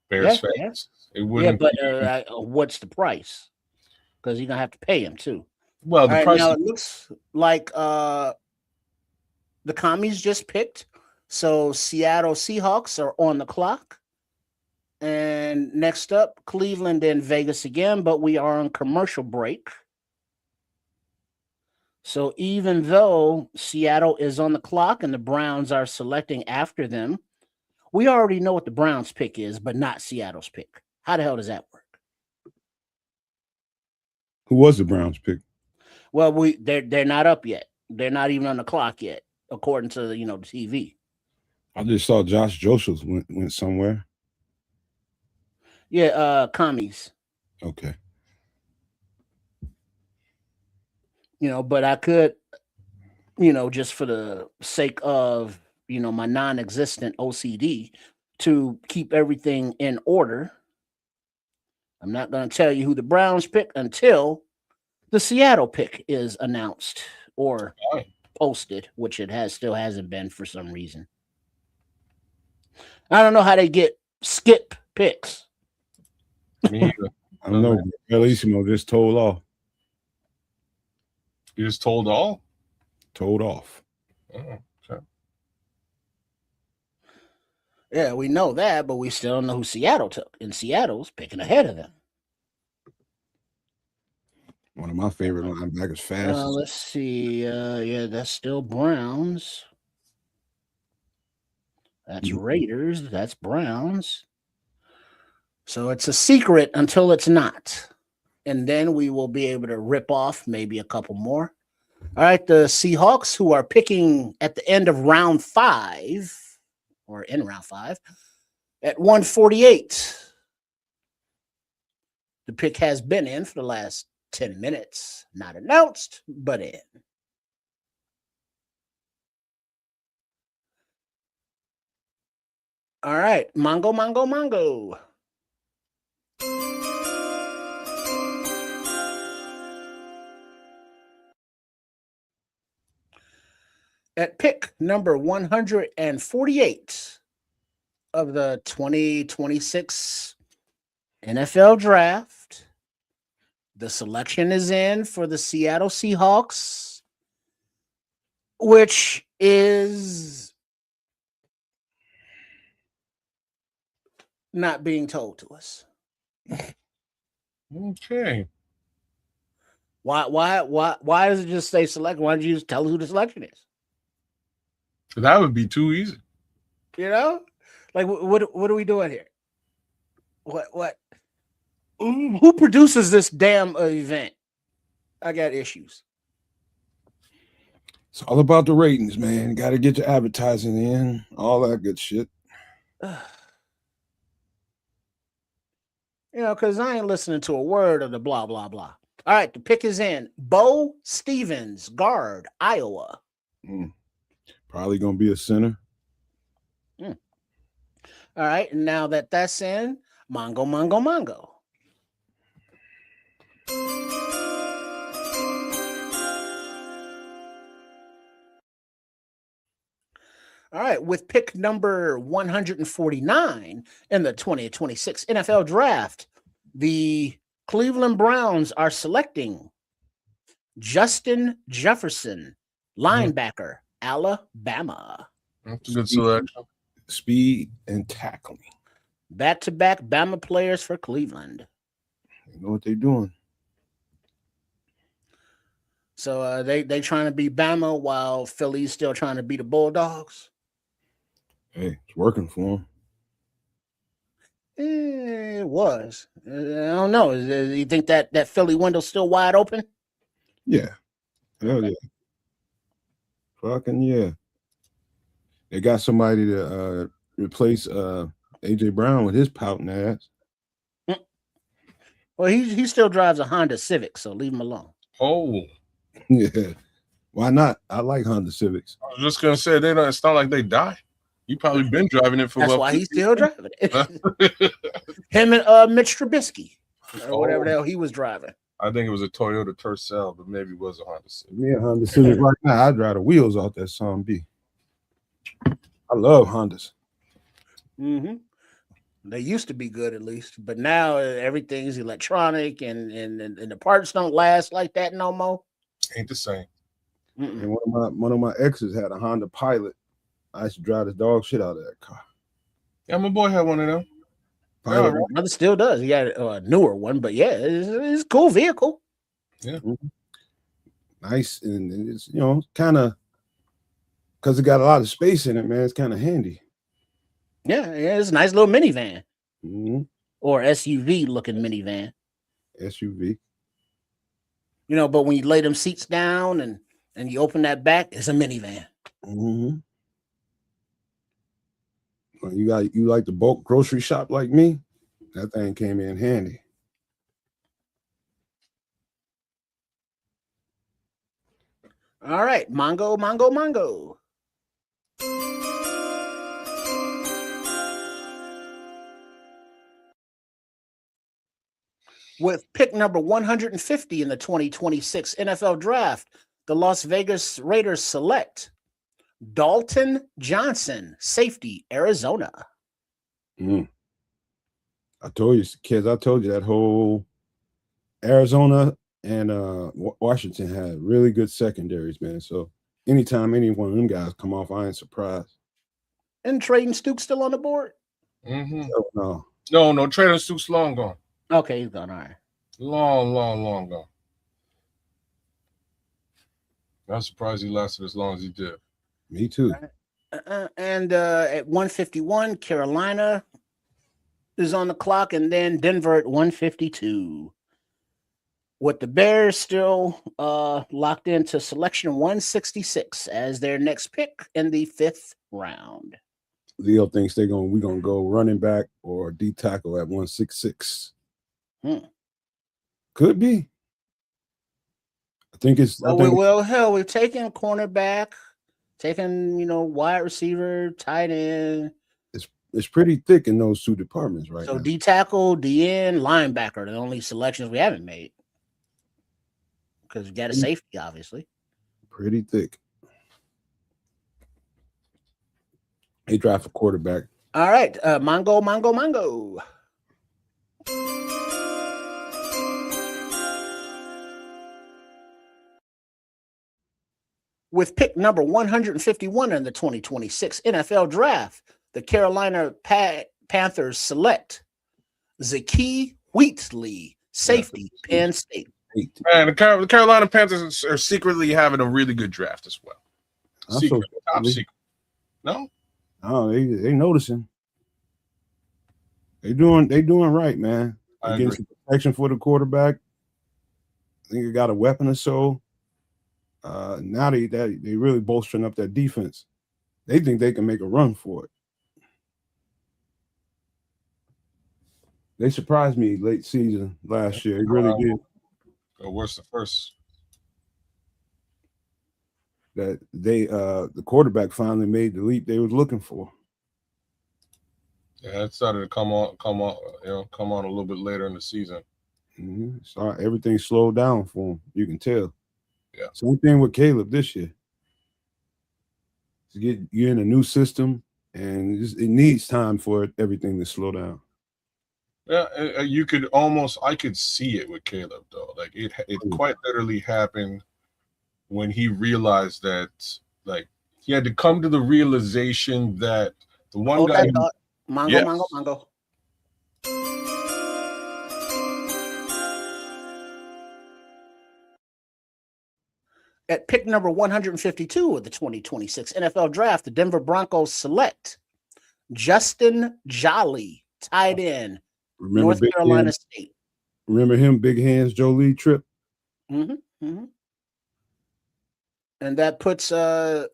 Bears fans, it wouldn't. Yeah, but what's the price? Because you're gonna have to pay him too. Well, the price. Now it looks like the Commies just picked, so Seattle Seahawks are on the clock. And next up, Cleveland and Vegas again, but we are on commercial break. So even though Seattle is on the clock and the Browns are selecting after them, we already know what the Browns pick is, but not Seattle's pick. How the hell does that work? Who was the Browns pick? Well, they're not up yet. They're not even on the clock yet, according to the TV. I just saw Josh Josephs went somewhere. Yeah, Commies. Okay. but I could, just for the sake of, my non-existent OCD, to keep everything in order. I'm not going to tell you who the Browns pick until the Seattle pick is announced or posted, which it still hasn't been for some reason. I don't know how they get skip picks. Me either. I don't know. Bellissimo just told off. You just told all? Told off. Oh, okay. Yeah, we know that, but we still don't know who Seattle took. And Seattle's picking ahead of them. One of my favorite linebackers, fast. Let's see. Yeah, that's still Browns. That's Raiders. That's Browns. So it's a secret until it's not. And then we will be able to rip off maybe a couple more. All right, the Seahawks, who are picking at the end of round 5, or in round 5, at 148. The pick has been in for the last 10 minutes. Not announced, but in. All right, Mongo. At pick number 148 of the 2026 NFL Draft, the selection is in for the Seattle Seahawks, which is not being told to us. Okay. Why does it just say select? Why don't you just tell us who the selection is? That would be too easy. Like what are we doing here? What? Who produces this damn event? I got issues. It's all about the ratings, man. Got to get your advertising in, all that good shit. Because I ain't listening to a word of the blah, blah, blah. All right, the pick is in. Bo Stevens, guard, Iowa. Probably going to be a center. All right, and now that's in, Mongo. All right, with pick number 149 in the 2026 NFL Draft, the Cleveland Browns are selecting Justin Jefferson, linebacker, Alabama. That's a good selection. Speed and tackling. Back-to-back Bama players for Cleveland. You know what they're doing. So they trying to beat Bama while Philly's still trying to beat the Bulldogs. Hey, it's working for them. It was. I don't know. You think that Philly window's still wide open? Yeah. Hell yeah. Fucking yeah. They got somebody to replace A.J. Brown with his pouting ass. Well, he still drives a Honda Civic, so leave him alone. Oh. Yeah. Why not? I like Honda Civics. I was just going to say, it's not like they die. You probably been driving it for That's why he's still driving it. Him and Mitch Trubisky, or whatever the hell he was driving. I think it was a Toyota Tercel, but maybe it was a Honda Civic. Me a Honda Civic right now. I drive the wheels off that son B. I love Hondas. Mm-hmm. They used to be good, at least, but now everything's electronic, and the parts don't last like that no more. Ain't the same. And one of my exes had a Honda Pilot. I used to drive the dog shit out of that car. Yeah, my boy had one of them. My brother still does. He had a newer one, but yeah, it's a cool vehicle. Yeah. Nice, and it's, kind of, because it got a lot of space in it, man. It's kind of handy. Yeah, it's a nice little minivan. Or SUV looking minivan. SUV. But when you lay them seats down and you open that back, it's a minivan. Well, you like the bulk grocery shop like me? That thing came in handy. All right, Mongo, Mongo, Mongo. With pick number 150 in the 2026 NFL Draft, the Las Vegas Raiders select Dalton Johnson, safety, Arizona. I told you, kids, I told you that whole Arizona and Washington had really good secondaries, man. So anytime any one of them guys come off, I ain't surprised. And Trayden Stukes still on the board? Mm-hmm. No. No, Trayden Stukes long gone. Okay, he's gone. All right. Long gone. I'm surprised he lasted as long as he did. Me too. And at 151, Carolina is on the clock, and then Denver at 152. With the Bears still locked into selection 166 as their next pick in the 5th round. Leo thinks we're gonna go running back or D tackle at 166. Could be. I think it's. Hell, we've taken cornerback, taken wide receiver, tight end. It's pretty thick in those two departments right now. So D tackle, D end, linebacker are the only selections we haven't made because we got a safety, obviously. Pretty thick. They draft a quarterback. All right, Mongo, Mongo, Mongo. With pick number 151 in the 2026 NFL Draft, the Carolina Panthers select Zakee Wheatley, safety, Penn State. Man, the Carolina Panthers are secretly having a really good draft as well. Top secret. No? Oh, they noticing. They doing right, man. Against the protection for the quarterback. I think they got a weapon or so. Now they really bolstering up that defense. They think they can make a run for it. They surprised me late season last year. They really did. What's the first? That the quarterback finally made the leap they was looking for. Yeah, it started to come on a little bit later in the season. Mm-hmm. So everything slowed down for him. You can tell. Yeah. Same thing with Caleb this year. To get you in a new system, and it needs time for everything to slow down. Yeah, I could see it with Caleb though. Like it quite literally happened when he realized that, like, he had to come to the realization that the one guy. Mongo. At pick number 152 of the 2026 NFL Draft, the Denver Broncos select Justin Jolly, tight end, North Carolina State. Remember him, Big Hands Jolie Trip? Mm-hmm. And that puts the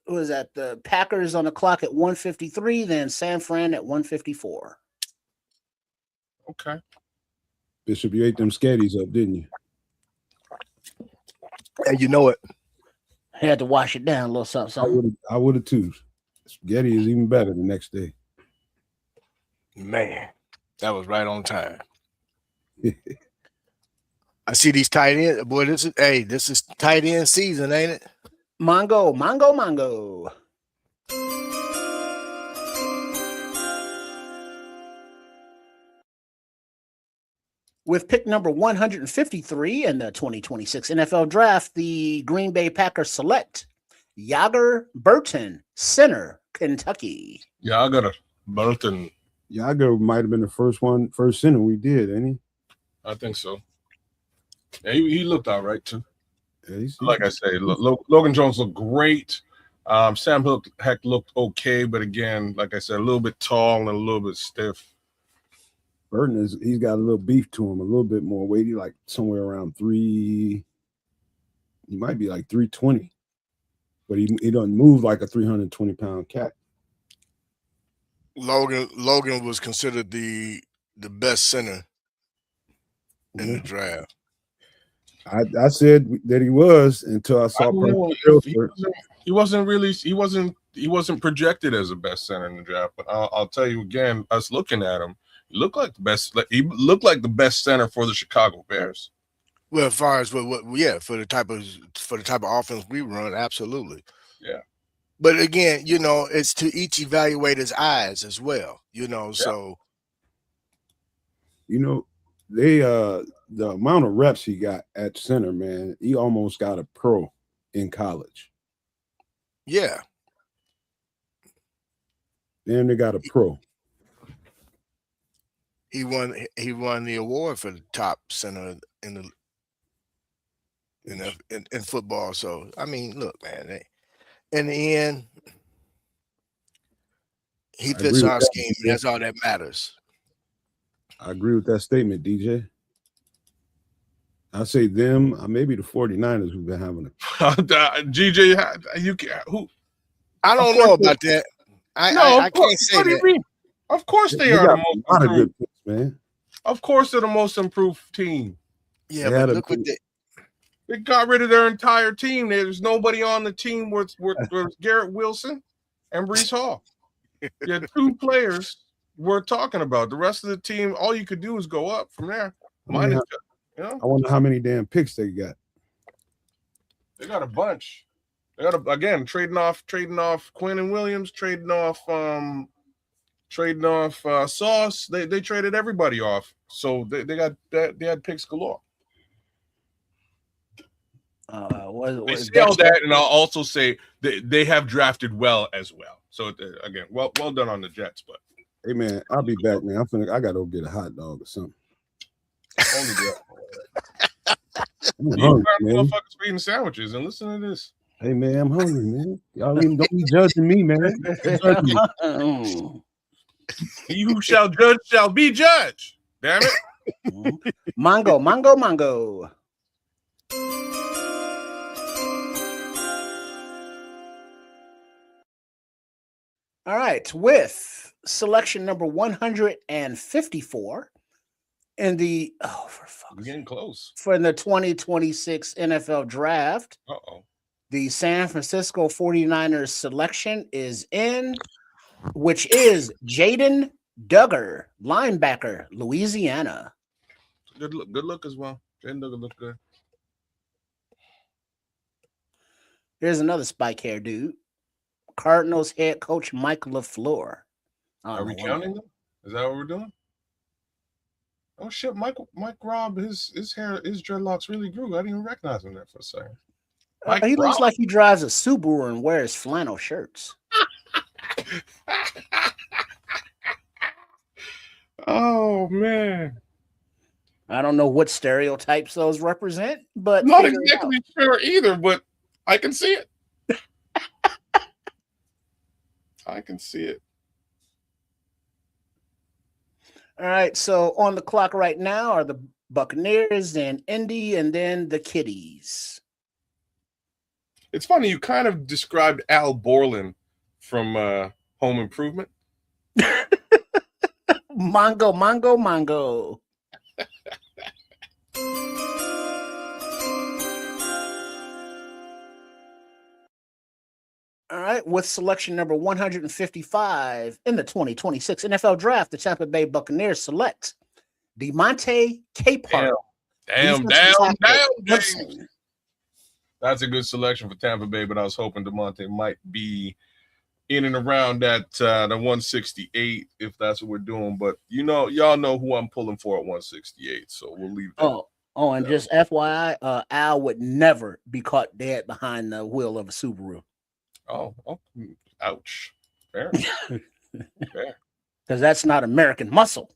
Packers on the clock at 153, then San Fran at 154. Okay. Bishop, you ate them scatties up, didn't you? And you know it. Had to wash it down a little something. I would have too. Spaghetti is even better the next day. Man, that was right on time. I see these tight ends. Boy, this is tight end season, ain't it? Mongo. With pick number 153 in the 2026 NFL Draft, the Green Bay Packers select Yager Burton, center, Kentucky. Yager Burton. Yager might have been the first center we did, ain't he? I think so. Yeah, he looked all right too. Yeah, like I say, Logan Jones looked great. Sam Heck looked okay, but again, like I said, a little bit tall and a little bit stiff. Burton he's got a little beef to him, a little bit more weighty, like somewhere around 3. He might be like 320, but he doesn't move like a 320-pound cat. Logan was considered the best center in the draft. I said that he was until I I saw don't know if he wasn't projected as a best center in the draft. But I'll tell you again, us looking at him, he looked like the best. He looked like the best center for the Chicago Bears. Well, as far as for the type of offense we run, absolutely. Yeah. But again, it's to each evaluator's eyes as well. So they the amount of reps he got at center, man, he almost got a pro in college. yeah. Then they got a pro. He won the award for the top center in football. So I mean, look, man, in the end, he fits our scheme. And that's all that matters. I agree with that statement, DJ. I say them, maybe the 49ers who've been having GJ, who? I don't know about that. I can't say that. Of course they are the most a lot of good picks, man. Of course they're the most improved team. Yeah, but look what they got rid of their entire team. There's nobody on the team with Garrett Wilson and Breece Hall. You had 2 players we're talking about. The rest of the team, all you could do is go up from there. I wonder how many damn picks they got. They got a bunch. They got again trading off Quinn and Williams, trading off Sauce. They traded everybody off. So they had picks galore. They say all that, and I'll also say they have drafted well as well. So again, well done on the Jets. But hey man, I'll be back, man. I gotta go get a hot dog or something. Only that. You motherfuckers eating sandwiches and listen to this. Hey man, I'm hungry, man. Y'all don't be judging me, man. He who shall judge shall be judged. Damn it. Mango. All right, with selection number 154 in the We're getting close for the 2026 NFL Draft. The San Francisco 49ers selection is in, which is Jaden Duggar, linebacker, Louisiana. Good look as well. Jaden Duggar looked good. Here's another spike hair dude. Cardinals head coach Mike LaFleur. Are we counting them? Is that what we're doing? Oh shit, Mike Robb, his hair, his dreadlocks really grew. I didn't even recognize him there for a second. He looks like he drives a Subaru and wears flannel shirts. Oh man. I don't know what stereotypes those represent, but not exactly sure either, but I can see it. I can see it. All right, so on the clock right now are the Buccaneers and Indy and then the Kitties. It's funny, you kind of described Al Borland from Home Improvement. Mongo. All right, with selection number 155 in the 2026 NFL Draft, the Tampa Bay Buccaneers select DeMonte Capehart. Damn. That's a good selection for Tampa Bay, but I was hoping DeMonte might be in and around that the 168 if that's what we're doing. But y'all know who I'm pulling for at 168, so we'll leave that. And just FYI, Al would never be caught dead behind the wheel of a Subaru. Oh, ouch. Fair. Fair. Because that's not American muscle.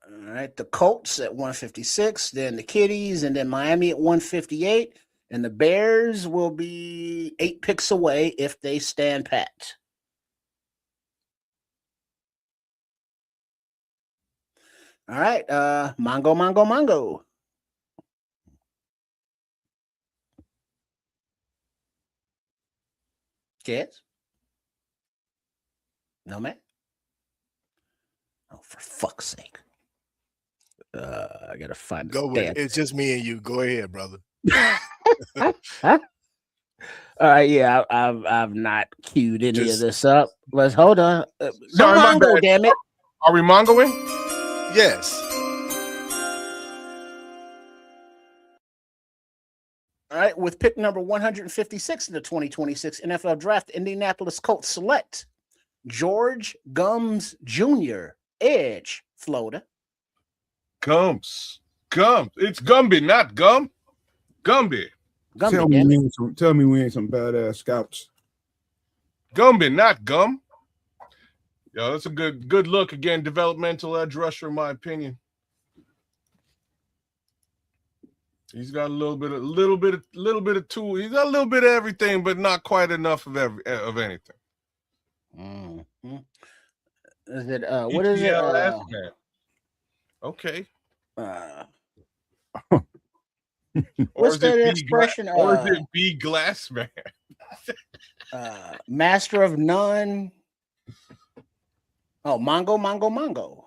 All right, the Colts at 156, then the Kitties, and then Miami at 158. And the Bears will be 8 picks away if they stand pat. All right, Mongo. Yes? No, man? for fuck's sake. I gotta find Go with it. It's just me and you. Go ahead, brother. Huh? All right, yeah, I've not queued any of this up. Let's hold on. Sorry, my Mongo, bad. damn it. Are we mongoing? Yes. All right, with pick number 156 in the 2026 NFL Draft, Indianapolis Colts select George Gums Jr., edge, Florida. Gums. It's Gumby, not Gum. Gumby. Tell me we ain't some badass scouts. Gumby, not Gum. Yo, that's a good look. Again, developmental edge rusher, in my opinion. He's got a little bit of tool. He's got a little bit of everything, but not quite enough of anything. Mm-hmm. Is it what is it? Okay. What's that expression? Or is it B Glass Man? Master of none. Oh, Mongo.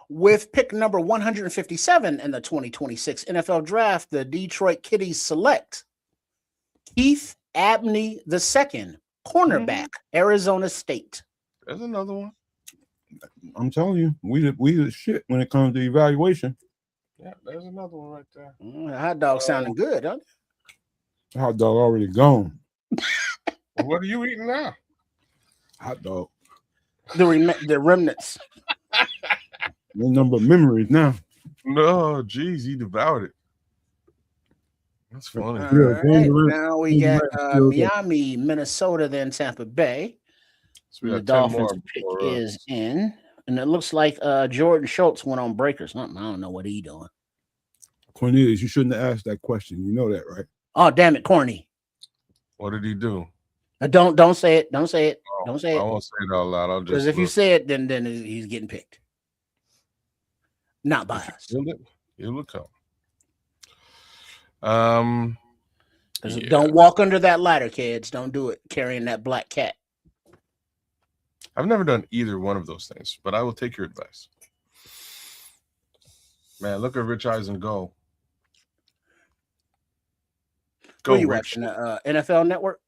With pick number 157 in the 2026 NFL Draft, the Detroit Kitties select Keith Abney II, cornerback, Arizona State. There's another one. I'm telling you, we the shit when it comes to evaluation. Yeah, there's another one right there. Hot dog sounding good, huh? Hot dog already gone. What are you eating now? Hot dog. The remnants. No number of memories now. No, geez, he devoured it. That's funny. All right, now we got Miami, Minnesota, then Tampa Bay. So the Dolphins pick is in, and it looks like Jordan Schultz went on break or something. I don't know what he's doing. Cornelius, you shouldn't have asked that question. You know that, right? Oh, damn it, Corny. What did he do? Don't say it. Don't say it. Don't say it. I won't say it out loud. I'll just because if you say it, then he's getting picked. Not by us. It'll come. Yeah. Don't walk under that ladder, kids. Don't do it carrying that black cat. I've never done either one of those things, but I will take your advice. Man, look at Rich Eisen go. Go, you Rich. Watching the NFL Network?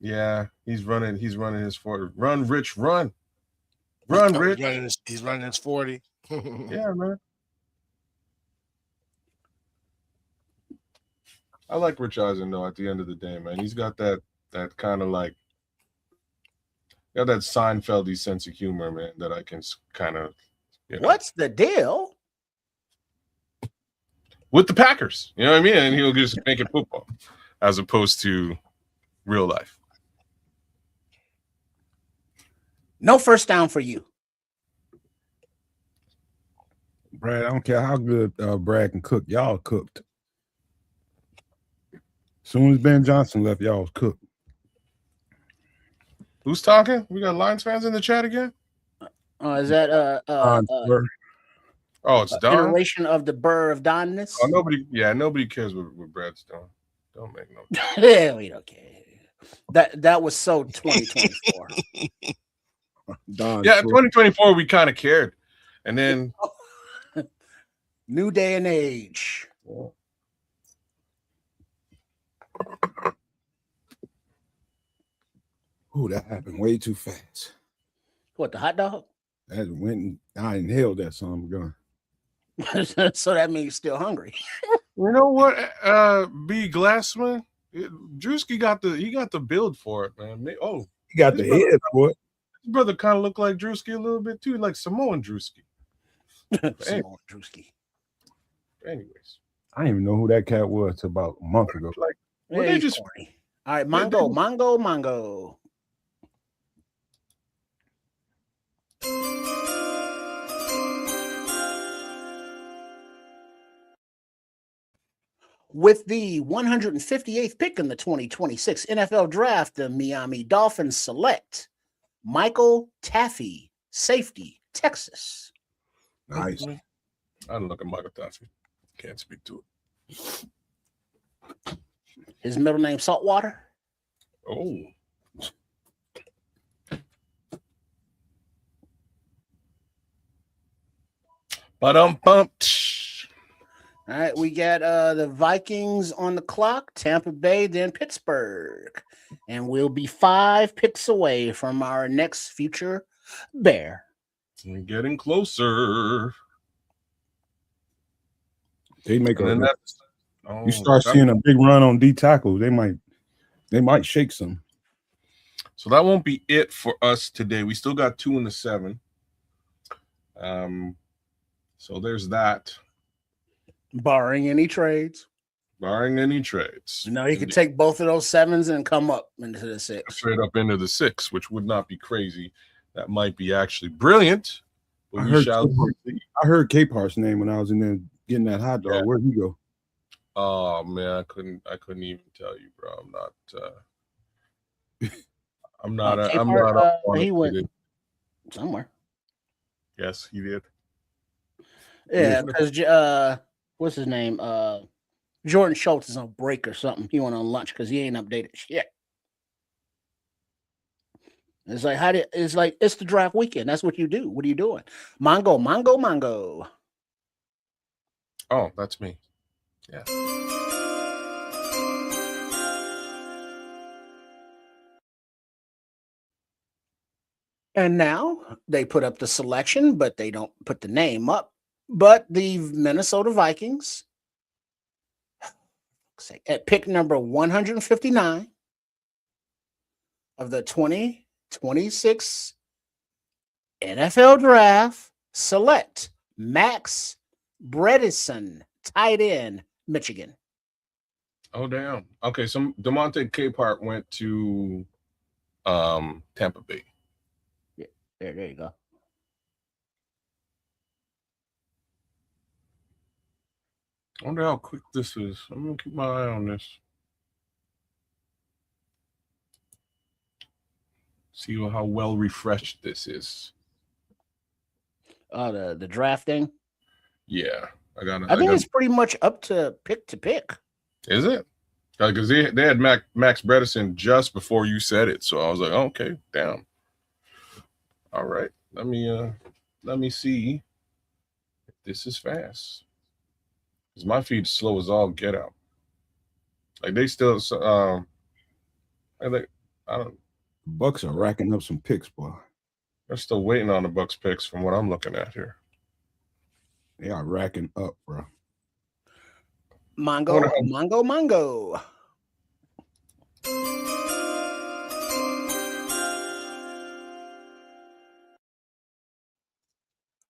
Yeah, he's running his 40. Run, Rich, run. Run, Rich. He's running his 40. Yeah, man. I like Rich Eisen, though, at the end of the day, man. He's got that kind of like, got that Seinfeld-y sense of humor, man, that I can kind of, What's the deal? With the Packers, you know what I mean? And he'll just make it football as opposed to real life. No first down for you. Brad, I don't care how good Brad can cook. Y'all cooked. As soon as Ben Johnson left, y'all was cooked. Who's talking? We got Lions fans in the chat again? Is that it's Don? Iteration of the Burr of Donness? Oh, nobody cares what Brad's doing. Don't make no yeah, we don't care. That was so 2024. Yeah, 2024 we kind of cared. And then new day and age. Oh, that happened way too fast. What, the hot dog? That went and I inhaled that son of a gun. So that means you're still hungry. You know what? B Glassman, Drewski got the build for it, man. He got the head for it. His brother kind of looked like Drewski a little bit too, like Samoan Drewski. Samoan Drewski. Anyways, I didn't even know who that cat was till about a month ago. Like, they just corny. All right, Mongo. With the 158th pick in the 2026 NFL Draft, the Miami Dolphins select Michael Taffy, safety, Texas. Nice. I don't look at Michael Taffy. Can't speak to it. His middle name Saltwater? Oh. Bumped. All right, we got the Vikings on the clock, Tampa Bay, then Pittsburgh. And we'll be 5 picks away from our next future Bear. We're getting closer. They make And then you start seeing a big run on D tackle. They might shake some. So that won't be it for us today. We still got 2 in the 7. So there's that. Barring any trades. Barring any trades. You know, you could take both of those 7s and come up into the 6. Straight up into the 6, which would not be crazy. That might be actually brilliant. I heard K-Par's name when I was in there getting that hot dog. Yeah. Where'd he go? Oh man, I couldn't even tell you, bro. I'm not. He went somewhere. Yes, he did. Yeah, because what's his name? Jordan Schultz is on break or something. He went on lunch because he ain't updated shit. It's like it's the draft weekend. That's what you do. What are you doing? Mongo. Oh, that's me. Yeah. And now they put up the selection, but they don't put the name up. But the Minnesota Vikings at pick number 159 of the 2026 NFL Draft select Max Bredesen, tight end, Michigan. Oh, damn. Okay, so DeMonte Capehart went to Tampa Bay. Yeah, there you go. I wonder how quick this is. I'm going to keep my eye on this. See how well refreshed this is. The drafting? Yeah. I think it's pretty much up to pick. Is it? Because they had Max Bredesen just before you said it. So I was like, oh, okay, damn. All right. Let me see if this is fast. Because my feed's slow as all get out. Like they still I don't. Bucks are racking up some picks, boy. They're still waiting on the Bucks picks from what I'm looking at here. They are racking up, bro. Mongo.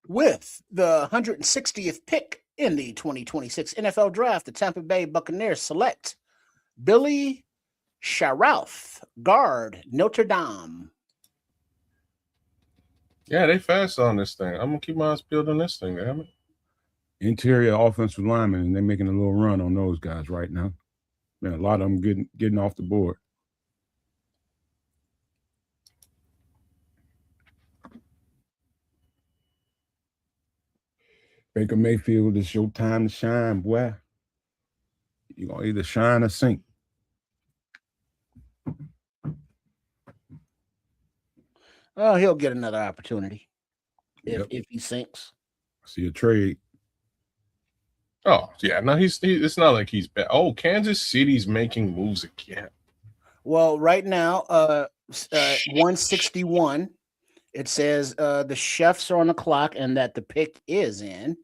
With the 160th pick in the 2026 NFL Draft, the Tampa Bay Buccaneers select Billy Scharoth, guard, Notre Dame. Yeah, they fast on this thing. I'm going to keep my eyes peeled on this thing, damn it. Interior offensive linemen, and they're making a little run on those guys right now. Man, a lot of them getting off the board. Baker Mayfield, it's your time to shine, boy. You're going to either shine or sink. Oh, he'll get another opportunity if he sinks. See a trade. Oh, yeah. No, it's not like he's bad. Oh, Kansas City's making moves again. Well, right now, 161, it says the chefs are on the clock and that the pick is in.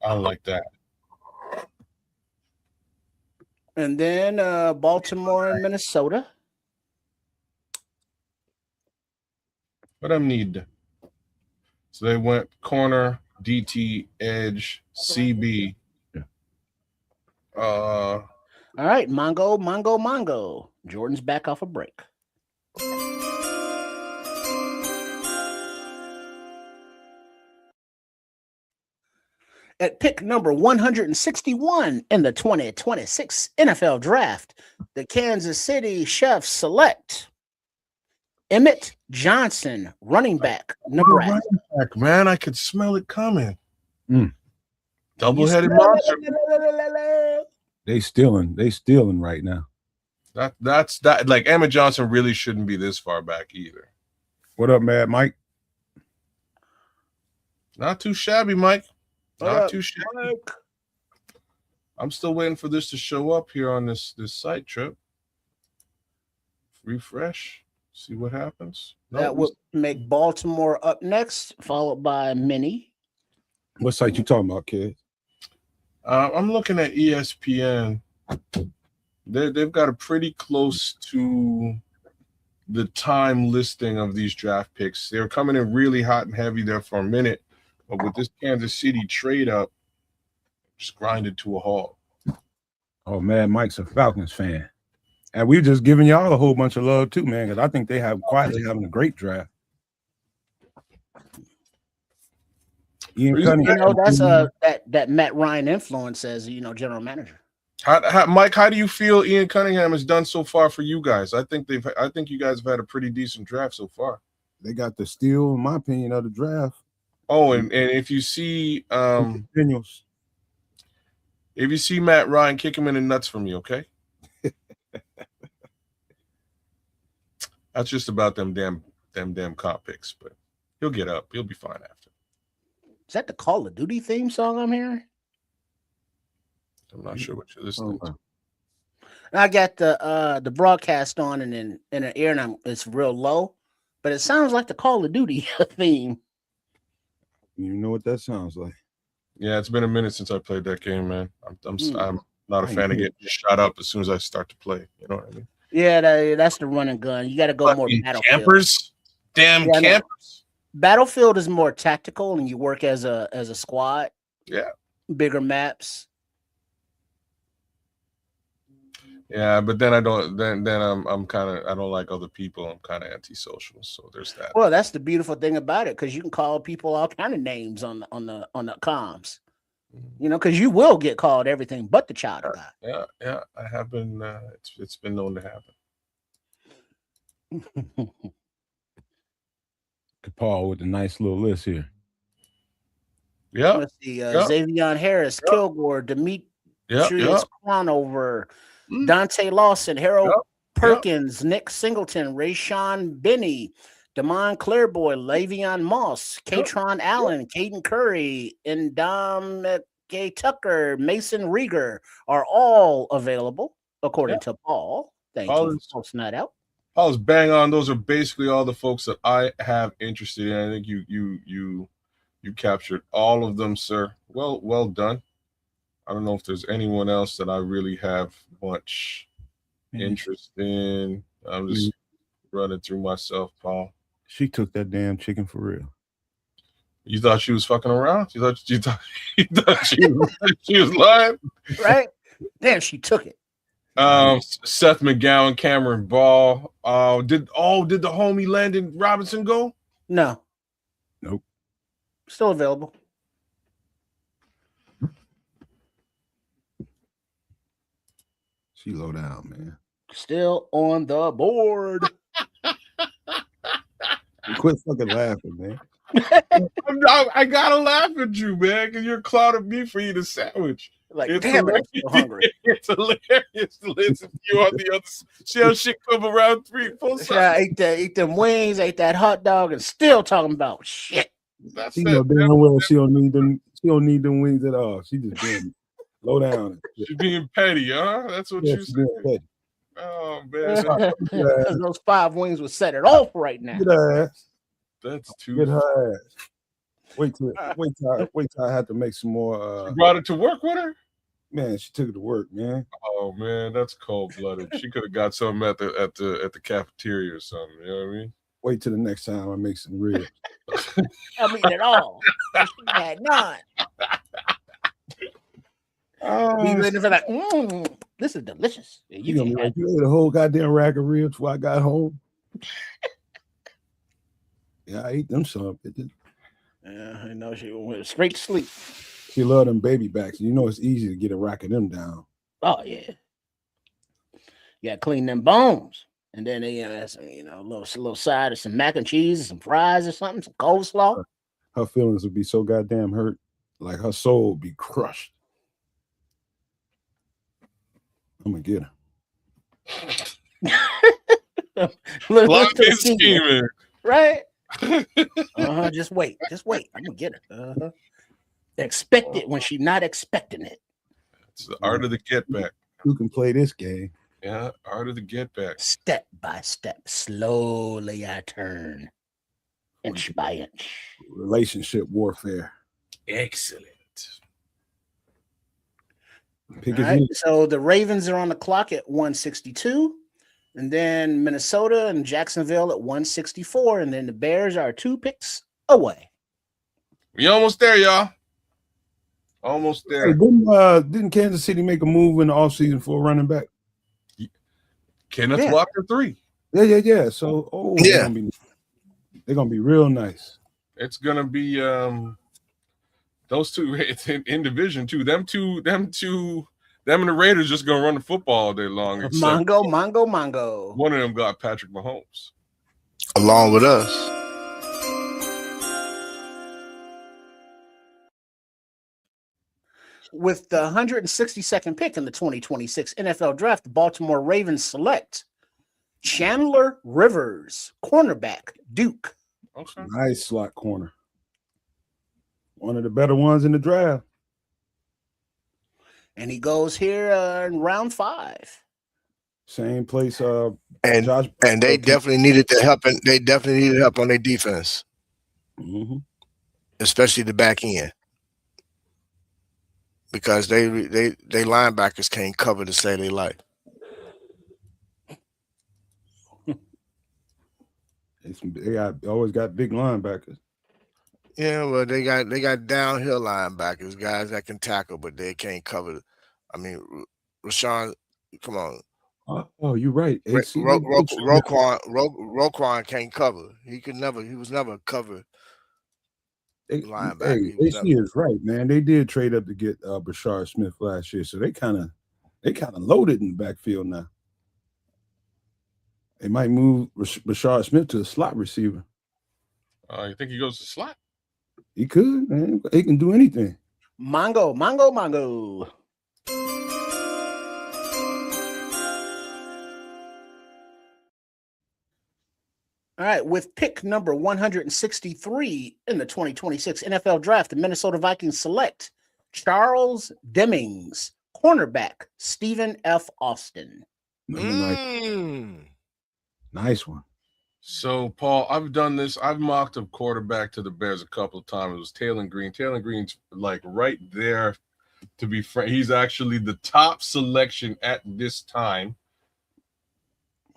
I like that. And then Baltimore and Minnesota. What I need. So they went corner, DT, edge, CB. Yeah. All right, Mongo. Jordan's back off a break. At pick number 161 in the 2026 NFL Draft, the Kansas City Chiefs select Emmett Johnson, running back, Nebraska. Running back, man, I could smell it coming. Double-headed monster. They stealing right now. That's like Emmett Johnson really shouldn't be this far back either. What up, Mad Mike? Not too shabby, Mike. What Not up, too shabby. Mike? I'm still waiting for this to show up here on this site trip. Refresh, see what happens. That would make Baltimore up next, followed by Minnie. What site you talking about, kid? I'm looking at ESPN. They've got a pretty close to the time listing of these draft picks. They were coming in really hot and heavy there for a minute, but with this Kansas City trade up, just grinded to a halt. Oh, man, Mike's a Falcons fan. And we've just given y'all a whole bunch of love too, man, because I think they have quietly having a great draft. Ian Cunningham, You know, that's that Matt Ryan influence as general manager. Mike, how do you feel Ian Cunningham has done so far for you guys? I think you guys have had a pretty decent draft so far. They got the steal, in my opinion, of the draft. Oh, and if you see Daniels. If you see Matt Ryan, kick him in the nuts for me, okay? That's just about them damn comp picks, but he'll get up. He'll be fine after. Is that the Call of Duty theme song I'm hearing? I'm not sure what you're listening to. I got the broadcast on and in an ear, and it's real low, but it sounds like the Call of Duty theme. You know what that sounds like? Yeah, it's been a minute since I played that game, man. I'm not a fan of getting shot up as soon as I start to play. You know what I mean? Yeah, that's the run and gun. You got to go more Battlefield. Campers, damn campers. Battlefield is more tactical, and you work as a squad. Yeah, bigger maps. Yeah, but then I don't. Then I'm kind of. I don't like other people. I'm kind of antisocial. So there's that. Well, that's the beautiful thing about it, because you can call people all kind of names on the comms. You know, because you will get called everything but the child of God. Yeah, I have been. It's been known to happen. Paul with a nice little list here. Yeah. Let's see. Xavier Harris, Kilgore, Demetrius Crownover, Dante Lawson, Harold Perkins, Nick Singleton, Rayshawn Benny, Damon Clairboy, Le'Veon Moss, Katron Allen, Caden Curry, and Dom Gay Tucker, Mason Rieger are all available, according to Paul. Thank you for posting that out. I was bang on. Those are basically all the folks that I have interested in. I think you captured all of them, sir. Well done. I don't know if there's anyone else that I really have much interest in. I'm just running through myself, Paul. She took that damn chicken for real. You thought she was fucking around? You thought she was lying? Right? Damn, she took it. Seth McGowan, Cameron Ball. Did the homie Landon Robinson go? No. Nope. Still available. She low down, man. Still on the board. Quit fucking laughing, man. I gotta laugh at you, man, because you're clouding me for eating a sandwich. Like, it's damn it, I'm so hungry. It's hilarious to listen to you on the other side. See how shit come around 3-4 seconds. I ate them wings, ate that hot dog, and still talking about shit. That's she know damn well she don't need them wings at all. She just being low down. She's being petty, huh? That's what you said. Oh man, those 5 wings would set it off right now. Get her ass. That's too. Get her ass. Wait till I have to make some more. You brought it to work with her? Man, she took it to work, man. Oh man, that's cold blooded. She could have got something at the cafeteria or something. You know what I mean? Wait till the next time I make some ribs. I mean it all. She had none. Be waiting for that. This is delicious. You know, like, you ate a whole goddamn rack of ribs before I got home. Yeah, I ate them some. Yeah, I know she went straight to sleep. She loved them baby backs. You know it's easy to get a rack of them down. Oh yeah. You gotta clean them bones. And then they have some, a little side of some mac and cheese, some fries or something, some coleslaw. Her feelings would be so goddamn hurt. Like her soul would be crushed. I'm gonna get her. Little scheming, scheming. right? Just wait. I'm gonna get her. Expect it when she's not expecting it. It's the art of the get back. Who can play this game? Yeah, art of the get back. Step by step, slowly I turn, inch by inch. Relationship warfare. Excellent. Pick All his right, name. so the Ravens are on the clock at 162, and then Minnesota and Jacksonville at 164, and then the Bears are 2 picks away. We almost there, y'all. Almost Hey, there. didn't Kansas City make a move in the offseason for a running back? Kenneth Yeah. Walker 3. Yeah. So, Yeah. they're gonna be real nice. It's gonna be those two. It's in Division 2. Them and the Raiders just gonna run the football all day long. except Mongo. One of them got Patrick Mahomes. Along with us. With the 162nd pick in the 2026 NFL Draft, the Baltimore Ravens select Chandler Rivers, cornerback, Duke. Okay. Nice slot corner. One of the better ones in the draft. And he goes here in round 5. Same place. And Josh, they definitely needed the help, and they definitely needed help on their defense, especially the back end, because they linebackers can't cover to save their life. They always got big linebackers. Yeah, well, they got downhill linebackers, guys that can tackle, but they can't cover. I mean, Rashawn, come on. Oh, you're right. Roquan can't cover. He was never a cover linebacker. AC is right, man. They did trade up to get Brashard Smith last year, so they kind of loaded in the backfield now. They might move Brashard Smith to a slot receiver. You think he goes to slot? He could, man. He can do anything. Mongo. All right, with pick number 163 in the 2026 NFL Draft, the Minnesota Vikings select Charles Demings, cornerback, Stephen F. Austin. Nice one. So, Paul, I've done this. I've mocked a quarterback to the Bears a couple of times. It was Taylor Green. Taylor Green's like right there, to be frank. He's actually the top selection at this time.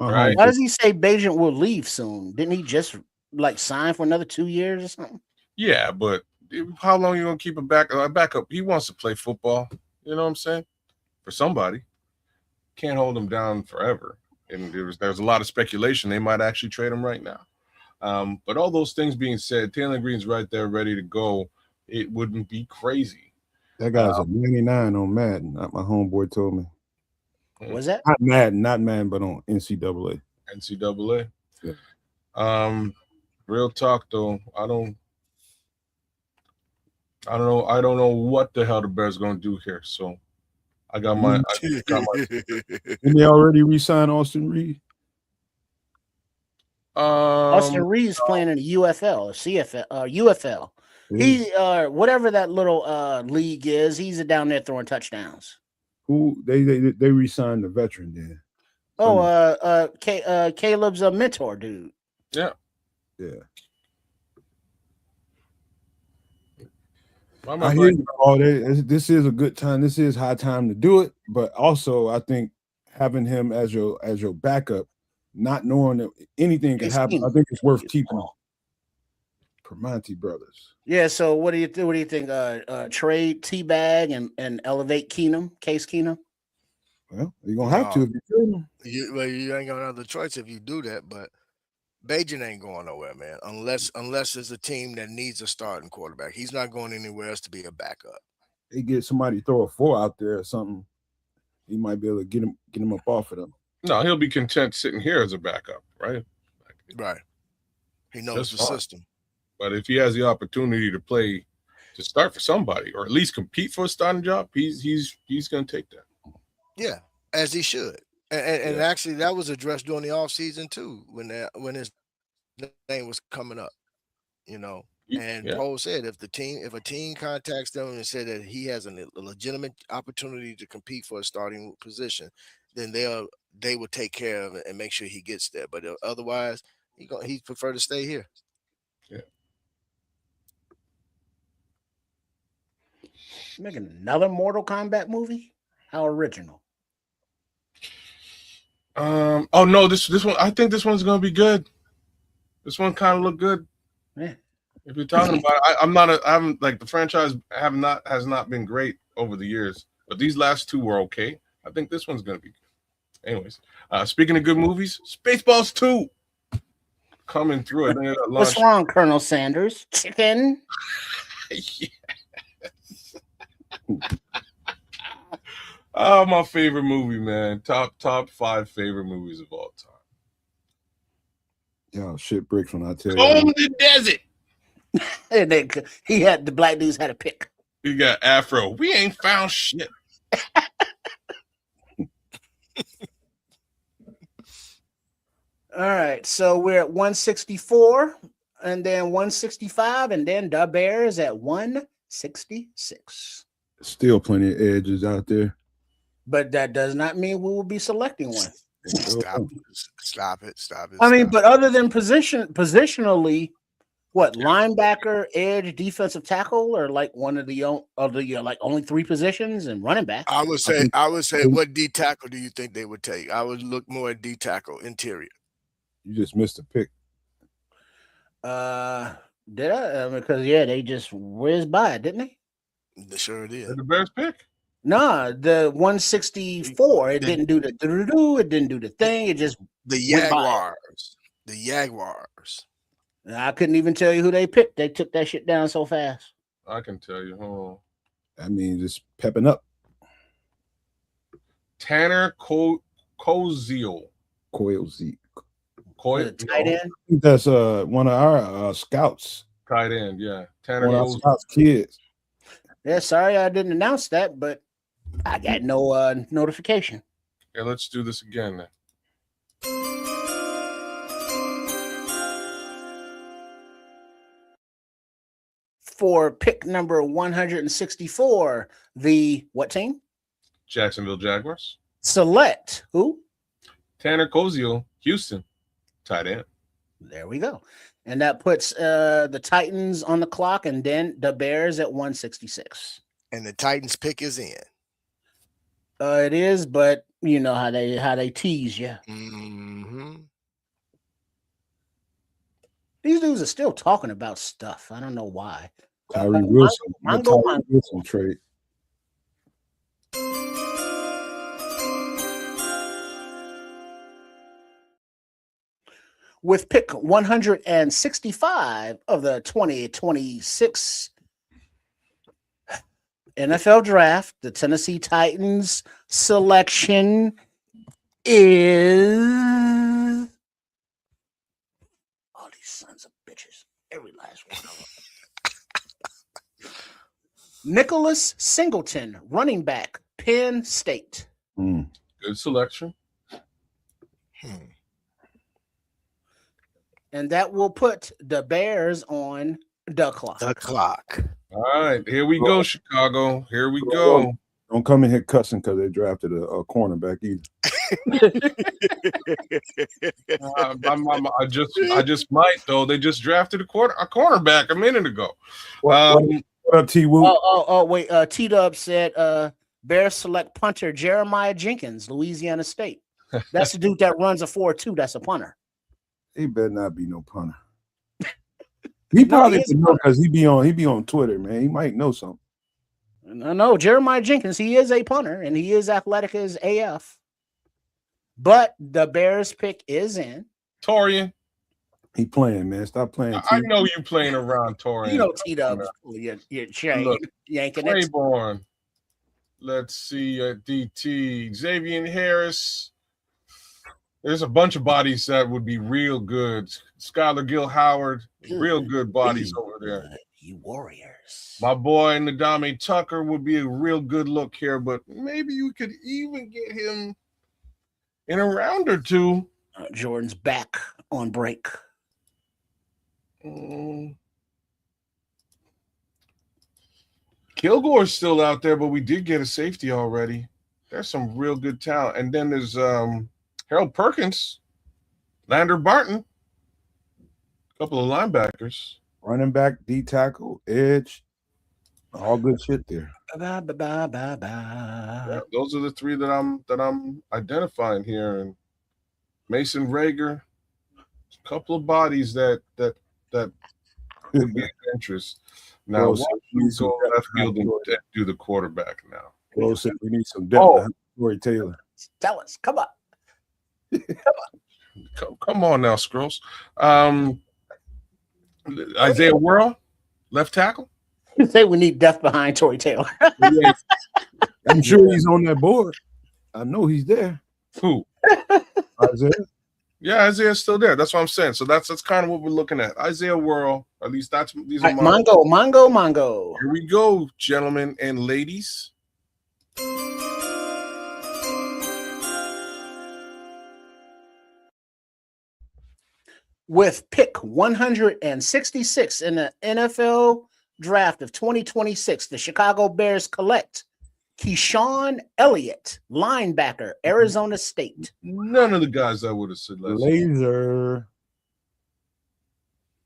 Right. Why does he say Bajent will leave soon? Didn't he just like sign for another 2 years or something? Yeah, but how long are you gonna keep a backup? He wants to play football. You know what I'm saying? For somebody, can't hold him down forever. And there's a lot of speculation they might actually trade him right now. But all those things being said, Taylor Green's right there, ready to go. It wouldn't be crazy. That guy's a 99 on Madden. My homeboy told me. Was that? Not Madden, but on NCAA. NCAA. Yeah. Real talk though, I don't know what the hell the Bears gonna do here. So I got my. Didn't they already re-sign Austin Reed? Austin Reed's playing in the UFL or CFL, UFL. He whatever that little league is, he's down there throwing touchdowns. Who they re-signed the veteran then? Caleb's a mentor, dude. Yeah. I hear you. This is a good time. This is high time to do it. But also, I think having him as your backup, not knowing that anything can happen, I think it's worth keeping. Permonti brothers. Yeah. So what do you think? Trade Teabag and elevate Case Keenum. Well, you're gonna have to if you trade him. You ain't got another choice if you do that, but Bajent ain't going nowhere, man. Unless it's a team that needs a starting quarterback. He's not going anywhere else to be a backup. They get somebody to throw a 4 out there or something. He might be able to get him up off of them. No, he'll be content sitting here as a backup, right? Right. He knows the system. But if he has the opportunity to start for somebody, or at least compete for a starting job, he's going to take that. Yeah, as he should. And actually, that was addressed during the offseason too, when his name was coming up, you know. And Poe said if a team contacts them and said that he has a legitimate opportunity to compete for a starting position, then they will take care of it and make sure he gets there. But otherwise, he prefer to stay here. Yeah. Making another Mortal Kombat movie? How original. Oh no, this one, I think this one's gonna be good. This one kind of looked good. Yeah. If you're talking about it, I haven't like the franchise has not been great over the years, but these last two were okay. I think this one's gonna be good. Anyways, speaking of good movies, Spaceballs 2 coming through. I think it got launched. What's wrong, Colonel Sanders? Chicken? Yes. Oh, my favorite movie, man. Top 5 favorite movies of all time. Yo, shit bricks when I tell you. Home in the desert. And the black dudes had a pick. You got Afro. We ain't found shit. All right, so we're at 164, and then 165, and then the Bears at 166. Still plenty of edges out there. But that does not mean we will be selecting one. Stop it. I mean, but other than positionally, what, linebacker, edge, defensive tackle, or like one of the like only 3 positions and running back? I would say what D tackle do you think they would take? I would look more at D tackle, interior. You just missed a pick. Did I? Because they just whizzed by it, didn't they? They sure did. The best pick? Nah, the 164. It didn't do the it didn't do the thing. It just the Jaguars. The Jaguars. I couldn't even tell you who they picked. They took that shit down so fast. I can tell you. Hold on. I mean, just pepping up. Tanner Koziel. Tight end. That's one of our scouts. Tight end, yeah. Tanner one of our scouts kids. Yeah, sorry I didn't announce that, but I got no notification. Yeah, let's do this again then. For pick number 164, the what team? Jacksonville Jaguars. Select who? Tanner Koziel, Houston, tight end. There we go. And that puts the Titans on the clock, and then the Bears at 166. And the Titans pick is in. It is, but you know how they tease you. Mm-hmm. These dudes are still talking about stuff. I don't know why. Tyree Wilson. Tyree Wilson trade. With pick 165 of the 2026 NFL Draft, the Tennessee Titans selection is all these sons of bitches. Every last one of them. Nicholas Singleton, running back, Penn State. Good selection. And that will put the Bears on the clock. The clock. All right, here we go, Chicago. Here we go. Don't come in here cussing because they drafted a cornerback either. I just might though. They just drafted a cornerback a minute ago. What up, T. Woo? Wait. T Dub said Bears select punter Jeremiah Jenkins, Louisiana State. That's the dude that runs a 4.2. That's a punter. He better not be no punter. He probably would know because he be on Twitter, man. He might know something. No, Jeremiah Jenkins, he is a punter and he is athletic as AF. But the Bears pick is in. Torian. He playing, man. Stop playing. I know you playing around Torian. You know T-Dubs. You're yanking it. Claiborne. Let's see. DT. Xavier Harris. There's a bunch of bodies that would be real good. Skylar Gill Howard, real good bodies over there. You Warriors. My boy Nadame Tucker would be a real good look here, but maybe you could even get him in a round or two. Jordan's back on break. Kilgore's still out there, but we did get a safety already. There's some real good talent. And then there's Harold Perkins, Lander Barton, a couple of linebackers. Running back, D tackle, edge, all good shit there. Bye, bye, bye, bye, bye. Yeah, those are the three that I'm identifying here. And Mason Rager, a couple of bodies that would be of interest. Now, Well, we go left field and do the quarterback now. Well, said we need some depth behind Corey Taylor. Tell us, come on. Come on now, Scrolls. Isaiah Worrell, left tackle. You say we need depth behind Tory Taylor. I'm sure he's on that board. I know he's there. Who? Isaiah. Yeah, Isaiah's still there. That's what I'm saying. So that's kind of what we're looking at. Isaiah Worrell. At least these are my Mongo. Here we go, gentlemen and ladies. With pick 166 in the NFL draft of 2026, the Chicago Bears collect Keyshawn Elliott, linebacker, Arizona State. None of the guys I would have said last Laser.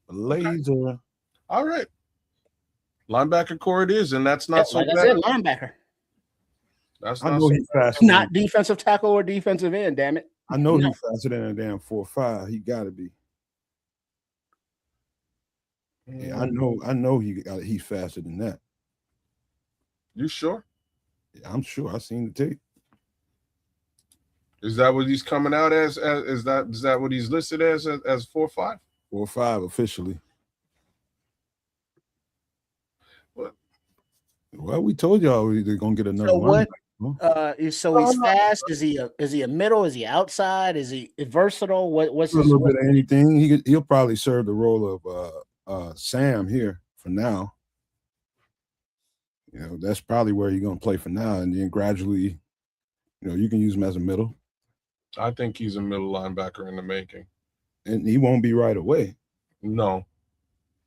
Okay. All right. Linebacker core it is, and that's not so like bad. I said, linebacker. That's I not know so he's bad. faster. Not defensive tackle or defensive end, damn it. I know he's faster than a damn 4.5. He got to be. Yeah, I know he's faster than that. You sure? Yeah, I'm sure. I seen the tape. Is that what he's coming out as? Is that what he's listed as 4.5? 4.5 officially. What? Well, we told y'all they're gonna get another. So what? Huh? So he's fast. Is he a middle? Is he outside? Is he versatile? What's a little bit of anything? He'll probably serve the role of Sam here for now. You know, that's probably where he's gonna play for now, and then gradually, you know, you can use him as a middle. I think he's a middle linebacker in the making. And he won't be right away. No,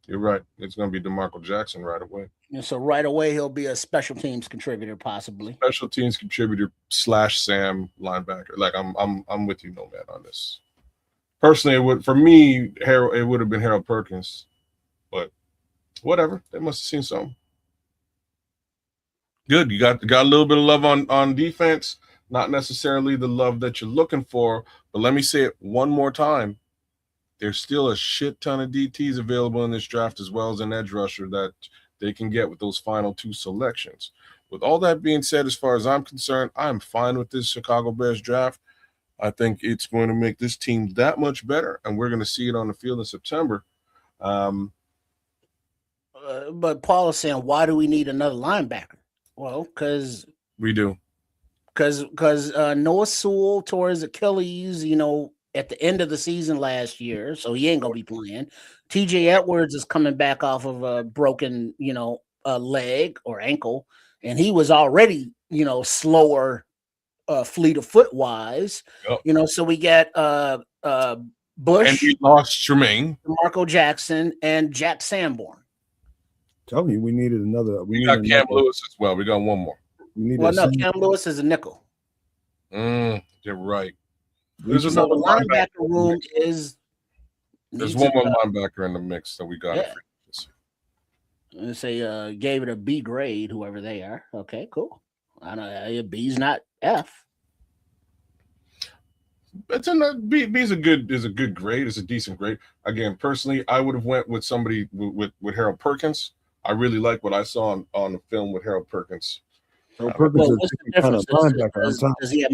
you're right. It's going to be DeMarco Jackson right away. And so right away he'll be a special teams contributor, possibly. Special teams contributor / Sam linebacker. Like I'm with you, Nomad, on this. Personally, it would have been Harold Perkins, but whatever. They must have seen something. Good. You got a little bit of love on defense. Not necessarily the love that you're looking for, but let me say it one more time. There's still a shit ton of DTs available in this draft, as well as an edge rusher that they can get with those final 2 selections. With all that being said, as far as I'm concerned, I'm fine with this Chicago Bears draft. I think it's going to make this team that much better, and we're going to see it on the field in September. But Paul is saying, why do we need another linebacker? Well, because we do. Because Noah Sewell tore his Achilles, at the end of the season last year, so he ain't gonna be playing. TJ Edwards is coming back off of a broken, leg or ankle, and he was already, slower, fleet of foot wise. Yep. So we get Bush, and we lost Tremaine, Marco Jackson, and Jack Sanborn. Tell you, we needed another. We got Cam Lewis as well. We got one more. Cam Lewis is a nickel. You're right. There's another linebacker room is. There's one more linebacker in the mix that we got. Yeah. Let's say gave it a B grade, whoever they are. Okay, cool. I know B's not F. It's B's a good grade. It's a decent grade. Again, personally, I would have went with somebody with Harold Perkins. I really like what I saw on the film with Harold Perkins. What's the difference? Does he have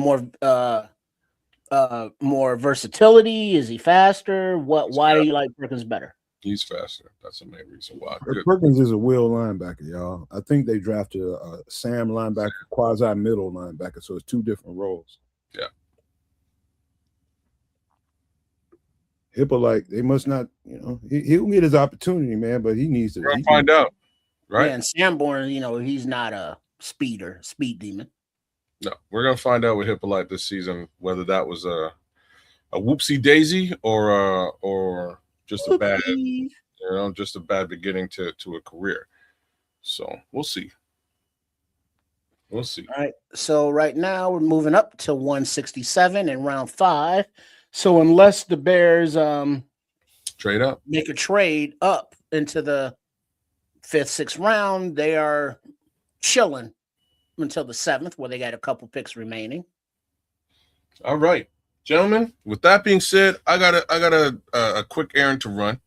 more versatility? Is he faster? Why do you like Perkins better? He's faster. That's the main reason why. Perkins is a will linebacker, y'all. I think they drafted a Sam linebacker, quasi middle linebacker, so it's 2 different roles. Yeah. Hippolyte, they must not, he'll get his opportunity, man, but he needs to. We're gonna find out, right? Yeah, and Sanborn, he's not a speed demon. No, we're gonna find out with Hippolyte this season whether that was a whoopsie daisy or just a bad, just a bad beginning to a career. So we'll see. We'll see. All right. So right now we're moving up to 167 in round 5. So unless the Bears Trade up. make a trade up into the 5th, 6th round, they are chilling until the 7th, where they got a couple picks remaining. All right, gentlemen. With that being said, I got a quick errand to run.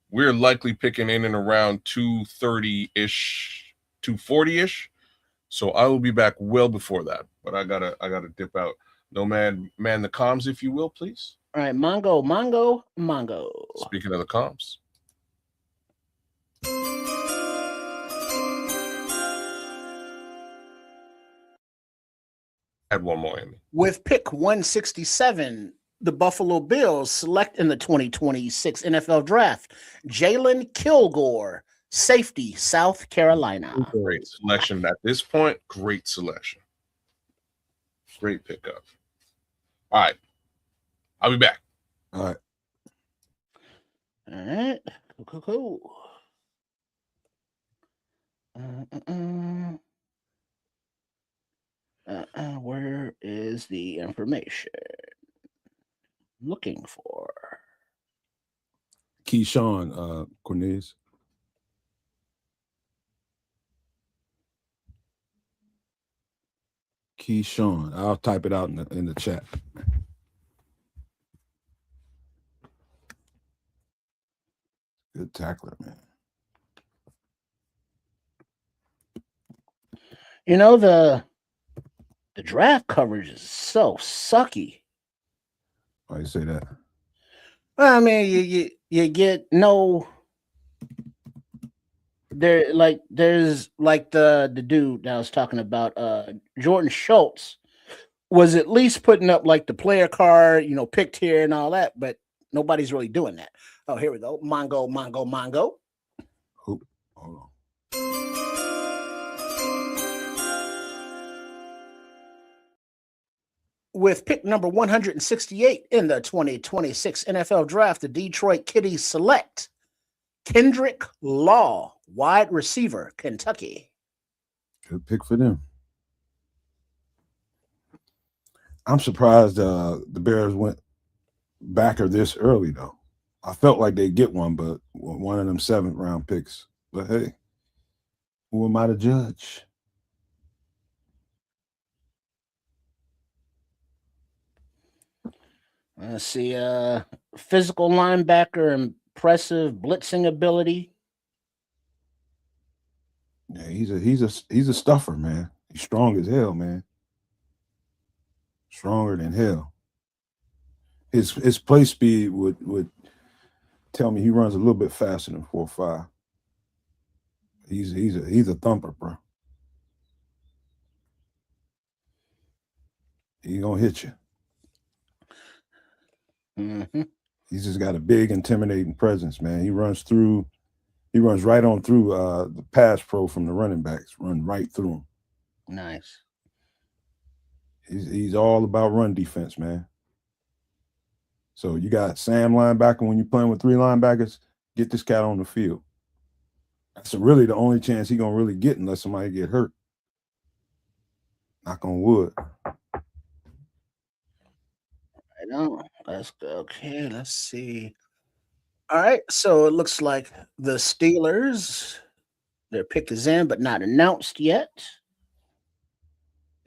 We're likely picking in and around 230-ish, 240-ish. So I will be back well before that. But I gotta dip out. Nomad, man the comms, if you will, please. All right, Mongo. Speaking of the comms. Add one more, Amy. With pick 167, the Buffalo Bills select in the 2026 NFL Draft Jalen Kilgore, safety, South Carolina. Great selection at this point. Great selection. Great pickup. All right. I'll be back. All right. All right. Cool. Where is the information? Looking for Keyshawn Cornelius. Keyshawn. I'll type it out in the chat. Good tackler, man. You know, the draft coverage is so sucky. Why you say that? Well, I mean, you get no. There's like the dude that I was talking about, Jordan Schultz, was at least putting up like the player card, picked here and all that, but nobody's really doing that. Oh, here we go. Mongo. Oh, hold on. With pick number 168 in the 2026 NFL Draft, the Detroit Kitties select Kendrick Law, wide receiver, Kentucky. Good pick for them. I'm surprised the Bears went backer this early, though. I felt like they'd get one, but one of them 7th round picks. But hey, who am I to judge? Let's see, physical linebacker, impressive blitzing ability. Yeah, he's a stuffer, man. He's strong as hell, man. Stronger than hell. His play speed would tell me he runs a little bit faster than 4.5. He's a thumper, bro. He gonna hit you. Mm-hmm. He's just got a big, intimidating presence, man. He runs right on through the pass pro from the running backs. Run right through him. Nice. He's all about run defense, man. So you got Sam linebacker when you're playing with 3 linebackers. Get this cat on the field. That's really the only chance he's gonna really get unless somebody get hurt. Knock on wood. I know. Let's go. Okay, let's see. All right, so it looks like the Steelers, their pick is in, but not announced yet.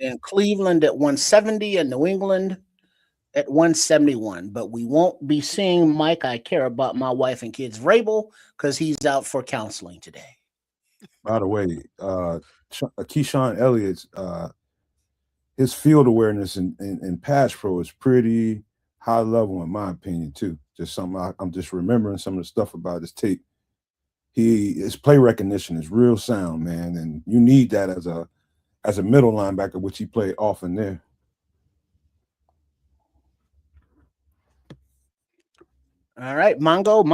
And Cleveland at 170 and New England at 171. But we won't be seeing Mike. I care about my wife and kids, Vrabel, because he's out for counseling today. By the way, Keyshawn Elliott's his field awareness in pass pro is pretty high level, in my opinion, too. Just something I'm just remembering some of the stuff about his tape. His play recognition is real sound, man, and you need that as a middle linebacker, which he played often there. All right, Mongo.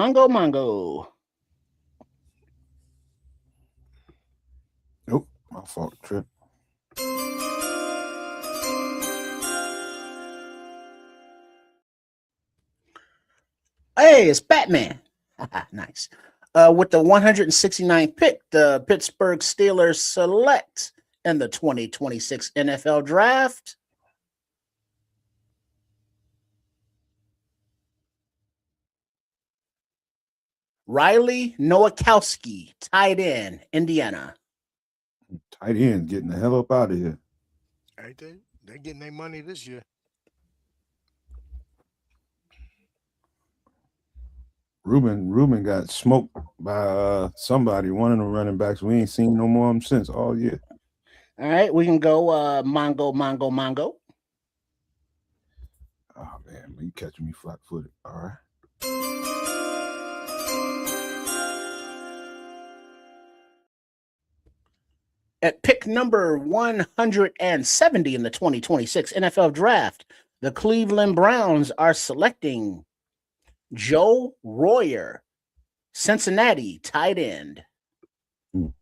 Nope, my fault, Trip. Hey, it's Batman. Nice. With the 169th pick, the Pittsburgh Steelers select in the 2026 NFL Draft Riley Nowakowski, tight end, Indiana. Tight end getting the hell up out of here. Right there. They're getting their money this year. Ruben got smoked by somebody, one of the running backs. We ain't seen no more of them since all year. All right, we can go Mongo. Oh man, you catching me flat-footed. All right. At pick number 170 in the 2026 NFL Draft, the Cleveland Browns are selecting Joe Royer, Cincinnati tight end. And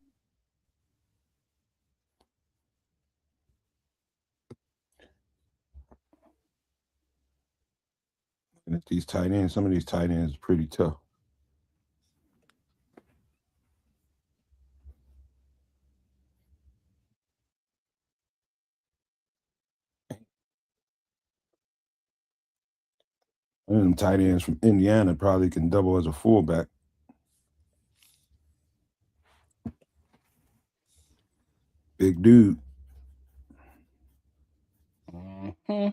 these tight ends, some of these tight ends are pretty tough. One of them tight ends from Indiana probably can double as a fullback. Big dude. Mm-hmm.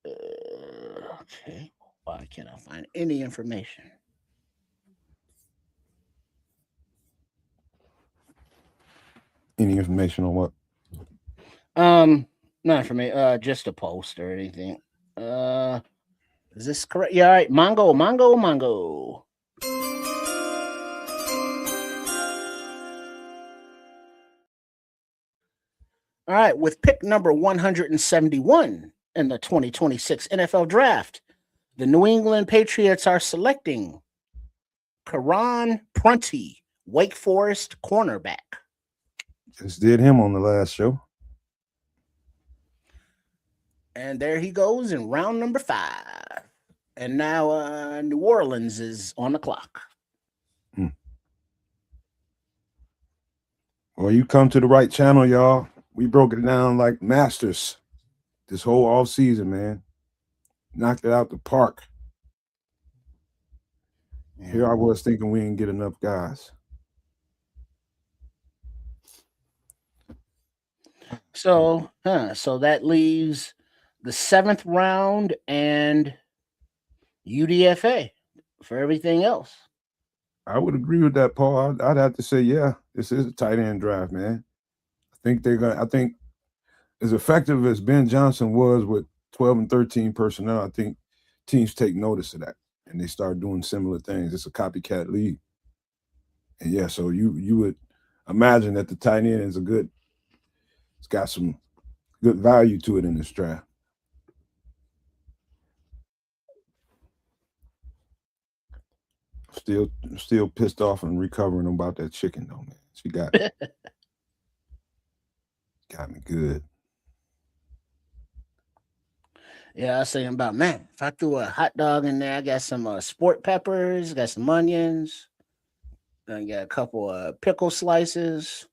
Okay. Why can't I find any information? Any information on what? Not for me. Just a post or anything. Is this correct? Yeah, all right. Mongo. All right, with pick number 171 in the 2026 NFL Draft, the New England Patriots are selecting Karan Prunty, Wake Forest cornerback. Just did him on the last show. And there he goes in round number 5. And now New Orleans is on the clock. Well, you come to the right channel, y'all. We broke it down like masters this whole off season, man. Knocked it out the park. Here I was thinking we didn't get enough guys. So that leaves the 7th round and UDFA for everything else. I would agree with that, Paul. I'd have to say, yeah, this is a tight end draft, man. I think as effective as Ben Johnson was with 12 and 13 personnel, I think teams take notice of that and they start doing similar things. It's a copycat league. And yeah, so you would imagine that the tight end is it's got some good value to it in this draft. Still pissed off and recovering about that chicken though, man. She got me good. Yeah, I was thinking about, man, if I threw a hot dog in there, I got some sport peppers, got some onions, I got a couple of pickle slices,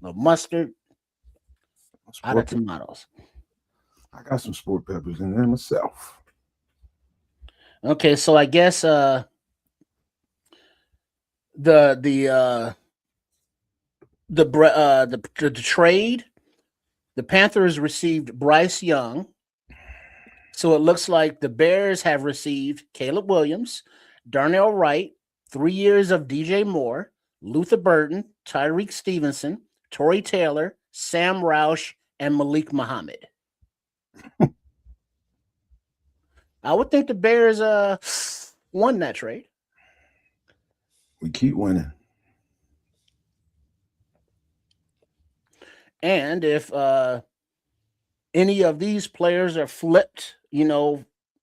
a mustard, out of tomatoes. I got some sport peppers in there myself. Okay, so I guess the trade, the Panthers received Bryce Young. So it looks like the Bears have received Caleb Williams, Darnell Wright, 3 years of DJ Moore, Luther Burton, Tyreek Stevenson, Torrey Taylor, Sam Roush, and Malik Muhammad. I would think the Bears won that trade. We keep winning. And if any of these players are flipped,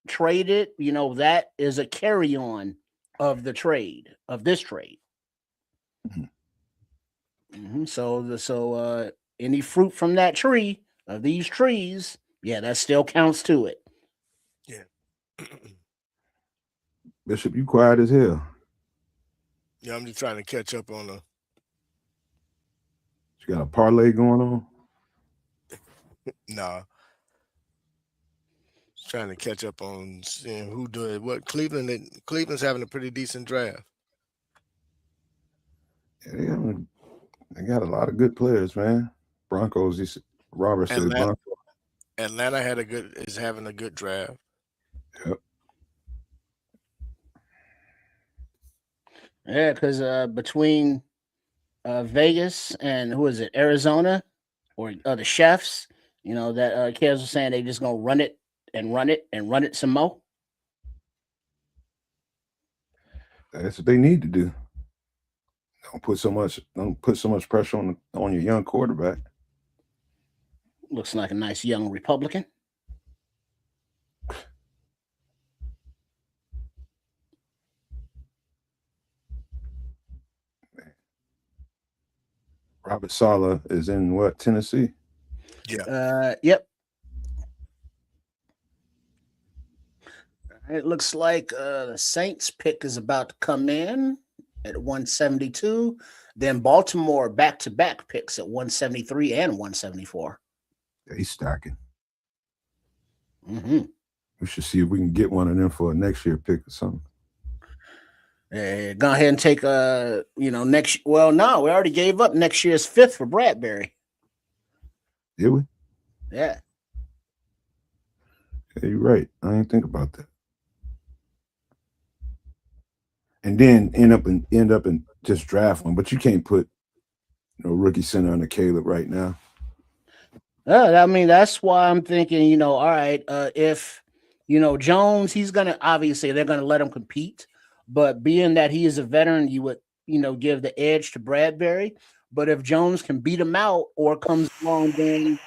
traded, that is a carry-on of the trade, of this trade. Mm-hmm. So any fruit from that tree, of these trees, yeah, that still counts to it. Yeah. Bishop, you quiet as hell. Yeah, I'm just trying to catch up on the. You got a parlay going on? Nah. Trying to catch up on seeing who doing what. Cleveland's having a pretty decent draft. Yeah, they got a lot of good players, man. Broncos, Robert said Broncos. Atlanta is having a good draft. Yep. Yeah, because between Vegas and who is it, Arizona, or the Chefs, you know that Cavs was saying they just gonna run it and run it and run it some more. That's what they need to do. Don't put so much pressure on your young quarterback. Looks like a nice young Republican. Robert Saleh is in what, Tennessee? Yeah. Yep. It looks like the Saints pick is about to come in at 172. Then Baltimore back-to-back picks at 173 and 174. Yeah, he's stacking. Mm-hmm. We should see if we can get one of them for a next year pick or something. Go ahead and take next. Well, no, we already gave up next year's 5th for Bradbury. Did we? Yeah. Yeah, you're right. I didn't think about that. And then end up and just draft one, but you can't put rookie center under Caleb right now. I mean, that's why I'm thinking, all right, if Jones, he's gonna obviously they're gonna let him compete, but being that he is a veteran, you would give the edge to Bradbury. But if Jones can beat him out or comes along during the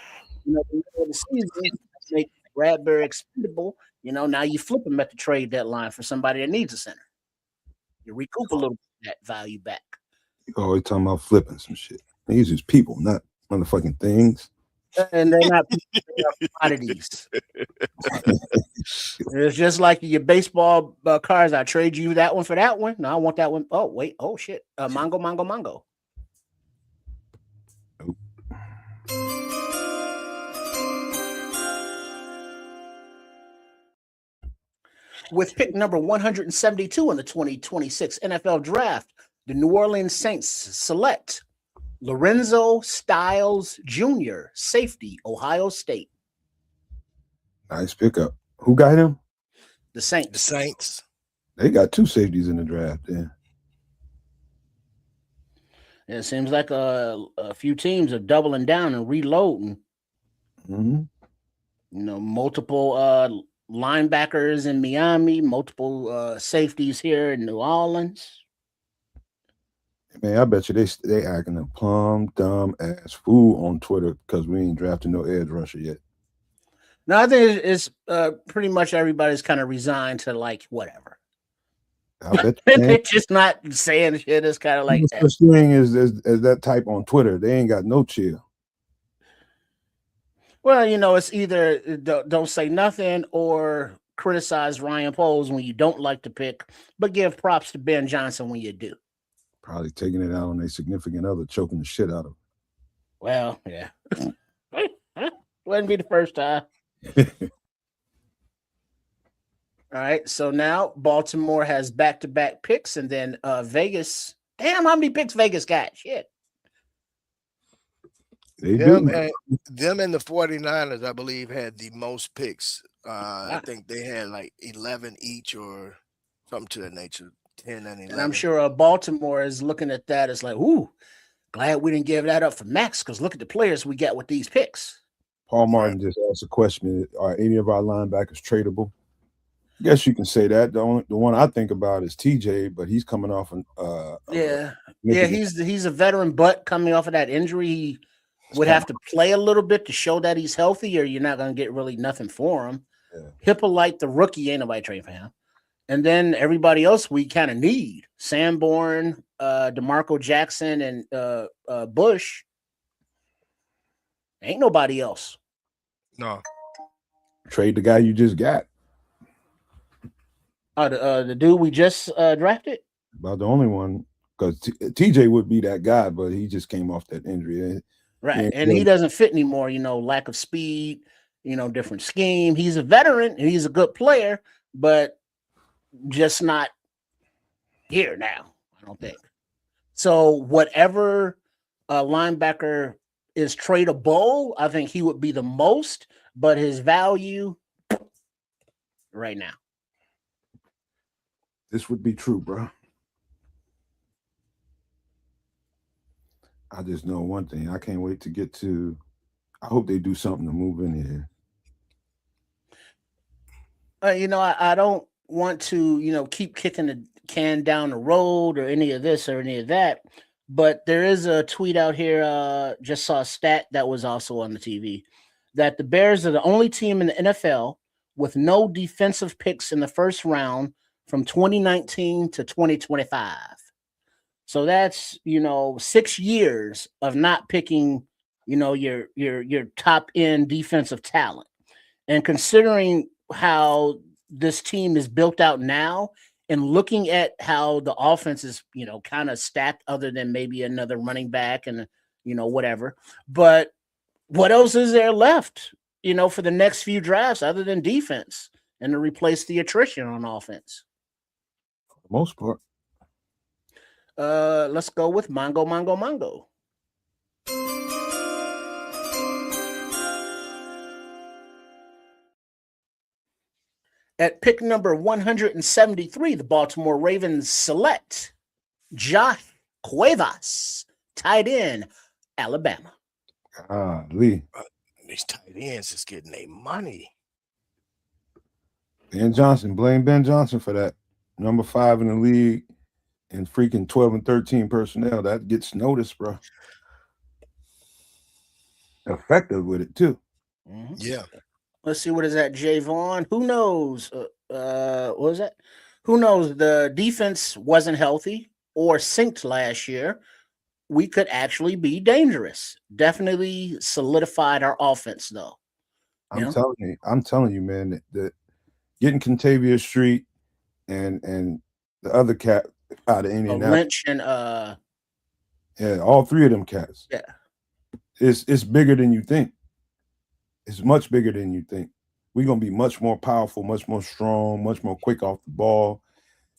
middle of the season, make Bradbury expendable, now you flip him at the trade deadline for somebody that needs a center. You recoup a little bit of that value back. You always talking about flipping some shit. These is people, not motherfucking things. And they're not commodities. It's just like your baseball cards. I trade you that one for that one. No, I want that one. Oh, wait. Oh, shit. Mongo. With pick number 172 in the 2026 NFL Draft, the New Orleans Saints select Lorenzo Styles Jr., safety, Ohio State. Nice pickup. Who got him? The Saints. The Saints. They got 2 safeties in the draft. Yeah. It seems like a few teams are doubling down and reloading. Mm-hmm. Multiple linebackers in Miami, multiple safeties here in New Orleans. Man, I bet you they acting a plumb dumb ass fool on Twitter because we ain't drafted no edge rusher yet. No, I think it's pretty much everybody's kind of resigned to like whatever. I bet They're just not saying shit. It's kind of like that. Such thing as that type on Twitter. They ain't got no chill. Well, it's either don't say nothing or criticize Ryan Poles when you don't like the pick, but give props to Ben Johnson when you do. Probably taking it out on their significant other, choking the shit out of them. Well, yeah. Wouldn't be the first time. All right, so now Baltimore has back-to-back picks, and then Vegas. Damn, how many picks Vegas got? Shit. Them and the 49ers, I believe, had the most picks. I think they had like 11 each or something to that nature, 10 and 11. And I'm sure Baltimore is looking at that as like, ooh, glad we didn't give that up for Max because look at the players we got with these picks. Paul Martin just asked a question: are any of our linebackers tradable? I guess you can say that. The one I think about is TJ, but he's coming off he's a veteran, but coming off of that injury, he would have to play a little bit to show that he's healthy, or you're not going to get really nothing for him. Yeah. Hippolyte, the rookie, ain't nobody trading for him. And then everybody else we kind of need: Sanborn, DeMarco Jackson, and Bush. Ain't nobody else. No. Trade the guy you just got. The dude we just drafted. About the only one, because TJ would be that guy, but he just came off that injury. Right. And he doesn't fit anymore, lack of speed, different scheme. He's a veteran and he's a good player, but just not here now, I don't think. So whatever linebacker is tradable, I think he would be the most, but his value right now. This would be true, bro. I just know one thing. I can't wait to get to. I hope they do something to move in here. I don't want to, keep kicking the can down the road or any of this or any of that. But there is a tweet out here. Just saw a stat that was also on the TV that the Bears are the only team in the NFL with no defensive picks in the first round from 2019 to 2025. So that's 6 years of not picking your top end defensive talent. And considering how this team is built out now, and looking at how the offense is kind of stacked, other than maybe another running back and whatever, but what else is there left for the next few drafts other than defense and to replace the attrition on offense? For the most part. Let's go with Mongo. At pick number 173, the Baltimore Ravens select Josh Cuevas, tight end, Alabama. Lee. These tight ends is getting their money. Ben Johnson. Blame Ben Johnson for that. Number 5 in the league and freaking 12 and 13 personnel. That gets noticed, bro. Effective with it, too. Mm-hmm. Yeah. Let's see, what is that, Javon? Who knows? What was that? Who knows? The defense wasn't healthy or synced last year. We could actually be dangerous. Definitely solidified our offense, though. I'm telling you, man, that getting Kentavious Street and the other cat out of Indianapolis, Lynch and yeah, all 3 of them cats. Yeah, it's bigger than you think. It's much bigger than you think. We're going to be much more powerful, much more strong, much more quick off the ball,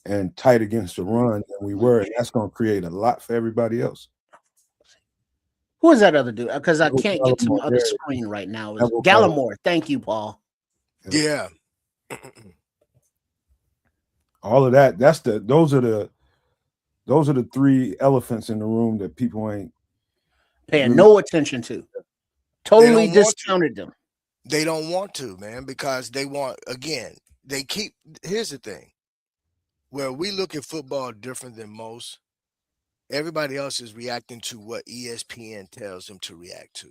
and tight against the run than we were. And that's going to create a lot for everybody else. Who is that other dude? Because I can't get to my other screen right now. Gallimore. Thank you, Paul. Yeah. All of that. Those are the 3 elephants in the room that people ain't paying no attention to. Totally discounted them. They don't want to, man, because they want, again, here's the thing. Where we look at football different than most, everybody else is reacting to what ESPN tells them to react to.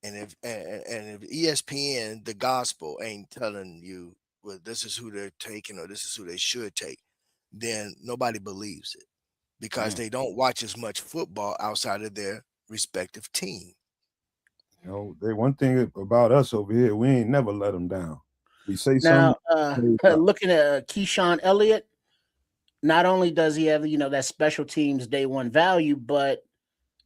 And if ESPN, the gospel, ain't telling you, well, this is who they're taking or this is who they should take, then nobody believes it because they don't watch as much football outside of their respective team. One thing about us over here, we ain't never let them down. We say now, something. Looking at Keyshawn Elliott, not only does he have that special teams day one value, but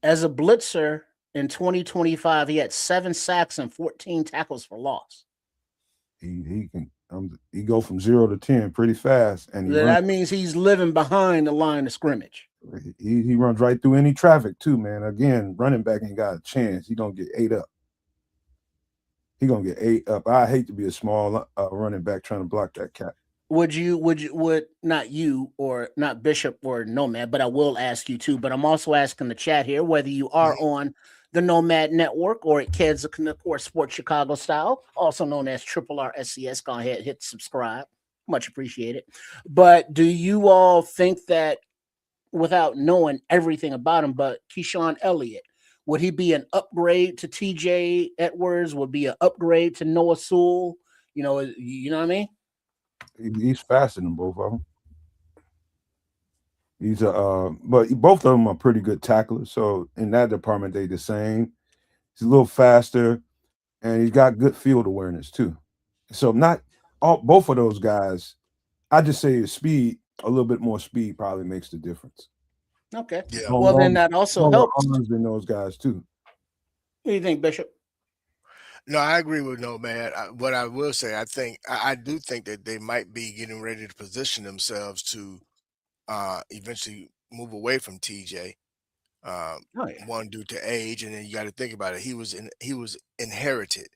as a blitzer in 2025, he had 7 sacks and 14 tackles for loss. He can he go from 0 to 10 pretty fast, and that means he's living behind the line of scrimmage. He runs right through any traffic too, man. Again, running back ain't got a chance. He gonna get ate up. I hate to be a small running back trying to block that cat. Would not you or not Bishop or Nomad, but I will ask you too. But I'm also asking the chat here whether you are on the Nomad Network or at Kids or Sports Chicago Style, also known as RRR SCS. Go ahead, hit subscribe. Much appreciated. But do you all think that, without knowing everything about him, but Keyshawn Elliott, would he be an upgrade to TJ Edwards? Would be an upgrade to Noah Sewell? You know what I mean? He's faster than both of them. But both of them are pretty good tacklers. So in that department, they the same. He's a little faster, and he's got good field awareness too. So both of those guys I just say speed, a little bit more speed probably makes the difference. Okay. Yeah. Well, then that also longer helps. arms than those guys too. What do you think, Bishop? No, I agree with Nomad. What I will say, I do think that they might be getting ready to position themselves to eventually move away from TJ. Oh, yeah. One due to age, and then you got to think about it. He was inherited.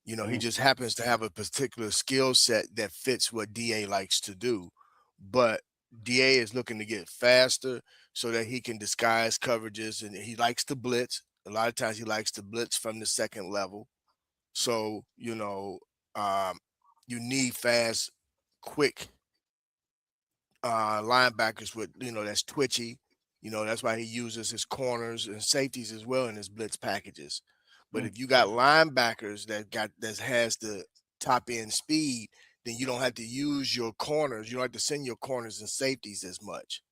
You know, he Mm. just happens to have a particular skill set that fits what DA likes to do. But DA is looking to get faster so that he can disguise coverages, and he likes to blitz. A lot of times he likes to blitz from the second level. So, you know, you need fast, quick linebackers with, you know, that's twitchy. You know, that's why he uses his corners and safeties as well in his blitz packages. But if you got linebackers that has the top end speed, then you don't have to use your corners. You don't have to send your corners and safeties as much,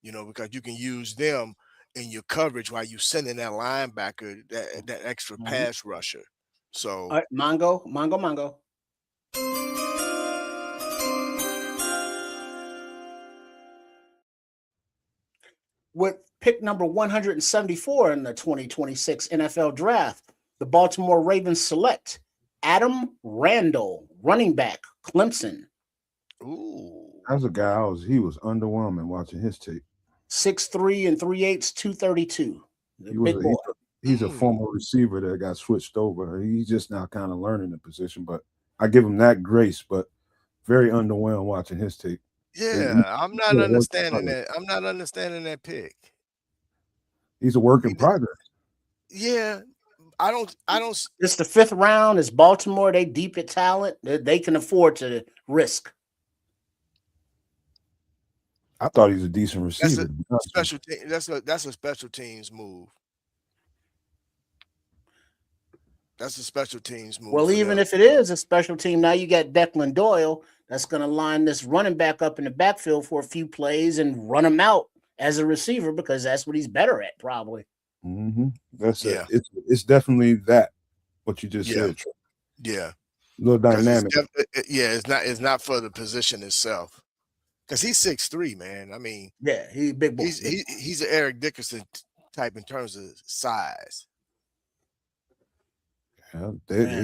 you know, because you can use them in your coverage while you sending that linebacker that extra pass rusher. So All right, Mongo. With pick number 174 in the 2026 NFL Draft, the Baltimore Ravens select Adam Randall, running back, Clemson. ooh. As a guy, he was underwhelming watching his tape. 6'3" and 3/8, 232. Big boy. He's a former receiver that got switched over. He's just now kind of learning the position, but I give him that grace, but very underwhelmed watching his tape. Yeah, I'm not understanding that. I'm not understanding that pick. He's a work in progress. Yeah, I don't. It's the 5th round. It's Baltimore. They deep at talent. They can afford to risk. I thought he was a decent receiver. That's a special teams move. That's a special teams move. Well, even if it is a special team, now you got Declan Doyle that's going to line this running back up in the backfield for a few plays and run him out as a receiver because that's what he's better at, probably. Mm-hmm. It's definitely that what you just said. Trey. Yeah, a little dynamic. It's not for the position itself because he's 6'3", man. I mean, yeah, he's big boy. He's an Eric Dickerson type in terms of size. Yeah,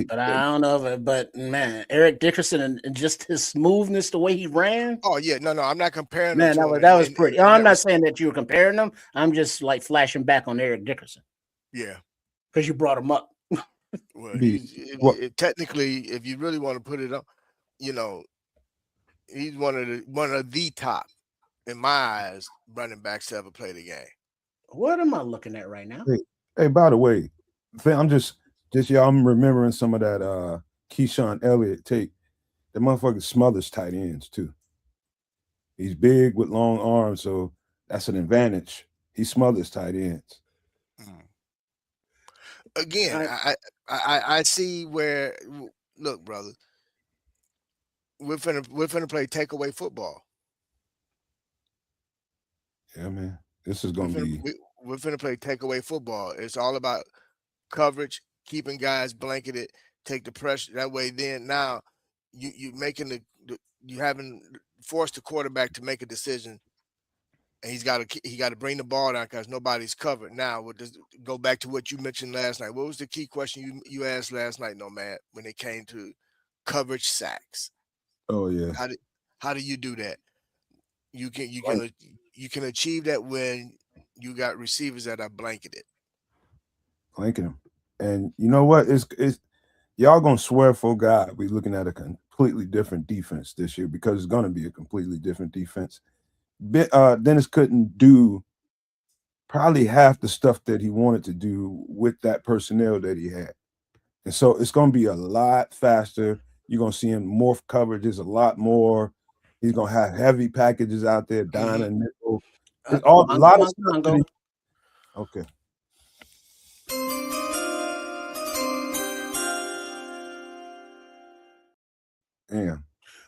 but I don't know, but man, Eric Dickerson and just his smoothness, the way he ran. Oh yeah, no, I'm not comparing. Man, that was pretty. I'm not saying that you were comparing them. I'm just like flashing back on Eric Dickerson. Yeah, because you brought him up. Well, technically, if you really want to put it up, you know, he's one of the top, in my eyes, running backs to ever play the game. What am I looking at right now? Hey, by the way, I'm remembering some of that Keyshawn Elliott tape. The motherfucker smothers tight ends too. He's big with long arms, so that's an advantage. He smothers tight ends. Again, I see where. Look, brother, we're finna play takeaway football. Yeah, man, this is gonna be. We're finna play takeaway football. It's all about coverage, keeping guys blanketed, take the pressure. That way, then now you haven't forced the quarterback to make a decision, and he got to bring the ball down because nobody's covered. Now, we'll just go back to what you mentioned last night. What was the key question you asked last night, Nomad, when it came to coverage sacks? Oh yeah. How do you do that? You can achieve that when you got receivers that are blanketed. Blanking them. And you know what? It's y'all gonna swear for God we're looking at a completely different defense this year because it's gonna be a completely different defense. Dennis couldn't do probably half the stuff that he wanted to do with that personnel that he had. And so it's gonna be a lot faster. You're gonna see him morph coverages a lot more. He's gonna have heavy packages out there, dime and nickel. It's a lot of stuff. Okay. Yeah.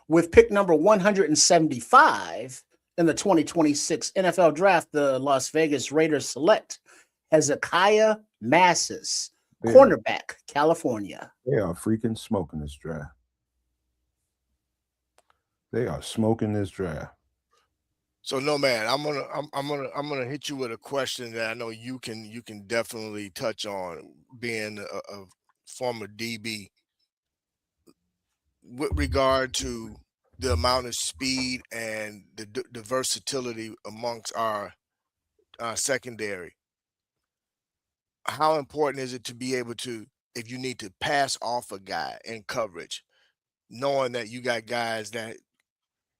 With pick number 175 in the 2026 NFL Draft, the Las Vegas Raiders select Hezekiah Massis, cornerback, California. They are freaking smoking this draft. They are smoking this draft. So no, man, I'm gonna hit you with a question that I know you can definitely touch on, being a former DB, with regard to the amount of speed and the versatility amongst our secondary. How important is it to be able to, if you need to pass off a guy in coverage, knowing that you got guys that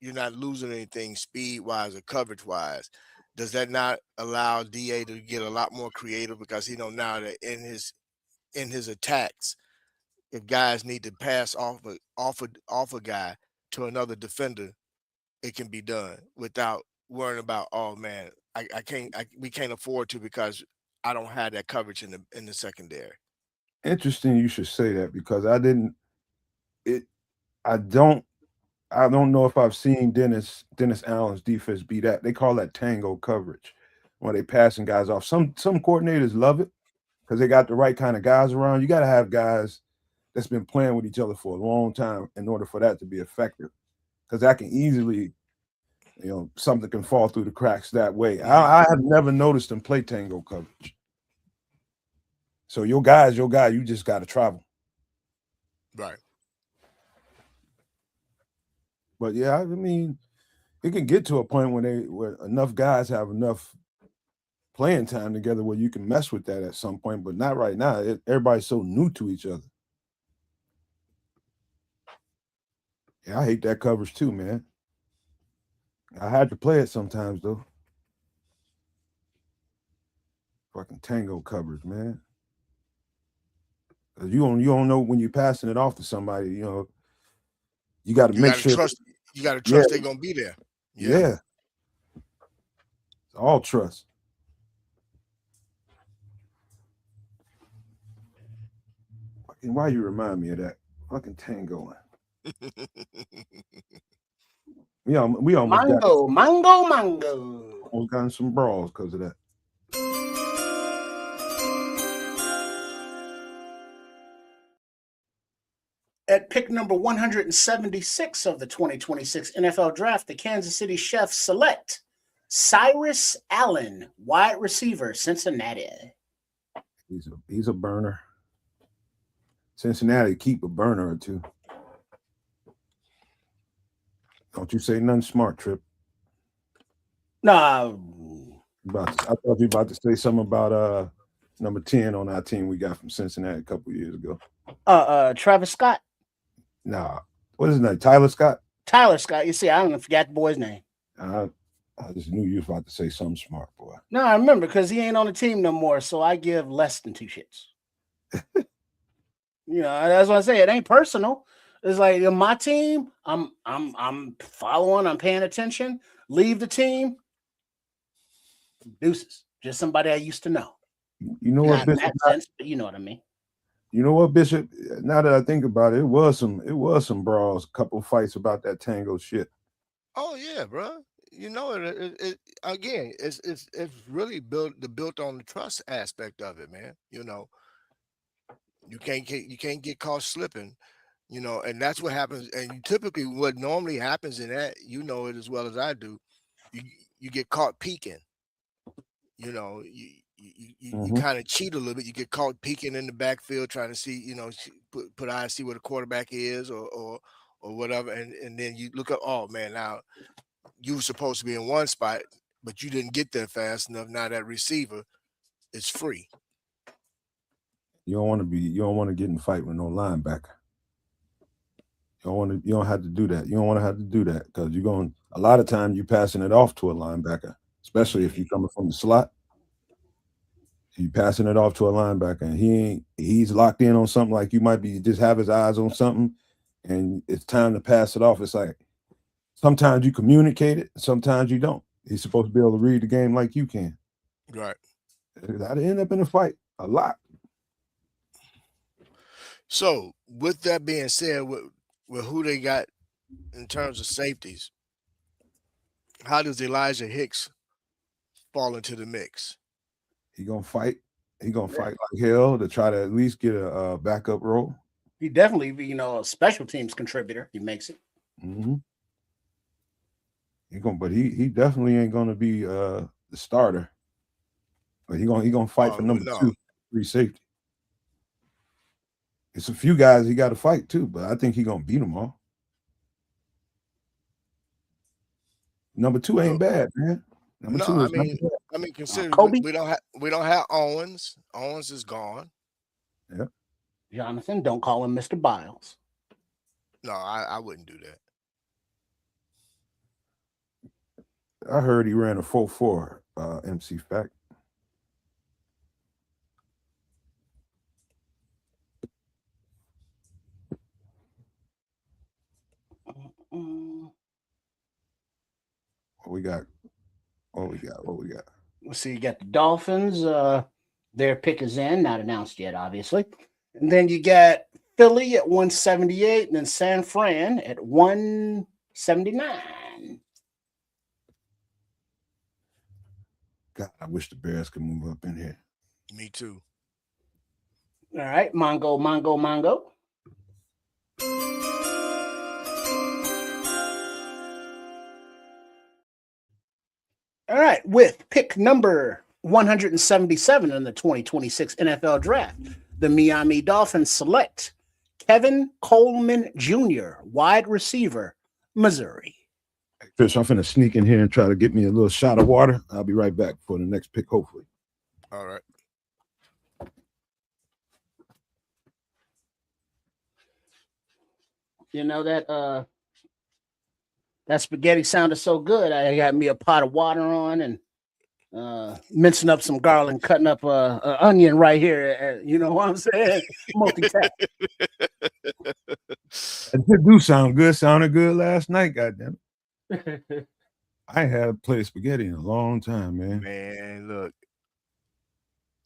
you're not losing anything speed wise or coverage wise? Does that not allow DA to get a lot more creative, because he know now that in his attacks, if guys need to pass off a guy to another defender, it can be done without worrying about, oh man, we can't afford to, because I don't have that coverage in the secondary. Interesting you should say that, because I don't know if I've seen Dennis Allen's defense be that. They call that tango coverage, when they passing guys off. Some coordinators love it because they got the right kind of guys around. You got to have guys that's been playing with each other for a long time in order for that to be effective, because that can easily, something can fall through the cracks that way. I have never noticed them play tango coverage. So your guy, you just got to travel. Right. But yeah, I mean, it can get to a point where enough guys have enough playing time together where you can mess with that at some point, but not right now. Everybody's so new to each other. Yeah, I hate that coverage too, man. I had to play it sometimes though. Fucking tango coverage, man. Cause you don't know when you're passing it off to somebody. You got to make sure. You got to trust they're gonna be there. Yeah. It's all trust. Fucking, why you remind me of that? Fucking tango. We almost Mango. almost gotten some brawls because of that. At pick number 176 of the 2026 NFL Draft, the Kansas City Chiefs select Cyrus Allen, wide receiver, Cincinnati. He's a burner. Cincinnati keep a burner or two. Don't you say nothing smart, Trip. Nah. I thought you were about to say something about number 10 on our team we got from Cincinnati a couple years ago. Travis Scott. Nah. What is his name? Tyler Scott? Tyler Scott. You see, I don't forget the boy's name. I just knew you was about to say something smart, boy. No, I remember, because he ain't on the team no more, so I give less than two shits. That's what I say. It ain't personal. It's like, my team, I'm following, I'm paying attention. Leave the team. Deuces. Just somebody I used to know. You know what, Bishop? Not in that sense, but you know what I mean. You know what, Bishop? Now that I think about it, it was some brawls, a couple fights about that tango shit. Oh yeah, bro. It again, it's really built on the trust aspect of it, man. You can't get caught slipping, and that's what happens. And typically, what normally happens in that, it as well as I do, you get caught peeking. You kind of cheat a little bit. You get caught peeking in the backfield, trying to see, put eyes, see where the quarterback is, or whatever, and then you look up. Oh man, now you were supposed to be in one spot, but you didn't get there fast enough. Now that receiver is free. You don't want to get in a fight with no linebacker. You don't have to do that. You don't want to have to do that, because a lot of times you're passing it off to a linebacker, especially if you're coming from the slot. You passing it off to a linebacker, and he's locked in on something, like you might be just have his eyes on something, and it's time to pass it off. It's like sometimes you communicate it, sometimes you don't. He's supposed to be able to read the game like you can. Right. I'd end up in a fight a lot. So with that being said, with who they got in terms of safeties, how does Elijah Hicks fall into the mix? He gonna fight. He gonna fight like hell to try to at least get a backup role. He definitely be, a special teams contributor. He makes it. Mm-hmm. He definitely ain't gonna be the starter. But he gonna fight for number no. 2, free safety. It's a few guys he got to fight too, but I think he gonna beat them all. Number 2 ain't bad, man. Number 2 is consider Kobe? we don't have Owens. Owens is gone. Yeah. Jonathan, don't call him Mr. Biles. No, I wouldn't do that. I heard he ran a 4.4 MC Fact. What we got? Let's see, you got the Dolphins. Their pick is in, not announced yet, obviously. And then you got Philly at 178, and then San Fran at 179. God, I wish the Bears could move up in here. Me too. All right, Mongo. All right, with pick number 177 in the 2026 NFL Draft, the Miami Dolphins select Kevin Coleman Jr., wide receiver, Missouri. Fish, I'm finna sneak in here and try to get me a little shot of water. I'll be right back for the next pick, hopefully. All right. You know that spaghetti sounded so good. I got me a pot of water on and mincing up some garlic, cutting up an onion right here. You know what I'm saying? Multitask. It do sound good. Sounded good last night, goddamn it. I ain't had a plate of spaghetti in a long time, man. Man, look.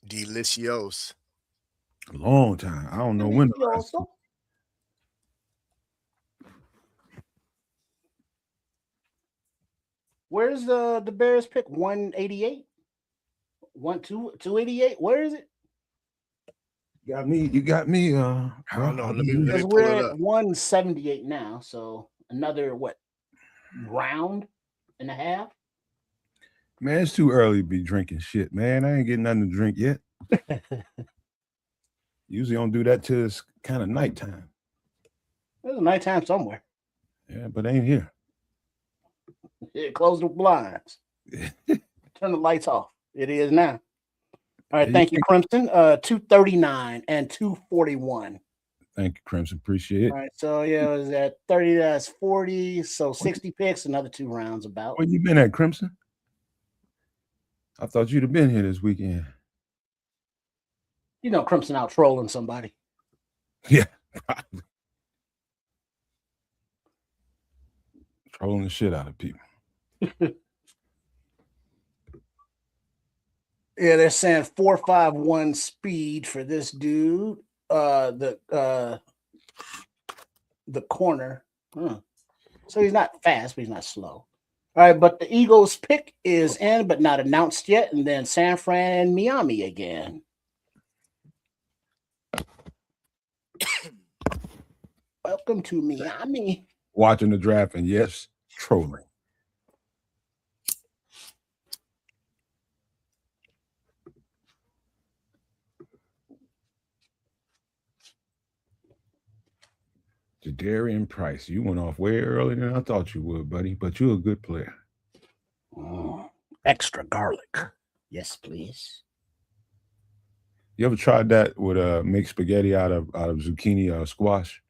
Delicious. A long time. I don't know when. Where's the Bears pick? 188? 288? Where is it? You got me. I don't know. Let me Because pull we're it at up. 178 now, so another round and a half? Man, it's too early to be drinking shit, man. I ain't getting nothing to drink yet. Usually don't do that till it's kind of nighttime. There's a nighttime somewhere. Yeah, but ain't here. Yeah, close the blinds. Turn the lights off. It is now. All right, thank you, Crimson. 239 and 241. Thank you, Crimson. Appreciate it. All right, so yeah, it was at 30, that's 40. So 60 picks, another 2 rounds about. Where you been at, Crimson? I thought you'd have been here this weekend. You know, Crimson out trolling somebody. Yeah, probably. Trolling the shit out of people. Yeah, they're saying 4.51 speed for this dude. The corner. So he's not fast, but he's not slow. All right, but the Eagles pick is in, but not announced yet. And then San Fran and Miami again. Welcome to Miami. Watching the draft, and yes, trolling. Jadarian Price, you went off way earlier than I thought you would, buddy, but you're a good player. Extra garlic. Yes, please. You ever tried that with make spaghetti out of zucchini or squash?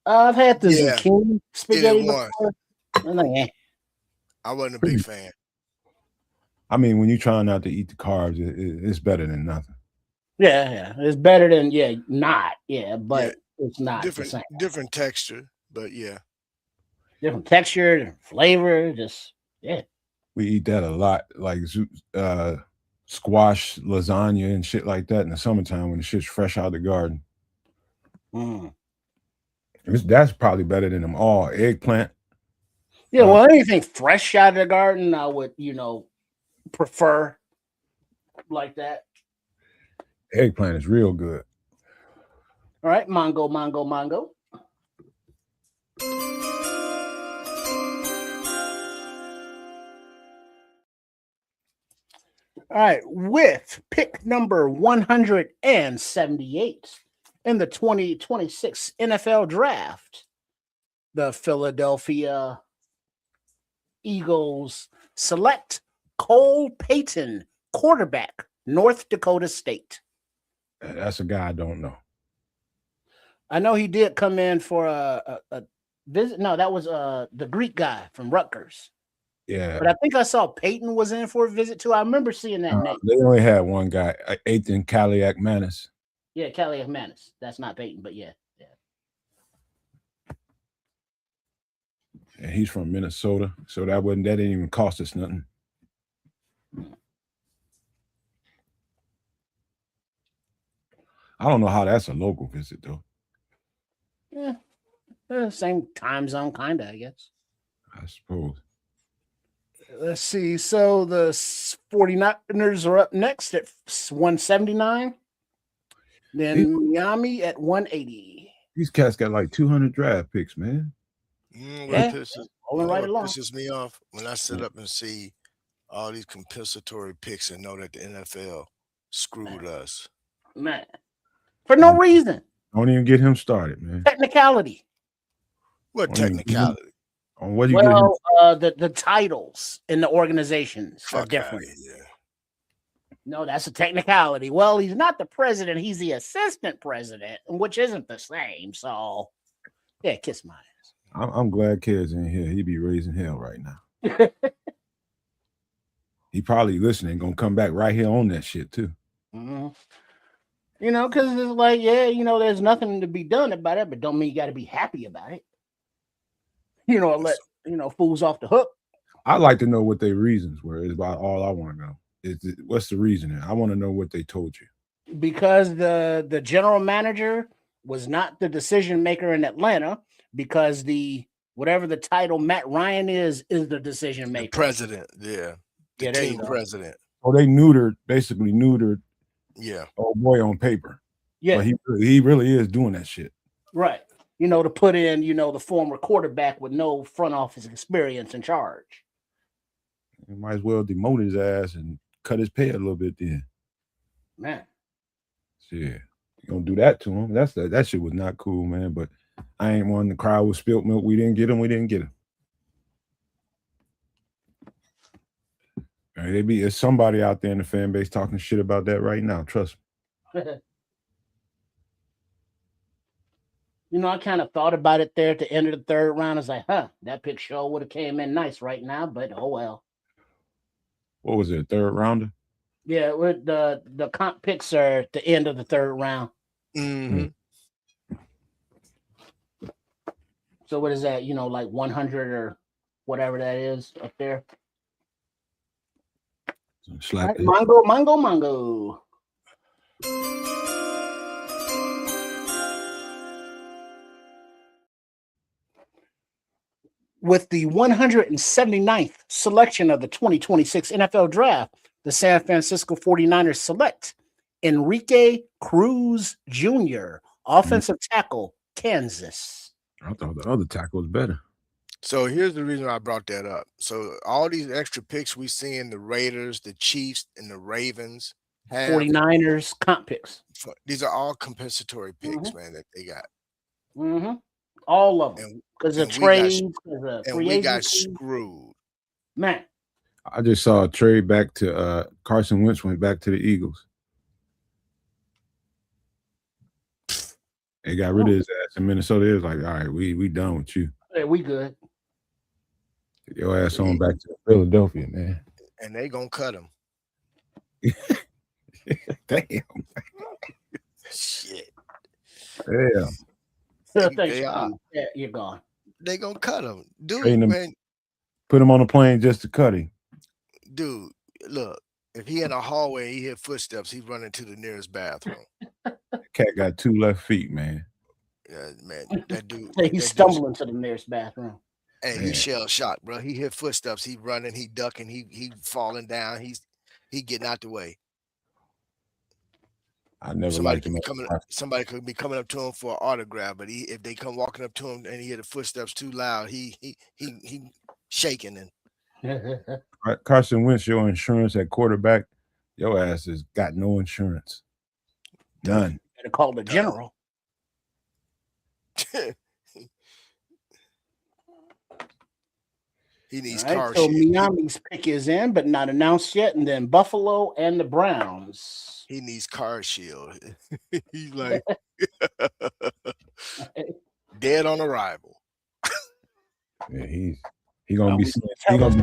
I've had the zucchini spaghetti before. I wasn't a big fan. I mean, when you're trying not to eat the carbs, it's better than nothing. Yeah. It's better than not. Yeah, but it's not different texture, but yeah. Different texture, different flavor, just We eat that a lot, like squash, lasagna, and shit like that in the summertime when the shit's fresh out of the garden. That's probably better than them all. Eggplant. Yeah, well, anything fresh out of the garden, I would, prefer like that. Eggplant is real good. All right, Mongo. right, with pick number 178 in the 2026 NFL Draft, the Philadelphia Eagles select Cole Payton, quarterback, North Dakota State. That's a guy I don't know. I know he did come in for a visit. No, that was the Greek guy from Rutgers. Yeah, But I think I saw Peyton was in for a visit too. I remember seeing that name. they only had one guy, Ethan Kaliak Manis. Yeah, Kelly Manis. That's not Peyton, but yeah. And he's from Minnesota, so that didn't even cost us nothing. I don't know how that's a local visit though. Yeah, same time zone, kind of, I guess. I suppose. Let's see. So the 49ers are up next at 179. Then Miami at 180. These cats got like 200 draft picks, man. Yeah, rolling right along. Pisses me off when I sit up and see all these compensatory picks and know that the NFL screwed us. Man, for no reason. Don't even get him started, man. Technicality. What technicality? On what you Well, the titles in the organizations are different. Yeah. No, that's a technicality. Well, he's not the president; he's the assistant president, which isn't the same. So, yeah, kiss my ass. I'm glad Kid's in here. He be raising hell right now. He probably listening, gonna come back right here on that shit too. Mm-hmm. You know, because it's like, yeah, you know, there's nothing to be done about it, but don't mean you got to be happy about it. You know, let fools off the hook. I'd like to know what their reasons were. Is about all I want to know. What's the reasoning? I want to know what they told you. Because the general manager was not the decision maker in Atlanta, because whatever the title Matt Ryan is the decision maker. The president, yeah. The team president. Oh, they basically neutered. Yeah. Oh boy, on paper. Yeah. But he really is doing that shit. Right. You know, to put in, the former quarterback with no front office experience in charge. You might as well demote his ass and cut his pay a little bit then. Man. Yeah. You gonna do that to him. That shit was not cool, man. But I ain't one to cry with spilt milk. We didn't get him. There's somebody out there in the fan base talking shit about that right now. Trust me. I kind of thought about it there at the end of the third round. I was like, that pick sure would have came in nice right now, but oh well. What was it, third rounder? Yeah, with the comp picks are at the end of the third round. Mm-hmm. So what is that? Like 100 or whatever that is up there. Right, Mongo. With the 179th selection of the 2026 NFL Draft, the San Francisco 49ers select Enrique Cruz Jr., offensive tackle, Kansas. I thought the other tackle was better. So here's the reason I brought that up. So all these extra picks we see in the Raiders, the Chiefs, and the Ravens have 49ers comp picks. These are all compensatory picks, man, that they got. Mm-hmm. All of them. Because of trades. And we got screwed. Man. I just saw a trade back to Carson Wentz went back to the Eagles. They got rid of his ass in Minnesota. It was like, all right, we done with you. Yeah, we good. Get your ass on back to Philadelphia, man. And they gonna cut him. Damn. Shit. Yeah. Yeah, you're gone. They gonna cut him. Dude, man. Put him on a plane just to cut him. Dude, look, if he in a hallway and he hear footsteps, he's running to the nearest bathroom. Cat got 2 left feet, man. Yeah, man. That dude. He's stumbling to the nearest bathroom. Hey, he's shell shocked, bro. He hear footsteps, he running, he ducking, he falling down, he getting out the way. I never liked him. Somebody could be coming up to him for an autograph, but if they come walking up to him and he hear the footsteps too loud, he shaking and Carson Wentz, your insurance at quarterback Your ass has got no insurance. None. Better call the general. He needs All right, car so shield. Miami's pick is in, but not announced yet. And then Buffalo and the Browns. He needs car shield. He's like dead on arrival. Yeah, he gonna be he gonna be.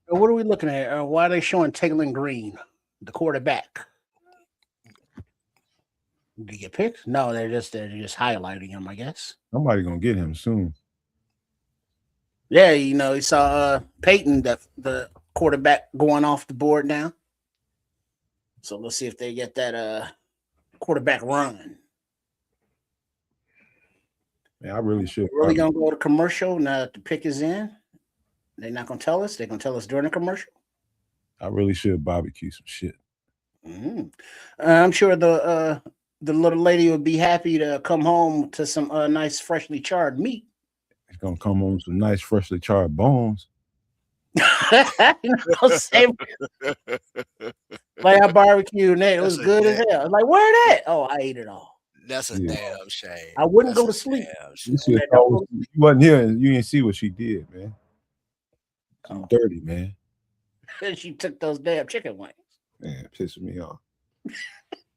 What are we looking at? Why are they showing Taylor Green, the quarterback? Did he get picked? No, they're just highlighting him, I guess. Somebody gonna get him soon. Yeah, you saw Peyton, the quarterback, going off the board now. So let's see if they get that quarterback run. Yeah, I really should. Really gonna go to commercial now that the pick is in. They're not gonna tell us. They're gonna tell us during the commercial. I really should barbecue some shit. Mm-hmm. I'm sure the little lady would be happy to come home to some nice freshly charred meat. It's gonna come on some nice freshly charred bones. Same. Like I barbecued and it was good as hell. Like, where that? Oh, I ate it all. That's a damn shame. I wouldn't go to sleep. You wasn't here and you didn't see what she did, man. She's dirty, man. She took those damn chicken wings. Man, pissing me off.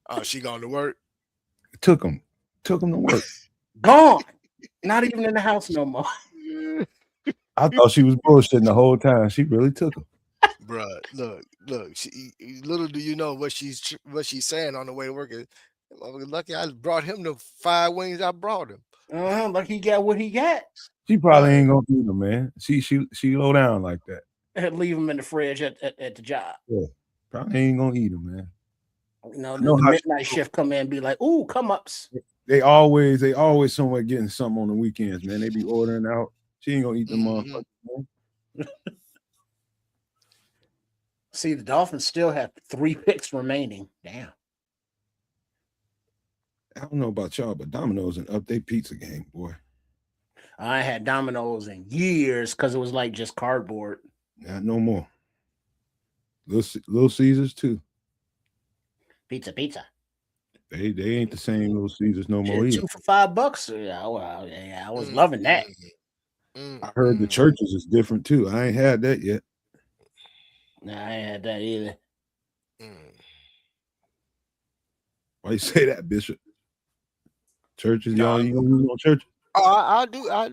Oh, she gone to work? Took them to work. Gone. Not even in the house no more. I thought she was bullshitting the whole time. She really took them. Bruh, look. Little do you know what she's saying on the way to work. Lucky I brought him the 5 wings I brought him. Like he got what he got. She probably ain't gonna eat them, man. She low down like that. And leave them in the fridge at the job. Yeah, probably ain't gonna eat them, man. The midnight shift come in and be like, "Ooh, come ups." They always somewhere getting something on the weekends, man. They be ordering out. She ain't gonna eat them motherfuckers, man. See, the Dolphins still have 3 picks remaining. Damn. I don't know about y'all, but Domino's an update pizza game, boy. I had Domino's in years because it was like just cardboard. Yeah, no more. Little Caesars too. Pizza. They ain't the same Little Caesars no more either. 2 for $5. Yeah, I was loving that. I heard the churches is different too. I ain't had that yet. Nah, I ain't had that either. Why you say that, Bishop? Churches, y'all, you know churches? Oh, I do. I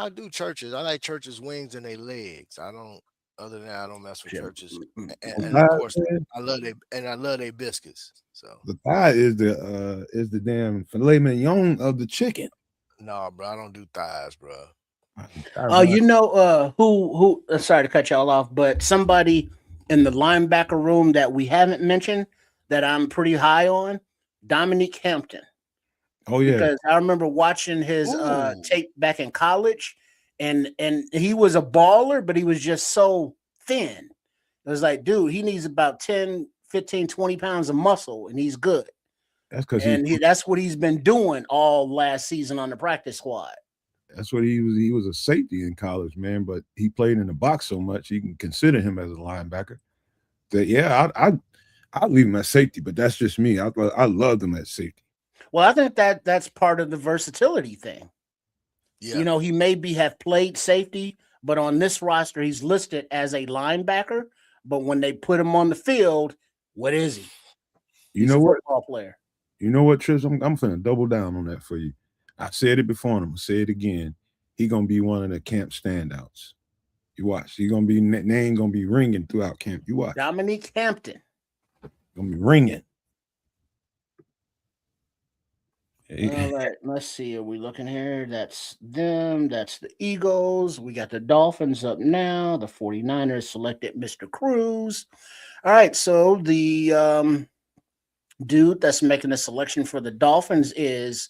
do churches. I like churches' wings and their legs. Other than that, I don't mess with churches. And of course, I love their biscuits. So the thigh is the damn filet mignon of the chicken. No, bro, I don't do thighs, bro. Who? Sorry to cut y'all off, but somebody in the linebacker room that we haven't mentioned that I'm pretty high on, Dominique Hampton. Oh yeah, because I remember watching his tape back in college, and he was a baller, but he was just so thin. It was like, dude, he needs about 10, 15, 20 pounds of muscle, and he's good. That's because that's what he's been doing all last season on the practice squad. That's what he was. He was a safety in college, man, but he played in the box so much you can consider him as a linebacker. That I'd leave him at safety, but that's just me. I loved him at safety. Well, I think that's part of the versatility thing. Yeah. He maybe have played safety, but on this roster, he's listed as a linebacker. But when they put him on the field, what is he? He's a football player. You know what, Trish? I'm going to double down on that for you. I said it before, and I'm going to say it again. He's going to be one of the camp standouts. You watch. He's going to be name going to be ringing throughout camp. You watch. Dominique Hampton. Going to be ringing. All right, let's see. Are we looking here? That's them. That's the Eagles. We got the Dolphins up now. The 49ers selected Mr. Cruz. All right, so the dude that's making the selection for the Dolphins is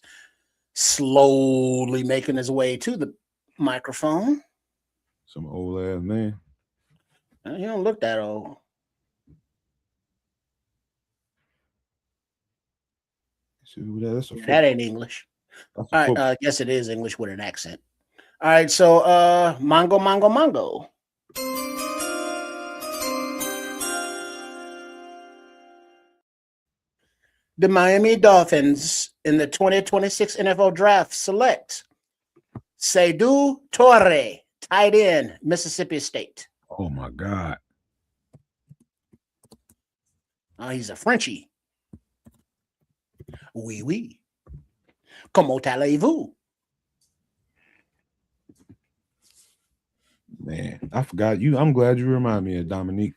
slowly making his way to the microphone. Some old ass man. You don't look that old. That's that ain't English. All right, yes, it is English with an accent. All right, so Mongo. The Miami Dolphins in the 2026 NFL Draft select Seydou Touré, tight end, Mississippi State. Oh my God. He's a Frenchie. Oui. Comment allez-vous? Man, I forgot you. I'm glad you remind me of Dominique.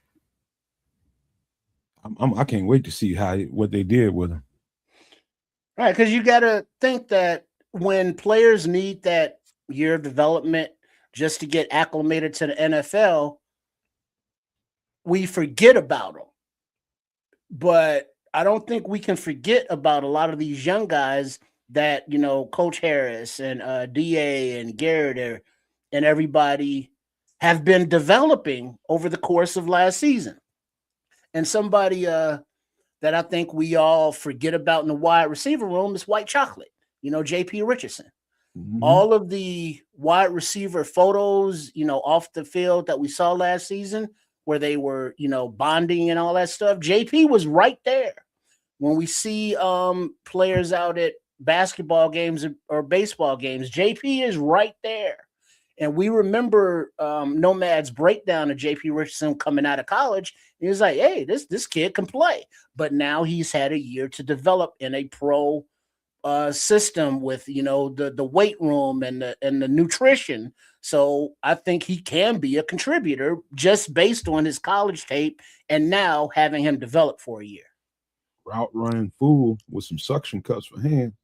I can't wait to see what they did with him. Right, because you got to think that when players need that year of development just to get acclimated to the NFL, we forget about them. But I don't think we can forget about a lot of these young guys that, Coach Harris and DA and Garrett and everybody have been developing over the course of last season. And somebody that I think we all forget about in the wide receiver room is White Chocolate, JP Richardson. Mm-hmm. All of the wide receiver photos, off the field that we saw last season where they were, bonding and all that stuff, JP was right there. When we see players out at basketball games or baseball games, JP is right there. And we remember Nomad's breakdown of JP Richardson coming out of college. He was like, hey, this kid can play. But now he's had a year to develop in a pro system with, the weight room and the nutrition. So I think he can be a contributor just based on his college tape and now having him develop for a year. Route running fool with some suction cups for hands.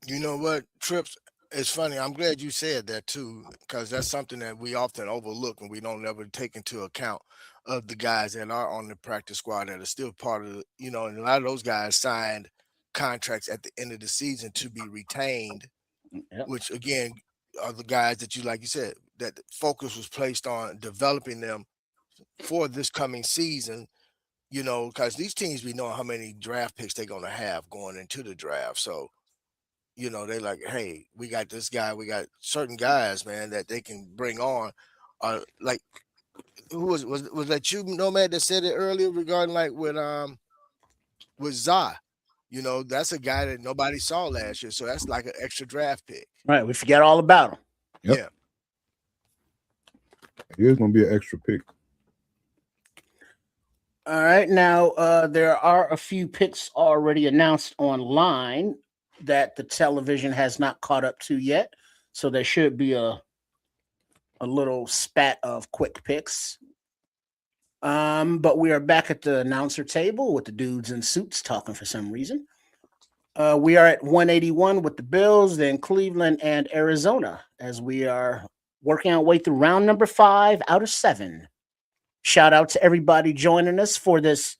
You know what, Trips? It's funny. I'm glad you said that too, because that's something that we often overlook and we don't ever take into account of the guys that are on the practice squad that are still part of and a lot of those guys signed contracts at the end of the season to be retained, which again are the guys that like you said, that the focus was placed on developing them for this coming season, because these teams be knowing how many draft picks they're going to have going into the draft. So they're like, hey, we got this guy. We got certain guys, man, that they can bring on. Like, who was that you, Nomad, that said it earlier regarding like with Za? That's a guy that nobody saw last year. So that's like an extra draft pick. Right. We forget all about him. Yep. Yeah. Here's going to be an extra pick. All right. Now, there are a few picks already announced online that the television has not caught up to yet. So there should be a little spat of quick picks. But we are back at the announcer table with the dudes in suits talking for some reason. We are at 181 with the Bills, then Cleveland and Arizona as we are working our way through round number 5 out of 7. Shout out to everybody joining us for this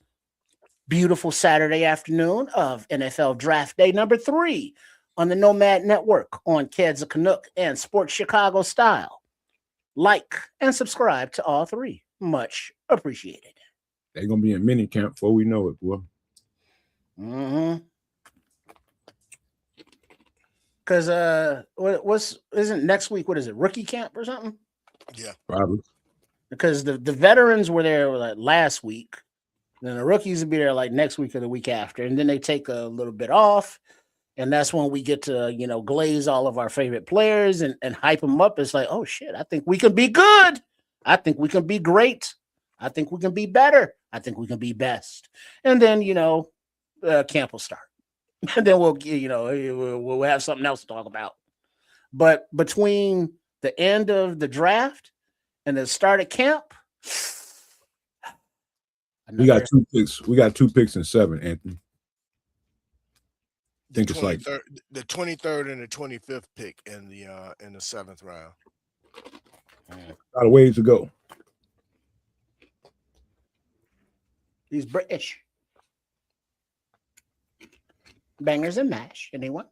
beautiful Saturday afternoon of NFL Draft Day number 3 on the Nomad Network on Keds of Canuck and Sports Chicago Style. Like and subscribe to all 3. Much appreciated. They're going to be in mini camp before we know it, boy. Mm-hmm. Because isn't next week, what is it, rookie camp or something? Yeah. Probably. Because the veterans were there like last week. Then the rookies will be there like next week or the week after. And then they take a little bit off. And that's when we get to, glaze all of our favorite players and hype them up. It's like, oh, shit, I think we can be good. I think we can be great. I think we can be better. I think we can be best. And then, camp will start. And then we'll have something else to talk about. But between the end of the draft and the start of camp, we got 2 picks. We got 2 picks in 7, Anthony. I think it's like the 23rd and the 25th pick in the 7th round. A lot of ways to go. He's British. Bangers and mash. Anyone?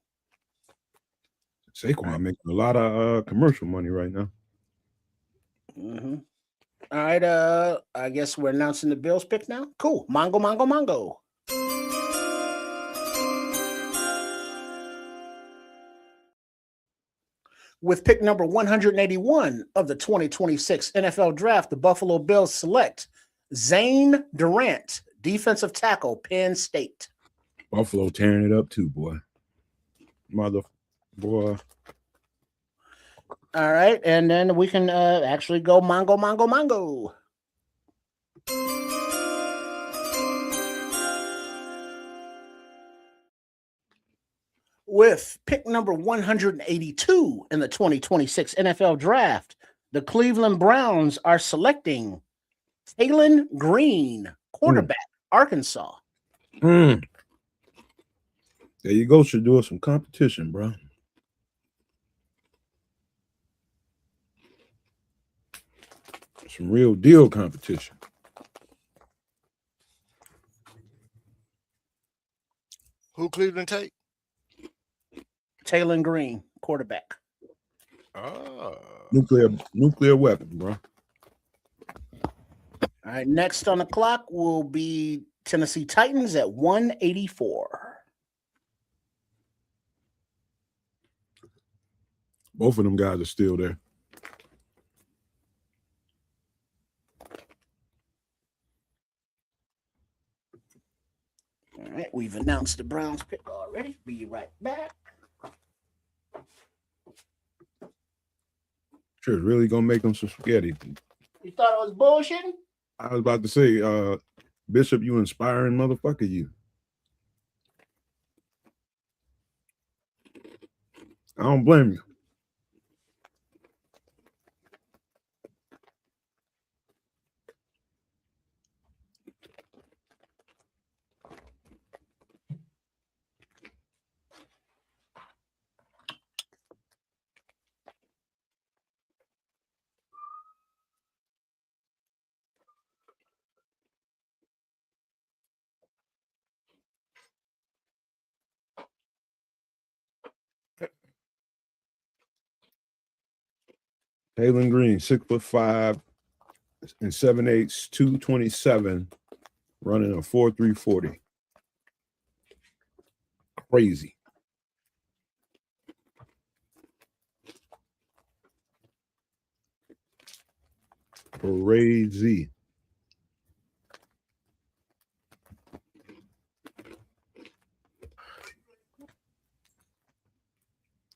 Saquon making a lot of commercial money right now. Mm-hmm. All right. I guess we're announcing the Bills pick now. Cool. Mongo. With pick number 181 of the 2026 NFL Draft, the Buffalo Bills select Zane Durant, defensive tackle, Penn State. Buffalo tearing it up too, boy. Boy. All right, and then we can actually go Mongo. With pick number 182 in the 2026 NFL Draft, the Cleveland Browns are selecting Taylon Green, quarterback, Arkansas. There you go. Should do us some competition, bro. Some real deal competition. Who Cleveland take? Taylon Green, quarterback. Oh. Nuclear weapon, bro. All right, next on the clock will be Tennessee Titans at 184. Both of them guys are still there. All right, we've announced the Browns pick already. Be right back. Sure, really gonna make them some spaghetti. You thought it was bullshitting? I was about to say, Bishop, you inspiring motherfucker, you. I don't blame you. Taylon Green, 6'5" and 7'8", 227, running a 4.3 40. Crazy. Crazy.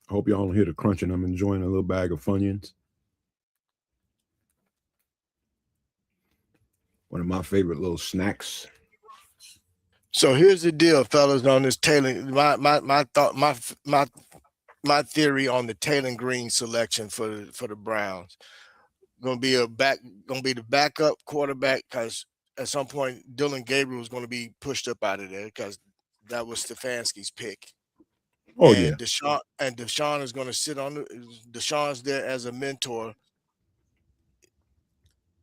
I hope y'all don't hear the crunching. I'm enjoying a little bag of Funyuns. One of my favorite little snacks. So here's the deal, fellas, on this Taylor. My theory on the Taylon Green selection for the Browns. Gonna be the backup quarterback, because at some point Dylan Gabriel is going to be pushed up out of there because that was Stefanski's pick. Oh, and yeah. Deshaun is going to sit on Deshaun's there as a mentor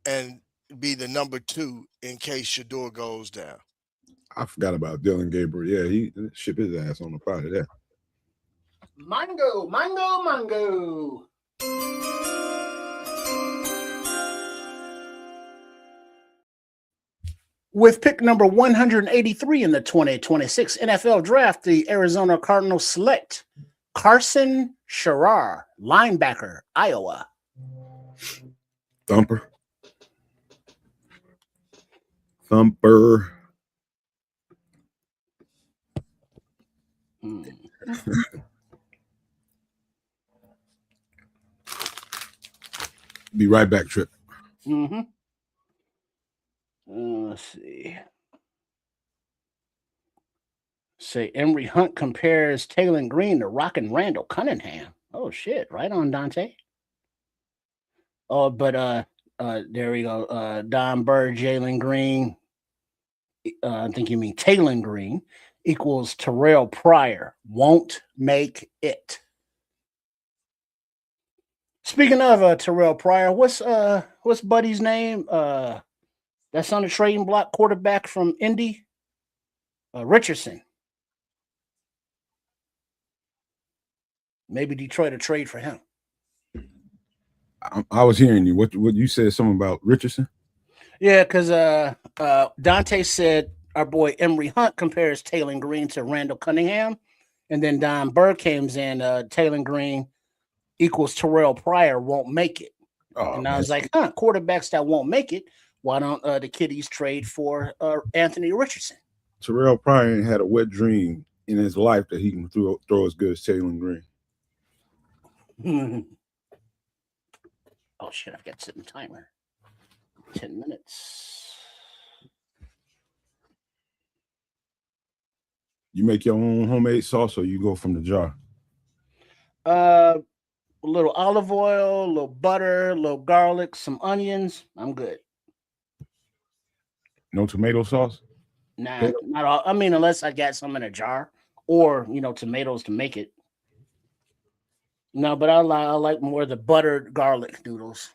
and be the number 2 in case Shador goes down. I forgot about Dylan Gabriel. Yeah, he ship his ass on the part of that. Mango. With pick number 183 in the 2026 NFL Draft, the Arizona Cardinals select Carson Scherer, linebacker, Iowa. Thumper. Be right back, Trip. Mm-hmm. Let's see. Say Emory Hunt compares Taylon Green to Rockin' Randall Cunningham. Oh shit! Right on, Dante. Oh, but there we go. Don Bird, Jalen Green. I think you mean Taylon Green equals Terrell Pryor. Won't make it. Speaking of Terrell Pryor, what's Buddy's name? That's on the trading block, quarterback from Indy, Richardson. Maybe Detroit will trade for him. I was hearing you. What you said? Something about Richardson? Yeah, because Dante said our boy Emory Hunt compares Taylon Green to Randall Cunningham, and then Don Burr comes in. Taylon Green equals Terrell Pryor won't make it. Oh, And I was like, quarterbacks that won't make it. Why don't the kiddies trade for Anthony Richardson? Terrell Pryor ain't had a wet dream in his life that he can throw as good as Taylor Green. Oh shit! I've got to set the timer. 10 minutes. You make your own homemade sauce, or you go from the jar? A little olive oil, a little butter, a little garlic, some onions. I'm good. No tomato sauce? Nah, not all. I mean, unless I got some in a jar or tomatoes to make it. No, but I like more the buttered garlic noodles.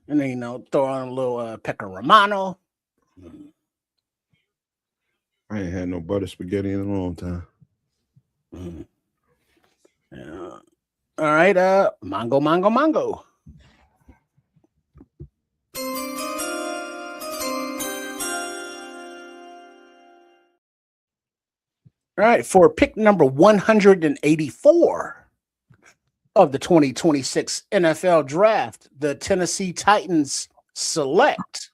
And then throw on a little pecorino romano. I ain't had no butter spaghetti in a long time. Yeah. All right, mango. All right, for pick number 184 of the 2026 NFL Draft, the Tennessee Titans select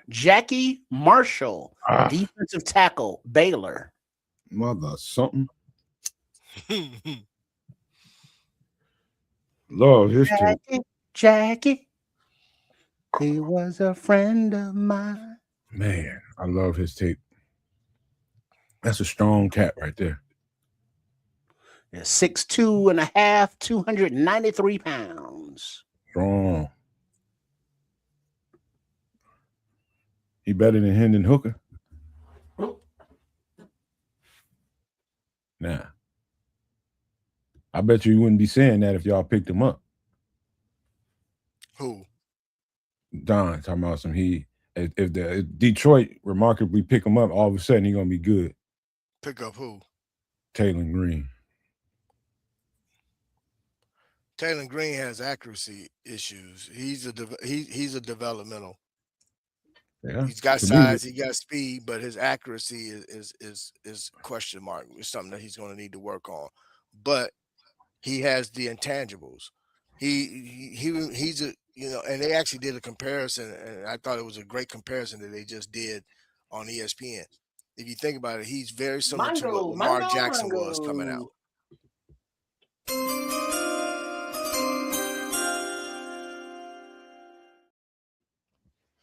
Jackie Marshall, defensive tackle, Baylor. Mother something. Love history. Jackie, he was a friend of mine. Man, I love his tape. That's a strong cat right there. Yeah, 6'2 and a half, 293 pounds. Strong. He better than Hendon Hooker? Nah. I bet you wouldn't be saying that if y'all picked him up. Who? Don talking about if Detroit remarkably pick him up, all of a sudden he's gonna be good. Pick up who? Taylor Green. Taylor Green has accuracy issues. He's a developmental. Yeah. He's got size, he got speed, but his accuracy is question mark. It's something that he's going to need to work on. But he has the intangibles. He's a and they actually did a comparison, and I thought it was a great comparison that they just did on ESPN. If you think about it, he's very similar to what Lamar Jackson was coming out.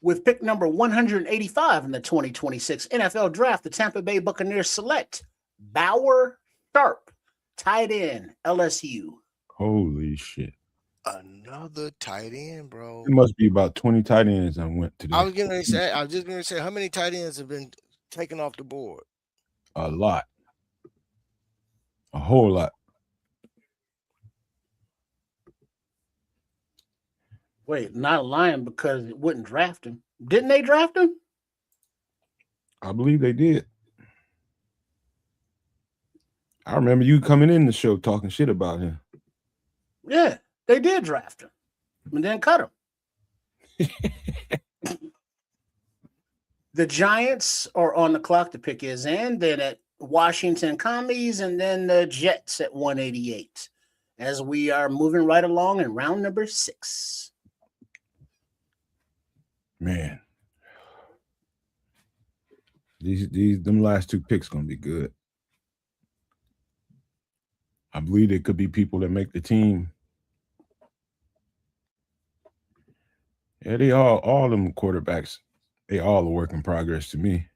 With pick number 185 in the 2026 NFL Draft, the Tampa Bay Buccaneers select Bauer Sharp, tight end, LSU. Holy shit. Another tight end, bro. It must be about 20 tight ends I went today. I was just going to say, how many tight ends have been taken off the board? A lot. A whole lot. Wait, not lying because it wouldn't draft him. Didn't they draft him? I believe they did. I remember you coming in the show talking shit about him. Yeah, they did draft him and then cut him. The Giants are on the clock to pick his end. Then at Washington Commies, and then the Jets at 188. As we are moving right along in round number 6. Man, them last two picks gonna be good. I believe it could be people that make the team. Yeah, they all them quarterbacks, they all a work in progress to me.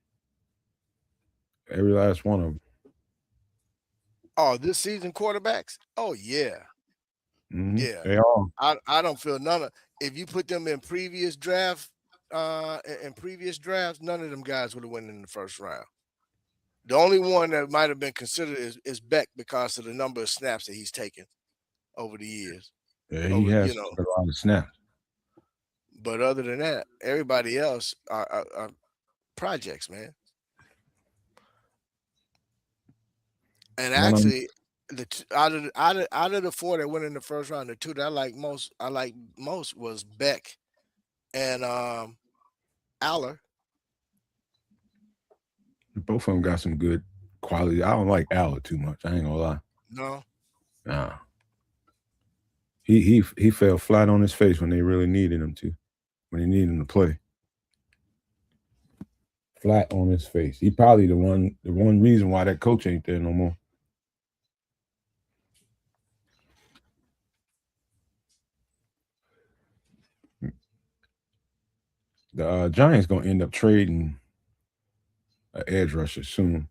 Every last one of them. Oh, this season quarterbacks? Oh yeah. Mm-hmm. Yeah. They all. I don't feel none of, if you put them in previous drafts, none of them guys would have went in the first round. The only one that might have been considered is Beck because of the number of snaps that he's taken over the years. Yeah, he has a lot of snaps. But other than that, everybody else are projects, man. And actually, Out of the 4 that went in the first round, the 2 that I like most was Beck and Aller. Both of them got some good quality. I don't like Aller too much. I ain't gonna lie. No. Nah. He fell flat on his face when they really needed him to. When they needed him to play. Flat on his face. He probably the one reason why that coach ain't there no more. The Giants gonna end up trading an edge rusher soon.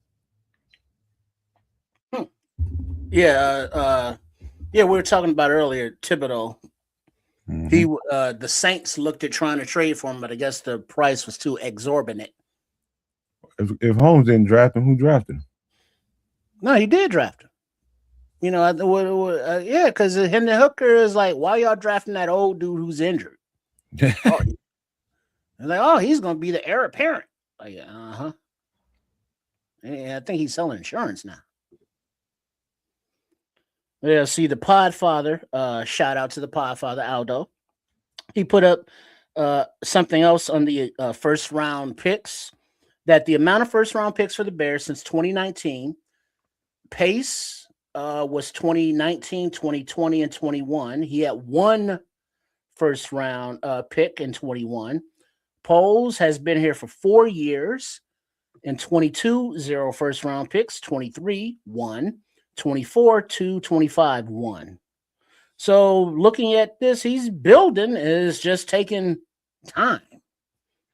Yeah, we were talking about earlier, Thibodeau. Mhm. He the Saints looked at trying to trade for him, but I guess the price was too exorbitant. If Holmes didn't draft him, who drafted him? No, he did draft him. You know, yeah, because Hendon Hooker is like, why y'all drafting that old dude who's injured? Oh, and like, oh, he's gonna be the heir apparent. Like, and I think he's selling insurance now. Yeah, see the Podfather. Shout out to the Podfather Aldo. He put up something else on the first round picks. That the amount of first round picks for the Bears since 2019, Pace was 2019, 2020, and 21. He had 1 first round pick in 21. Poles has been here for 4 years. In 22, 0 first round picks. 23, 1. 24, 2. 25, 1. So looking at this, he's building is just taking time.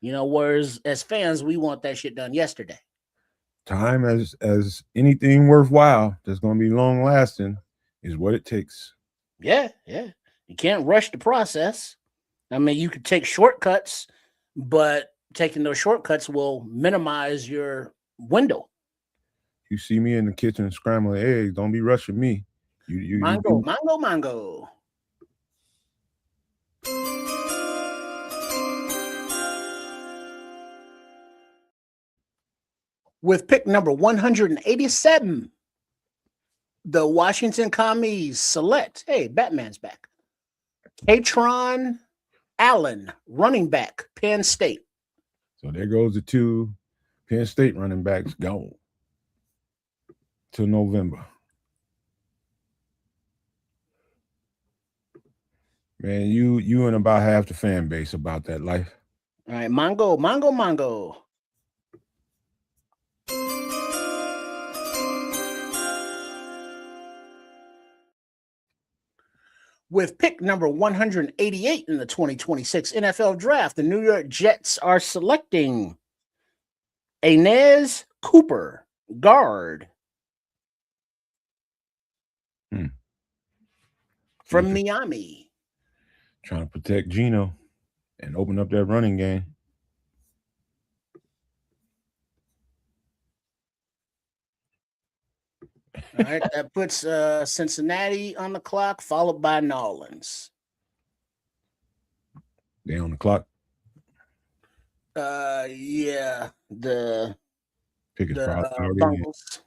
You know, whereas as fans, we want that shit done yesterday. Time as anything worthwhile that's gonna be long lasting is what it takes. Yeah. You can't rush the process. I mean, you could take shortcuts, but taking those shortcuts will minimize your window. You see me in the kitchen scrambling eggs, don't be rushing me. You Mango. With pick number 187, the Washington Commies select, hey, Batman's back, Katron Allen, running back, Penn State. So there goes the 2 Penn State running backs gone till November. Man, you and about half the fan base about that life. All right, Mongo. With pick number 188 in the 2026 NFL Draft, the New York Jets are selecting Inez Cooper, guard. From Miami. Trying to protect Geno and open up that running game. All right, that puts Cincinnati on the clock, followed by New Orleans. They on the clock. Yeah, the Pick is probably Bengals.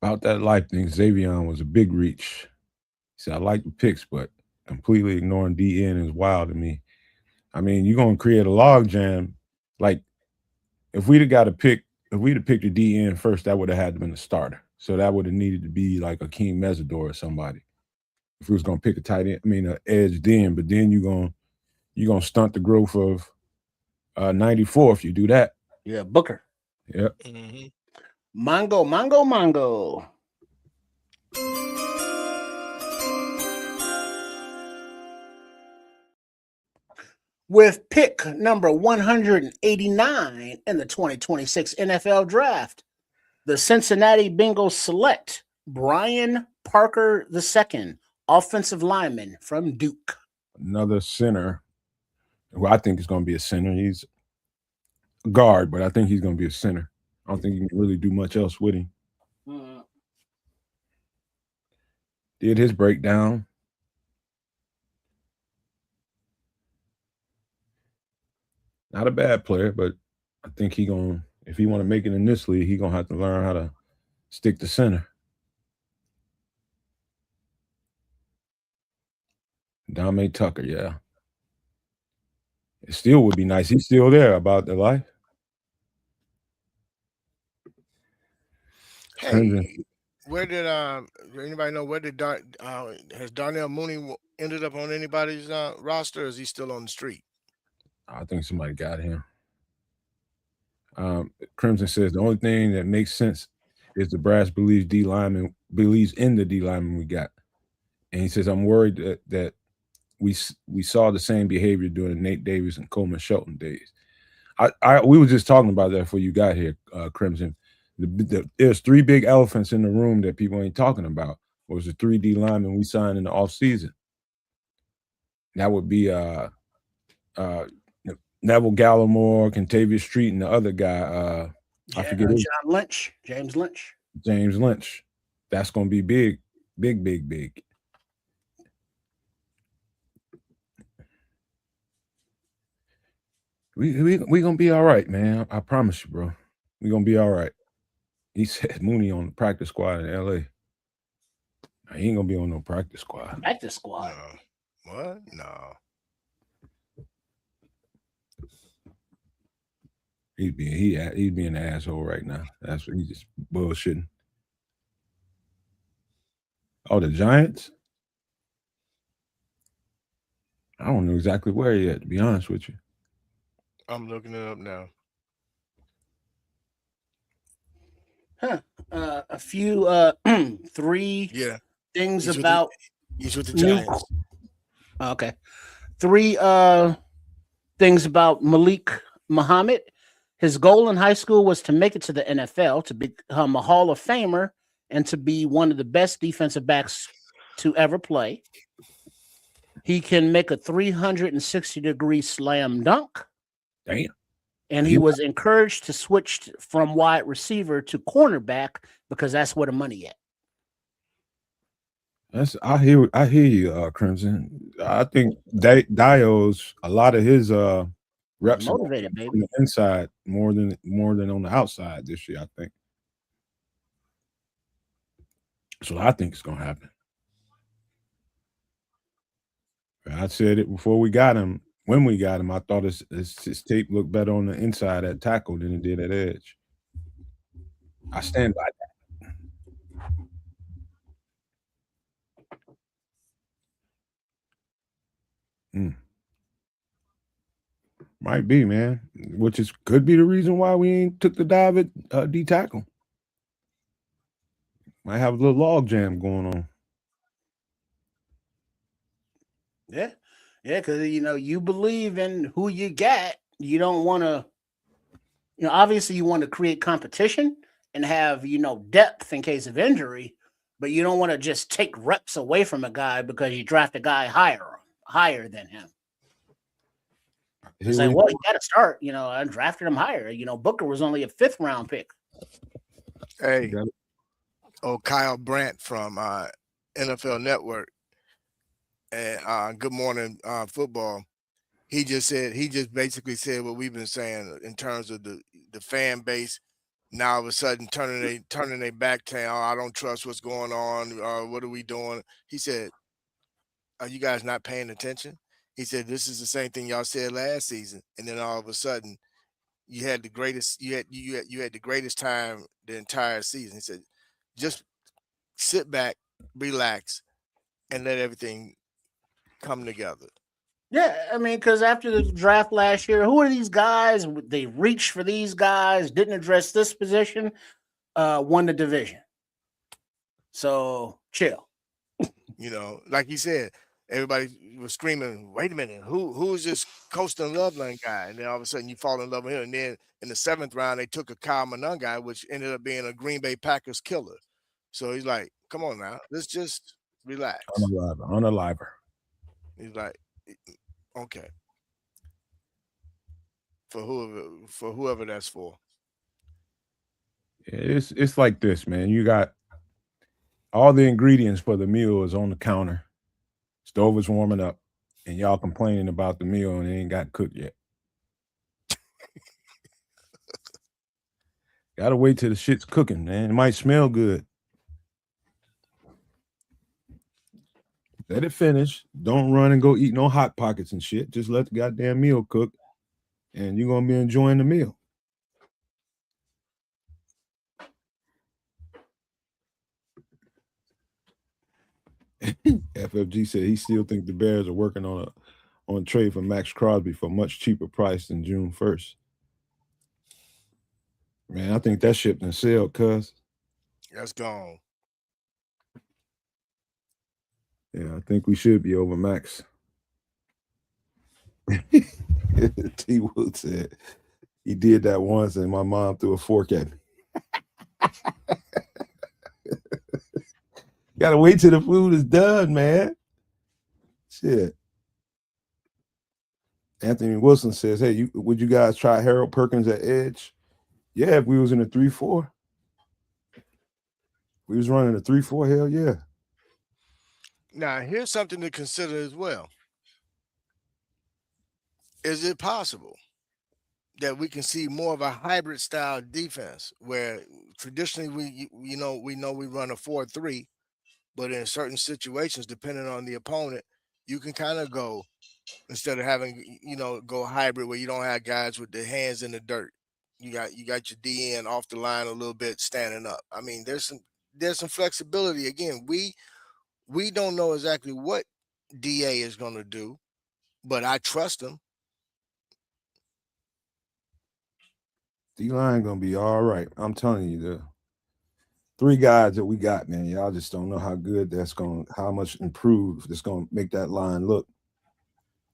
About that life thing, Xavier was a big reach. He said, I like the picks, but completely ignoring DN is wild to me. I mean, you're going to create a log jam. Like, if we'd have got a pick, if we'd have picked a DN first, that would have had to been a starter. So that would have needed to be like a King Mesidor or somebody. If we was going to pick a tight end, an edge then, but then you're going to stunt the growth of 94 if you do that. Yeah, Booker. Yep. Mhm. Mongo. With pick number 189 in the 2026 NFL Draft, the Cincinnati Bengals select Brian Parker II, offensive lineman from Duke. Another center. Well, I think it's going to be a center. He's a guard, but I think he's going to be a center. I don't think you can really do much else with him. Did his breakdown. Not a bad player, but I think if he want to make it in this league, he gonna have to learn how to stick to center. Dame Tucker, yeah. It still would be nice. He's still there about the life. Hey, where did anybody know where did has Darnell Mooney ended up on anybody's roster, or is he still on the street? I think somebody got him. Crimson says the only thing that makes sense is the brass believes in the D lineman we got, and he says I'm worried that we saw the same behavior during the Nate Davis and Coleman Shelton days. We were just talking about that before you got here, Crimson. There's 3 big elephants in the room that people ain't talking about. It was the 3 D linemen we signed in the offseason. That would be Neville Gallimore, Contavious Street, and the other guy. I forget James Lynch. James Lynch. That's going to be big, big, big, big. We gonna be all right, man. I promise you, bro. We gonna be all right. He said Mooney on the practice squad in LA. He ain't gonna be on no practice squad. Practice squad. No. What? No. He's being an asshole right now. That's what he's just bullshitting. Oh, the Giants? I don't know exactly where he at, to be honest with you. I'm looking it up now. A few 3 things about he's with the Giants. Okay. 3 things about Malik Muhammad. His goal in high school was to make it to the NFL, to become a Hall of Famer, and to be one of the best defensive backs to ever play. He can make a 360-degree slam dunk. Damn. And he was encouraged to switch from wide receiver to cornerback because that's where the money at. I hear you, Crimson. I think Dio's a lot of his reps motivated, baby, on the inside more than on the outside this year. I think. So I think it's gonna happen. I said it before we got him. When we got him, I thought his tape looked better on the inside at tackle than it did at edge. I stand by that. Might be, man. Which could be the reason why we ain't took the dive at D tackle. Might have a little log jam going on. Yeah, because you believe in who you got. You don't want to, obviously you want to create competition and have depth in case of injury, but you don't want to just take reps away from a guy because you draft a guy higher than him. It's like, well, you got to start. I drafted him higher. Booker was only a 5th round pick. Hey, Kyle Brandt from NFL Network and Good Morning Football. He just basically said what we've been saying in terms of the fan base. Now all of a sudden turning their back to, I don't trust what's going on. What are we doing? He said, are you guys not paying attention? He said, this is the same thing y'all said last season. And then all of a sudden you had the greatest time the entire season. He said, just sit back, relax, and let everything come together. Yeah, because after the draft last year, who are these guys? They reached for these guys, didn't address this position, won the division. So chill. Like you said, everybody was screaming, wait a minute, who's this Coastal Loveland guy? And then all of a sudden you fall in love with him. And then in the 7th round, they took a Kyle Manon guy, which ended up being a Green Bay Packers killer. So he's like, come on now, let's just relax. On a liver. He's like, okay. For whoever that's for. It's like this, man. You got all the ingredients for the meal is on the counter. Stove is warming up, and y'all complaining about the meal and it ain't got cooked yet. Gotta wait till the shit's cooking, man. It might smell good. Let it finish. Don't run and go eat no Hot Pockets and shit. Just let the goddamn meal cook, and you're gonna be enjoying the meal. FFG said he still think the Bears are working on a trade for Max Crosby for a much cheaper price than June 1st. Man, I think that ship done sailed, cuz. That's gone. Yeah, I think we should be over Max. T Wood said he did that once and my mom threw a fork at me. Gotta wait till the food is done, man. Shit. Anthony Wilson says, hey, would you guys try Harold Perkins at edge? Yeah, if we was in a 3-4. We was running a 3-4, hell yeah. Now, here's something to consider as well. Is it possible that we can see more of a hybrid style defense where traditionally we know we run a 4-3, but in certain situations, depending on the opponent, you can kind of go instead of having go hybrid where you don't have guys with their hands in the dirt. You got your DN off the line a little bit standing up. I mean, there's some flexibility. Again, we don't know exactly what DA is going to do, but I trust him. D-line gonna be all right. I'm telling you, the 3 guys that we got, man, y'all just don't know how good how much improved it's gonna make that line look.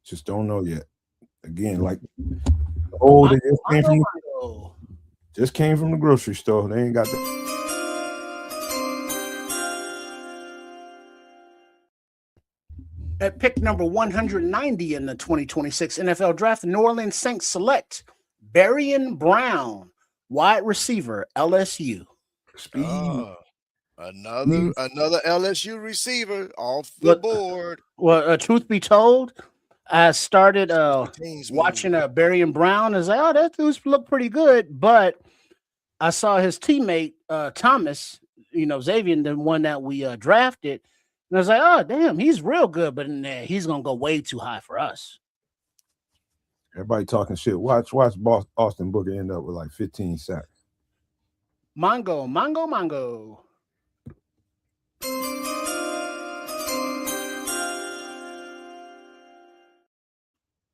Just don't know yet. Again, like the old just came from the grocery store. They ain't got the At pick number 190 in the 2026 NFL Draft, the New Orleans Saints select Barian Brown, wide receiver, LSU. Another LSU receiver off the board. Well, truth be told, I started watching Barian Brown. I was like, oh, that dude's look pretty good. But I saw his teammate Thomas, Xavier, the one that we drafted. And I was like, oh, damn, he's real good, but he's going to go way too high for us. Everybody talking shit. Watch Austin Booker end up with like 15 sacks. Mongo.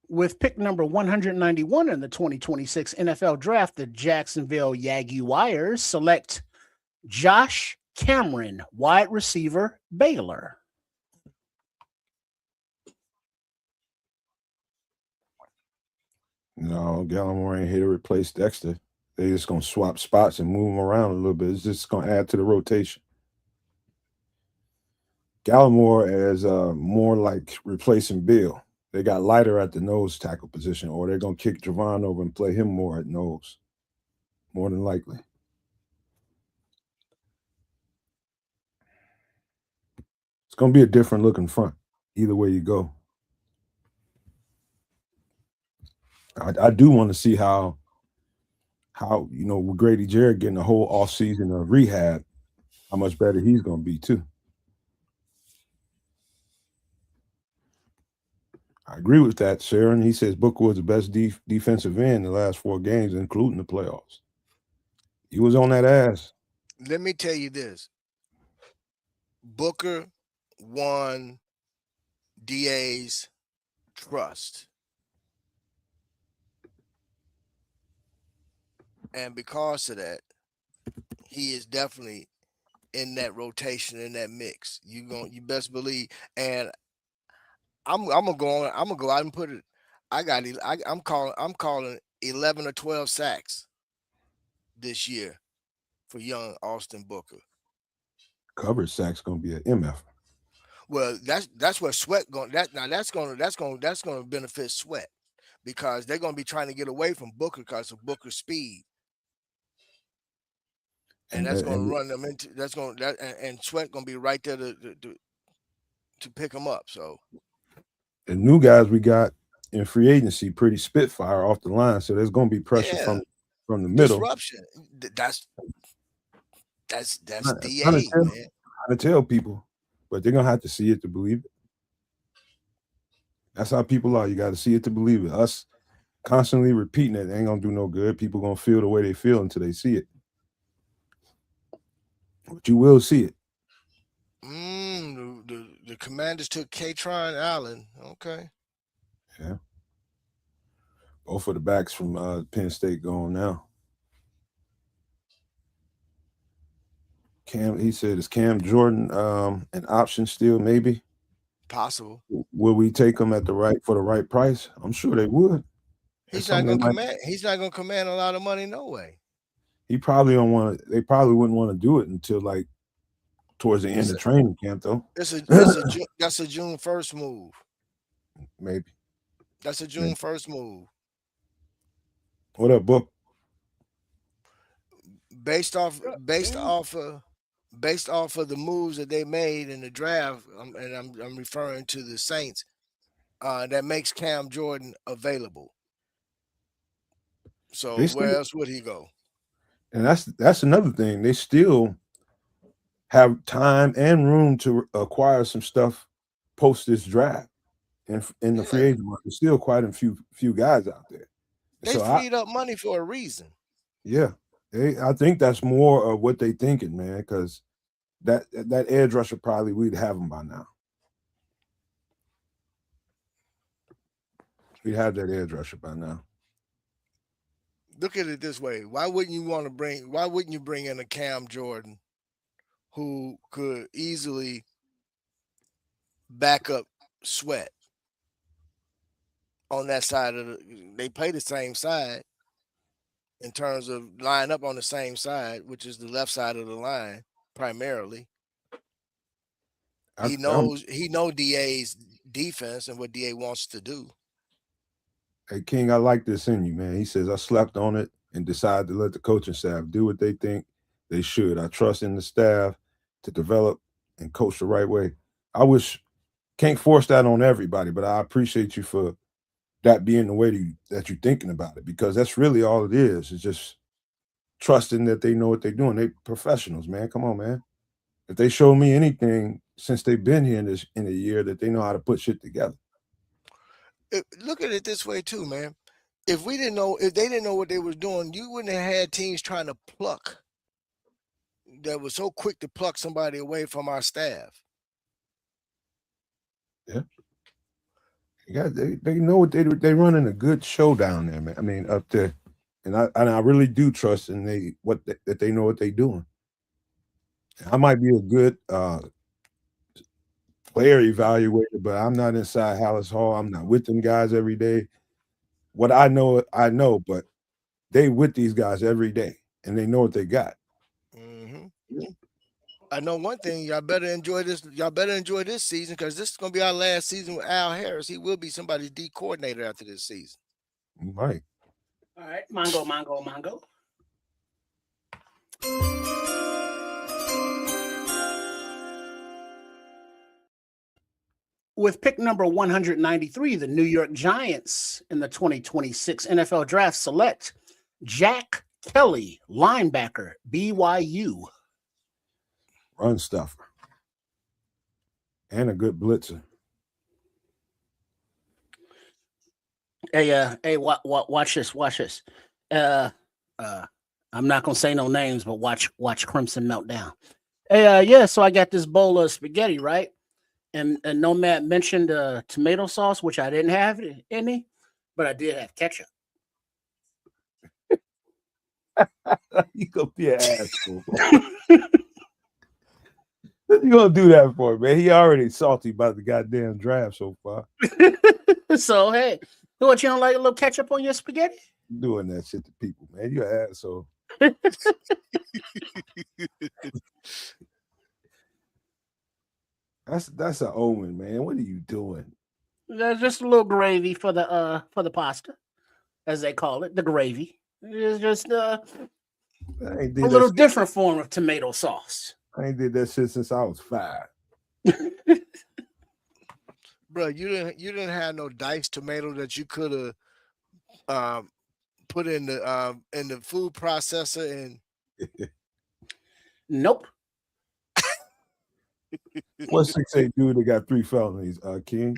With pick number 191 in the 2026 NFL Draft, the Jacksonville Jaguars select Josh Cameron, wide receiver, Baylor. No, Gallimore ain't here to replace Dexter. They just gonna swap spots and move them around a little bit. It's just gonna add to the rotation. Gallimore is more like replacing Bill. They got lighter at the nose tackle position, or they're gonna kick Javon over and play him more at nose. More than likely. It's gonna be a different looking front, either way you go. I do want to see how with Grady Jarrett getting a whole offseason of rehab, how much better he's gonna be too. I agree with that, Sharon. He says Booker was the best defensive end in the last 4 games, including the playoffs. He was on that ass. Let me tell you this. Booker won DA's trust. And because of that, he is definitely in that rotation, in that mix. You best believe. And I'm gonna go out and put it. I'm calling 11 or 12 sacks this year for young Austin Booker. Coverage sacks gonna be an MF. Well, that's where Sweat going. That's gonna benefit Sweat because they're gonna be trying to get away from Booker because of Booker's speed. And that's going to run them into. And Sweat going to be right there to pick them up. So the new guys we got in free agency pretty spitfire off the line, so there's going to be pressure from from the middle. Disruption. That's I'm DA, man. trying to tell people, but they're gonna have to see it to believe it. That's how people are. You got to see it to believe it. Us constantly repeating it ain't gonna do no good. People gonna feel the way they feel until they see it. But you will see it. The Commanders took Katron Allen. Okay. Yeah. Both of the backs from Penn State going now. Cam, he said, is Cam Jordan an option still? Maybe possible. Will we take him for the right price? I'm sure they would. He's not gonna command. He's not gonna command a lot of money, no way. He probably don't want to. They probably wouldn't want to do it until like towards the end of training camp, though. That's a June 1st move. Maybe that's a June 1st move. What up, Book? Based off of the moves that they made in the draft, and I'm referring to the Saints, that makes Cam Jordan available. So where else would he go? And that's another thing. They still have time and room to acquire some stuff post this draft, and in the free agent market, there's still quite a few guys out there. They freed up money for a reason. Yeah, I think that's more of what they thinking, man. Because that edge rusher probably we'd have him by now. We'd have that edge rusher by now. Look at it this way: why wouldn't you bring in a Cam Jordan who could easily back up Sweat on that side they play the same side in terms of line up on the same side, which is the left side of the line primarily. He knows DA's defense and what DA wants to do. Hey, King, I like this in you, man. He says, I slept on it and decided to let the coaching staff do what they think they should. I trust in the staff to develop and coach the right way. Can't force that on everybody, but I appreciate you for that being the way that you're thinking about it, because that's really all it is. It's just trusting that they know what they're doing. They professionals, man. Come on, man. If they show me anything since they've been here in a year, that they know how to put shit together. Look at it this way too, man. If they didn't know what they were doing, you wouldn't have had teams trying to pluck. That was so quick to pluck somebody away from our staff. Yeah. They know what they running a good show down there, man. I mean, up there, and I really do trust in that they know what they're doing. I might be a good player evaluator, but I'm not inside Hallis Hall. I'm not with them guys every day. What I know, but they with these guys every day, and they know what they got. Mm-hmm. I know one thing. Y'all better enjoy this. Y'all better enjoy this season, because this is going to be our last season with Al Harris. He will be somebody's D coordinator after this season. Right. All right. Mongo. With pick number 193, the New York Giants in the 2026 NFL Draft select Jack Kelly, linebacker, BYU. Run stuffer. And a good blitzer. Hey, watch this. I'm not gonna say no names, but watch Crimson Meltdown. Hey, so I got this bowl of spaghetti, right? And Nomad mentioned tomato sauce, which I didn't have any, but I did have ketchup. You gonna be an asshole. What you gonna do that for, man? He already salty about the goddamn draft so far. So hey, what, you don't like a little ketchup on your spaghetti? Doing that shit to people, man. You an asshole. That's an omen, man. What are you doing? There's just a little gravy for the pasta, as they call it, the gravy. It's just a little different form of tomato sauce. I ain't did that shit since I was 5. Bro, you didn't have no diced tomato that you could have put in the food processor and Nope. What's 6'8" dude that got 3 felonies? King.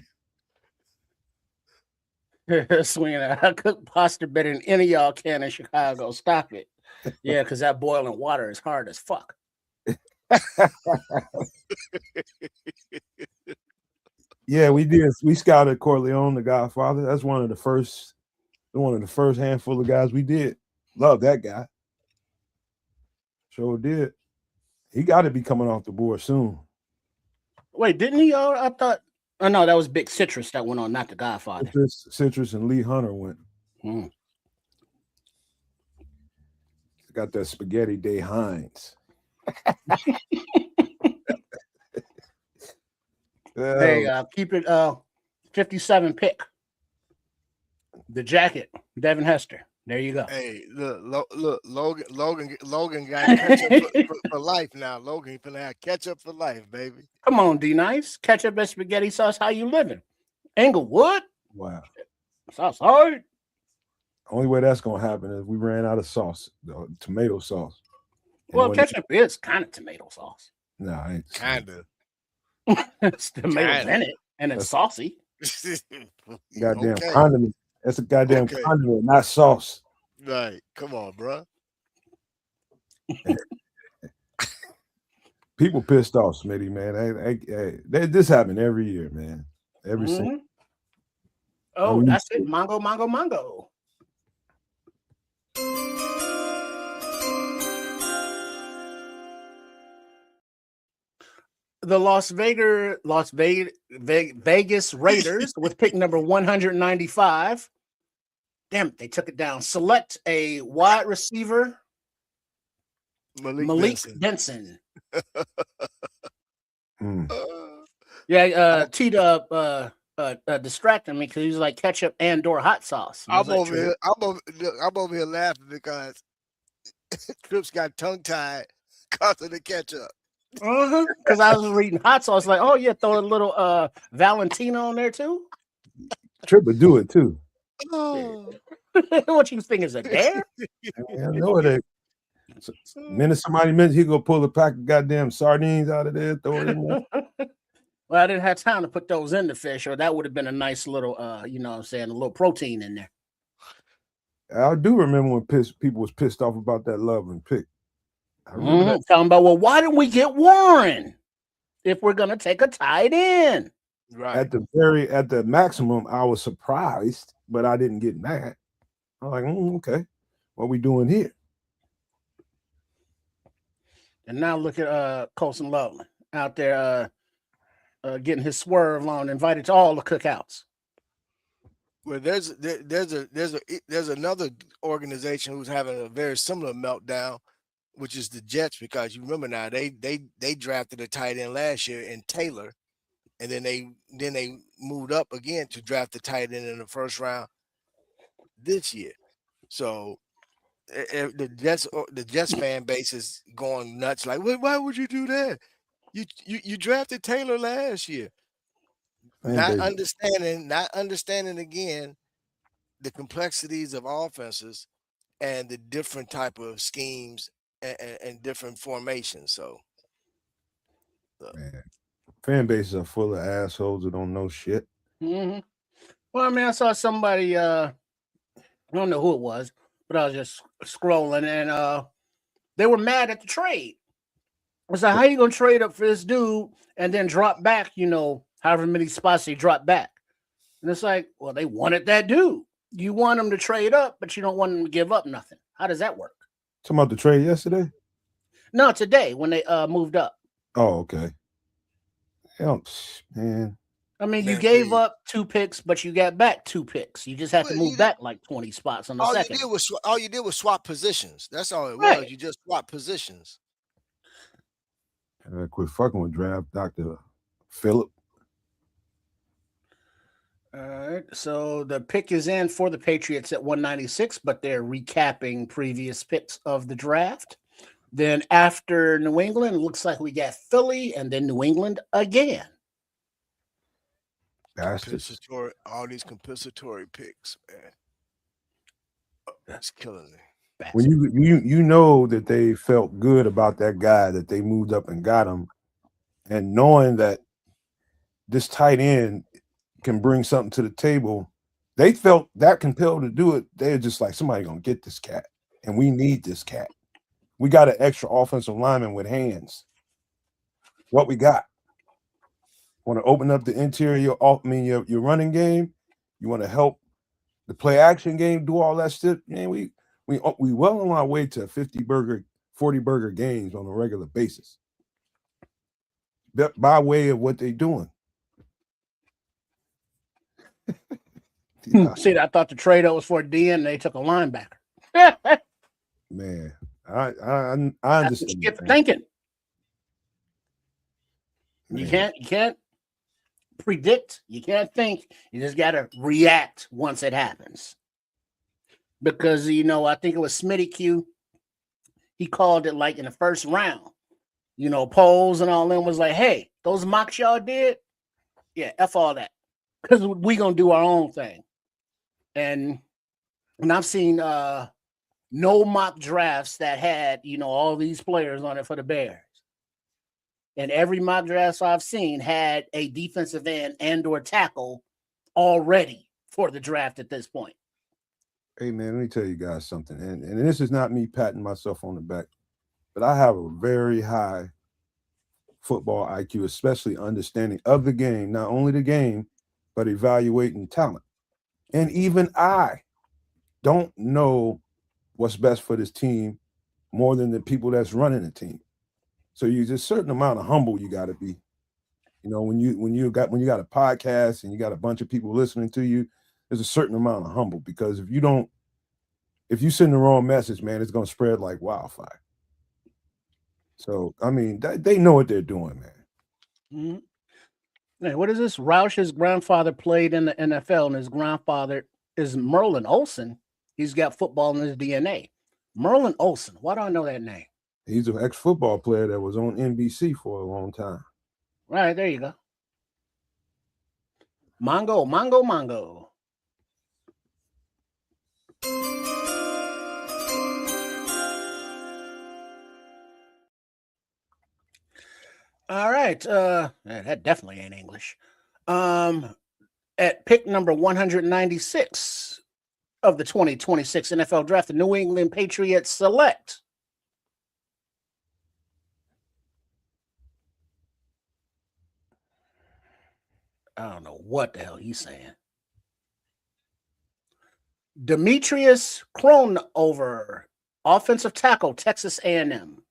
Swinging. I cook pasta better than any of y'all can in Chicago. Stop it. Yeah, because that boiling water is hard as fuck. Yeah, we did. We scouted Corleone, the Godfather. That's one of the first handful of guys we did. Love that guy. Sure did. He got to be coming off the board soon. Wait, didn't he? I thought. Oh no, that was Big Citrus that went on, not the Godfather. Citrus and Lee Hunter went. Mm. Got that spaghetti Day Hines. Hey, keep it 57 pick. The jacket, Devin Hester. There you go. hey, look, Logan got ketchup for life now. Logan finna have ketchup for life, baby. Come on, D Nice. Ketchup and spaghetti sauce. How you living? Englewood. Wow. Southside. Only way that's gonna happen is we ran out of sauce, tomato sauce. Well, ketchup is kind of tomato sauce. No, ain't Kinda. It's tomatoes in it, and it's saucy. goddamn Okay. condiment. That's a goddamn Okay. condiment, not sauce. Right. Come on, bro. People pissed off, Smitty, man. This happened every year, man. Every single. Oh, that's it. Mongo. The Vegas Raiders with pick number 195. Damn it, they took it down. Select a wide receiver, Malik Benson. Yeah, T-Dub distracting me because he's like ketchup and/or hot sauce. I'm over here laughing because Trips got tongue tied because of the ketchup. Because I was reading hot sauce, like, oh yeah, throw a little Valentina on there too. Trip would do it too. Oh. What you think is a dare? I know it. Minute somebody mentioned he go pull a pack of goddamn sardines out of there, throw it in there. Well, I didn't have time to put those in the fish, or that would have been a nice little, you know what I'm saying, a little protein in there. I do remember when people was pissed off about that Loveland pick. I remember that. Talking about, well, why didn't we get Warren if we're gonna take a tight end? Right. At the maximum, I was surprised, but I didn't get mad. I'm like, okay, what we doing here? And now look at Colson Loveland out there getting his swerve on, invited to all the cookouts. Well, there's another organization who's having a very similar meltdown, which is the Jets, because you remember now they drafted a tight end last year in Taylor, and then they moved up again to draft the tight end in the first round this year. So the Jets fan base is going nuts. Like, why would you do that? You drafted Taylor last year. Not understanding again the complexities of offenses and the different type of schemes and different formations. So, Man, fan bases are full of assholes who don't know shit. Mm-hmm. Well, I mean, I saw somebody, I don't know who it was, but I was just scrolling, and they were mad at the trade. I was like, how you going to trade up for this dude and then drop back, however many spots they drop back? And it's like, well, they wanted that dude. You want them to trade up, but you don't want them to give up nothing. How does that work? Talking about the trade yesterday? No, today when they moved up. Oh, okay. Hell, man. I mean, you gave up 2 picks, but you got back 2 picks. You just have to move back like 20 spots on the second. All you did was swap positions. That's all it Right. was. You just swap positions. Quit fucking with draft Dr. Phillip. All right. So the pick is in for the Patriots at 196, but they're recapping previous picks of the draft. Then after New England, it looks like we got Philly and then New England again. Bastards. All these compensatory picks, man. That's killing me. When you know that they felt good about that guy, that they moved up and got him, and knowing that this tight end can bring something to the table, they felt that compelled to do it. They're just like, somebody gonna get this cat, and we need this cat. We got an extra offensive lineman with hands. What we got? Want to open up the interior? Your running game. You want to help the play action game, do all that stuff. Man, we well on our way to 40 burger games on a regular basis. By way of what they're doing. See, I thought the trade was for D and they took a linebacker. Man, I understand. Get thinking. Man. You can't predict. You can't think. You just got to react once it happens. Because, I think it was Smitty Q. He called it like in the first round. Polls and all them was like, hey, those mocks y'all did, yeah, F all that. Because we going to do our own thing. And I've seen no mock drafts that had, all these players on it for the Bears. And every mock draft I've seen had a defensive end and or tackle already for the draft at this point. Hey, man, let me tell you guys something. And this is not me patting myself on the back, but I have a very high football IQ, especially understanding of the game, not only the game, but evaluating talent. And even I don't know what's best for this team more than the people that's running the team. So there's a certain amount of humble you got to be. When you got a podcast and you got a bunch of people listening to you, there's a certain amount of humble, because if you send the wrong message, man, it's going to spread like wildfire. So, I mean, they know what they're doing, man. Mm-hmm. Hey, what is this? Roush's grandfather played in the NFL, and his grandfather is Merlin Olsen. He's got football in his DNA. Merlin Olsen. Why do I know that name? He's an ex-football player that was on NBC for a long time. Right, there you go. Mongo. All right. That definitely ain't English. At pick number 196 of the 2026 NFL Draft, the New England Patriots select I don't know what the hell he's saying. Demetrius Cronover, offensive tackle, Texas A&M.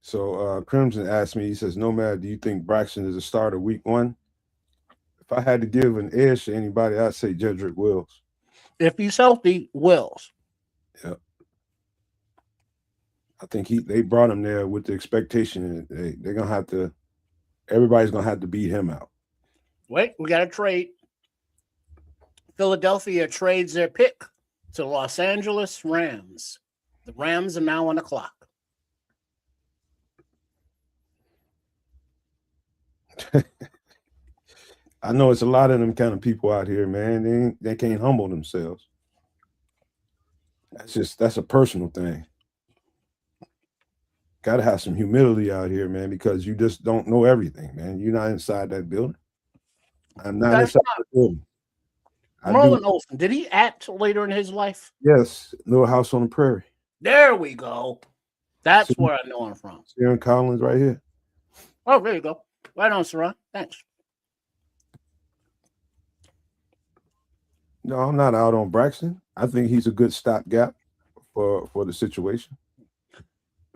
So Crimson asked me, he says, Nomad, do you think Braxton is a starter week 1? If I had to give an edge to anybody, I'd say Jedrick Wills. If he's healthy, Wills. Yep. I think they brought him there with the expectation that they're going to have to, everybody's going to have to beat him out. Wait, we got a trade. Philadelphia trades their pick to Los Angeles Rams. The Rams are now on the clock. I know it's a lot of them kind of people out here, man. They can't humble themselves. That's a personal thing. Got to have some humility out here, man, because you just don't know everything, man. You're not inside that building. I'm not inside the building. Merlin Olsen, did he act later in his life? Yes, Little House on the Prairie. There we go. That's where I know him from. Aaron Collins right here. Oh, there you go. Right on, Saran. Thanks. No, I'm not out on Braxton. I think he's a good stopgap for the situation.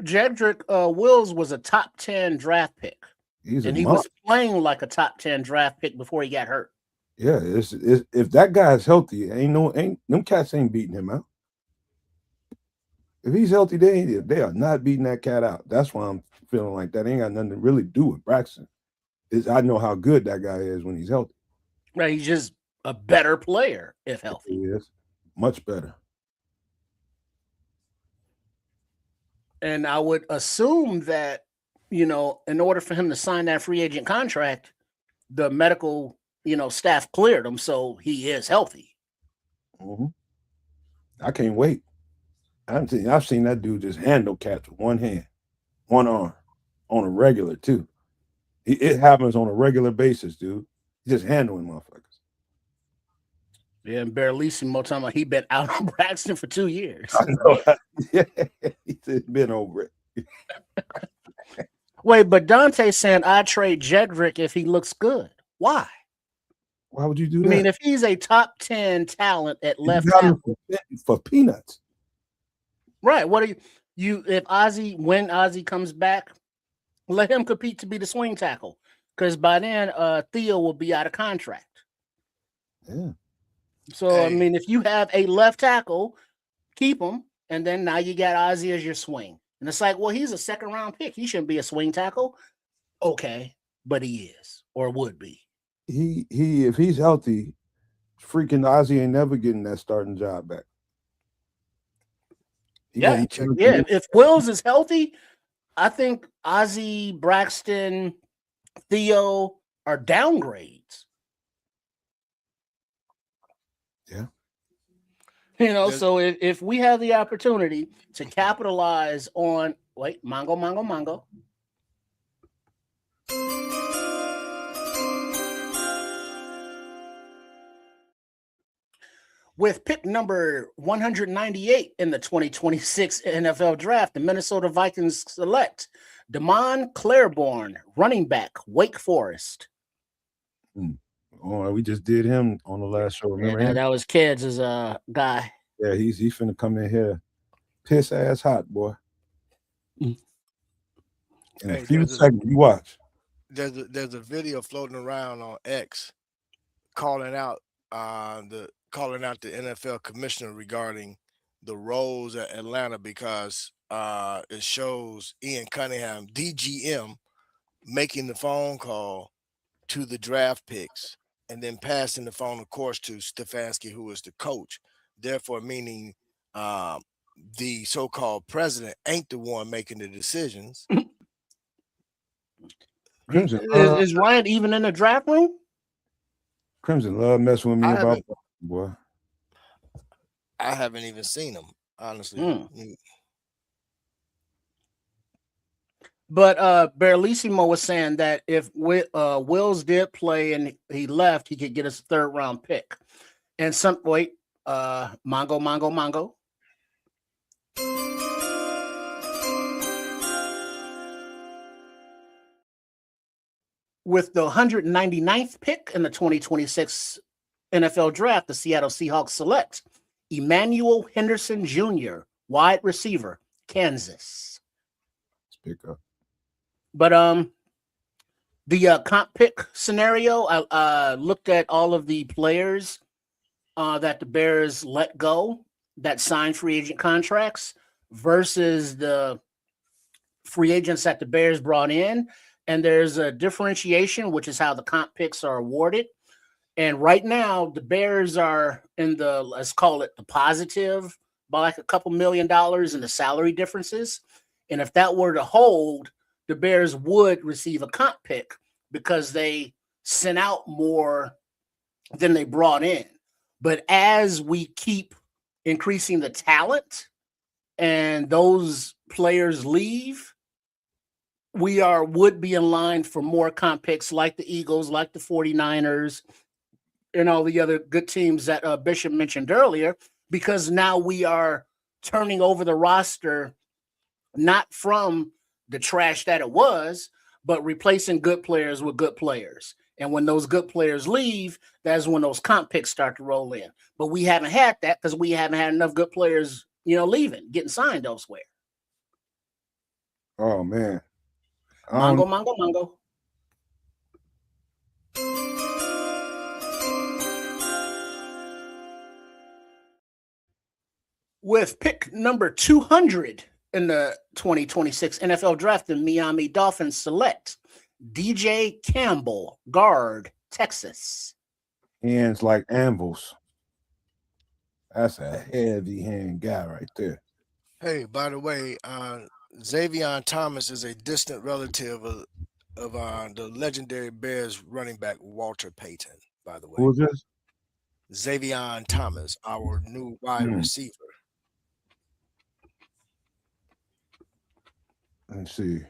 Jedrick Wills was a top 10 draft pick. He was playing like a top 10 draft pick before he got hurt. Yeah, if that guy is healthy, them cats ain't beating him out. If he's healthy, they are not beating that cat out. That's why I'm feeling like that ain't got nothing to really do with Braxton. I know how good that guy is when he's healthy. Right, he's just a better player if healthy. He is much better. And I would assume that, in order for him to sign that free agent contract, the medical, staff cleared him, so he is healthy. Mm-hmm. I can't wait. I've seen that dude just handle cats with one hand, one arm, on a regular too. It happens on a regular basis, dude. He's just handling motherfuckers. Yeah, and Barrelissimo talking about he been out on Braxton for 2 years. I know. Yeah, he's been over it. Wait, but Dante's saying I trade Jedrick if he looks good. Why? Why would you do I that? mean, if he's a top 10 talent at You left got him tackle, for peanuts. right? What are you if when Ozzy comes back, let him compete to be the swing tackle, because by then Theo will be out of contract. Yeah. So I mean, if you have a left tackle, keep him, and then now you got Ozzy as your swing. And it's like, well, he's a second round pick. He shouldn't be a swing tackle. Okay, but he is or would be. He if he's healthy, freaking Ozzy ain't never getting that starting job back. Yeah. If Wills is healthy, I think Ozzy, Braxton, Theo are downgrades. Yeah. You know, so if we have the opportunity to capitalize on Mongo. With pick number 198 in the 2026 NFL Draft, the Minnesota Vikings select Damon Claiborne, running back, Wake Forest. Oh, we just did him on the last show. Remember him? That was Kids' guy. Yeah, he's finna come in here, piss ass hot, boy. In a few seconds, you watch. There's a video floating around on X calling out the NFL commissioner regarding the roles at Atlanta, because it shows Ian Cunningham, DGM, making the phone call to the draft picks and then passing the phone, of course, to Stefanski, who is the coach. Therefore, meaning the so-called president ain't the one making the decisions. Crimson, is Ryan even in the draft room? Crimson love messing with me about boy. I haven't even seen him, honestly. But Barrelissimo was saying that if Wills did play and he left, he could get us a third-round pick. And Mongo. With the 199th pick in the 2026 NFL Draft, the Seattle Seahawks select Emmanuel Henderson Jr., wide receiver, Kansas. Let's pick up. But the comp pick scenario, I looked at all of the players that the Bears let go that signed free agent contracts versus the free agents that the Bears brought in. And there's a differentiation, which is how the comp picks are awarded. And right now, the Bears are in the, let's call it the positive, by like a couple $1 million in the salary differences. And if that were to hold, the Bears would receive a comp pick because they sent out more than they brought in. But as we keep increasing the talent and those players leave, we would be in line for more comp picks like the Eagles, like the 49ers, and all the other good teams that Bishop mentioned earlier, because now we are turning over the roster, not from the trash that it was, but replacing good players with good players. And when those good players leave, that's when those comp picks start to roll in. But we haven't had that because we haven't had enough good players, leaving, getting signed elsewhere. Oh, man. Mongo. With pick number 200 in the 2026 NFL Draft, the Miami Dolphins select DJ Campbell, guard, Texas. Hands like anvils. That's a heavy hand guy right there. Hey, by the way, Xavier Thomas is a distant relative of the legendary Bears running back Walter Payton, by the way. Who is this? Xavier Thomas, our new wide receiver. Let's see.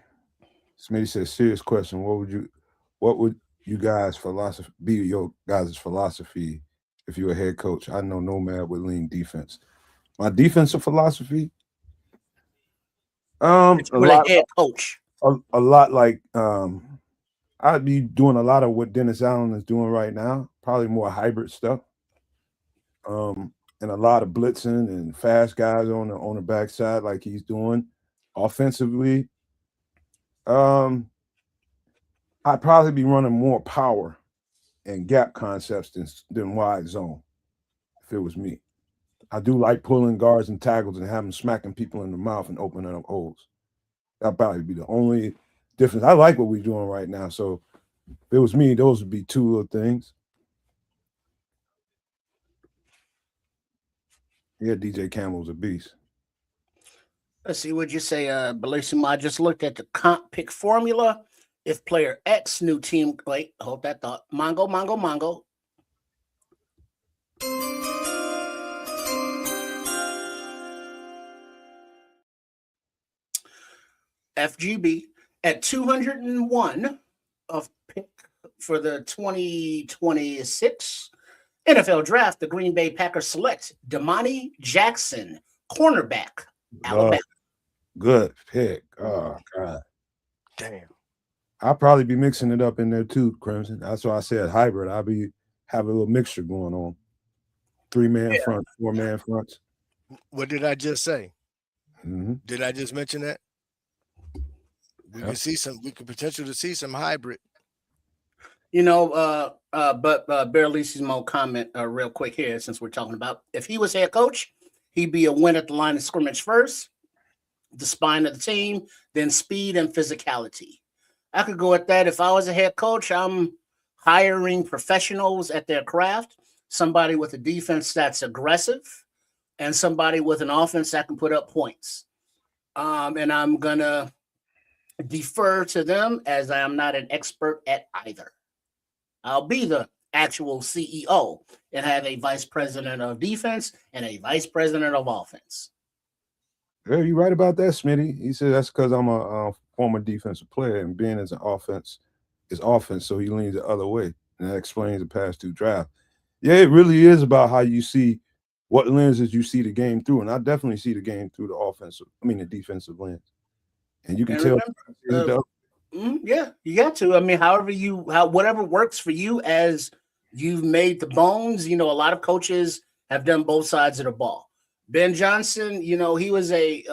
Smitty says, serious question. What would you guys philosophy be your guys' philosophy if you were a head coach? I know Nomad would lean defense. My defensive philosophy, If a you were the lot, head coach. a lot like I'd be doing a lot of what Dennis Allen is doing right now, probably more hybrid stuff. And a lot of blitzing and fast guys on the backside like he's doing. Offensively, I'd probably be running more power and gap concepts than wide zone if it was me. I do like pulling guards and tackles and having smacking people in the mouth and opening up holes. That'd probably be the only difference. I like what we're doing right now. So if it was me, those would be two little things. Yeah, DJ Campbell's a beast. Let's see what you say, Bellissimo. I just looked at the comp pick formula. If player X new team, wait, hold that thought. Mongo. FGB at 201 of pick for the 2026 NFL draft, the Green Bay Packers select Damani Jackson, cornerback, Alabama. Good pick. Oh, God. Damn. I'll probably be mixing it up in there too, Crimson. That's why I said hybrid. I'll be having a little mixture going on. 3-man front, 4-man fronts. What did I just say? Mm-hmm. Did I just mention that? We can see we could potentially see some hybrid. You know, but Berlissimo comment real quick here, since we're talking about if he was head coach, he'd be a win at the line of scrimmage first, the spine of the team, then speed and physicality. I could go at that. If I was a head coach, I'm hiring professionals at their craft, somebody with a defense that's aggressive and somebody with an offense that can put up points. And I'm going to defer to them as I am not an expert at either. I'll be the actual CEO and have a vice president of defense and a vice president of offense. Yeah, you're right about that, Smitty. He said that's because I'm a former defensive player and being as an offense is offense, so he leans the other way. And that explains the past two drafts. Yeah, it really is about how you see what lenses you see the game through. And I definitely see the game through the defensive lens. And you can tell. Yeah, you got to. I mean, whatever works for you as you've made the bones. You know, a lot of coaches have done both sides of the ball. Ben Johnson, you know, he was a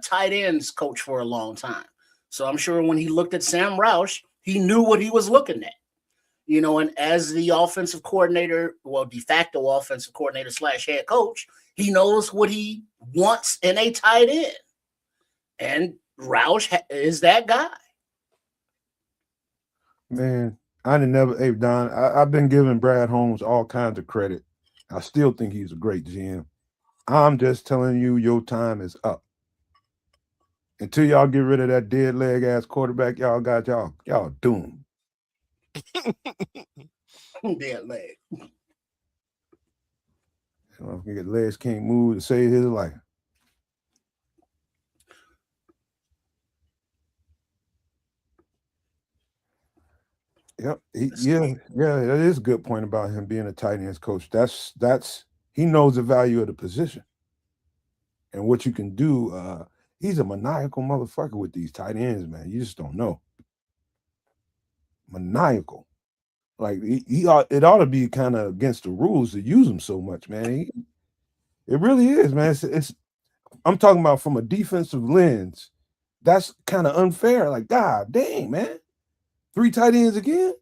tight ends coach for a long time. So I'm sure when he looked at Sam Roush, he knew what he was looking at. You know, and as the offensive coordinator, well, de facto offensive coordinator / head coach, he knows what he wants in a tight end. And Roush is that guy. Man, hey, Don, I've been giving Brad Holmes all kinds of credit. I still think he's a great GM. I'm just telling you, your time is up. Until y'all get rid of that dead leg ass quarterback, y'all doomed. Dead leg. His legs can't move to save his life. Yep. That is a good point about him being a tight ends coach. That's he knows the value of the position and what you can do. He's a maniacal motherfucker with these tight ends, man. You just don't know. Maniacal. Like it ought to be kind of against the rules to use him so much, man. It really is, man. I'm talking about from a defensive lens. That's kind of unfair. Like, God dang, man. 3 tight ends again?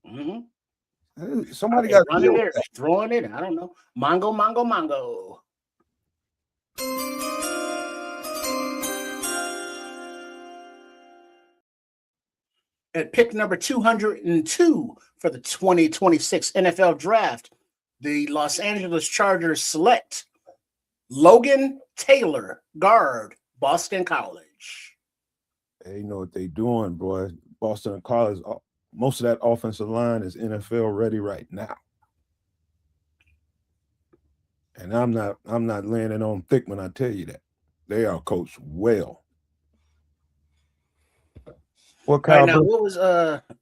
Mm-hmm. Somebody got running there, throwing it. I don't know. Mongo. At pick number 202 for the 2026 NFL Draft, the Los Angeles Chargers select Logan Taylor, guard, Boston College. They know what they're doing, boy. Boston College, most of that offensive line is NFL ready right now. And I'm not laying it on thick when I tell you that. They are coached well. What All right, Kyle? now what was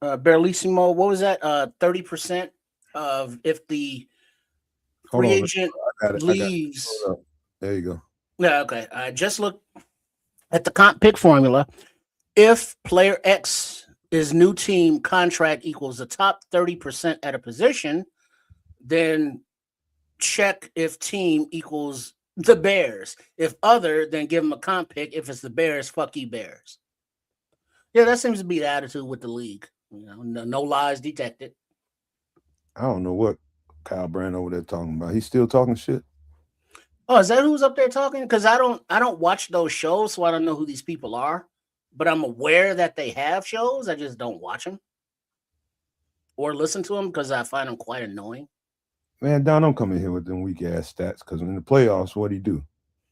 Barlissimo? What was that? 30% of if the Hold free on. agent I got it. leaves. Hold up. There you go. Yeah, okay. I just look at the comp pick formula. If player X is new team contract equals the top 30% at a position, then check if team equals the Bears. If other, then give them a comp pick. If it's the Bears, fuck you, Bears. Yeah, that seems to be the attitude with the league. You know, no lies detected. I don't know what Kyle Brand over there talking about. He's still talking shit. Oh, is that who's up there talking? Because I don't watch those shows, so I don't know who these people are. But I'm aware that they have shows. I just don't watch them or listen to them because I find them quite annoying. Man, Don, don't come in here with them weak ass stats because in the playoffs, what he do?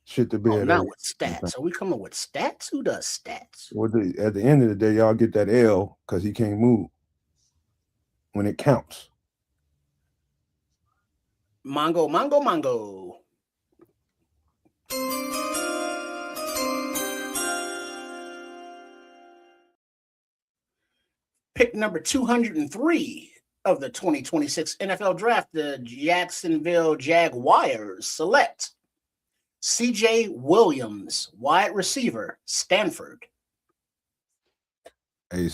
Shit the bed. Oh, not with stats. Are we coming with stats? Who does stats? Well, at the end of the day, y'all get that L because he can't move when it counts. Mongo. Pick number 203 of the 2026 NFL Draft, the Jacksonville Jaguars select C.J. Williams, wide receiver, Stanford. Hey,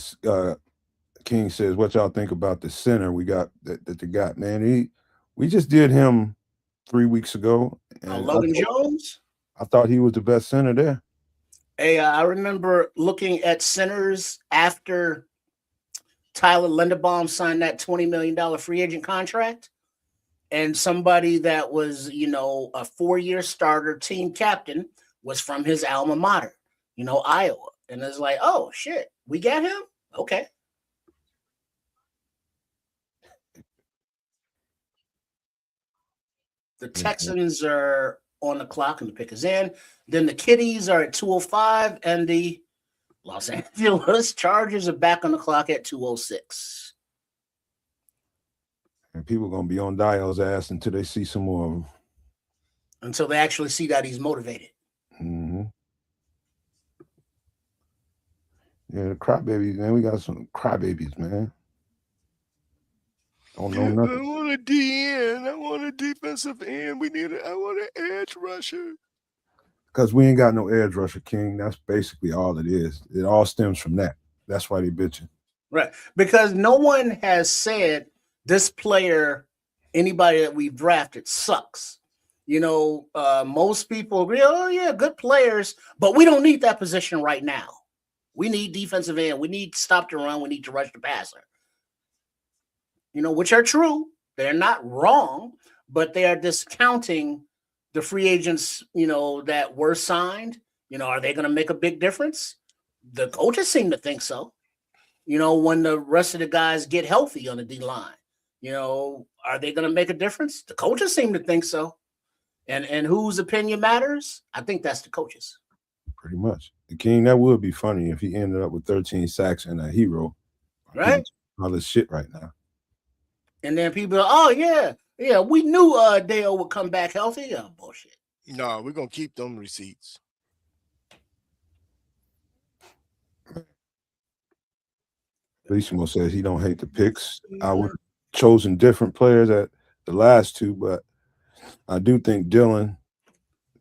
King says, what y'all think about the center we got that they got, man? We just did him 3 weeks ago. And Logan Jones? I thought he was the best center there. Hey, I remember looking at centers after Tyler Linderbaum signed that $20 million free agent contract, and somebody that was, a 4-year starter team captain was from his alma mater, Iowa. And it's like, oh, shit, we got him? Okay. The Texans are on the clock and the pick is in. Then the Kitties are at 2:05, and the Los Angeles Chargers are back on the clock at 2:06. And people are going to be on Dial's ass until they see some more of him. Until they actually see that he's motivated. Mm-hmm. Yeah, the crybabies, man. We got some crybabies, man. Don't know nothing. I want a DN. I want a defensive end. I want an edge rusher. Because we ain't got no edge rusher, King. That's basically all it is. It all stems from that. That's why they bitching. Right. Because no one has said this player, anybody that we've drafted, sucks. Most people agree, oh, yeah, good players, but we don't need that position right now. We need defensive end. We need to stop the run. We need to rush the passer. Which are true. They're not wrong, but they are discounting the free agents, that were signed. Are they going to make a big difference? The coaches seem to think so. When the rest of the guys get healthy on the D-line, are they going to make a difference? The coaches seem to think so. And whose opinion matters? I think that's the coaches. Pretty much. The King, that would be funny if he ended up with 13 sacks and a hero. Right? All this shit right now. And then people are, oh, yeah, we knew Dale would come back healthy. Yeah, bullshit. No, we're going to keep them receipts. Bellissimo says he don't hate the picks. I would have chosen different players at the last two, but I do think Dylan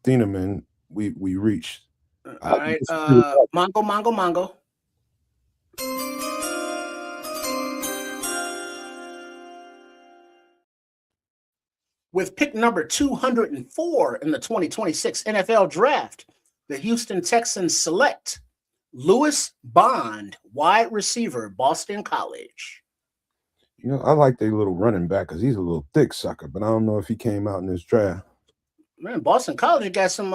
Thieneman, we reached. All right, Mongo. With pick number 204 in the 2026 NFL Draft, the Houston Texans select Lewis Bond, wide receiver, Boston College. I like their little running back because he's a little thick sucker, but I don't know if he came out in this draft. Man, Boston College got some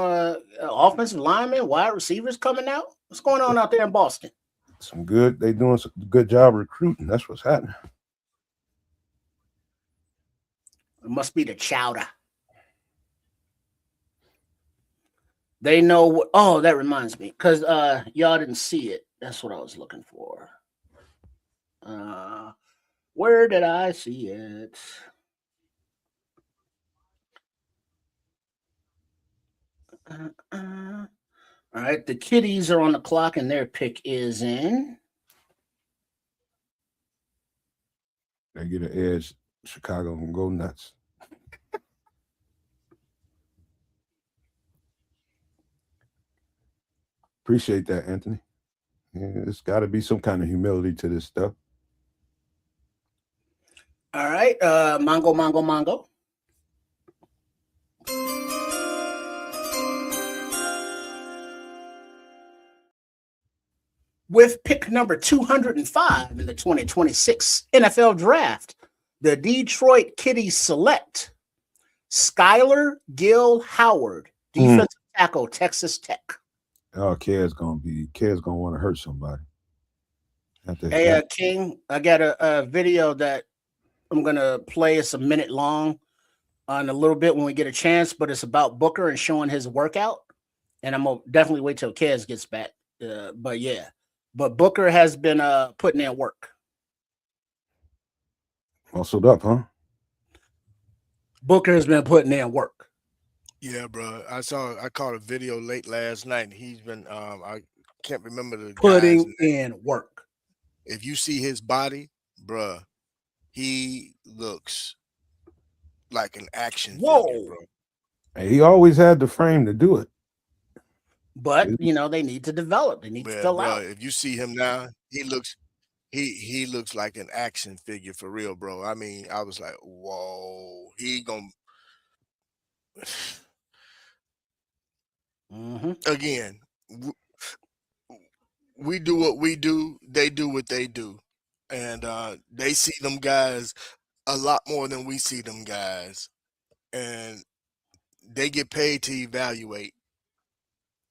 offensive linemen, wide receivers coming out. What's going on out there in Boston? They doing some good job recruiting. That's what's happening. It must be the chowder. They know what, oh, that reminds me, because y'all didn't see it. That's what I was looking for. Where did I see it? All right, the Kitties are on the clock, and their pick is in. They get an edge. Chicago can go nuts. Appreciate that, Anthony. Yeah, there's got to be some kind of humility to this stuff. All right, Mongo. With pick number 205 in the 2026 NFL Draft, the Detroit Kitties select Skylar Gill Howard, defensive tackle, Texas Tech. Oh, Ked's gonna want to hurt somebody. Hey, King, I got a video that I'm gonna play. It's a minute long on a little bit when we get a chance, but it's about Booker and showing his workout. And I'm gonna definitely wait till Kez gets back. But yeah, but Booker has been putting in work. Muscled up, huh? Booker has been putting in work. Yeah, bro. I caught a video late last night. He's been I can't remember the putting in work. If you see his body, bro, he looks like an action figure, bro. And he always had the frame to do it. But they need to develop. They need to fill out. If you see him now, he looks like an action figure for real, bro. I mean, I was like, whoa, he gonna again. We do what we do, they do what they do. And they see them guys a lot more than we see them guys. And they get paid to evaluate.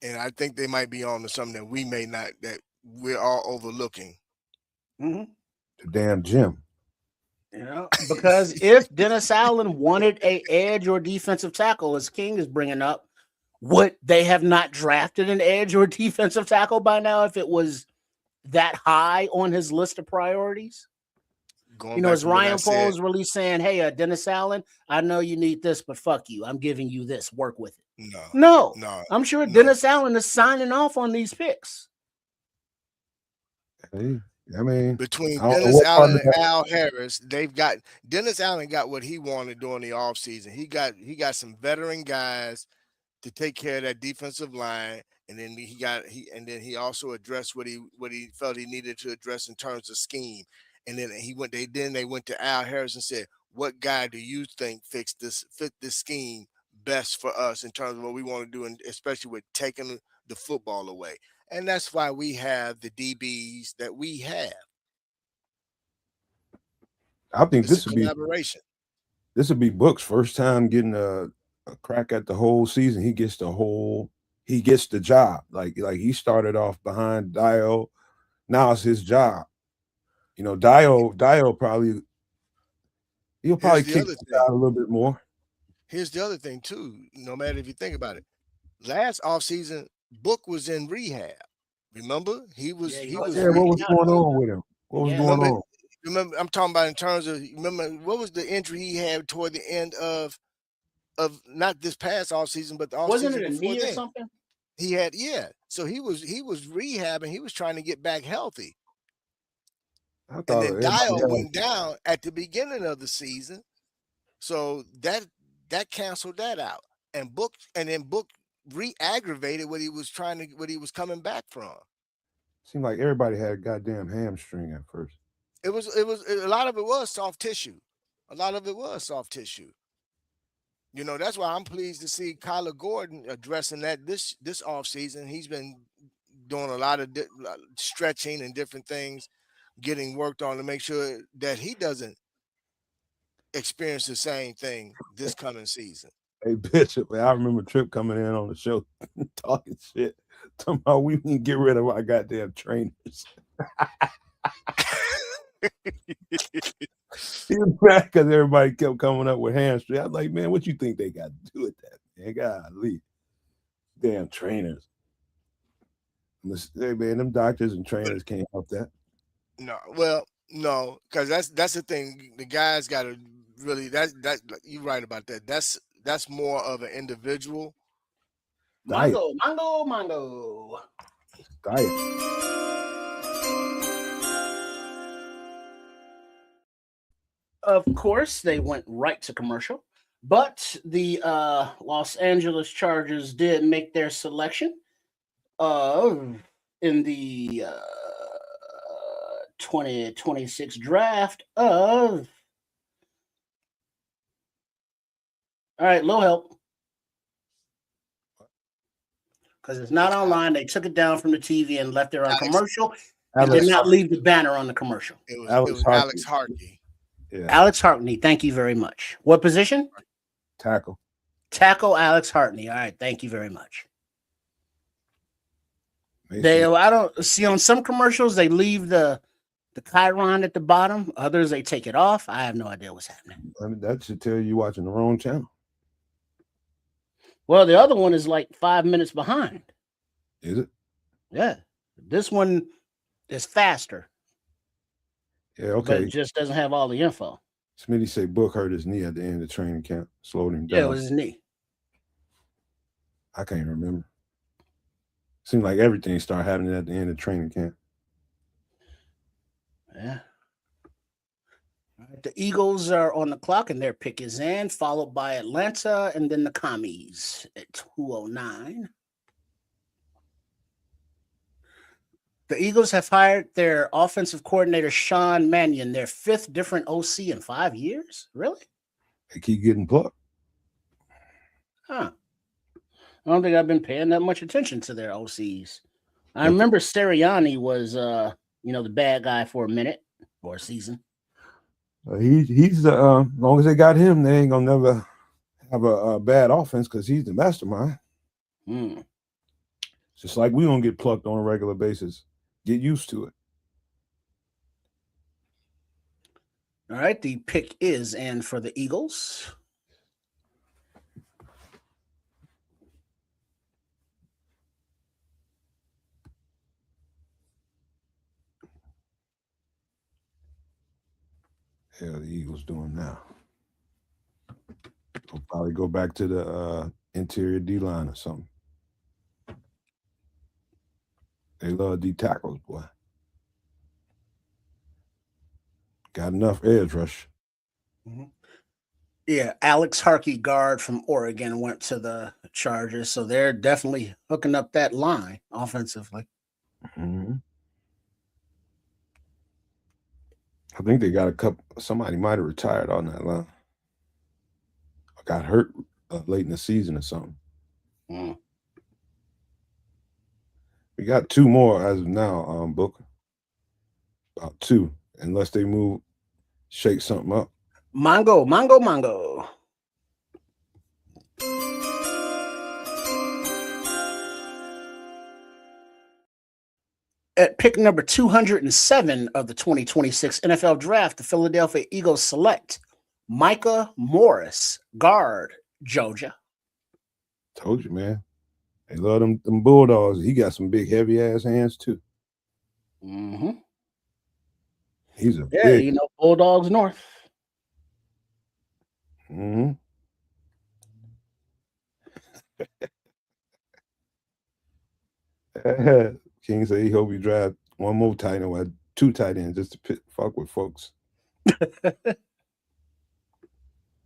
And I think they might be on to something that we may not, that we're all overlooking. The damn gym. Because if Dennis Allen wanted an edge or defensive tackle, as King is bringing up, would they have not drafted an edge or defensive tackle by now if it was that high on his list of priorities? As Ryan Poles really saying, hey, Dennis Allen, I know you need this, but fuck you. I'm giving you this. Work with it. No. I'm sure Dennis Allen is signing off on these picks. Hey, I mean, between Dennis Allen and Al Harris, Dennis Allen got what he wanted during the offseason. He got some veteran guys to take care of that defensive line, and then he also addressed what he felt he needed to address in terms of scheme. And then they went to Al Harris and said, what guy do you think fit this scheme best for us in terms of what we want to do, and especially with taking the football away? And that's why we have the DBs that we have. I think this would be collaboration. This would be Book's first time getting a crack at the whole season. He gets the job. Like he started off behind Dio. Now it's his job. Dio probably he'll probably kick it out a little bit more. Here's the other thing too. No matter if you think about it, last offseason, Book was in rehab. Remember? He was. What was going on with him? What was going on? Remember, I'm talking about in terms of, remember what was the injury he had toward the end of not this past offseason, but the offseason. Wasn't it a knee or something? He had, yeah. So he was rehabbing. He was trying to get back healthy. And then Dial went down at the beginning of the season, so that canceled that out. And Book re-aggravated what he was coming back from. Seemed like everybody had a goddamn hamstring at first. It was a lot of it was soft tissue. That's why I'm pleased to see Kyler Gordon addressing that this offseason. He's been doing a lot of stretching and different things, getting worked on to make sure that he doesn't experience the same thing this coming season. Hey, Bishop, man, I remember Tripp coming in on the show talking shit, talking about we can get rid of our goddamn trainers. He was mad because everybody kept coming up with hamstring. I was like, man, what you think they got to do with that? Man, golly, damn trainers. Hey, man, them doctors and trainers can't help that. No, because that's the thing. The guys got to really that you're right about that. That's more of an individual. Mango. Diet. Of course, they went right to commercial, but the Los Angeles Chargers did make their selection in the 2026 draft of. All right, low help. Because it's not online. They took it down from the TV and left it on commercial. And did not leave the banner on the commercial. It was Alex Harkey. Yeah. Alex Hartney, thank you very much. What position? Tackle. Tackle Alex Hartney. All right, thank you very much. I don't see on some commercials they leave the chyron at the bottom. Others they take it off. I have no idea what's happening. I mean, that should tell you watching the wrong channel. Well, the other one is like 5 minutes behind. Is it? Yeah. This one is faster. Yeah, okay. But it just doesn't have all the info. Smitty say Book hurt his knee at the end of training camp. Slowed him down. Yeah, it was his knee. I can't remember. Seemed like everything started happening at the end of training camp. Yeah. All right, the Eagles are on the clock, and their pick is in, followed by Atlanta, and then the Commies at 2:09. The Eagles have hired their offensive coordinator, Sean Mannion, their 5th different OC in 5 years. Really? They keep getting plucked. Huh. I don't think I've been paying that much attention to their OCs. I remember Sirianni was, the bad guy for a minute or a season. He's the as long as they got him, they ain't gonna never have a bad offense because he's the mastermind. Just like we don't get plucked on a regular basis. Get used to it. All right, the pick is in for the Eagles. Hell, the Eagles doing now. They'll probably go back to the interior D-line or something. They love D tackles, boy. Got enough edge rush. Yeah, Alex Harkey, guard from Oregon, went to the Chargers, so they're definitely hooking up that line offensively. I think they got a couple. Somebody might have retired on that line. Or got hurt late in the season or something. We got 2 more as of now, Booker. About 2, unless they shake something up. Mongo. At pick number 207 of the 2026 NFL Draft, the Philadelphia Eagles select Micah Morris, guard, Georgia. Told you, man. They love them Bulldogs. He got some big, heavy-ass hands, too. He's a big... Bulldogs North. King said he hope he draft one more tight end or 2 tight ends just to fuck with folks.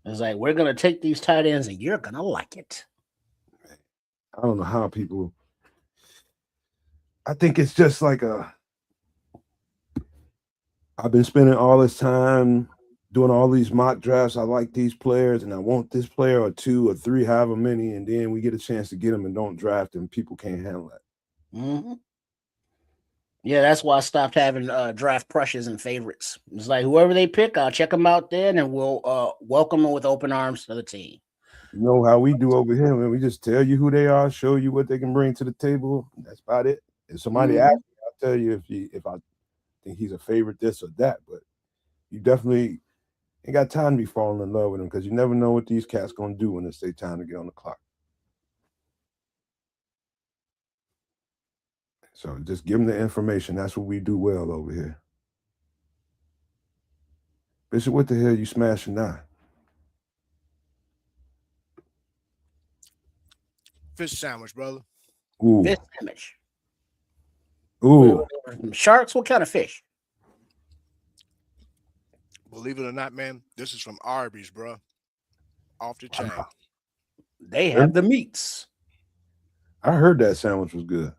It's like, we're going to take these tight ends and you're going to like it. I don't know how people... I think it's just like I've been spending all this time doing all these mock drafts. I like these players and I want this player or 2 or 3, however many, and then we get a chance to get them and don't draft them. People can't handle that. Yeah, that's why I stopped having draft crushes and favorites. It's like whoever they pick, I'll check them out then, and we'll welcome them with open arms to the team. You know how we do over here, man. We just tell you who they are, show you what they can bring to the table. That's about it. If somebody asks me, I'll tell you if I think he's a favorite, this or that. But you definitely ain't got time to be falling in love with them because you never know what these cats gonna do when it's their time to get on the clock. So just give them the information. That's what we do well over here. Bishop, what the hell you smashing now? Fish sandwich, brother. Ooh. Fish sandwich. Ooh. Sharks? What kind of fish? believe it or not, man, this is from Arby's, bro. Off the chain. They have the meats. I heard that sandwich was good.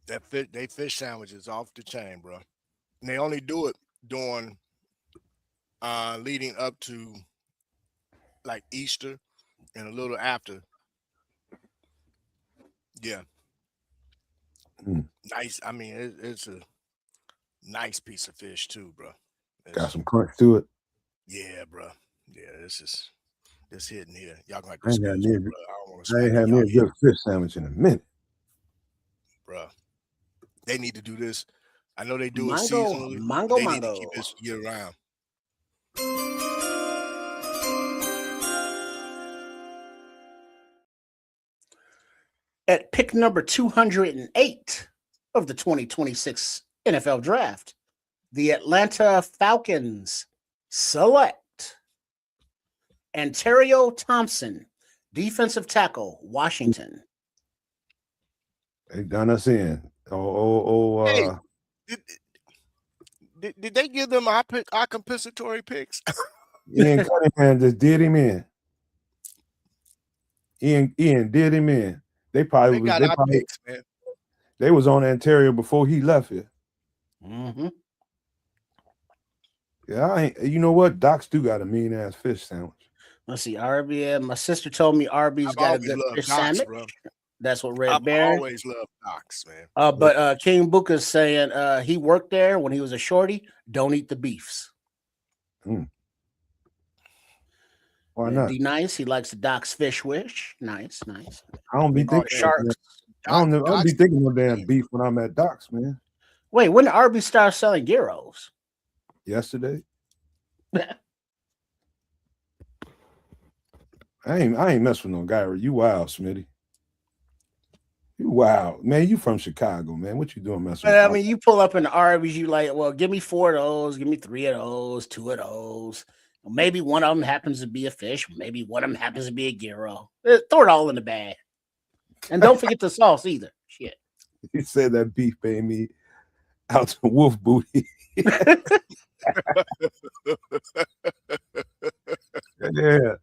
They fish sandwiches off the chain, bro. And they only do it during leading up to like Easter and a little after. Yeah. Nice. I mean, it's a nice piece of fish too, bro. Got some crunch to it. Yeah, bro. Yeah, this hitting here. Y'all gonna have to I ain't excuse had me, me, bro. I don't want to I ain't had me a good fish sandwich in a minute, bro. They need to do this. I know they do it Mango, seasonally. mango, They mango. need to keep this year round. At pick number 208 of the 2026 NFL Draft, the Atlanta Falcons select Ontario Thompson, defensive tackle, Washington. they done us in. Hey, did they give them our compensatory picks? Ian Cunningham just did him in. Ian did him in. They probably picks, man. They was on Ontario before he left here. Mm-hmm. Yeah, you know what? Doc's do got a mean ass fish sandwich. Let's see, Arby's. My sister told me Arby's got a good fish sandwich. Bro. That's what Red I've Bear. always loved Doc's, man. But King Booker's saying he worked there when he was a shorty. Don't eat the beefs. Why not? D Nice. He likes the Doc's fish wish. Nice. I don't be thinking sharks. I don't be thinking no damn beef when I'm at Doc's, man. Wait, when did Arby's start selling gyros? Yesterday. I ain't mess with no guy. You wild, Smitty. You wild, man. You from Chicago, man. What you doing messing with? I mean, you pull up in the Arby's, you like, well, give me 4 of those, give me 3 of those, 2 of those. Maybe one of them happens to be a fish. Maybe one of them happens to be a gyro. Throw it all in the bag. And don't forget the sauce either. Shit. You said that beef made me out to wolf booty. Yeah.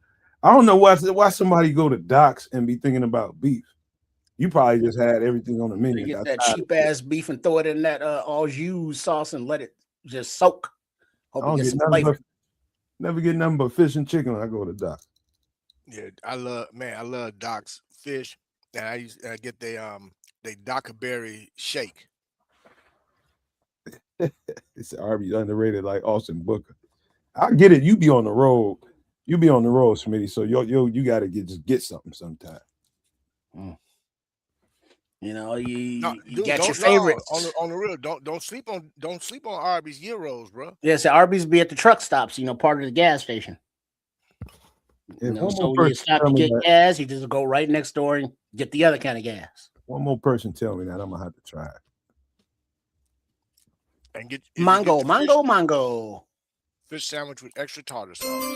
I don't know why somebody go to Doc's and be thinking about beef. You probably just had everything on the menu. You get that cheap ass beef and throw it in that au jus sauce and let it just soak. Hope you get some flavor. Never get nothing but fish and chicken when I go to Doc's. Yeah, I love Doc's fish, and I get they Docaberry shake. It's Arby's underrated like Austin Booker. I get it. You be on the road. You be on the road, Smitty. So you got to get something sometime. You know, you got your favorites on the real. Don't sleep on Arby's gyros, bro. Yes, Arby's be at the truck stops. You know, part of the gas station. So when you stop to get gas, you just go right next door and get the other kind of gas. One more person tell me that I'm gonna have to try it. And get mango. Fish sandwich with extra tartar sauce.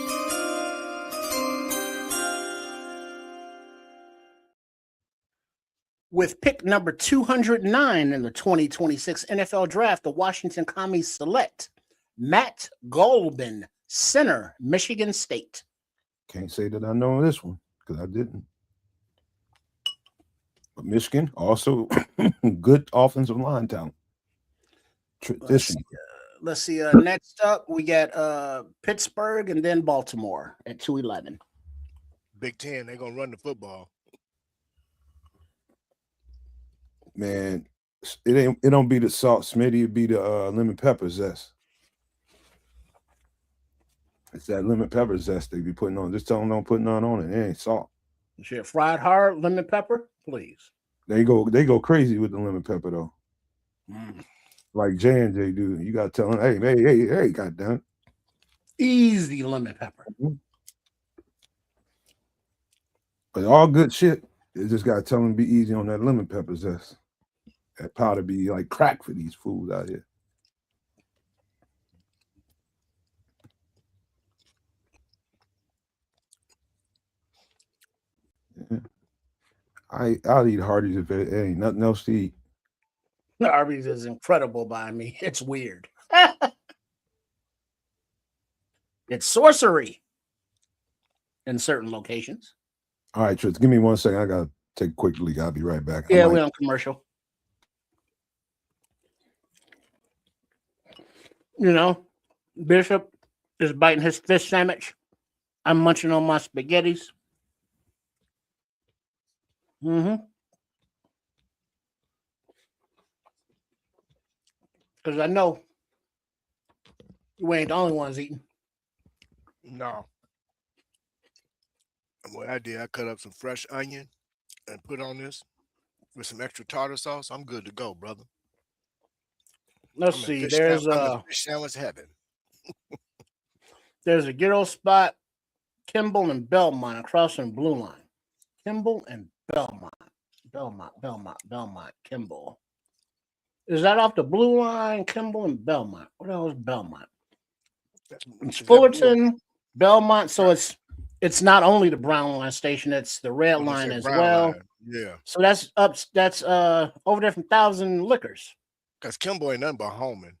With pick number 209 in the 2026 NFL Draft, the Washington Commies select Matt Golban, center, Michigan State. Can't say that I know this one because I didn't. But Michigan also good offensive line talent. Tradition. Let's see. Next up, we got Pittsburgh and then Baltimore at 211. Big Ten, they're gonna run the football. Man, it don't be the salt, Smitty. It be the lemon pepper zest. It's that lemon pepper zest they be putting on. Just tell them don't put none on it. It ain't salt. Shit, fried hard lemon pepper, please. They go crazy with the lemon pepper though. Like J&J do. You gotta tell them, hey, goddamn. Easy lemon pepper. But all good shit, you just gotta tell them to be easy on that lemon pepper zest. That powder be like crack for these fools out here. Yeah. I'll eat Hardee's if it ain't nothing else to eat. Arby's is incredible by me. It's weird. It's sorcery in certain locations. All right, Tritz, give me 1 second. I gotta take a quick leak. I'll be right back. Yeah, we're on commercial. You know, Bishop is biting his fish sandwich. I'm munching on my spaghettis. Because I know you ain't the only ones eating. No. And what I did, I cut up some fresh onion and put on this with some extra tartar sauce. I'm good to go, brother. Let's see. There's I'm in fish sandwich heaven. There's a gyro spot, Kimball and Belmont across from Blue Line. Kimball and Belmont. Belmont, Kimball. Is that off the Blue Line, Kimball and Belmont? What else is Belmont? It's Fullerton, Belmont. So it's not only the Brown Line station, it's the Red Line as well. Line. Yeah. So that's over there from Thousand Liquors. Because Kimball ain't nothing but Holman.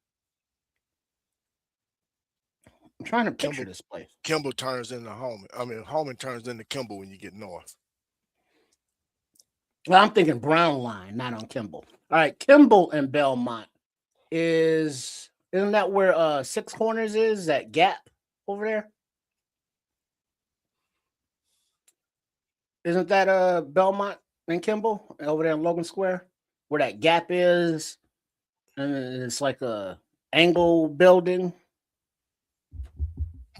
I'm trying to picture this place. Kimball turns into Holman. I mean, Holman turns into Kimball when you get north. Well, I'm thinking Brown Line, not on Kimball. All right, Kimball and Belmont isn't that where Six Corners is? That Gap over there? Isn't that Belmont and Kimball over there in Logan Square, where that Gap is? And it's like a angle building.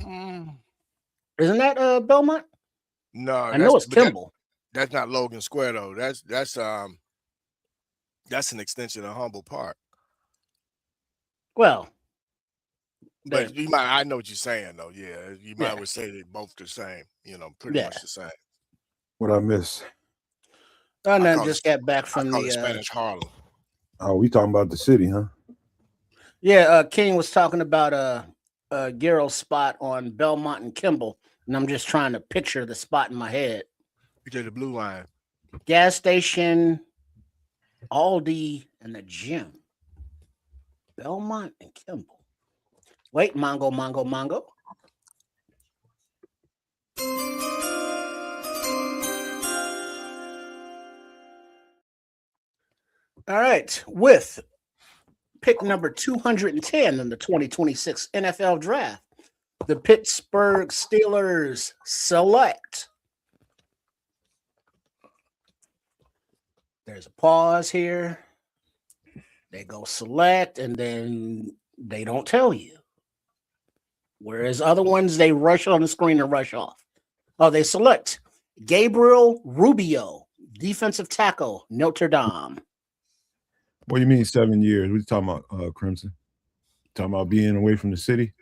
Isn't that Belmont? No, I know it's Kimball. That's not Logan Square though. That's an extension of Humboldt Park. Well, but you might. I know what you're saying though. Yeah, you might would say they're both the same. You know, pretty much the same. What I miss? And then just got back from the Spanish Harlem. Oh, we talking about the city, huh? Yeah, King was talking about a gyro spot on Belmont and Kimball, and I'm just trying to picture the spot in my head. Picture the Blue Line, gas station, Aldi, and the gym. Belmont and Kimball. Wait, Mongo. All right, with pick number 210 in the 2026 NFL Draft, the Pittsburgh Steelers select. There's a pause here. They go select, and then they don't tell you. Whereas other ones, they rush on the screen and rush off. Oh, they select Gabriel Rubio, defensive tackle, Notre Dame. What do you mean 7 years? What are you talking about, Crimson? Talking about being away from the city?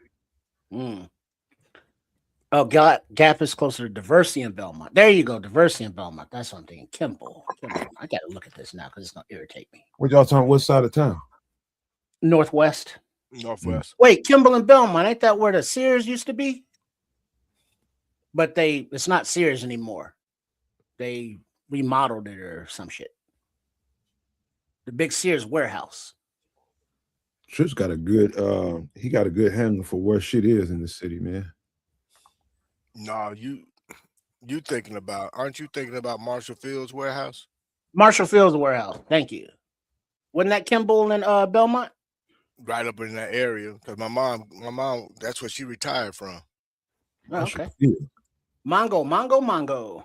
Oh, Gap is closer to Diversity in Belmont. There you go, Diversity in Belmont. That's what I'm thinking. Kimball. I got to look at this now because it's going to irritate me. What y'all talking? What side of town? Northwest. Wait, Kimball and Belmont. Ain't that where the Sears used to be? But it's not Sears anymore. They remodeled it or some shit. The big Sears warehouse. Trish got a good he got a good handle for where shit is in the city, man. No, you thinking about, aren't you thinking about Marshall Field's warehouse? Marshall Field's warehouse. Thank you. Wasn't that Kimball and Belmont? Right up in that area. Because my mom, that's where she retired from. Oh, okay. Mongo.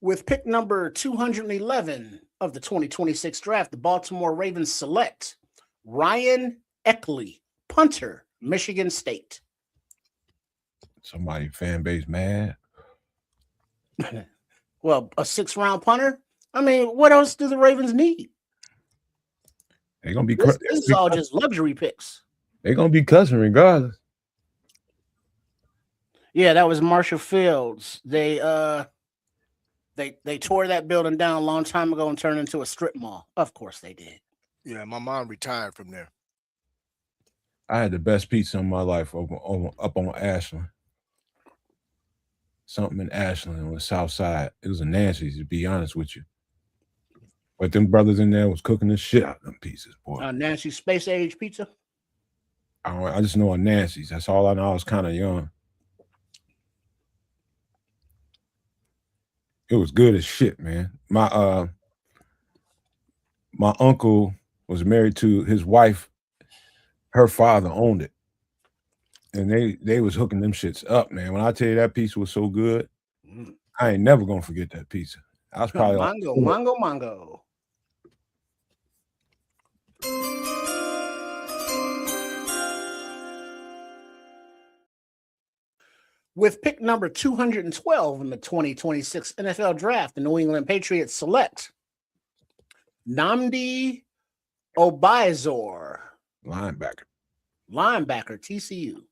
With pick number 211 of the 2026 draft, the Baltimore Ravens select Ryan Eckley, punter, Michigan State. Somebody fan base mad. Well, a 6th-round punter? I mean, what else do the Ravens need? They're gonna be this is all just luxury picks. They're gonna be cussing regardless. Yeah, that was Marshall Fields. They tore that building down a long time ago and turned it into a strip mall. Of course they did. Yeah, my mom retired from there. I had the best pizza in my life up on Ashland. Something in Ashland on the south side. It was a Nancy's, to be honest with you. But them brothers in there was cooking the shit out of them pieces, boy. Nancy Space Age Pizza. I just know a Nancy's. That's all I know. I was kind of young. It was good as shit, man. My uncle was married to his wife. Her father owned it, and they was hooking them shits up, man. When I tell you that pizza was so good, I ain't never gonna forget that pizza. I was probably Mongo. With pick number 212 in the 2026 NFL Draft, the New England Patriots select Nnamdi Obaizor, linebacker, TCU.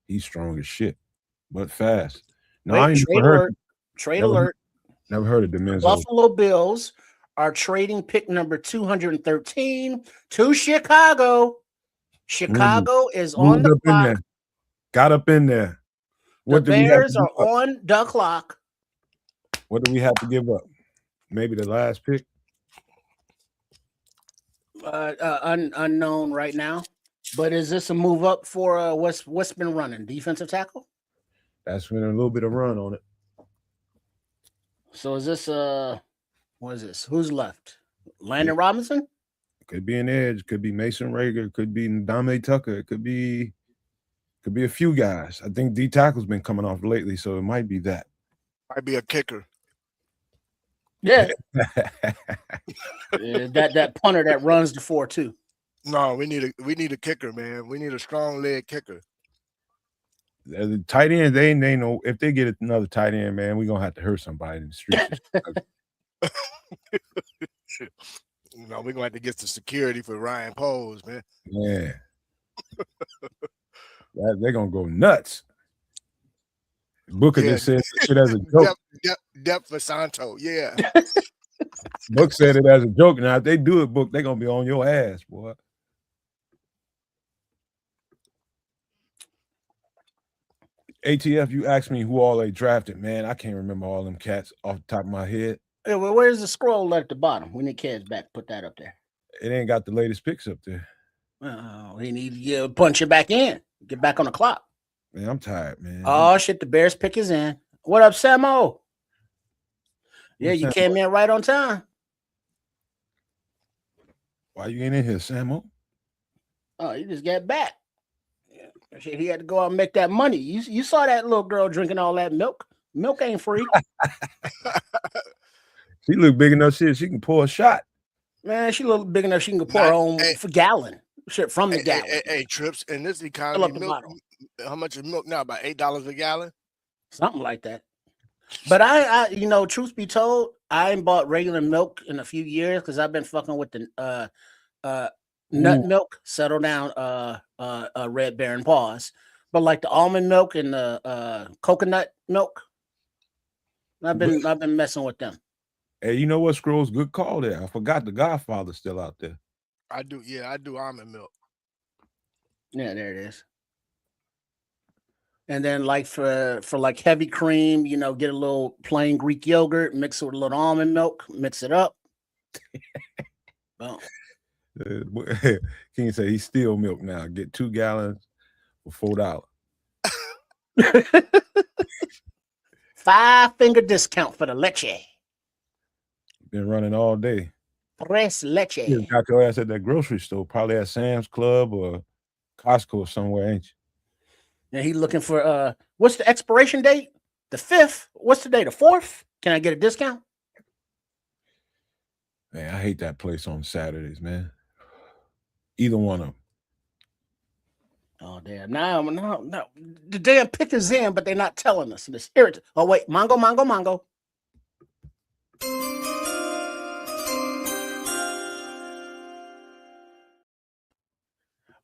He's strong as shit, but fast. No, Wait, I ain't trade alert. Never heard of Demenzo. Buffalo Bills are trading pick number 213 to Chicago. Chicago is on the clock. Got up in there. The Bears are on the clock. What do we have to give up? Maybe the last pick? Unknown right now. But is this a move up for what's been running? Defensive tackle? That's been a little bit of run on it. So is this what is this? Who's left? Landon Robinson? Could be an edge, could be Mason Rager, could be Ndame Tucker, it could be a few guys. I think D tackle's been coming off lately, so it might be that. Might be a kicker. Yeah. that punter that runs the 4-2. No, we need a kicker, man. We need a strong leg kicker. The tight end, they know if they get another tight end, man, we're gonna have to hurt somebody in the streets. No, we're gonna have to get some security for Ryan Poles, man. Yeah. They're gonna go nuts. Booker just said shit as a joke. Depth for Santo, yeah. Book said it as a joke. Now, if they do it, Book, they're gonna be on your ass, boy. ATF, you asked me who all they drafted, man. I can't remember all them cats off the top of my head. Yeah, well, where's the scroll at the bottom? We need Keds back. Put that up there. It ain't got the latest picks up there. Oh, he needs to punch it back in. Get back on the clock. Man, I'm tired, man. Oh, shit, the Bears pick is in. What up, Samo? Yeah, you came in right on time. Why you ain't in here, Samo? Oh, he just got back. Yeah. Shit, he had to go out and make that money. You saw that little girl drinking all that milk. Milk ain't free. She look big enough shit. She can pour a shot. Man, she look big enough she can pour her own for gallon. Shit from the gallon. Hey, Trips, in this economy, milk, how much is milk now? About $8 a gallon? Something like that. But I truth be told, I ain't bought regular milk in a few years because I've been fucking with the nut milk. Settle down, Red Baron, pause. But like the almond milk and the coconut milk, I've been messing with them. Hey, you know what, Scrolls? Good call there. I forgot the Godfather's still out there. I do almond milk. Yeah, there it is. And then like for like heavy cream, get a little plain Greek yogurt, mix it with a little almond milk, mix it up. Boom. King say he's still milk now. Get 2 gallons for $4. 5-finger discount for the leche. Been running all day. Tres leche. You got your ass at that grocery store, probably at Sam's Club or Costco or somewhere, ain't you? And he looking for what's the expiration date? The 5th. What's the day? The 4th? Can I get a discount? Man, I hate that place on Saturdays, man. Either one of them. Oh damn! No. The damn pick is in, but they're not telling us. It's irritating. Oh wait, Mongo.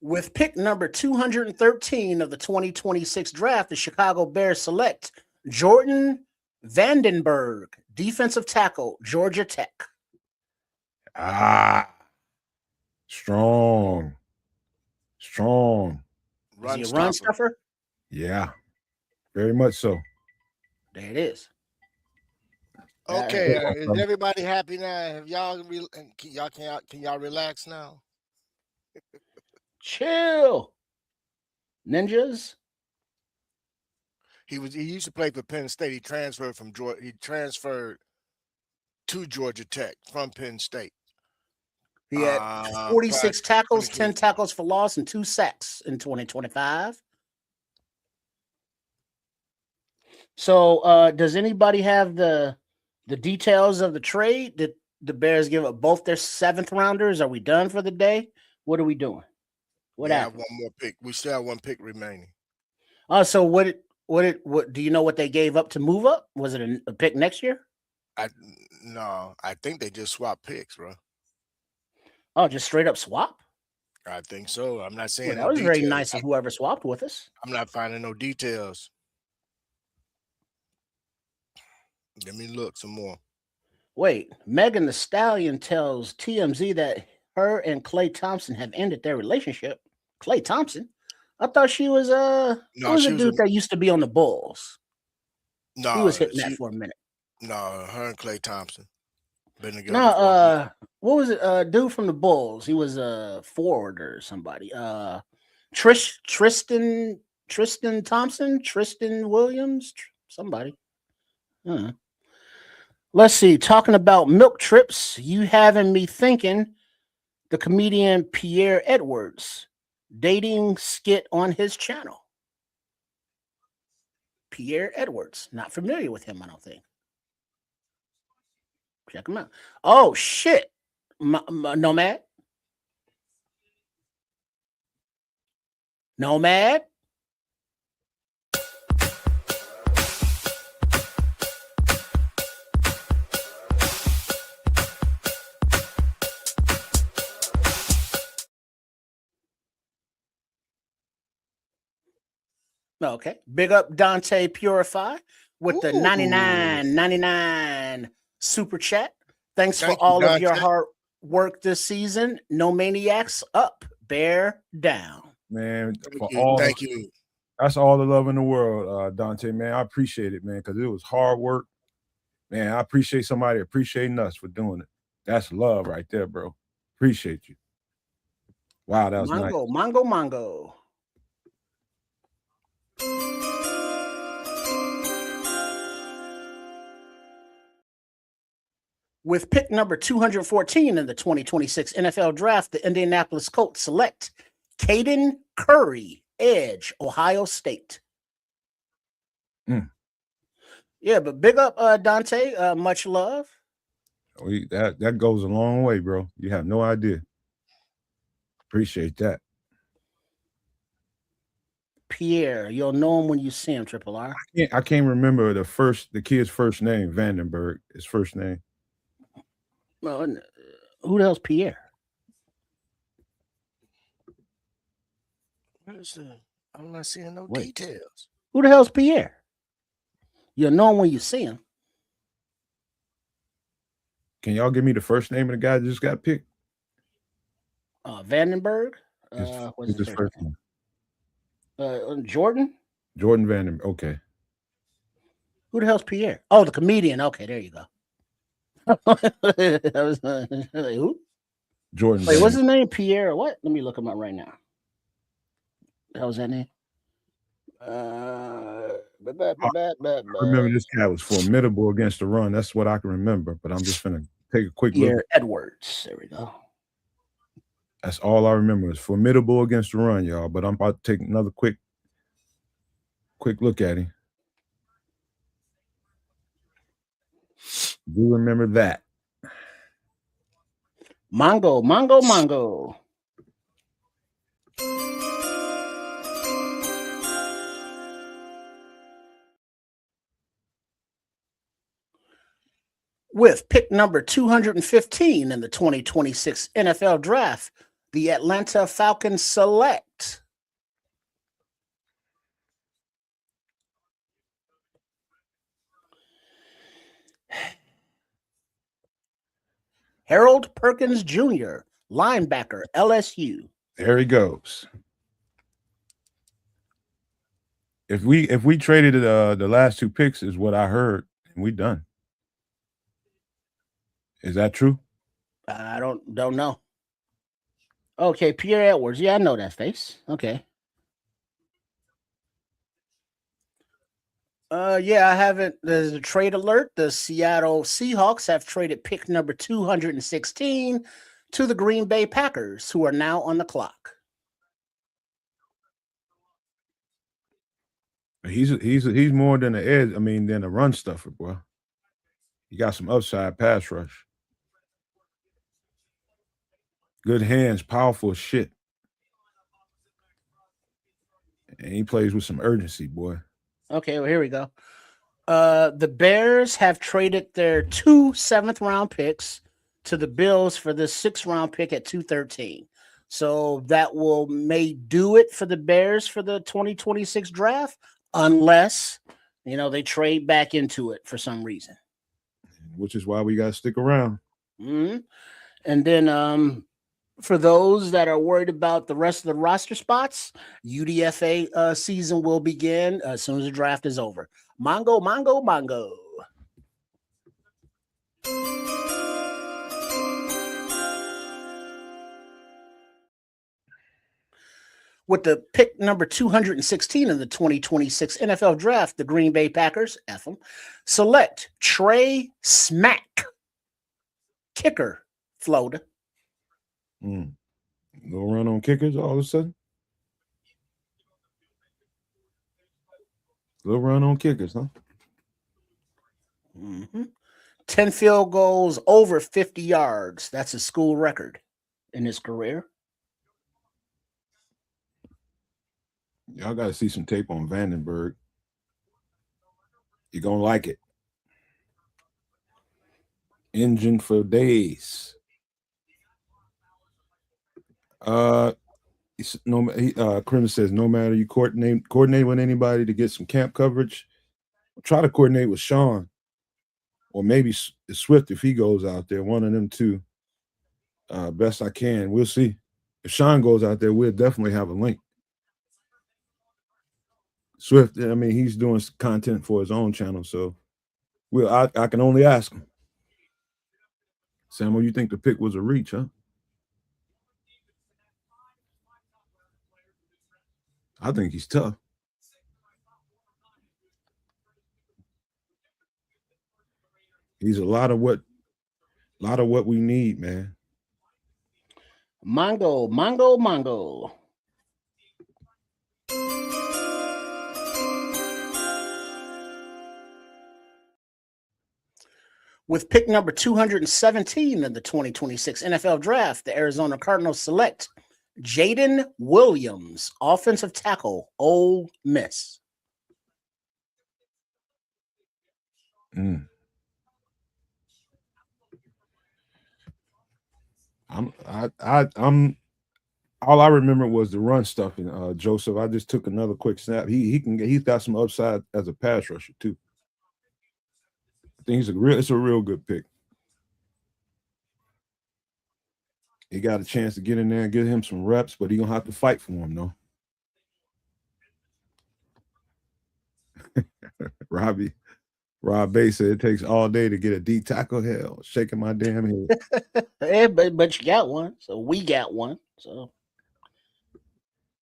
With pick number 213 of the 2026 draft, the Chicago Bears select Jordan Vandenberg, defensive tackle, Georgia Tech. Strong. Is he a run stuffer? Yeah, very much so. There it is. Okay, is everybody happy now? Have y'all can y'all relax now? Chill, ninjas. He used to play for Penn State. He transferred from Georgia. He transferred to Georgia Tech from Penn State. He had 46 tackles, 10 tackles for loss, and 2 sacks in 2025. So, does anybody have the details of the trade? Did the Bears give up both their 7th rounders? Are we done for the day? What are we doing? What happened? One more pick. We still have 1 pick remaining. So what do you know what they gave up to move up? Was it a pick next year? No, I think they just swapped picks, bro. Oh, just straight up swap? I think so. I'm not saying that was very nice of whoever swapped with us. I'm not finding no details. Let me look some more. Wait, Megan Thee Stallion tells TMZ that her and Klay Thompson have ended their relationship. Klay Thompson? I thought she was who was a dude that used to be on the Bulls? No, he was hitting that for a minute. No, her and Klay Thompson been together. No, what was it? Dude from the Bulls. He was a forward or somebody. Tristan Thompson, Tristan Williams, somebody. Let's see. Talking about milk trips, you having me thinking the comedian Pierre Edwards dating skit on his channel. Pierre Edwards. Not familiar with him, I don't think. Check him out. Oh, shit. Nomad? Nomad? Okay. Big up Dante Purify with the 99.99 super chat. Thanks for all of your hard work this season. No maniacs up, bear down. Man, thank you. That's all the love in the world, Dante, man. I appreciate it, man, because it was hard work. Man, I appreciate somebody appreciating us for doing it. That's love right there, bro. Appreciate you. Wow, that was nice. Mongo. With pick number 214 in the 2026 NFL Draft, the Indianapolis Colts select Caden Curry, edge, Ohio State. Yeah, but big up, Dante. Much love. That goes a long way, bro. You have no idea. Appreciate that. Pierre, you'll know him when you see him, Triple R. I can't remember the kid's first name, Vandenberg, his first name. Well, who the hell's Pierre? I'm not seeing no details. Who the hell's Pierre? You'll know him when you see him. Can y'all give me the first name of the guy that just got picked? Vandenberg. What's his first name? Jordan Vandenberg. Okay. Who the hell's Pierre? Oh, the comedian. Okay, there you go. Who? Jordan. Wait, what's his name? Pierre? What? Let me look him up right now. How was that name? I remember this guy was formidable against the run. That's what I can remember. But I'm just gonna take a quick look. Edwards. There we go. That's all I remember. Is formidable against the run, y'all. But I'm about to take another quick look at him. Do remember that. Mongo. With pick number 215 in the 2026 NFL Draft, the Atlanta Falcons select Harold Perkins Jr., linebacker, LSU. There he goes. If we traded the last 2 picks, is what I heard, and we done. Is that true? I don't know. Okay, Pierre Edwards. Yeah, I know that face. Okay. Yeah, I haven't. There's a trade alert. The Seattle Seahawks have traded pick number 216 to the Green Bay Packers, who are now on the clock. He's more than an edge. I mean, than a run stuffer, bro. He got some upside pass rush. Good hands, powerful as shit. And he plays with some urgency, boy. Okay, well, here we go. The Bears have traded their 2 7th-round picks to the Bills for the 6th-round pick at 213. So that may do it for the Bears for the 2026 draft, unless they trade back into it for some reason. Which is why we got to stick around. Mm-hmm. And then for those that are worried about the rest of the roster spots, UDFA season will begin as soon as the draft is over. Mongo. With the pick number 216 in the 2026 NFL Draft, the Green Bay Packers, select Trey Smack, kicker, Florida. Go run on kickers all of a sudden. Little run on kickers, huh? 10 field goals over 50 yards. That's a school record in his career. Y'all got to see some tape on Vandenberg. You're going to like it. Engine for days. Crimmins says no matter you coordinate with anybody to get some camp coverage, try to coordinate with Sean or maybe Swift if he goes out there. One of them two. Best I can. We'll see. If Sean goes out there, we'll definitely have a link. Swift, I mean, he's doing content for his own channel, so I can only ask him. Samuel, you think the pick was a reach, huh? I think he's tough. He's a lot of what we need, man. Mongo. With pick number 217 in the 2026 NFL Draft, the Arizona Cardinals select Jaden Williams, offensive tackle, Ole Miss. I'm all I remember was the run stuff in Joseph. I just took another quick snap. He's got some upside as a pass rusher too. I think it's a real good pick. He got a chance to get in there and get him some reps, but he gonna have to fight for him though. Rob Bay said it takes all day to get a D tackle. Hell, shaking my damn head. Yeah, but you got one, so we got one. So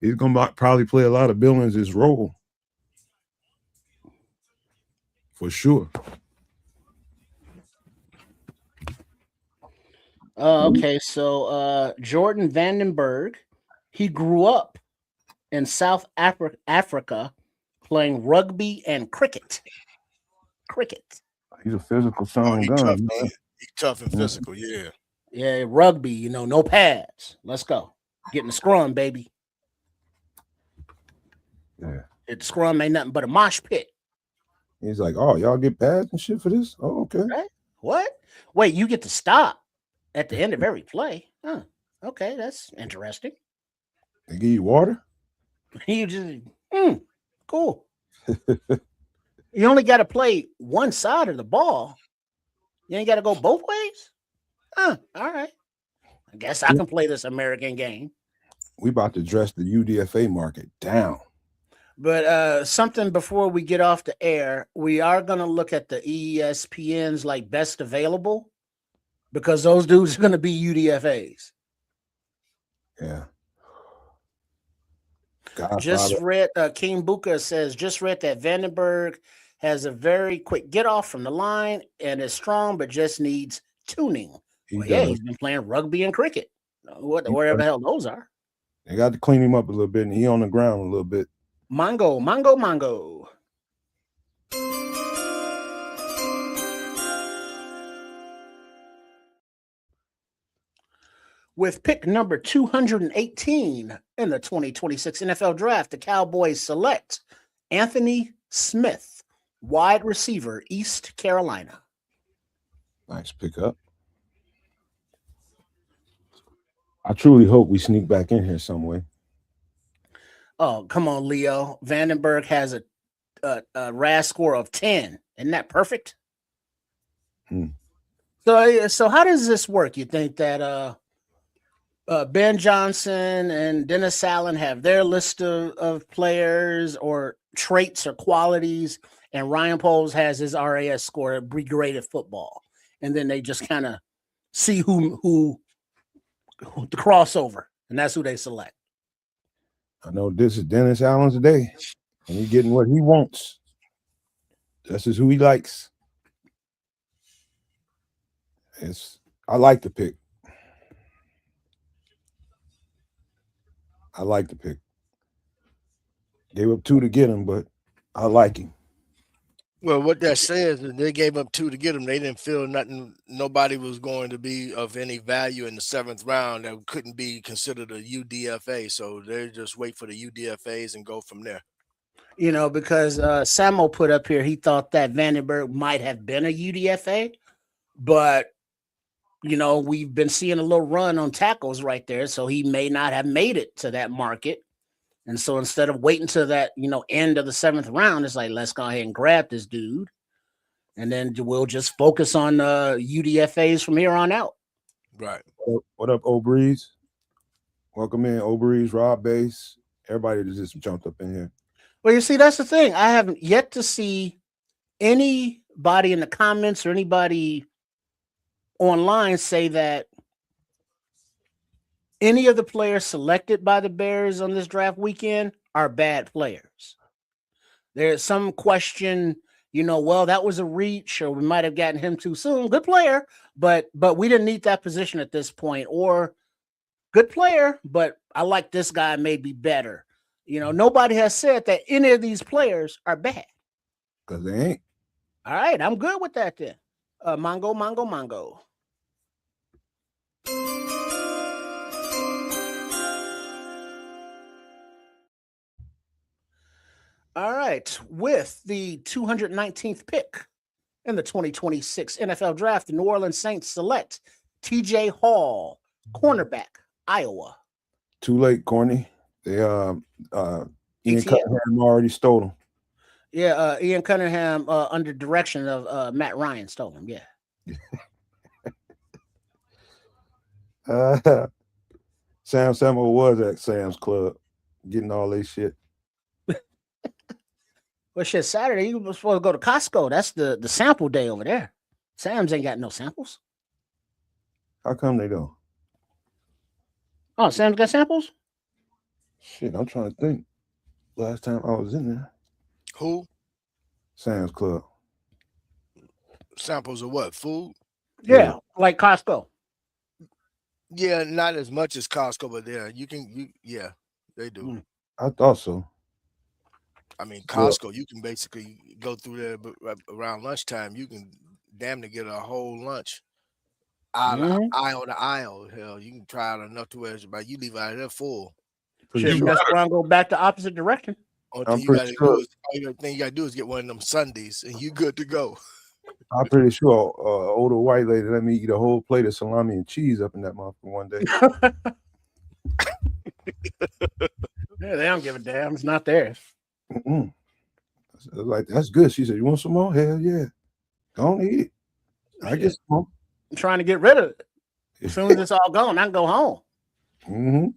he's gonna probably play a lot of Billings' role for sure. Okay, so Jordan Vandenberg, he grew up in South Africa playing rugby and cricket. He's a physical sound gun. He's tough and physical, yeah. Yeah, rugby, no pads. Let's go. Getting the scrum, baby. Yeah. The scrum ain't nothing but a mosh pit. He's like, oh, y'all get pads and shit for this? Oh, okay. Right? What? Wait, you get to stop at the end of every play? Huh. Okay, that's interesting. They give you water? You just cool. You only got to play one side of the ball. You ain't got to go both ways? Huh. All right. I guess I can play this American game. We about to dress the UDFA market down. But something before we get off the air, we are going to look at the ESPN's like best available. because those dudes are going to be UDFAs. Yeah. Just read, King Buka says, just read that Vandenberg has a very quick get off from the line and is strong, but just needs tuning. He's been playing rugby and cricket, wherever the hell those are. They got to clean him up a little bit, and he on the ground a little bit. Mongo. With pick number 218 in the 2026 NFL Draft, the Cowboys select Anthony Smith, wide receiver, East Carolina. Nice pickup. I truly hope we sneak back in here some way. Oh, come on, Leo. Vandenberg has a RAS score of 10. Isn't that perfect? So how does this work? You think that Ben Johnson and Dennis Allen have their list of players or traits or qualities, and Ryan Poles has his RAS score to be great at football, and then they just kind of see who the crossover, and that's who they select. I know this is Dennis Allen's day, and he's getting what he wants. This is who he likes. I like the pick. Gave up 2 to get him, but I like him. Well, what that says is they gave up 2 to get him. They didn't feel nobody was going to be of any value in the 7th round that couldn't be considered a UDFA. So they just wait for the UDFAs and go from there. You know, because Samo put up here, he thought that Vandenberg might have been a UDFA, but you know, we've been seeing a little run on tackles right there, so he may not have made it to that market. And so instead of waiting to that, end of the 7th round, it's like, let's go ahead and grab this dude. And then we'll just focus on UDFAs from here on out. Right. What up, O'Breeze? Welcome in, O'Breeze, Rob Bass. Everybody just jumped up in here. Well, you see, that's the thing. I haven't yet to see anybody in the comments or anybody online say that any of the players selected by the Bears on this draft weekend are bad players. There's some question, well, that was a reach, or we might have gotten him too soon. Good player, but we didn't need that position at this point. Or good player, but I like this guy maybe better. Nobody has said that any of these players are bad. Because they ain't. All right, I'm good with that then. Mongo. All right, with the 219th pick in the 2026 NFL Draft, the New Orleans Saints select TJ Hall, cornerback, Iowa. Too late, Corny. They Ian Cunningham already stole him. Yeah, Ian Cunningham under direction of Matt Ryan stole him. Yeah. Sam Samuel was at Sam's Club getting all this shit. Well, shit, Saturday, you were supposed to go to Costco. That's the sample day over there. Sam's ain't got no samples. How come they don't? Oh, Sam's got samples? Shit, I'm trying to think. Last time I was in there. Who? Sam's Club. Samples of what? Food? Yeah, like Costco. Yeah, not as much as Costco, but yeah, they do. I thought so. I mean, Costco, you can basically go through there around lunchtime. You can damn near get a whole lunch aisle to aisle. Hell, you can try out enough to where you leave out of there full. Shit, that's why I go back the opposite direction. All you got to do is get one of them Sundays, and you good to go. I'm pretty sure older white lady let me eat a whole plate of salami and cheese up in that mouth for one day. Yeah, they don't give a damn. It's not theirs. Like, that's good. She said, "You want some more?" Hell yeah. Don't eat it. I get some more. I'm trying to get rid of it. As soon as it's all gone, I can go home. Mm-hmm.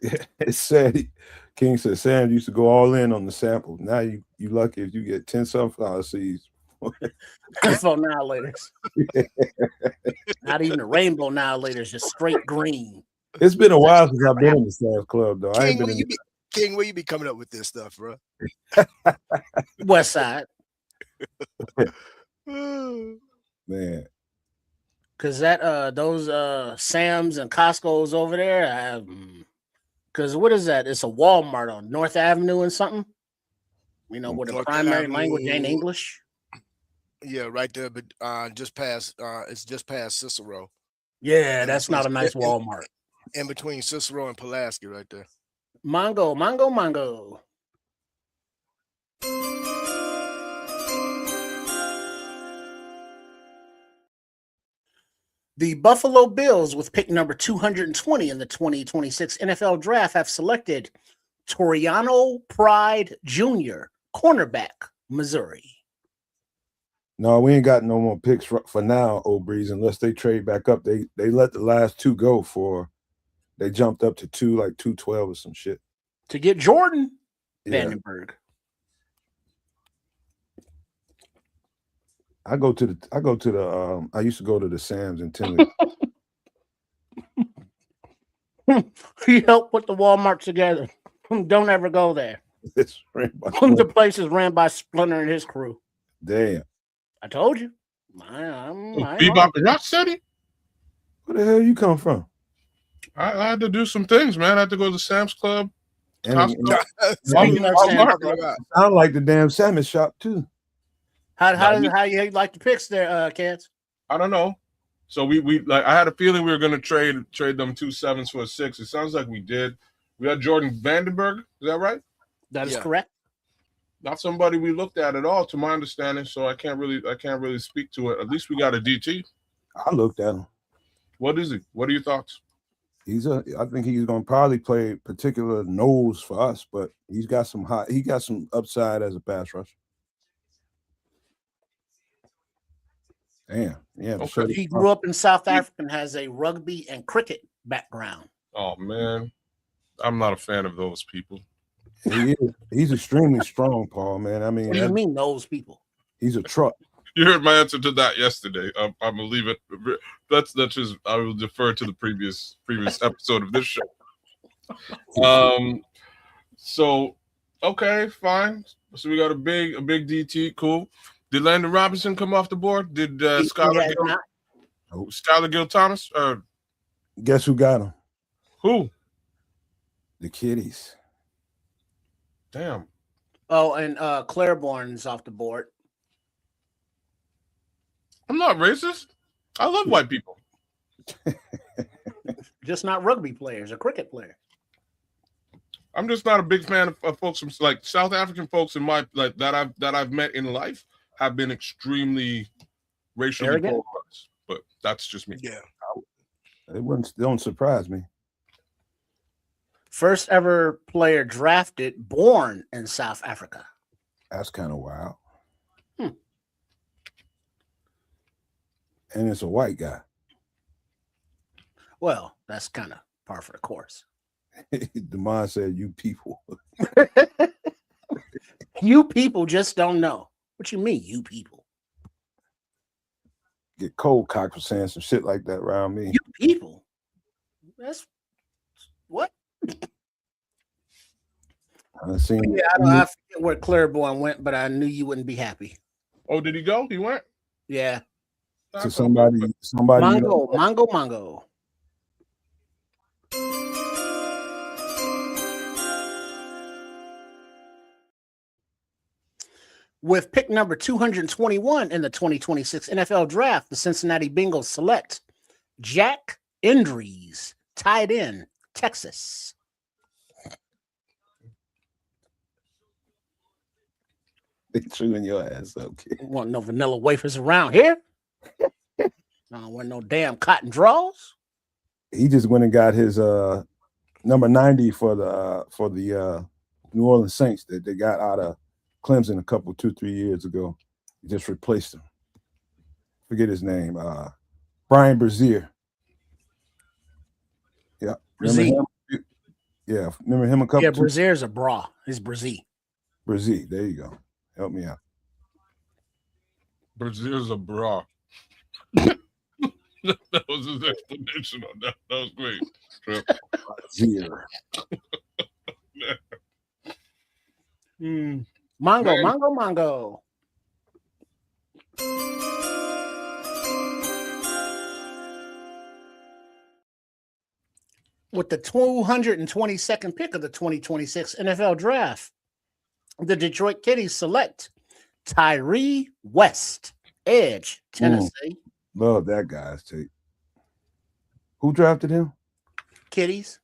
Yeah, it's sad. King said Sam used to go all in on the sample. Now you lucky if you get 10 sunflower seeds Rainbow annihilators. Not even the rainbow annihilators, just straight green. It's been a while since I've been in the Sam's Club, though. I ain't been in King, where you be coming up with this stuff, bro? West Side. Man. Cause that those Sam's and Costco's over there. Cause what is that? It's a Walmart on North Avenue and something. You know, where the primary language ain't English. Yeah, right there, but just past it's just past Cicero. Yeah, that's not a nice Walmart. In between Cicero and Pulaski, right there. Mongo. The Buffalo Bills, with pick number 220 in the 2026 NFL Draft, have selected Toriano Pride Jr., cornerback, Missouri. No, we ain't got no more picks for now, Old Breeze, unless they trade back up. They let the last two go for. They jumped up to 212 or some shit to get Jordan Vandenberg. I used to go to the Sam's in Tinley. He helped put the Walmart together. Don't ever go there. It's ran by the place is ran by Splinter and his crew. Damn. I told you. Bebop and Rocksteady? Where the hell you come from? I had to do some things, man. I had to go to Sam's Club. Sound like the damn sandwich shop too. How you like the picks there, Cats? I don't know. So we like I had a feeling we were gonna trade them 2 7s for a 6. It sounds like we did. We had Jordan Vandenberg, is that right? That is correct. Not somebody we looked at all, to my understanding. So I can't really speak to it. At least we got a DT. I looked at him. What is he? What are your thoughts? I think he's gonna probably play particular nose for us, but he got some upside as a pass rusher. Damn. Yeah. Okay. He grew up in South Africa and has a rugby and cricket background. Oh man. I'm not a fan of those people. He's extremely strong, Paul, man. I mean, what do you mean those people? He's a truck. You heard my answer to that yesterday. I'm gonna leave it. That's just I will defer to the previous episode of this show. So okay, fine. So we got a big DT, cool. Did Landon Robinson come off the board? Did Skylar Gill Thomas? Guess who got him? Who? The Kitties. Damn. Oh, and Claiborne's off the board. I'm not racist. I love white people. Just not rugby players or cricket players. I'm just not a big fan of folks from like South African folks in my that I've met in life have been extremely racially polarized. But that's just me. Yeah. They don't surprise me. First ever player drafted born in South Africa. That's kind of wild. And it's a white guy. Well, that's kind of par for the course. Demond said, "You people." You people just don't know. What you mean, you people? Get cold cocked for saying some shit like that around me. You people? That's what? I seen. Yeah, I forget where Claiborne went, but I knew you wouldn't be happy. Oh, did he go? He went? Yeah. To somebody. Mongo. With pick number 221 in the 2026 NFL Draft, the Cincinnati Bengals select Jack Endries, tight end, Texas. They chewing your ass up, kid. Want no vanilla wafers around here? I don't want no damn cotton draws. He just went and got his number 90 for the New Orleans Saints that they got out of Clemson 2-3 years ago. He just replaced him. Forget his name. Brian Brazier. Yeah. Brazier. Yeah. Remember him a couple? Yeah, Brazier's a bra. He's Brazier. Brazier. There you go. Help me out. Brazil's a bra. That was his explanation on that. That was great. Trip. Here. Mongo, Man. Mongo. With the 222nd pick of the 2026 NFL Draft, the Detroit Kitties select Tyree West, edge, Tennessee. Love that guy's tape. Who drafted him? Kitties.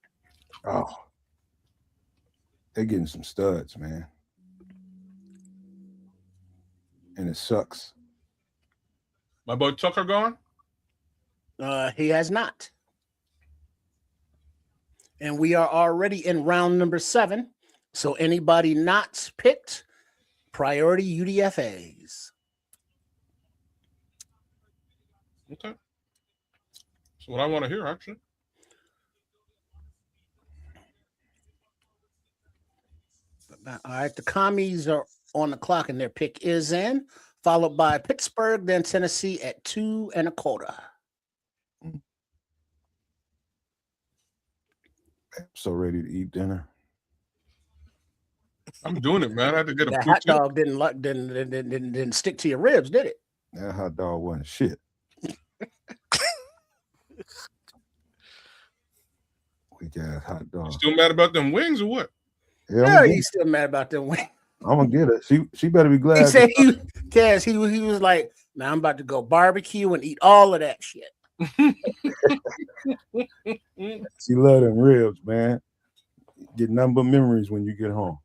Oh, they're getting some studs, man. And it sucks. My boy Tucker gone? He has not. And we are already in round number 7. So anybody not picked, priority UDFAs. Okay. That's what I want to hear, actually. All right, the Commies are on the clock and their pick is in, followed by Pittsburgh, then Tennessee at 2.25. I'm so ready to eat dinner. I'm doing it, man. I had to get a That hot dog didn't stick to your ribs, did it? That hot dog wasn't shit. Weak ass hot dog. Still mad about them wings or what? Yeah, he's still mad about them wings. I'm gonna get it. She better be glad. He said he was like, "Now I'm about to go barbecue and eat all of that shit." She love them ribs, man. Get nothing but memories when you get home.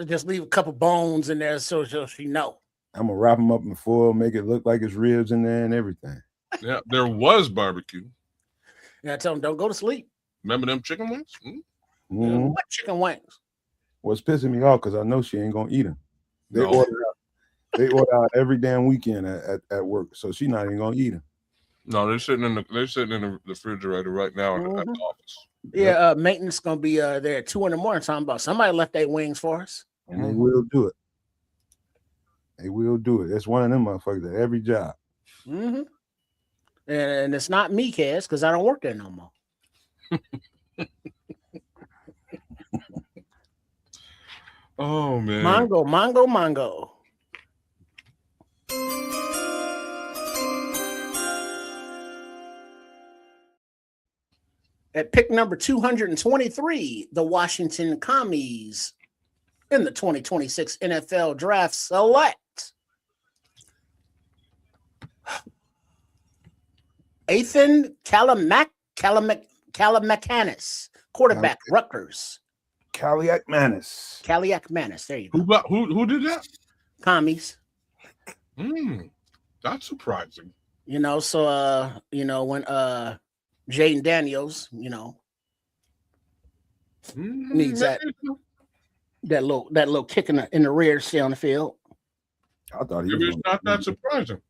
Just leave a couple bones in there so she know. I'm gonna wrap them up in foil, make it look like it's ribs in there and everything. Yeah, there was barbecue. Yeah, I tell them don't go to sleep. Remember them chicken wings? What chicken wings? What's pissing me off because I know she ain't gonna eat them. They No. order out every damn weekend at work, so she's not even gonna eat them. No, they're sitting in the refrigerator right now at the office. Yeah, maintenance gonna be there at 2 a.m. talking about somebody left their wings for us. And they will do it. They will do it. It's one of them motherfuckers at every job. Mm-hmm. And it's not me, Cass, because I don't work there no more. Oh man. Mongo. At pick number 223, the Washington Commies in the 2026 NFL Draft select Ethan Calamacanis, quarterback, Rutgers. Kaliakmanis. There you go. Who did that? Commies. That's surprising. So when Jaden Daniels, needs that little kick in the rear to stay on the field. I thought he Maybe was it's not that surprising.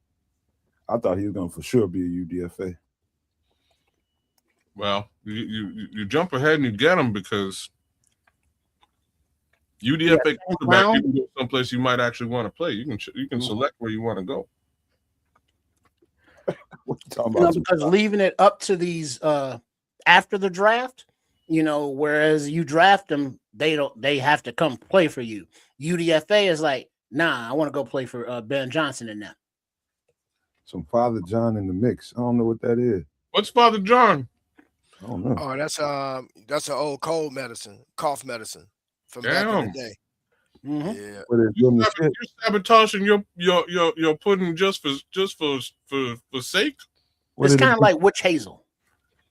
I thought he was gonna for sure be a UDFA. Well, you jump ahead and you get him because UDFA quarterback, you can go someplace you might actually want to play. You can select where you want to go. What you talking about? Because leaving it up to these after the draft, whereas you draft them, they have to come play for you. UDFA is like, nah, I want to go play for Ben Johnson and them. Some Father John in the mix. I don't know what that is. What's Father John? I don't know. Oh, that's an old cough medicine from back in the day. Mm-hmm. Yeah. You're sabotaging your pudding just for sake. It's kind of like witch hazel.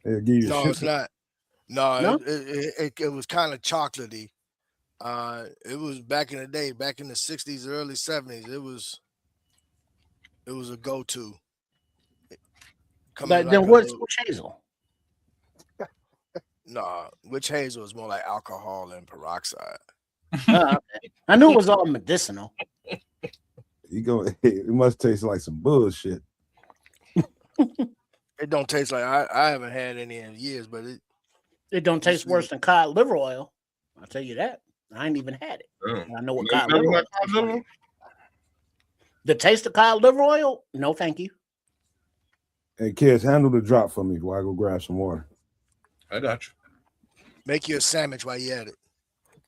They'll give you No, shit. it's not. No? It was kind of chocolatey. It was back in the day, back in the 60s, early 70s. It was a go-to. But then what's witch hazel? No, witch hazel is more like alcohol and peroxide. Okay. I knew it was all medicinal. It must taste like some bullshit. It don't taste like I haven't had any in years, but it don't taste worse than cod liver oil. I'll tell you that. I ain't even had it. I know what cod liver oil. The taste of cod liver oil? No, thank you. Hey, kids, handle the drop for me while I go grab some water. I got you. Make you a sandwich while you at it.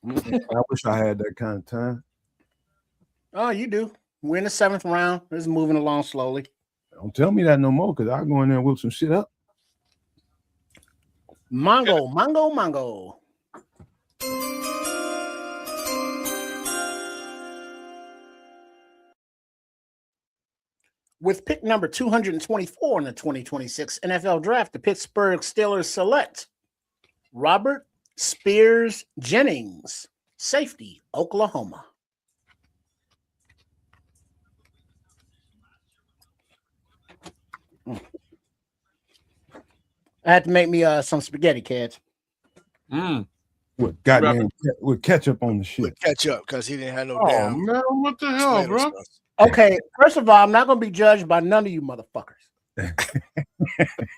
I wish I had that kind of time. Oh, you do. We're in the 7th round. It's moving along slowly. Don't tell me that no more, because I'll go in there and whip some shit up. Mongo, Mongo, Mongo. With pick number 224 in the 2026 NFL Draft, the Pittsburgh Steelers select Robert Spears Jennings, safety, Oklahoma. I had to make me some spaghetti, kids. With goddamn with ketchup on the shit. With ketchup, because he didn't have no Oh damn. man, what the hell, tomato bro? sauce. Okay, first of all, I'm not going to be judged by none of you motherfuckers.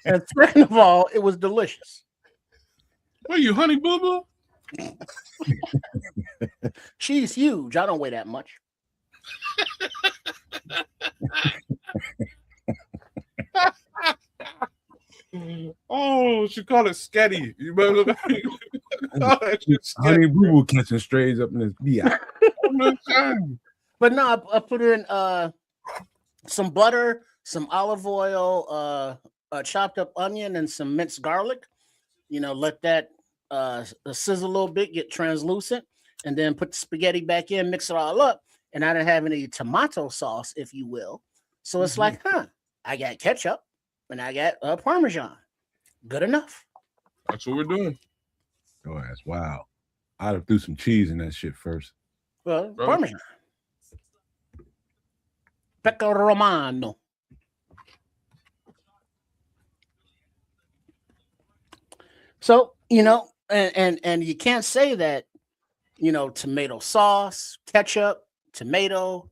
And second of all, it was delicious. What are you, Honey Boo Boo? She's huge. I don't weigh that much. Oh, she called it sketty. You better look. Honey Boo Boo catching strays up in his yeah. But no, I put in some butter, some olive oil, chopped up onion, and some minced garlic. You know, let that sizzle a little bit, get translucent, and then put the spaghetti back in, mix it all up. And I didn't have any tomato sauce, if you will. So it's like, I got ketchup and I got Parmesan. Good enough. That's what we're doing. Oh, that's wow. I'd have threw some cheese in that shit first. Well, Parmesan. Pecco Romano. So, you know, and you can't say that, you know, tomato sauce, ketchup, tomato.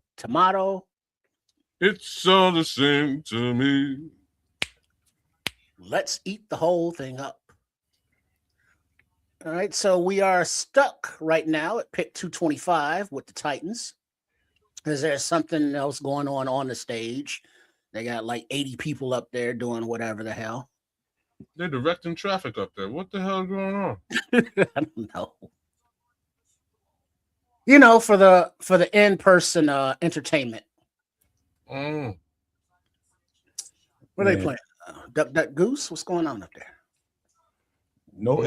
It's all the same to me. Let's eat the whole thing up. All right, so we are stuck right now at pick 225 with the Titans. Is there something else going on the stage? They got like 80 people up there doing whatever the hell. They're directing traffic up there. What the hell is going on? I don't know. You know, for the in-person entertainment. Oh. What are they playing? Duck Goose? What's going on up there? No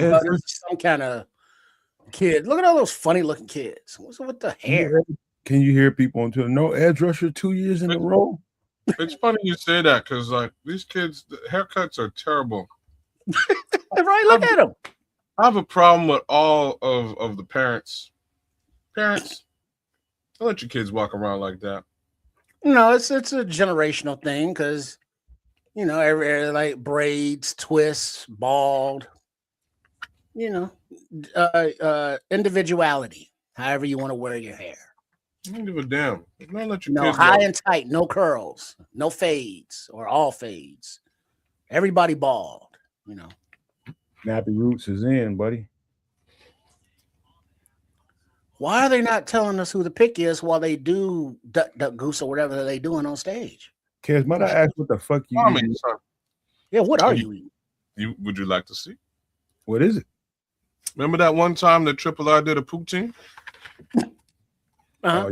some kind of kid. Look at all those funny-looking kids. What's with the hair? Can you hear people on Twitter? No edge rusher 2 years in a row. It's funny you say that because like these kids, the haircuts are terrible. Right, look at them. I have a problem with all of the parents. Parents, don't let your kids walk around like that. No, it's a generational thing because you know every like braids, twists, bald. You know, individuality. However you want to wear your hair. I don't give a damn. Don't let your No kids high walk. and tight, no curls, no fades or all fades. Everybody bald. You know. Nappy Roots is in, buddy. Why are they not telling us who the pick is while they do Duck Goose or whatever they're doing on stage? Kids, might I ask what the fuck you eating? Yeah, what are you eating? Would you like to see? What is it? Remember that one time that Triple R did a poutine? Uh-huh.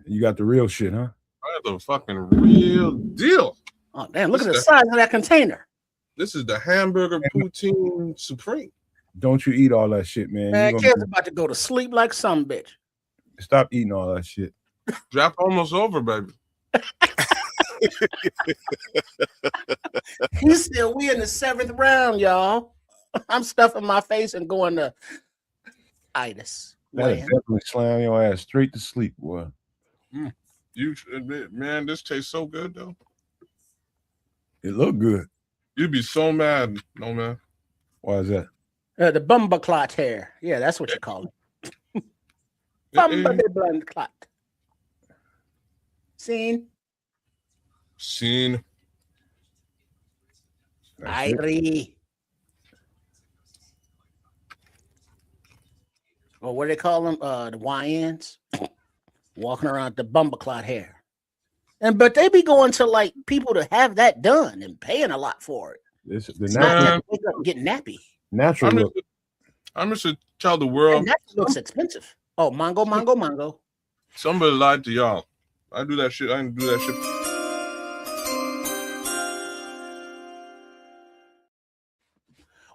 You got the real shit, huh? I had the fucking real deal. Oh, damn, look at the size of that container. This is the hamburger poutine supreme. Don't you eat all that shit, man. Man, kids about to go to sleep like some bitch. Stop eating all that shit. Draft almost over, baby. He said we in the 7th round, y'all. I'm stuffing my face and going to itis. That'll definitely slam your ass straight to sleep, boy. You man, this tastes so good though. It look good. You'd be so mad, no man. Why is that? The bumba clot hair. Yeah, that's what you call it. Bumba de blonde clot. Scene. Irie. Or what do they call them? The YNs. Walking around with the bumba clot hair. but they be going to like people to have that done and paying a lot for it. It's the It's natural, not just wake up and get nappy. natural I'm look. just to tell the And world. that looks expensive. Oh, mango. Somebody lied to y'all. I do that shit. I didn't do that shit.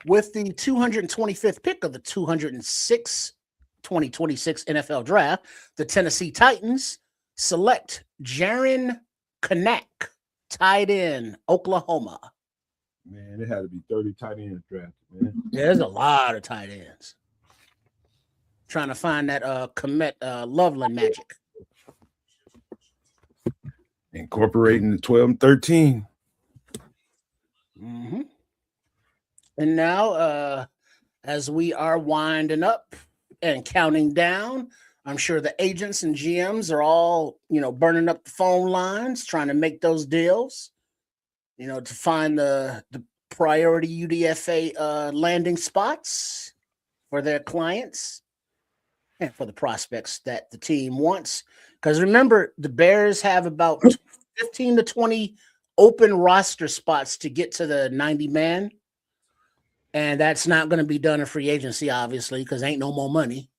With the 225th pick of the 2026 NFL Draft, the Tennessee Titans select Jaron Kanak, tight end, Oklahoma. Man, it had to be 30 tight ends drafted, man. Yeah, there's a lot of tight ends. Trying to find that Komet Loveland magic. Incorporating the 12 and 13. Mm-hmm. And now, as we are winding up and counting down, I'm sure the agents and GMs are all, burning up the phone lines, trying to make those deals, to find the priority UDFA landing spots for their clients and for the prospects that the team wants. Because remember, the Bears have about 15 to 20 open roster spots to get to the 90-man. And that's not going to be done in free agency, obviously, because ain't no more money.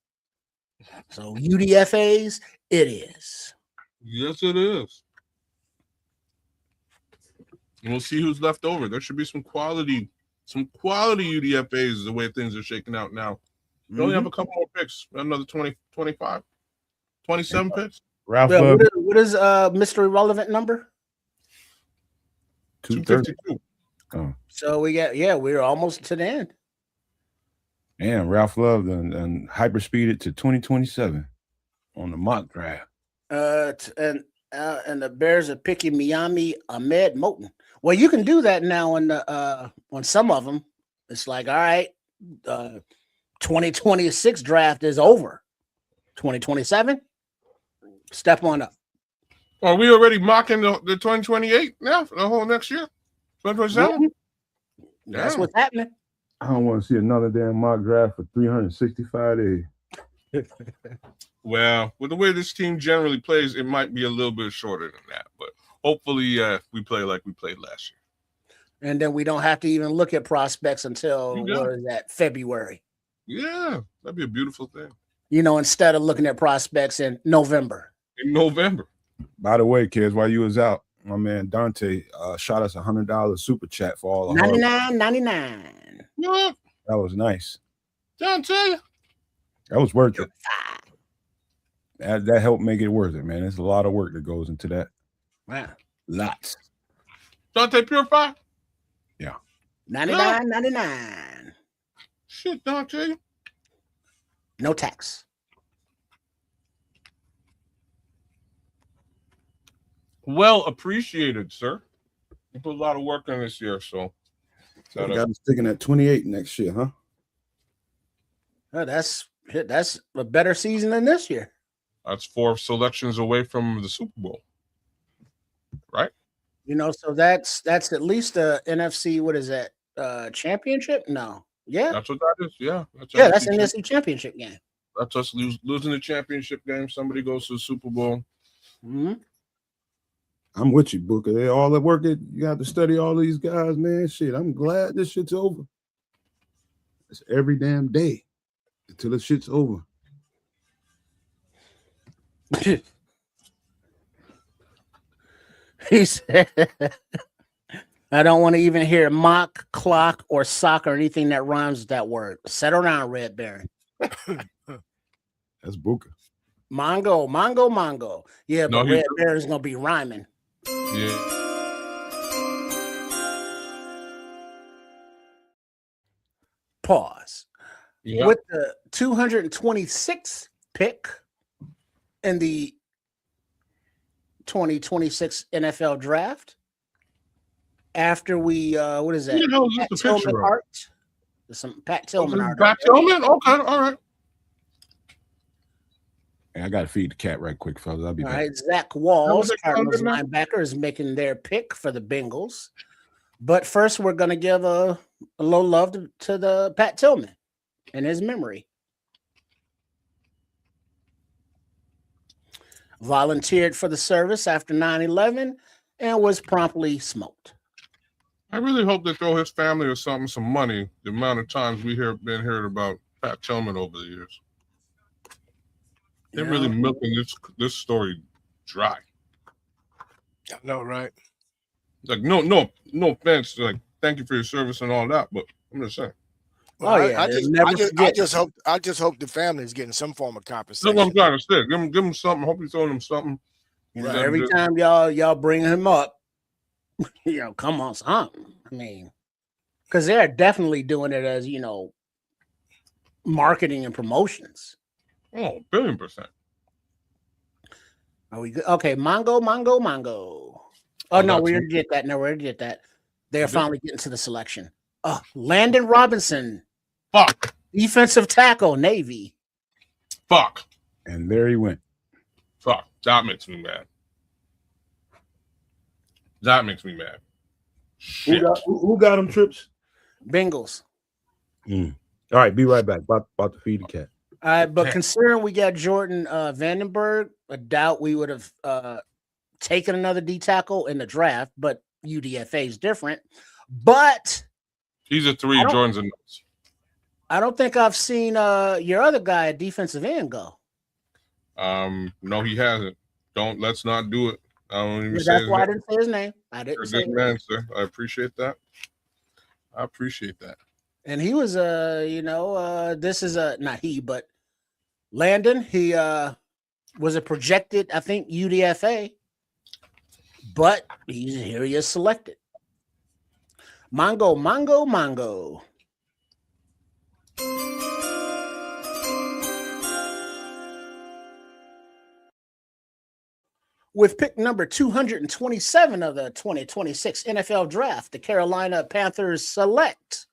So UDFAs, it is. Yes, it is. And we'll see who's left over. There should be some quality UDFAs the way things are shaking out now. You only have a couple more picks, another 20, 25, 27 picks. Ralph Yeah, Love, what is Mr. Irrelevant number? 252. Oh, So we're almost to the end. and Ralph Love and hyperspeeded to 2027 on the mock draft. And the Bears are picking Miami Ahmed Moten. Well, you can do that now on some of them. It's like, all right, 2026 draft is over. 2027, step on up. Are we already mocking the 2028 now for the whole next year? 2027? That's Damn. what's happening. I don't want to see another damn mock draft for 365 days. Well, with the way this team generally plays, it might be a little bit shorter than that. But hopefully we play like we played last year. And then we don't have to even look at prospects until February. Yeah, that'd be a beautiful thing. Instead of looking at prospects in November. In November. By the way, kids, while you was out, my man Dante shot us $100 super chat for all the $99.99. What? That was nice. Dante. That was worth it. That helped make it worth it, man. There's a lot of work that goes into that. Wow. Lots. Dante Purify? Yeah. $99.99. Shit, Dante. No tax. Well appreciated, sir. You put a lot of work in this year, so. So we got him sticking at 28 next year, huh? Oh, that's a better season than this year. That's 4 selections away from the Super Bowl. Right? So that's at least a NFC, what is that? Championship? No. Yeah. That's what that is. Yeah. That's an NFC championship game. That's us losing the championship game. Somebody goes to the Super Bowl. Mm-hmm. I'm with you, Booker. They all at work. You have to study all these guys, man. Shit, I'm glad this shit's over. It's every damn day until the shit's over. He said, I don't want to even hear mock, clock, or sock or anything that rhymes with that word. Settle down, Red Baron. That's Booker. Mongo. Yeah, but Red Baron's going to be rhyming. Yeah. Pause. Yeah. With the 226th pick in the 2026 NFL draft, after we what is that? Pat Tillman art. There's some Pat Tillman art. Pat Tillman? Okay, all right. Hey, I gotta feed the cat right quick, fellas. I'll be back. All right, Zach Walls, Cardinals linebacker, is making their pick for the Bengals. But first, we're gonna give a little love to the Pat Tillman in his memory. volunteered for the service after 9/11 and was promptly smoked. I really hope they throw his family or something some money. The amount of times we been hearing about Pat Tillman over the years, they're really milking this story dry. I know, right? Like no offense. Like thank you for your service and all that, but I'm just saying. Well, I just hope the family is getting some form of compensation. That's what I'm trying to say. Give him something. Hope he's throwing him something. You know, every time y'all bring him up, come on, something. I mean, because they're definitely doing it as marketing and promotions. Oh, 1,000,000,000%. Are we good? Okay, Mongo. Oh no, we already did that. They're finally getting to the selection. Landon Robinson. Fuck. Defensive tackle, Navy. Fuck. And there he went. Fuck. That makes me mad. Who got him, Trips? Bengals. All right, be right back. About to feed the cat. All right, but considering we got Jordan Vandenberg, I doubt we would have taken another D tackle in the draft, but UDFA is different. But he's a 3, Jordan's a nuts. I don't think I've seen your other guy at defensive end go. No, he hasn't. Let's not do it. I don't even say that's why I didn't say his name. I didn't say good man, sir. I appreciate that. And he was this is not he, but Landon, he was a projected, I think, UDFA, but here he is selected. Mongo. With pick number 227 of the 2026 NFL Draft, the Carolina Panthers select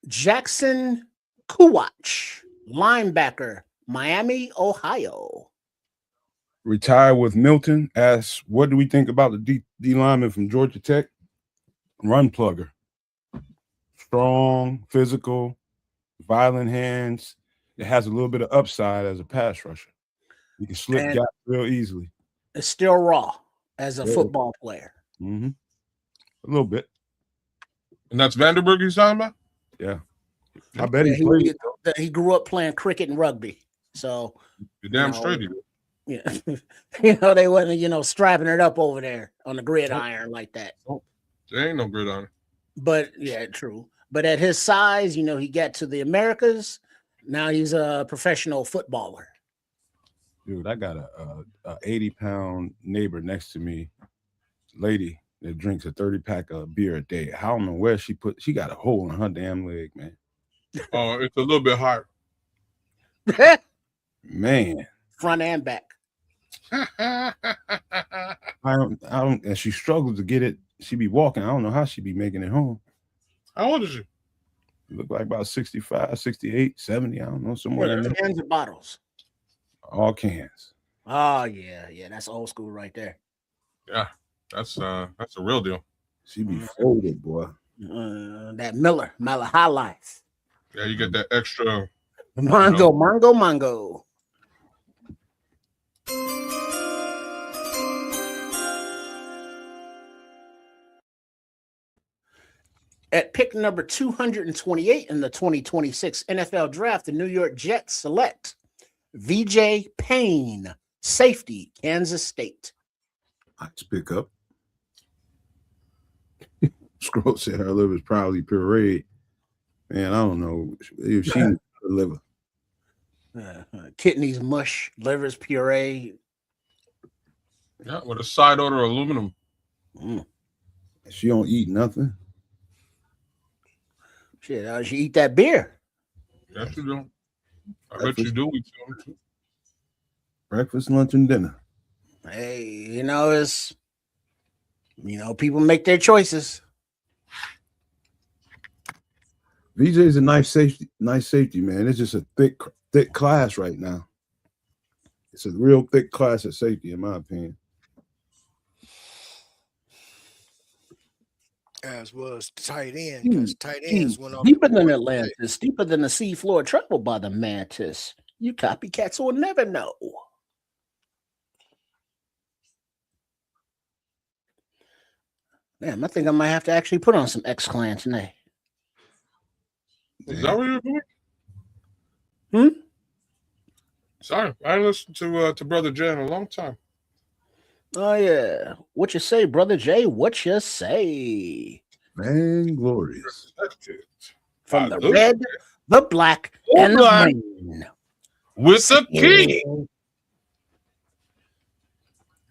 Jackson Kuwach, linebacker, Miami, Ohio. Retired with Milton. Asks, what do we think about the D lineman from Georgia Tech? Run plugger. Strong, physical, violent hands. It has a little bit of upside as a pass rusher. You can slip gaps real easily. It's still raw as a football player. Mm-hmm. A little bit. And that's Vandenberg you're talking about? Yeah. I bet he played. He grew up playing cricket and rugby. So you're damn straight. Yeah. They wasn't, strapping it up over there on the gridiron like that. Oh, there ain't no gridiron. But yeah, true. But at his size, he got to the Americas. Now he's a professional footballer. Dude, I got a 80-pound neighbor next to me, lady that drinks a 30-pack of beer a day. I don't know where she got a hole in her damn leg, man. Oh, it's a little bit hard. Man. Front and back. I don't, and she struggles to get it. She be walking. I don't know how she be making it home. How old is she? Look like about 65, 68, 70. I don't know, somewhere in there. Cans and bottles. All cans. Oh yeah, that's old school right there. Yeah, that's a real deal. She be folded, boy. That Miller High Life. Yeah, you get that extra Mongo. At pick number 228 in the 2026 NFL Draft, the New York Jets select VJ Payne, safety, Kansas State. Let's pick up. Scroll said her liver's probably pureed. Man, I don't know if she her liver. Kidneys mush, liver's puree. Yeah, with a side order of aluminum. She don't eat nothing. Shit, she eat that beer. Yes, you do. I bet you do eat some. Breakfast, lunch, and dinner. Hey, it's people make their choices. VJ is a nice safety, man. It's just a thick class right now. It's a real thick class at safety, in my opinion. As was tight end, because tight ends went off deeper than Atlantis, deeper than the sea floor traveled by the mantis. You copycats will never know. Damn, I think I might have to actually put on some X-Clan tonight. Is that what you're doing? Hmm? Sorry, I haven't listened to Brother Jay in a long time. Oh, yeah. What you say, Brother Jay? What you say? Man, glorious. From the red, the black, and the green. With the key.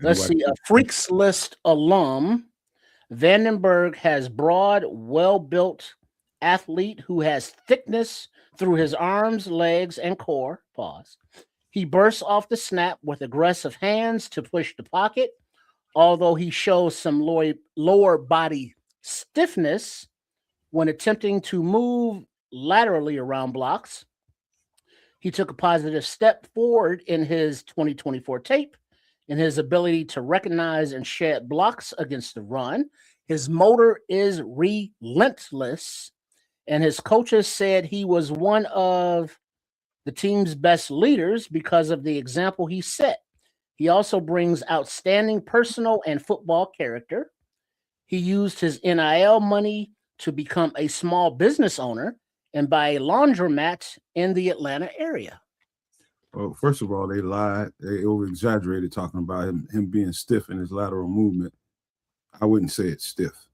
Let's see. A Freaks List alum. Vandenberg has broad, well-built athlete who has thickness through his arms, legs, and core. Pause. He bursts off the snap with aggressive hands to push the pocket, although he shows some lower body stiffness when attempting to move laterally around blocks. He took a positive step forward in his 2024 tape in his ability to recognize and shed blocks against the run. His motor is relentless, and his coaches said he was one of the team's best leaders because of the example he set. He also brings outstanding personal and football character. He used his NIL money to become a small business owner and buy a laundromat in the Atlanta area. Well, first of all, they lied. They over-exaggerated talking about him being stiff in his lateral movement. I wouldn't say it's stiff.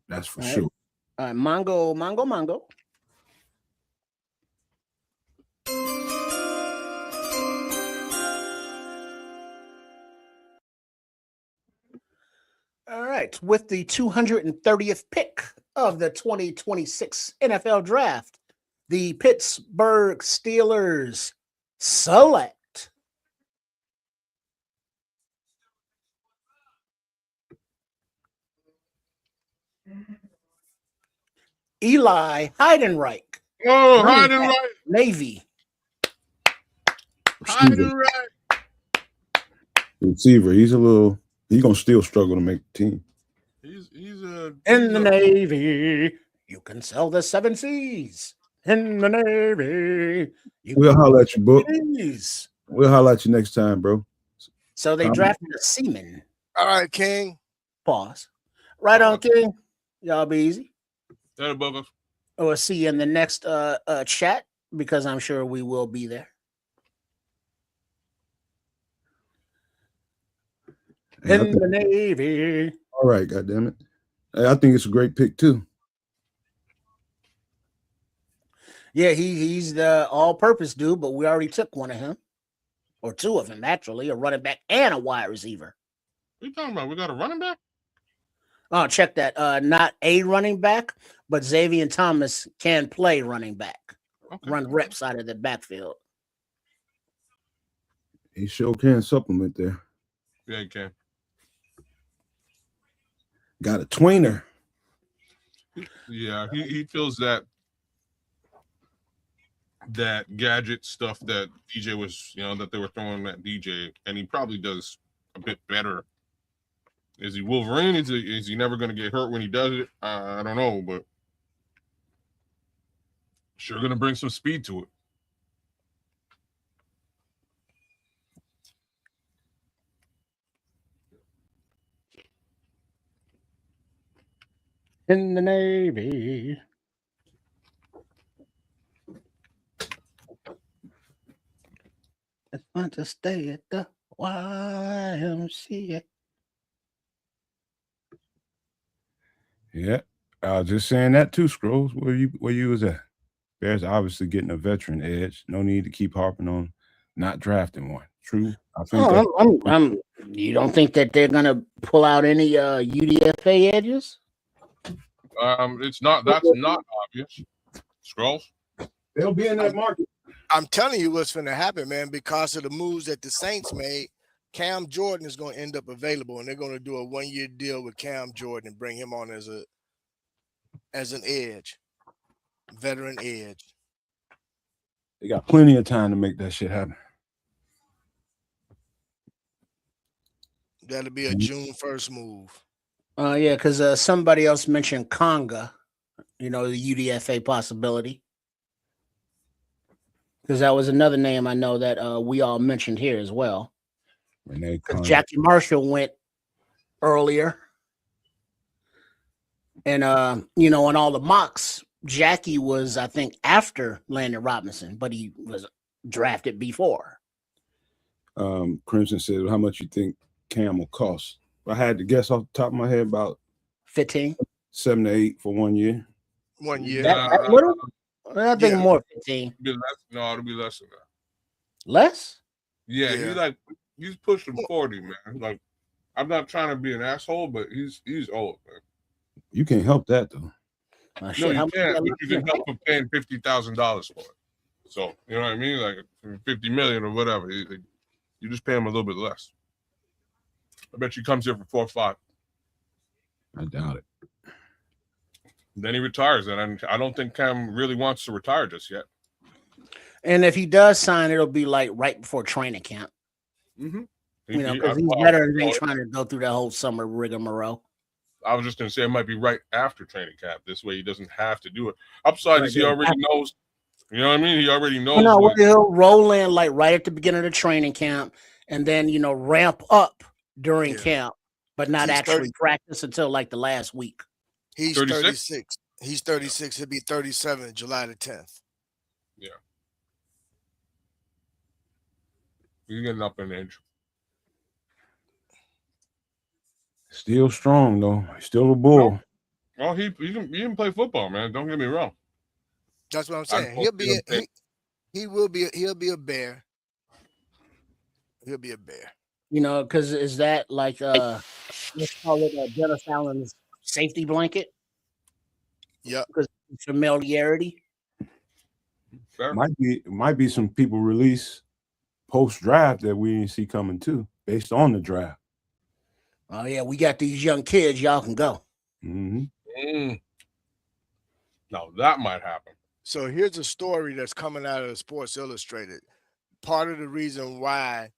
That's for sure. All right, Mongo. All right, with the 230th pick of the 2026 NFL Draft, the Pittsburgh Steelers select Eli Heidenreich. Oh, Heidenreich. Navy. Heidenreich. Receiver. He's gonna still struggle to make the team. He's in the Navy. You can sell the 7 C's. In the Navy. We'll holler at you, Book. We'll holler at you next time, bro. So they drafted a seaman. All right, King. Pause. Right on, King. Y'all be easy. We'll see you in the next chat because I'm sure we will be there. In the Navy. All right, goddammit. I think it's a great pick too. Yeah, he's the all-purpose dude, but we already took one of him. Or 2 of them, actually, a running back and a wide receiver. What are you talking about? We got a running back? Oh, check that. Not a running back, but Xavier Thomas can play running back. Okay. Run reps out of the backfield. He sure can supplement there. Yeah, he can. Got a tweener. Yeah, he feels that gadget stuff that DJ was, that they were throwing at DJ, and he probably does a bit better. Is he Wolverine? Is he never going to get hurt when he does it? I don't know, but sure going to bring some speed to it. In the Navy. It's fun to stay at the YMCA. Yeah, I was just saying that too, Scrolls. Where you was at? Bears obviously getting a veteran edge. No need to keep harping on not drafting one. True. I think you don't think that they're gonna pull out any UDFA edges? That's not obvious. Scrolls. They'll be in that market. I'm telling you what's going to happen, man, because of the moves that the Saints made. Cam Jordan is going to end up available, and they're going to do a 1-year deal with Cam Jordan and bring him on as an edge, veteran edge. They got plenty of time to make that shit happen. That'll be a June 1st move. Yeah, because somebody else mentioned Conga, the UDFA possibility. Because that was another name I know that we all mentioned here as well. Renee Because Conley. Jackie Marshall went earlier. And you know, in all the mocks, Jackie was, I think, after Landon Robinson, but he was drafted before. Crimson said, how much you think Cam will cost? I had to guess off the top of my head about 15. 7 to 8 for 1 year. 1 year. That little? I think Yeah. more 15. No, it'll be less than that. Less? Yeah, he's pushing 40, man. Like, I'm not trying to be an asshole, but he's old, man. You can't help that though. No, you can't, but you can help him paying $50,000 for it. So you know what I mean, like $50 million or whatever. You just pay him a little bit less. I bet he comes here for 4 or 5. I doubt it. Then he retires, and I don't think Cam really wants to retire just yet. And if he does sign, it'll be like right before training camp. Mm-hmm. You know, because he's better than trying to go through that whole summer rigmarole. I was just going to say it might be right after training camp. This way he doesn't have to do it. Upside is he already knows. You know what I mean? He already knows. No, he'll roll in like right at the beginning of the training camp and then, you know, ramp up during camp, but not actually practice until like the last week. He's 36. He's 36. He'll be 37 July the 10th. Yeah. He's getting up in age. Still strong though. Still a bull. Well, he can play football, man. Don't get me wrong. That's what I'm saying. He'll be a bear. He'll be a bear. You know, because is that like let's call it Dennis Allen's safety blanket? Yeah. Because familiarity. Fair. Might be some people release post draft that we didn't see coming too, based on the draft. Oh yeah, we got these young kids. Y'all can go. Mm-hmm. Now that might happen. So here's a story that's coming out of Sports Illustrated. Part of the reason why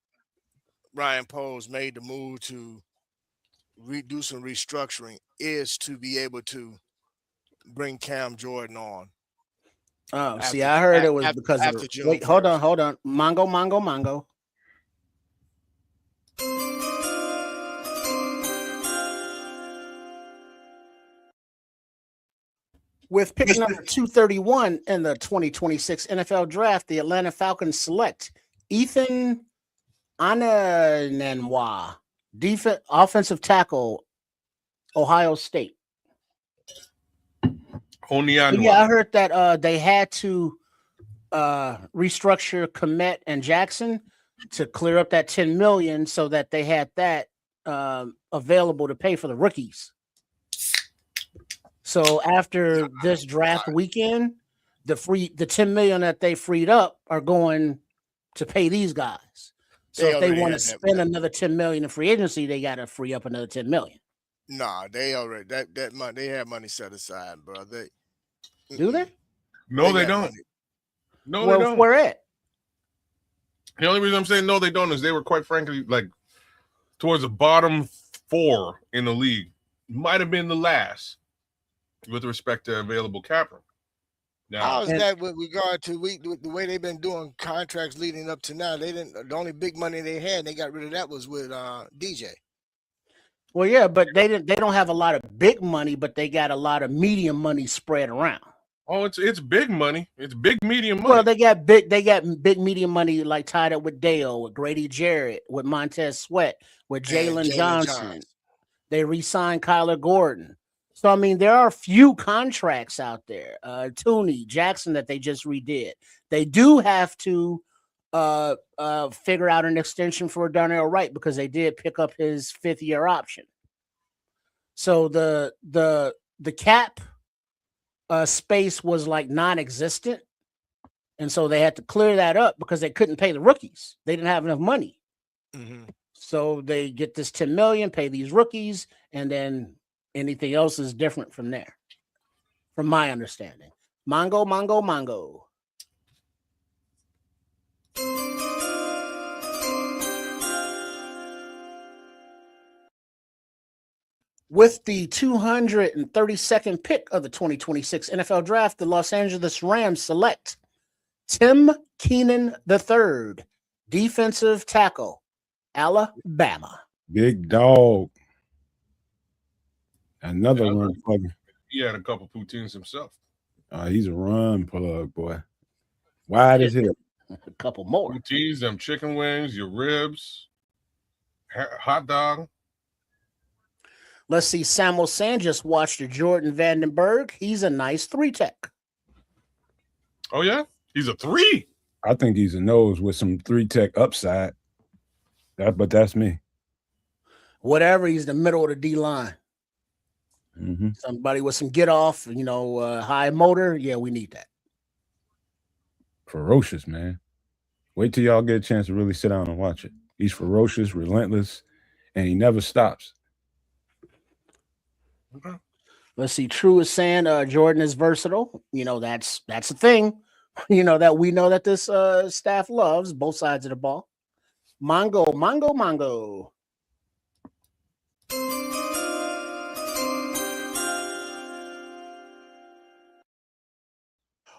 Ryan Poles made the move to do some restructuring is to be able to bring Cam Jordan on. Oh, see, I heard it was because of the, wait, hold on. Mongo. With pick number 231 in the 2026 NFL Draft, the Atlanta Falcons select Ethan Ananwa, offensive tackle, Ohio State. Yeah, I heard that they had to restructure Kmet and Jackson to clear up that $10 million so that they had that available to pay for the rookies. So after this draft weekend, the $10 million that they freed up are going to pay these guys. So if they want to spend another $10 million in free agency, they got to free up another $10 million. Nah, they already that money, they have money set aside, bro. Do they? No, they don't. Money. No, well, they don't. Where at? The only reason I'm saying no, they don't is they were quite frankly like towards the bottom 4 in the league. Might have been the last with respect to available cap room. Now, how is that with regard to the way they've been doing contracts leading up to now? They didn't. The only big money they had, and they got rid of that, was with DJ. Well, yeah, but they don't have a lot of big money, but they got a lot of medium money spread around. Oh, it's big money. It's big medium money. Well, they got big medium money like tied up with Dale, with Grady Jarrett, with Montez Sweat, with Jalen Johnson. They re-signed Kyler Gordon. So, I mean, there are a few contracts out there. Tooney, Jackson that they just redid. They do have to figure out an extension for Darnell Wright because they did pick up his 5th-year option. So the cap space was like non-existent. And so they had to clear that up because they couldn't pay the rookies. They didn't have enough money. Mm-hmm. So they get this $10 million, pay these rookies, and then anything else is different from there, from my understanding. Mongo. With the 232nd pick of the 2026 NFL Draft, the Los Angeles Rams select Tim Keenan III, defensive tackle, Alabama. Big dog. Another run plug. He had a couple poutines himself. He's a run plug, boy. Wide as hell. A couple more. Poutines, them chicken wings, your ribs, hot dog. Let's see. Samuel Sand just watched Jordan Vandenberg. He's a nice 3-tech. Oh, yeah? He's a 3. I think he's a nose with some 3-tech upside. But that's me. Whatever. He's the middle of the D line. Mm-hmm. Somebody with some get off, high motor. Yeah, we need that. Ferocious, man. Wait till y'all get a chance to really sit down and watch it. He's ferocious, relentless, and he never stops. Okay. Let's see. True is saying Jordan is versatile. That's a thing. That we know that this staff loves both sides of the ball. Mongo.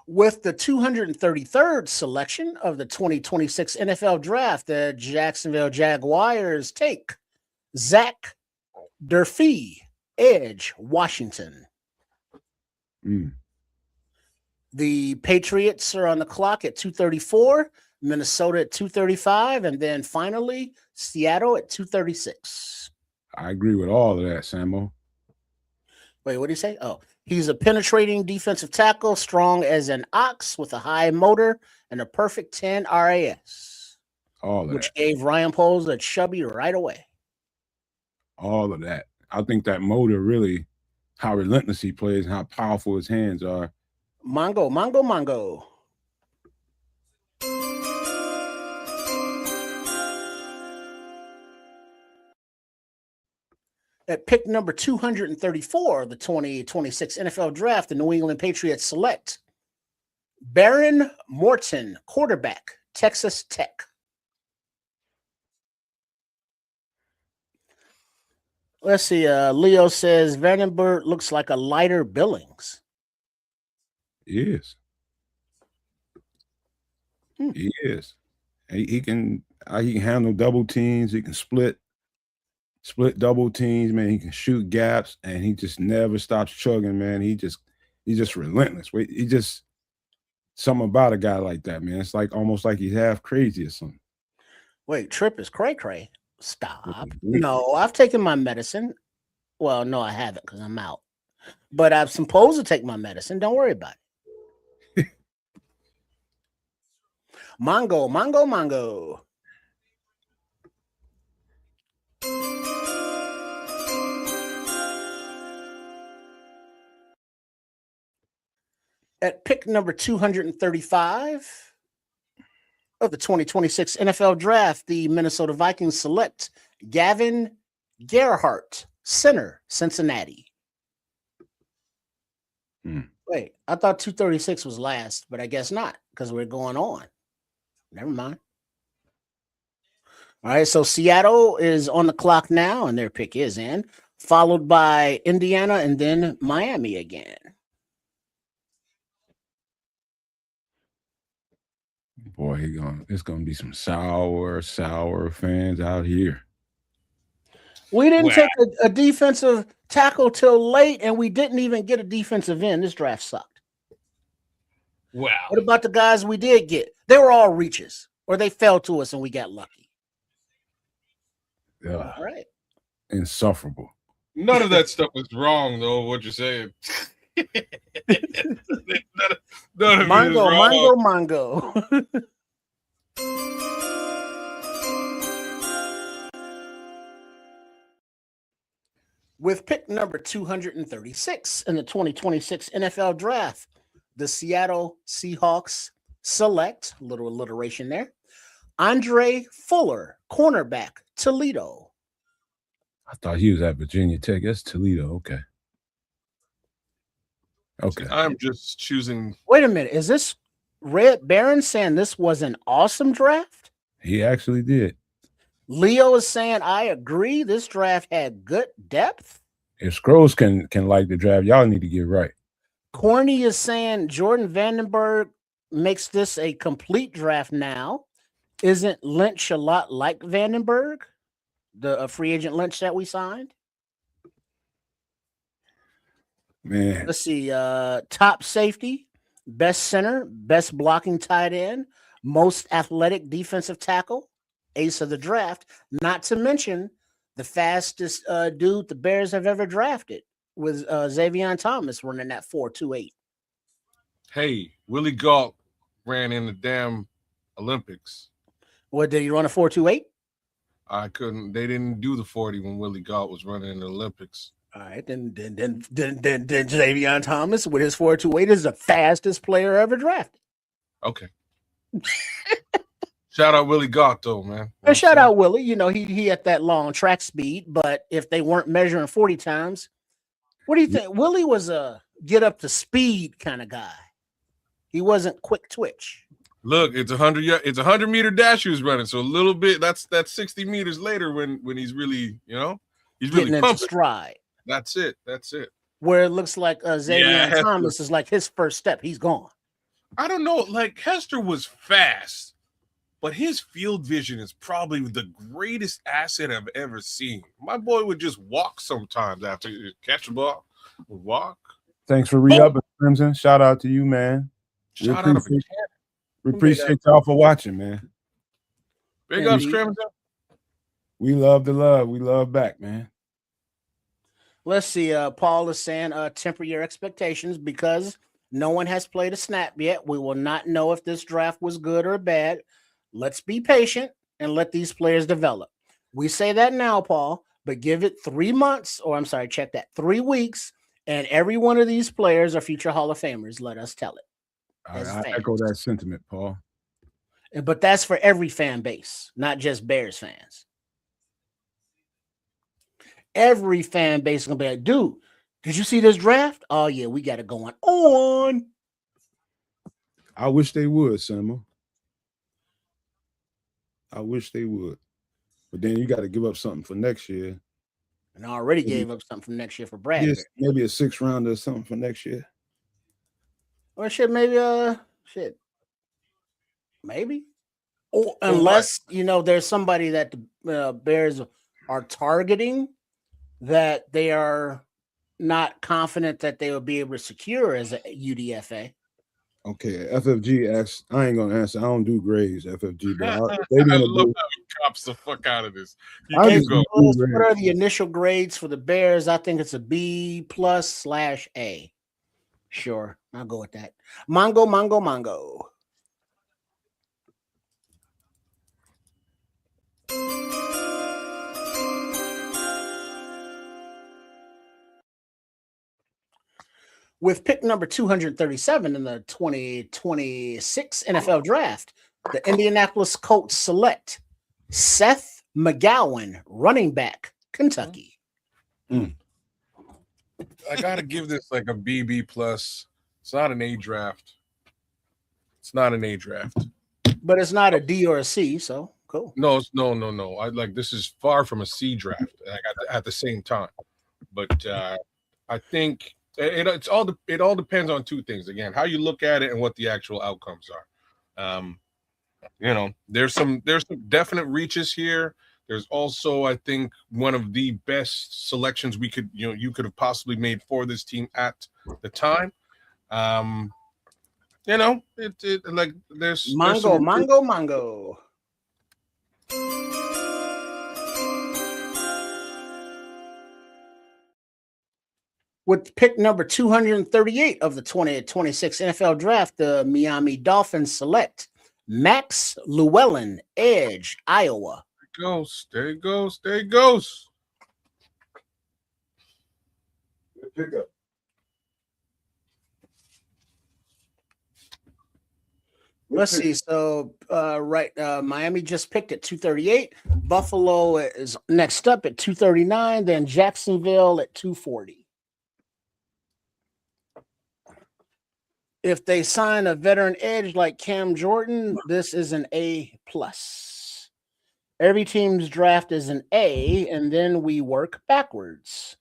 With the 233rd selection of the 2026 NFL Draft, the Jacksonville Jaguars take Zach Durfee, edge, Washington. The Patriots are on the clock at 234, Minnesota at 235, and then finally Seattle at 236. I agree with all of that, Samo. Wait, what did he say? Oh, he's a penetrating defensive tackle, strong as an ox with a high motor and a perfect 10 RAS. All of which that. Gave Ryan Poles a chubby right away. All of that. I think that motor really, how relentless he plays and how powerful his hands are. Mongo. At pick number 234 of the 2026 NFL Draft, the New England Patriots select Baron Morton, quarterback, Texas Tech. Let's see. Leo says Vandenberg looks like a lighter Billings. He is. He is. He can handle double teams. He can split double teams, man. He can shoot gaps, and he just never stops chugging, man. He's just relentless. He just something about a guy like that, man. It's like almost like he's half crazy or something. Wait, Trip is cray. Stop. No, I've taken my medicine. Well, no, I haven't because I'm out. But I'm supposed to take my medicine. Don't worry about it. Mongo. At pick number 235 of the 2026 NFL Draft, the Minnesota Vikings select Gavin Gerhardt, center, Cincinnati. Wait, I thought 236 was last, but I guess not because we're going on. Never mind. All right, so Seattle is on the clock now, and their pick is in, followed by Indiana and then Miami again. Boy, it's gonna be some sour fans out here. We didn't take a defensive tackle till late, and we didn't even get a defensive end. This draft sucked. Wow. What about the guys we did get? They were all reaches, or they fell to us and we got lucky. Yeah. All right. Insufferable. None of that stuff is wrong, though, what you're saying. None of it is wrong. Mongo. With pick number 236 in the 2026 NFL Draft, the Seattle Seahawks select, a little alliteration there, Andre Fuller, cornerback, Toledo. I thought he was at Virginia Tech. That's Toledo. Okay. I'm just choosing. Wait a minute. Is this Red Baron saying this was an awesome draft? He actually did. Leo is saying, I agree. This draft had good depth. If Scrolls can like the draft, y'all need to get right. Corny is saying Jordan Vandenberg makes this a complete draft now. Isn't Lynch a lot like Vandenberg, the free agent Lynch that we signed? Man, Let's see. Top safety, best center, best blocking tight end, most athletic defensive tackle, ace of the draft. Not to mention the fastest dude the Bears have ever drafted with Xavier Thomas running that 4.28. Hey, Willie Gault ran in the damn Olympics. What did he run a 4.28? I couldn't. They didn't do the 40 when Willie Gault was running in the Olympics. All right, then Xavier Thomas with his 4.28 is the fastest player ever drafted. Okay. Shout out Willie Gault though, man. And shout out Willie. You know, he had that long track speed, but if they weren't measuring 40 times, what do you think? Willie was a get up to speed kind of guy. He wasn't quick twitch. Look, it's 100-meter dash he was running. So a little bit, that's 60 meters later when he's really, he's really getting into stride. That's it. Where it looks like Xavier Thomas is like his first step. He's gone. I don't know. Like Hester was fast, but his field vision is probably the greatest asset I've ever seen. My boy would just walk sometimes after catch the ball, would walk. Thanks for re-upping, Crimson. Shout out to you, man. We appreciate y'all for watching, man. Big ups, Crimson. We love the love. We love back, man. Let's see. Paul is saying temper your expectations because no one has played a snap yet. We will not know if this draft was good or bad. Let's be patient and let these players develop. We say that now, Paul, but give it 3 months, or I'm sorry, check that, 3 weeks, and every one of these players are future Hall of Famers. Let us tell it. I echo that sentiment, Paul. But that's for every fan base, not just Bears fans. Every fan base is going to be like, dude, did you see this draft? Oh, yeah, we got it going on. I wish they would, Samuel. I wish they would. But then you got to give up something for next year. And I already gave up something for next year for Brad. Yes, maybe a 6th rounder or something for next year. Or maybe maybe. Or unless, there's somebody that the Bears are targeting that they are not confident that they will be able to secure as a UDFA. Okay, FFG asks, I ain't gonna answer. I don't do grades, FFG, but I love how he cops the fuck out of this. What are the initial grades for the Bears? I think it's a B+/A. Sure, I'll go with that. Mongo. With pick number 237 in the 2026 NFL Draft, the Indianapolis Colts select Seth McGowan, running back, Kentucky. I gotta give this like a BB+. It's not an A draft. But it's not a D or a C, so cool. No. This is far from a C draft. At the same time, but I think it all depends on 2 things. Again, how you look at it and what the actual outcomes are. There's some definite reaches here. There's also, I think, one of the best selections you could have possibly made for this team at the time. There's Mongo. With pick number 238 of the 2026 NFL Draft, the Miami Dolphins select Max Llewellyn, edge, Iowa. There he goes. Good pickup. Let's see. So, Miami just picked at 238. Buffalo is next up at 239. Then Jacksonville at 240. If they sign a veteran edge like Cam Jordan, this is an A+. Every team's draft is an A, and then we work backwards.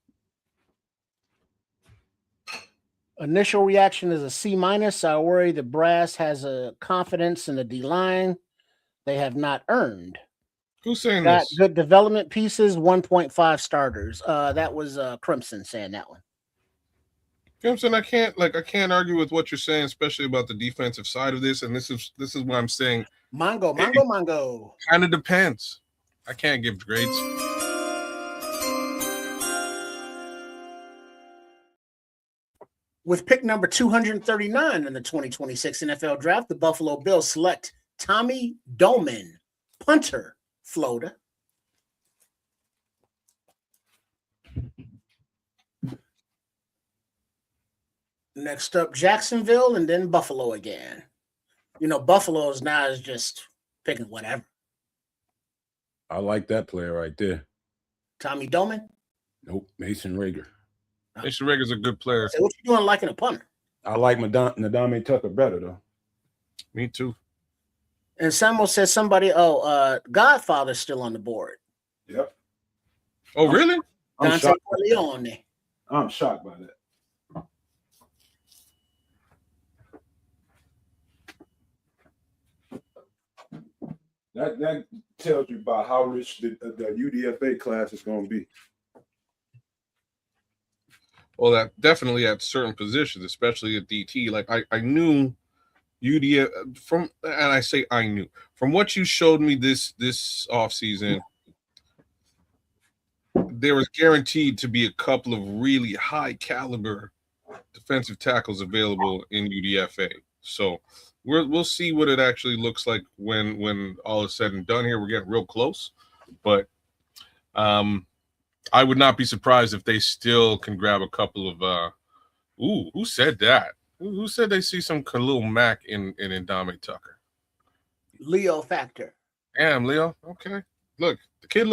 Initial reaction is a C-. I worry the brass has a confidence in the D-line they have not earned. Who's saying Got this? good development pieces, 1.5 starters. That was Crimson saying that one. You know what I'm saying? I can't argue with what you're saying, especially about the defensive side of this. And this is why I'm saying Mongo. kind of depends. I can't give grades. With pick number 239 in the 2026 NFL Draft, the Buffalo Bills select Tommy Doman, punter, Florida. Next up, Jacksonville, and then Buffalo again. Buffalo is now just picking whatever. I like that player right there. Tommy Doman? Nope, Mason Rager. Mason Rager's a good player. Hey, what you doing liking a punter? I like Nadame Tucker better, though. Me too. And Samuel says Godfather's still on the board. Yep. Oh, really? I'm Dante shocked. Corleone. I'm shocked by that. That tells you about how rich the UDFA class is going to be. Well, that definitely at certain positions, especially at DT. Like I knew UDF from what you showed me this offseason, there was guaranteed to be a couple of really high caliber defensive tackles available in UDFA. So we'll see what it actually looks like when all is said and done here. We're getting real close, but I would not be surprised if they still can grab a couple of who said that? Who said they see some Khalil Mack in Ndame Tucker? Leo Factor. Damn, Leo. Okay. Look, the kid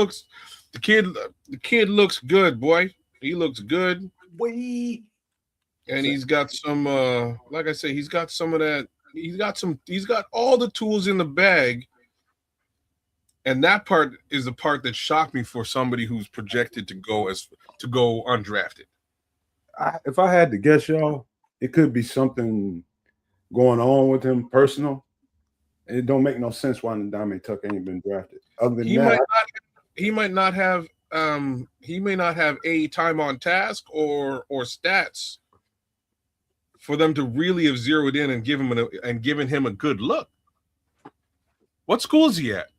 looks good, boy. He looks good. Boy. And he's got some like I say, he's got some of that. He's got all the tools in the bag. And that part is the part that shocked me for somebody who's projected to go undrafted. If I had to guess, y'all, it could be something going on with him personal. And it don't make no sense why Ndame Tucker ain't been drafted. Other than He that, may not have a time on task or stats for them to really have zeroed in and given him a good look. What school is he at?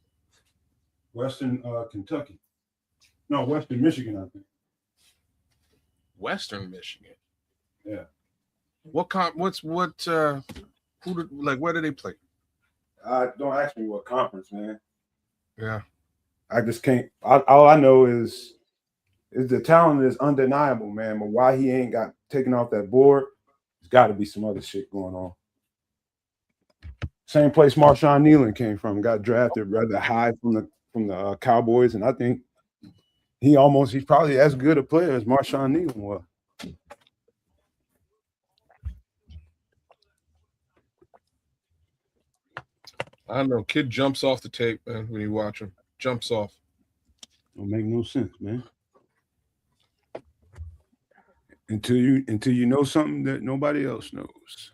Western Kentucky. No, Western Michigan, I think. Western Michigan. Yeah. Where do they play? Don't ask me what conference, man. Yeah. I just can't. All I know is the talent is undeniable, man. But why he ain't got taken off that board, there's got to be some other shit going on. Same place Marshawn Nealon came from, got drafted rather high from the Cowboys, and I think he's probably as good a player as Marshawn Nealon was. I don't know. Kid jumps off the tape, man, when you watch him. Jumps off. Don't make no sense, man. Until you know something that nobody else knows.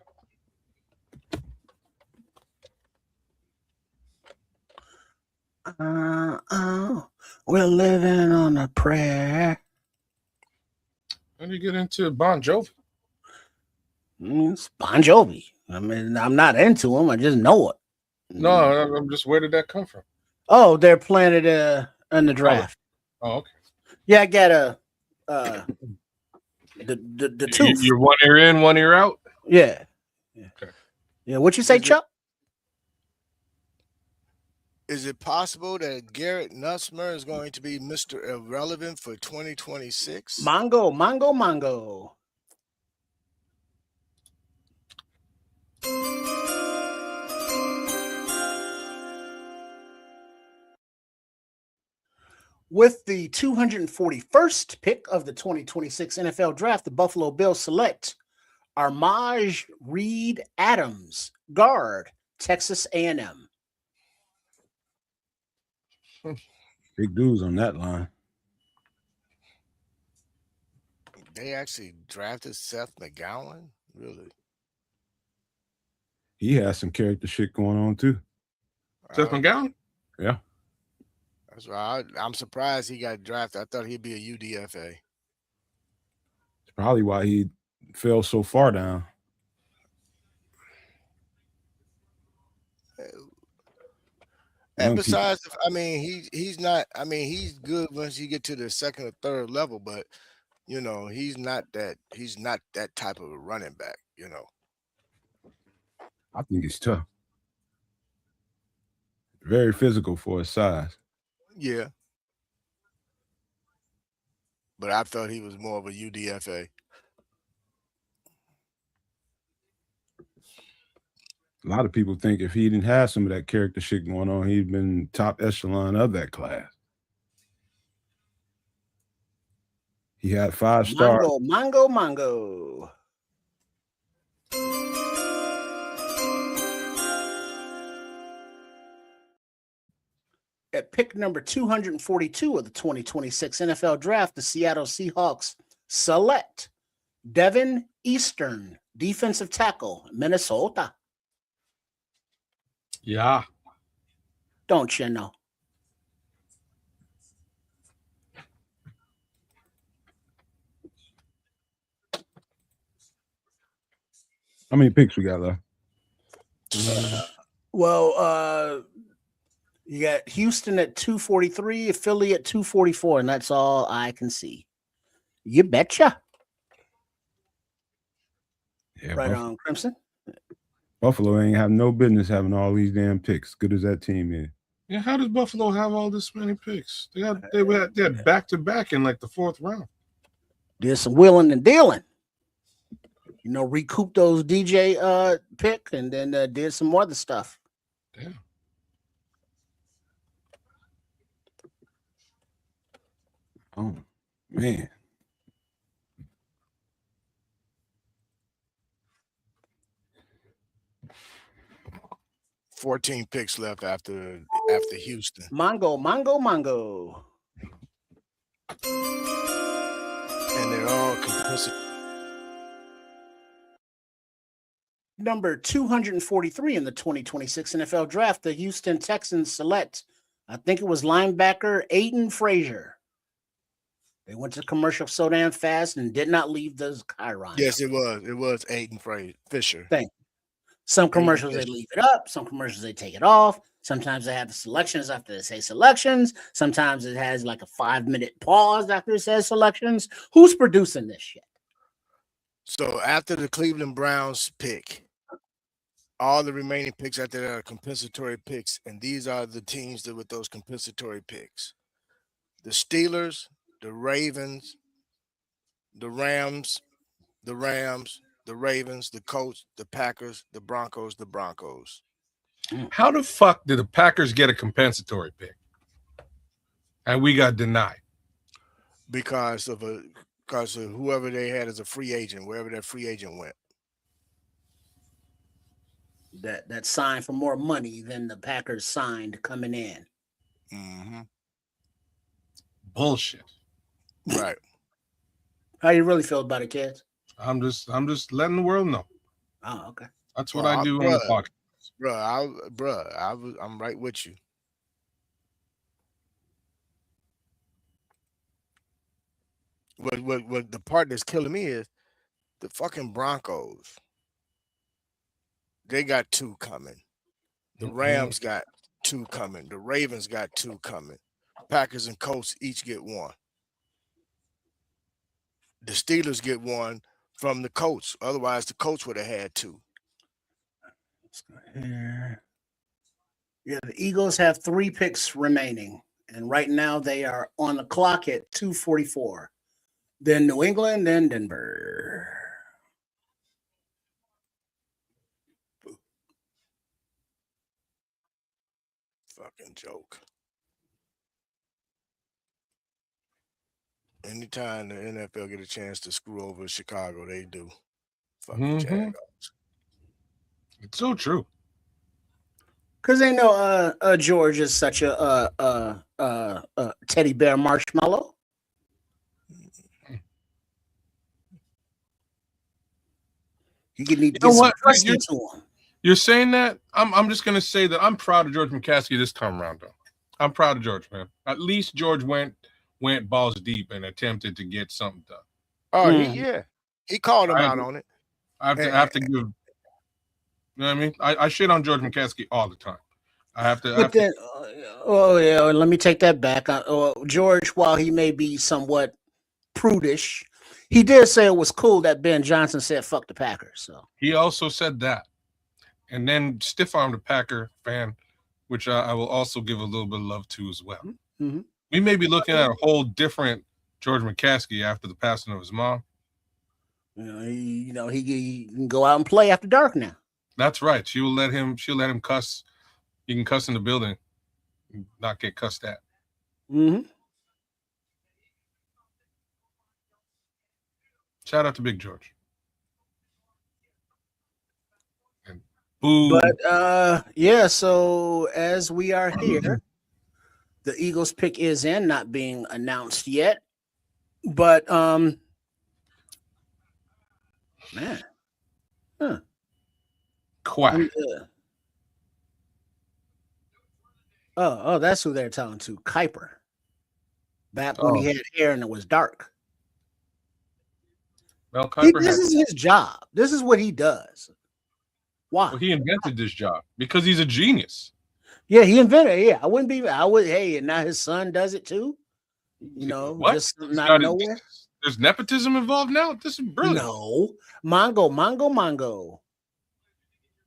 We're living on a prayer. How do you get into Bon Jovi? It's Bon Jovi. I mean, I'm not into him. I just know it. No, I'm just, where did that come from? Oh, they're playing it in the draft. Oh, okay. Yeah, I got the tooth. You're 1 ear in, 1 ear out? Yeah. Okay. Yeah, what you say, Chuck? Is it possible that Garrett Nussmer is going to be Mr. Irrelevant for 2026? Mongo. With the 241st pick of the 2026 NFL Draft, the Buffalo Bills select Armaj Reed Adams, guard, Texas A&M. Big dudes on that line. They actually drafted Seth McGowan. Really? He has some character shit going on too. Seth McGowan? Yeah. That's right. I'm surprised he got drafted. I thought he'd be a UDFA. It's probably why he fell so far down. And besides, I mean, he's not. I mean, he's good once you get to the second or third level, but you know, he's not that. He's not that type of a running back. You know. I think he's tough. Very physical for his size. Yeah. But I thought he was more of a UDFA. A lot of people think if he didn't have some of that character shit going on, he'd been top echelon of that class. He had 5 stars. Mongo. At pick number 242 of the 2026 NFL Draft, the Seattle Seahawks select Devin Eastern, defensive tackle, Minnesota. Yeah. Don't you know? How many picks we got left? You got Houston at 243, Philly at 244, and that's all I can see. You betcha. Yeah, right on, Crimson. Buffalo ain't have no business having all these damn picks. Good as that team is. Yeah, how does Buffalo have all this many picks? They had back-to-back in like the 4th round. Did some willing and dealing. You know, recoup those DJ pick and then did some other stuff. Damn. Oh, man. $14 picks left after Houston. Mongo. And they're all complicit. Number 243 in the 2026 NFL Draft, the Houston Texans select, I think it was linebacker Aiden Frazier. They went to commercial so damn fast and did not leave those Chiron. Yes, it was. It was Aiden Fisher. Thank you. Some commercials they leave it up. Some commercials they take it off. Sometimes they have the selections after they say selections. Sometimes it has like a 5-minute pause after it says selections. Who's producing this shit? So after the Cleveland Browns pick, all the remaining picks after that are compensatory picks, and these are the teams that with those compensatory picks: the Steelers, the Ravens, the Rams, the Ravens, the Colts, the Packers, the Broncos, the Broncos. How the fuck did the Packers get a compensatory pick? And we got denied. Because of whoever they had as a free agent, wherever that free agent went. That signed for more money than the Packers signed coming in. Mm-hmm. Bullshit. Right. How you really feel about it, kids? I'm just letting the world know. Oh, okay. That's what I do on the podcast. I'm right with you. What the part that's killing me is the fucking Broncos. They got 2 coming. The Rams got 2 coming. The Ravens got 2 coming. Packers and Colts each get 1. The Steelers get 1 from the Colts. Otherwise, the Colts would have had 2. Let's go here. Yeah, the Eagles have 3 picks remaining, and right now they are on the clock at 244. Then New England, then Denver. Fucking joke. Anytime the NFL get a chance to screw over Chicago, they do. Fucking Jaguars. It's so true. Because they know George is such a teddy bear marshmallow. He could need to You know get some what? trusty to him. You're saying that. I'm just gonna say that I'm proud of George McCaskey this time around, though. I'm proud of George, man. At least George went balls deep and attempted to get something done. Oh, Mm. he called him I out on it. have to give. You know what I mean? I shit on George McCaskey all the time. But then, oh yeah, let me take that back. George, while he may be somewhat prudish, he did say it was cool that Ben Johnson said "fuck the Packers." So he also said that, and then stiff armed a Packer fan, which I will also give a little bit of love to as well. mm-hmm. We may be looking at a whole different George McCaskey after the passing of his mom. He can go out and play after dark now. That's right. She'll let him cuss. He can cuss in the building, not get cussed at. Mm-hmm. Shout out to Big George. And boo. But yeah, so as we are here, the Eagles pick is in, not being announced yet. But man. Huh. Quack. Oh, that's who they're talking to, Kuiper. Back when he had hair and it was dark. Well, Kuiper this is his job. This is what he does. Why? Well, he invented this job because he's a genius. Yeah, he invented it. Yeah, I would. Hey, and now his son does it too. You know, what? Just not nowhere. There's nepotism involved now. This is brilliant. No, Mongo.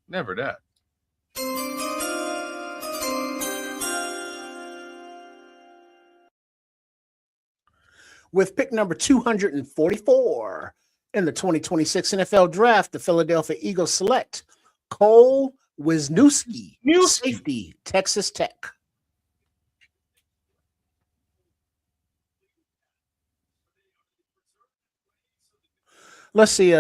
Never that. With pick number 244 in the 2026 NFL Draft, the Philadelphia Eagles select Cole Wisniewski, safety, Texas Tech. Let's see,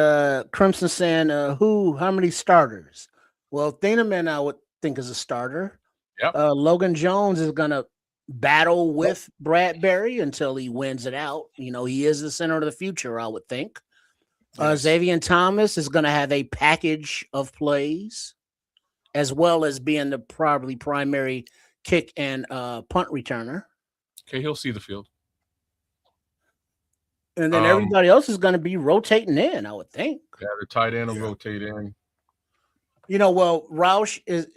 Crimson saying, how many starters? Well, Thieneman, I would think is a starter. Yep. Logan Jones is going to battle with Bradbury until he wins it out. You know, he is the center of the future, I would think. Yes. Xavier Thomas is going to have a package of plays, as well as being the probably primary kick and punt returner. Okay, he'll see the field. And then everybody else is going to be rotating in, I would think. Yeah, the tight end will rotate in. You know, well, Roush is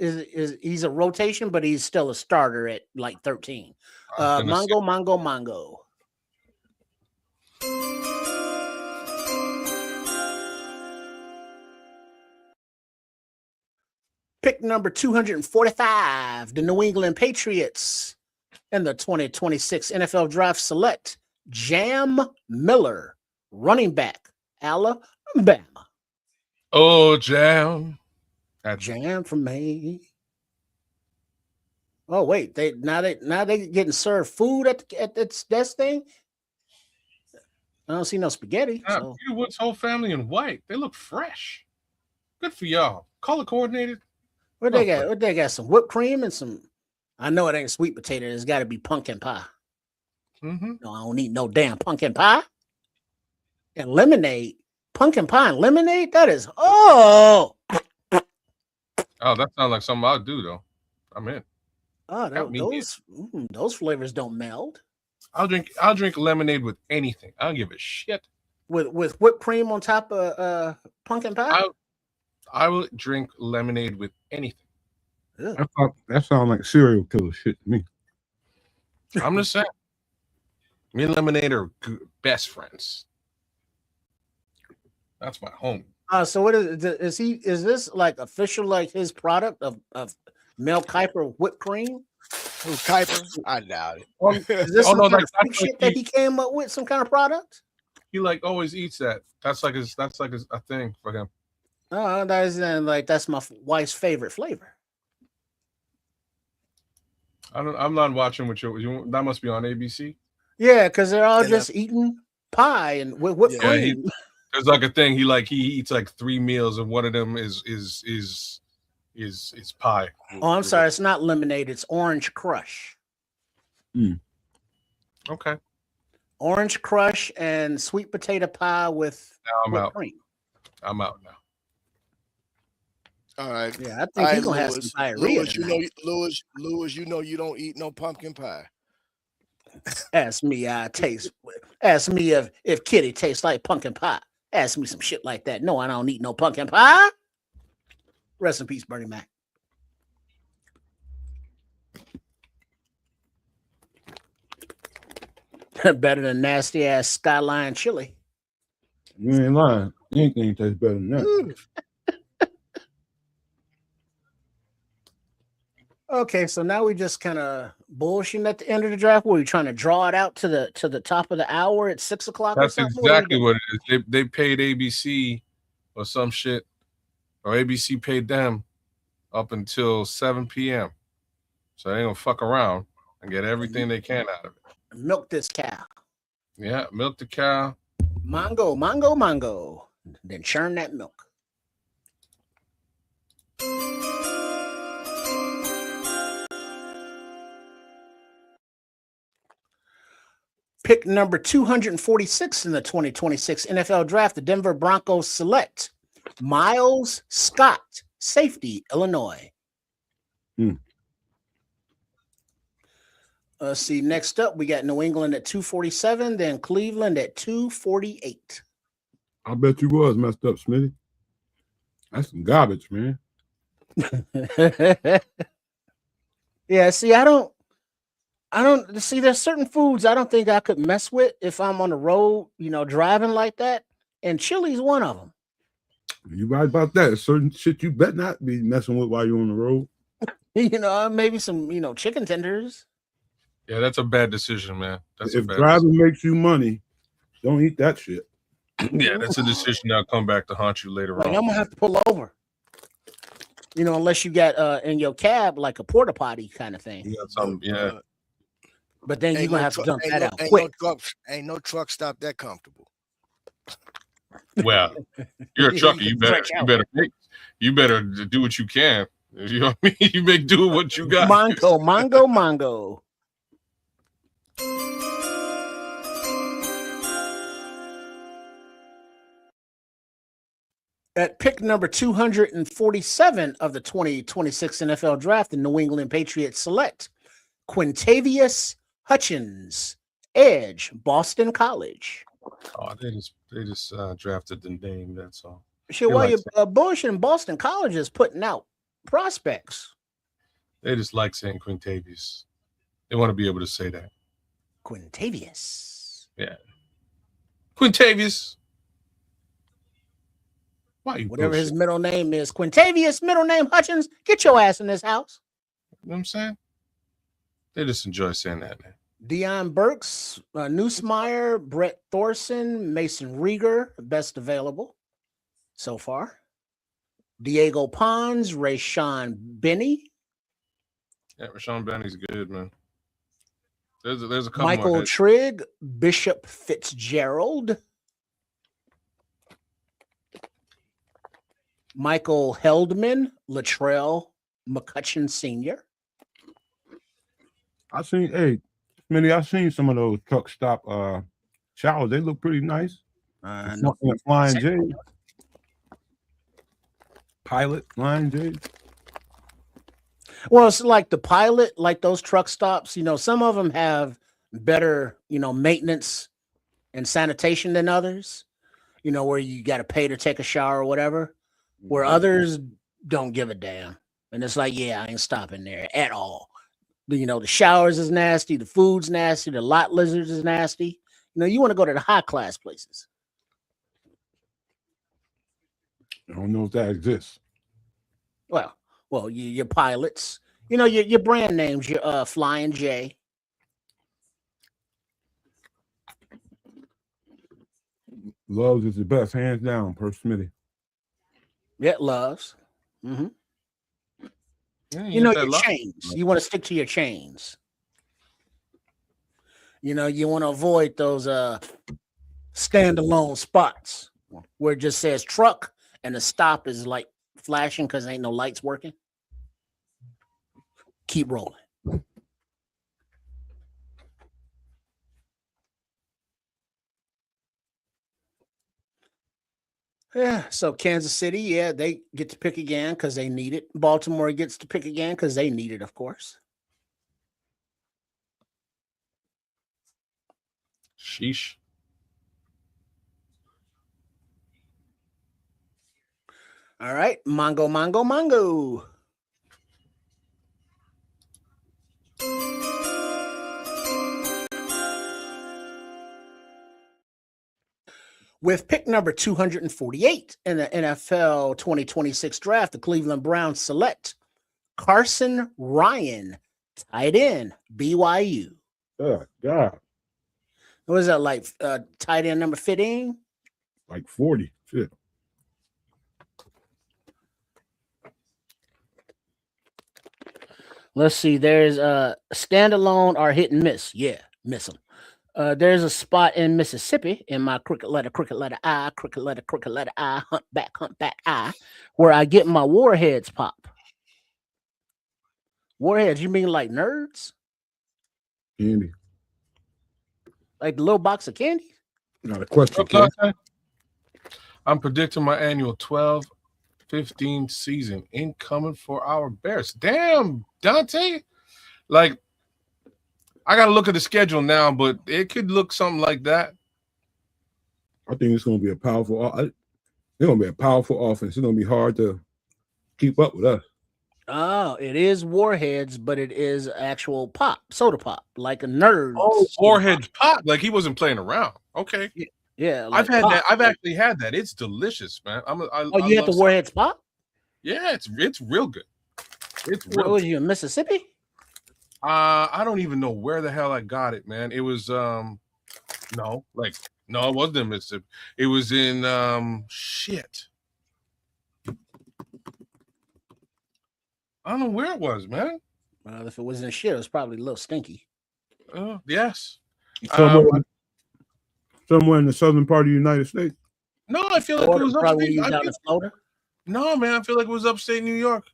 he's a rotation, but he's still a starter at like 13. Mongo. Pick number 245, the New England Patriots in the 2026 NFL Draft select Jam Miller, running back, Alabama. Oh, Jam. Jam for me. Oh, wait, they getting served food at this thing. I don't see no spaghetti. So. Peter Wood's whole family in white. They look fresh. Good for y'all. Color coordinated. What they got? What they got? Some whipped cream and some. I know it ain't sweet potato. It's got to be pumpkin pie. Mm-hmm. No, I don't eat no damn pumpkin pie. And lemonade, pumpkin pie and lemonade. That is Oh, that sounds like something I'll do though. I'm in. Oh, those flavors don't meld. I'll drink lemonade with anything. I don't give a shit. With whipped cream on top of pumpkin pie. I will drink lemonade with anything. I thought that sounded like serial killer shit to me. I'm just saying. Me and lemonade are best friends. That's my home. So what is this like official, like his product of Mel Kiper whipped cream? Who, Kiper? I doubt it. Is this some kind of shit that he came up with? Some kind of product? He like always eats that. That's like a thing for him. Oh, that's my wife's favorite flavor. I'm not watching with you. That must be on ABC. Yeah, because they're all just eating pie and whipped cream. There's like a thing. He eats like 3 meals, and one of them is pie. Oh, I'm sorry. It's not lemonade. It's Orange Crush. Okay. Orange Crush and sweet potato pie with whipped cream. I'm out now. All right. Yeah, I All think he's right, gonna have some diarrhea Lewis, tonight. Lewis, you know you don't eat no pumpkin pie. Ask me, Ask me if Kitty tastes like pumpkin pie. Ask me some shit like that. No, I don't eat no pumpkin pie. Rest in peace, Bernie Mac. Better than nasty ass Skyline chili. You ain't lying. Anything tastes better than that. Okay, so now we just kind of bullshitting at the end of the draft. Were we trying to draw it out to the top of the hour at 6 o'clock or That's something? exactly what it is. They paid ABC or some shit, or ABC paid them up until 7 p.m. So they ain't gonna fuck around and get everything they can out of it. Milk this cow. Yeah, milk the cow. Mango, mango, mango. Then churn that milk. Pick number 246 in the 2026 NFL Draft, the Denver Broncos select Miles Scott, safety, Illinois. Let's see. Next up, we got New England at 247, then Cleveland at 248. I bet you was messed up, Smitty. That's some garbage, man. Yeah, see, I don't see there's certain foods I don't think I could mess with if I'm on the road, driving like that. And chili's one of them. You right about that. Certain shit you better not be messing with while you're on the road. Maybe some, chicken tenders. Yeah, that's a bad decision, man. That's if driving makes you money, don't eat that shit. Yeah, that's a decision that'll come back to haunt you later on. I'm gonna have to pull over. Unless you got in your cab like a porta potty kind of thing. You got some, yeah. But then you're gonna have to dump that out ain't quick. Ain't no truck stop that comfortable. Well, you're a trucker. You better do what you can. You know what I mean? You make do what you got. Mongo. At pick number 247 of the 2026 NFL Draft, the New England Patriots select Quintavious Hutchins, edge, Boston College. Oh, they just drafted the name. That's all. Sure, while you're Bush and Boston College is putting out prospects. They just like saying Quintavious. They want to be able to say that. Quintavious. Yeah. Quintavious. Whatever his middle name is, Quintavious, middle name Hutchins, get your ass in this house. You know what I'm saying? They just enjoy saying that, man. Deion Burks, Neusmeyer, Brett Thorson, Mason Rieger, best available so far. Diego Pons, Rayshawn Benny. Yeah, Rayshawn Benny's good, man. There's a couple Michael more Trigg, Bishop Fitzgerald. Michael Heldman, Latrell McCutcheon Sr. I've seen some of those truck stop showers. They look pretty nice. No. Flying J. Pilot, Flying J. Well, it's like the Pilot, like those truck stops, some of them have better, maintenance and sanitation than others, where you got to pay to take a shower or whatever, where others don't give a damn. And it's like, yeah, I ain't stopping there at all. The showers is nasty, the food's nasty, the lot lizards is nasty. You want to go to the high class places. I don't know if that exists. Well, your Pilots, your brand names, your Flying J. Loves is the best, hands down, per Smitty. Yeah, Loves. Mm-hmm. Yeah, your chains. You want to stick to your chains. You want to avoid those standalone spots where it just says truck and the stop is like flashing because ain't no lights working. Keep rolling. Yeah, so Kansas City, yeah, they get to pick again because they need it. Baltimore gets to pick again because they need it, of course. Sheesh. All right, Mongo. With pick number 248 in the NFL 2026 draft, the Cleveland Browns select Carson Ryan, tight end, BYU. Oh, God. What is that, like tight end number 15? Like 40. Shit. Let's see. There's standalone or hit and miss. Yeah, miss them. There's a spot in Mississippi in my cricket letter I, humpback I, where I get my warheads pop. Warheads, you mean like nerds? Candy. Like the little box of candy? Not a question, Look, Ken. I'm predicting my annual 12-15 season incoming for our Bears. Damn, Dante. Like, I got to look at the schedule now, but it could look something like that. I think it's going to be a powerful. It's going to be a powerful offense. It's going to be hard to keep up with us. Oh, it is warheads, but it is actual soda pop, like a nerd. Oh, warheads pop. Like he wasn't playing around. Okay. Yeah, I've like had pop. that. I've actually had that. It's delicious, man. You had the warheads pop? Yeah, it's real good. It's real. What was you in Mississippi? I don't even know where the hell I got it, man. It was no, it wasn't in Mississippi. It was in shit. I don't know where it was, man. Well, if it was in shit, it was probably a little stinky. Yes. Somewhere in the southern part of the United States. No, I feel like it was probably upstate. down in Florida. No, man, I feel like it was upstate New York.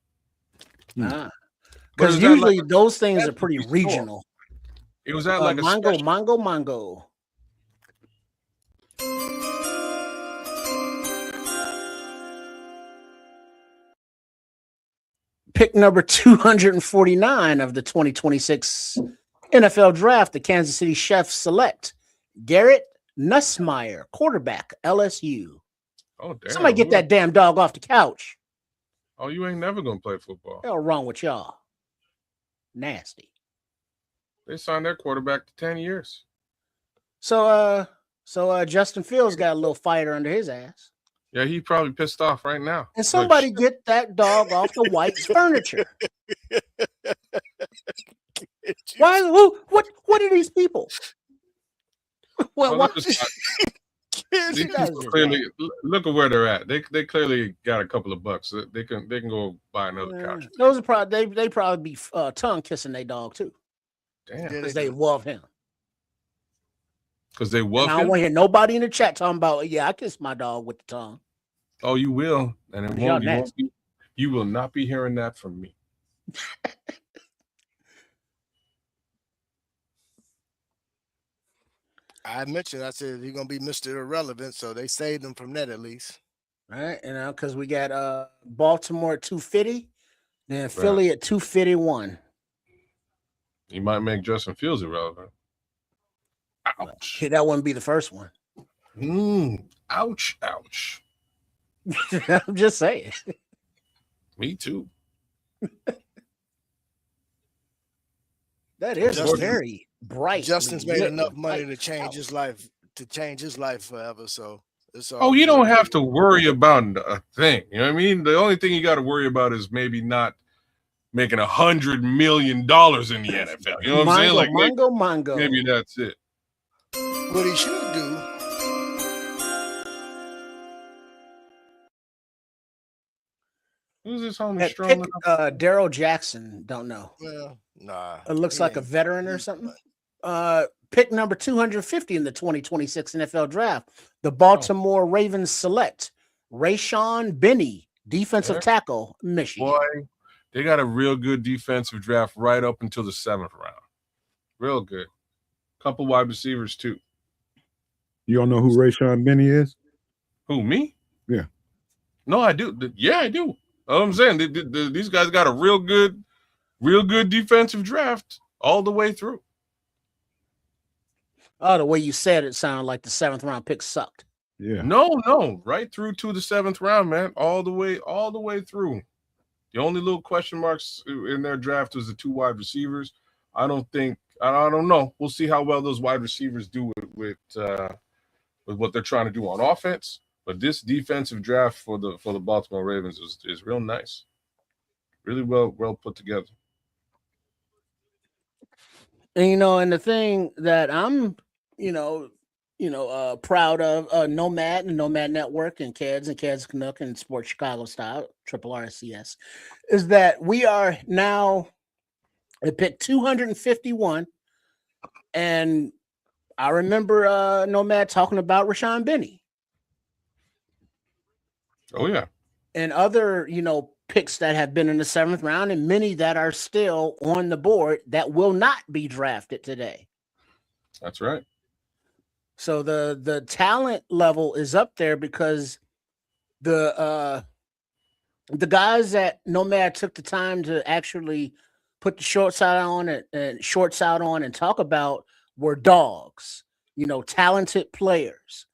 Because usually those things are pretty regional. It was at like a Mongo. Pick number 249 of the 2026 NFL draft, the Kansas City Chiefs select Garrett Nussmeier, quarterback, LSU. Oh, damn. Somebody get that damn dog off the couch. Oh, you ain't never gonna play football. What's the hell wrong with y'all? Nasty. They signed their quarterback to 10 years. So Justin Fields got a little fighter under his ass. Yeah, he probably pissed off right now. And somebody get that dog off the White's furniture. Why? Who? What are these people? Well, why? These people clearly look at where they're at. They clearly got a couple of bucks. They can go buy another couch. Those are probably they probably be tongue kissing their dog too. Damn, because they love him. Because they love him. I don't want to hear nobody in the chat talking about, yeah, I kiss my dog with the tongue. Oh, you will, and you will not be hearing that from me. I mentioned, I said he's gonna be Mr. Irrelevant, so they saved him from that at least. All right, and because we got Baltimore at 250, then Philly at 251. You might make Justin Fields irrelevant. Ouch. That wouldn't be the first one. Ouch. I'm just saying. Me too. That is very bright. Justin's made enough money to change his life, forever. So it's all. Oh, you don't have to worry about a thing. You know what I mean? The only thing you got to worry about is maybe not making $100 million in the NFL. You know what I'm saying? Like Mongo. Maybe that's it. What he should do. Who's this homie strolling? Daryl Jackson, don't know. Well, nah. It looks like a veteran or something. Pick number 250 in the 2026 NFL draft. The Baltimore Ravens select Rayshon Benny, defensive tackle, Michigan. Boy, they got a real good defensive draft right up until the 7th round. Real good. Couple wide receivers too. You don't know who Rayshon Benny is? Who, me? Yeah. No, I do. Yeah, I do. I'm saying these guys got a real good defensive draft all the way through. Oh, the way you said it sounded like the 7th round pick sucked. Yeah. No, right through to the 7th round, man. All the way through. The only little question marks in their draft was the 2 wide receivers. I don't know. We'll see how well those wide receivers do with what they're trying to do on offense. But this defensive draft for the Baltimore Ravens is real nice. Really well put together. And and the thing that I'm, proud of Nomad and Nomad Network and Keds Canuck and Sports Chicago Style, Triple RCS, is that we are now at pick 251. And I remember Nomad talking about Rashawn Benny. Oh, yeah. And other, picks that have been in the 7th round, and many that are still on the board that will not be drafted today. That's right. So the talent level is up there because the guys that Nomad took the time to actually put the shorts out on and talk about were dogs, talented players.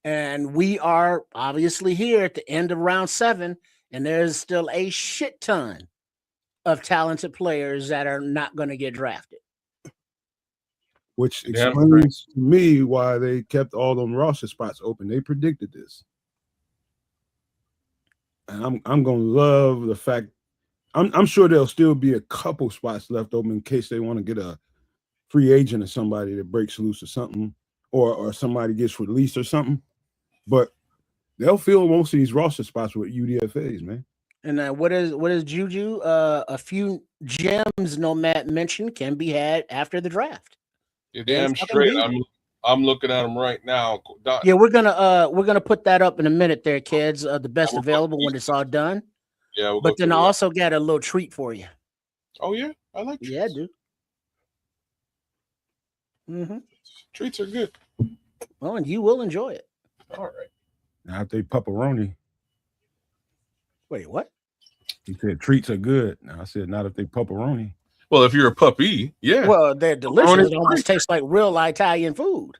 And we are obviously here at the end of round 7, and there's still a shit ton of talented players that are not going to get drafted. Which explains to me why they kept all them roster spots open. They predicted this. And I'm gonna love the fact I'm sure there'll still be a couple spots left open in case they want to get a free agent or somebody that breaks loose or something, or somebody gets released or something. But they'll fill most of these roster spots with UDFAs, man. And what is Juju? A few gems Nomad mentioned can be had after the draft. You're damn straight. I'm looking at them right now. Yeah, we're gonna put that up in a minute there, kids. The best available when it's all done. Yeah, but then I also got a little treat for you. Oh yeah, I like treats. Yeah, dude. Mm-hmm. Treats are good. Oh, and you will enjoy it. All right. Now if they pepperoni. Wait, what? He said treats are good. Now I said not if they pepperoni. Well, if you're a puppy, yeah. Well, they're delicious. It almost tastes like real Italian food.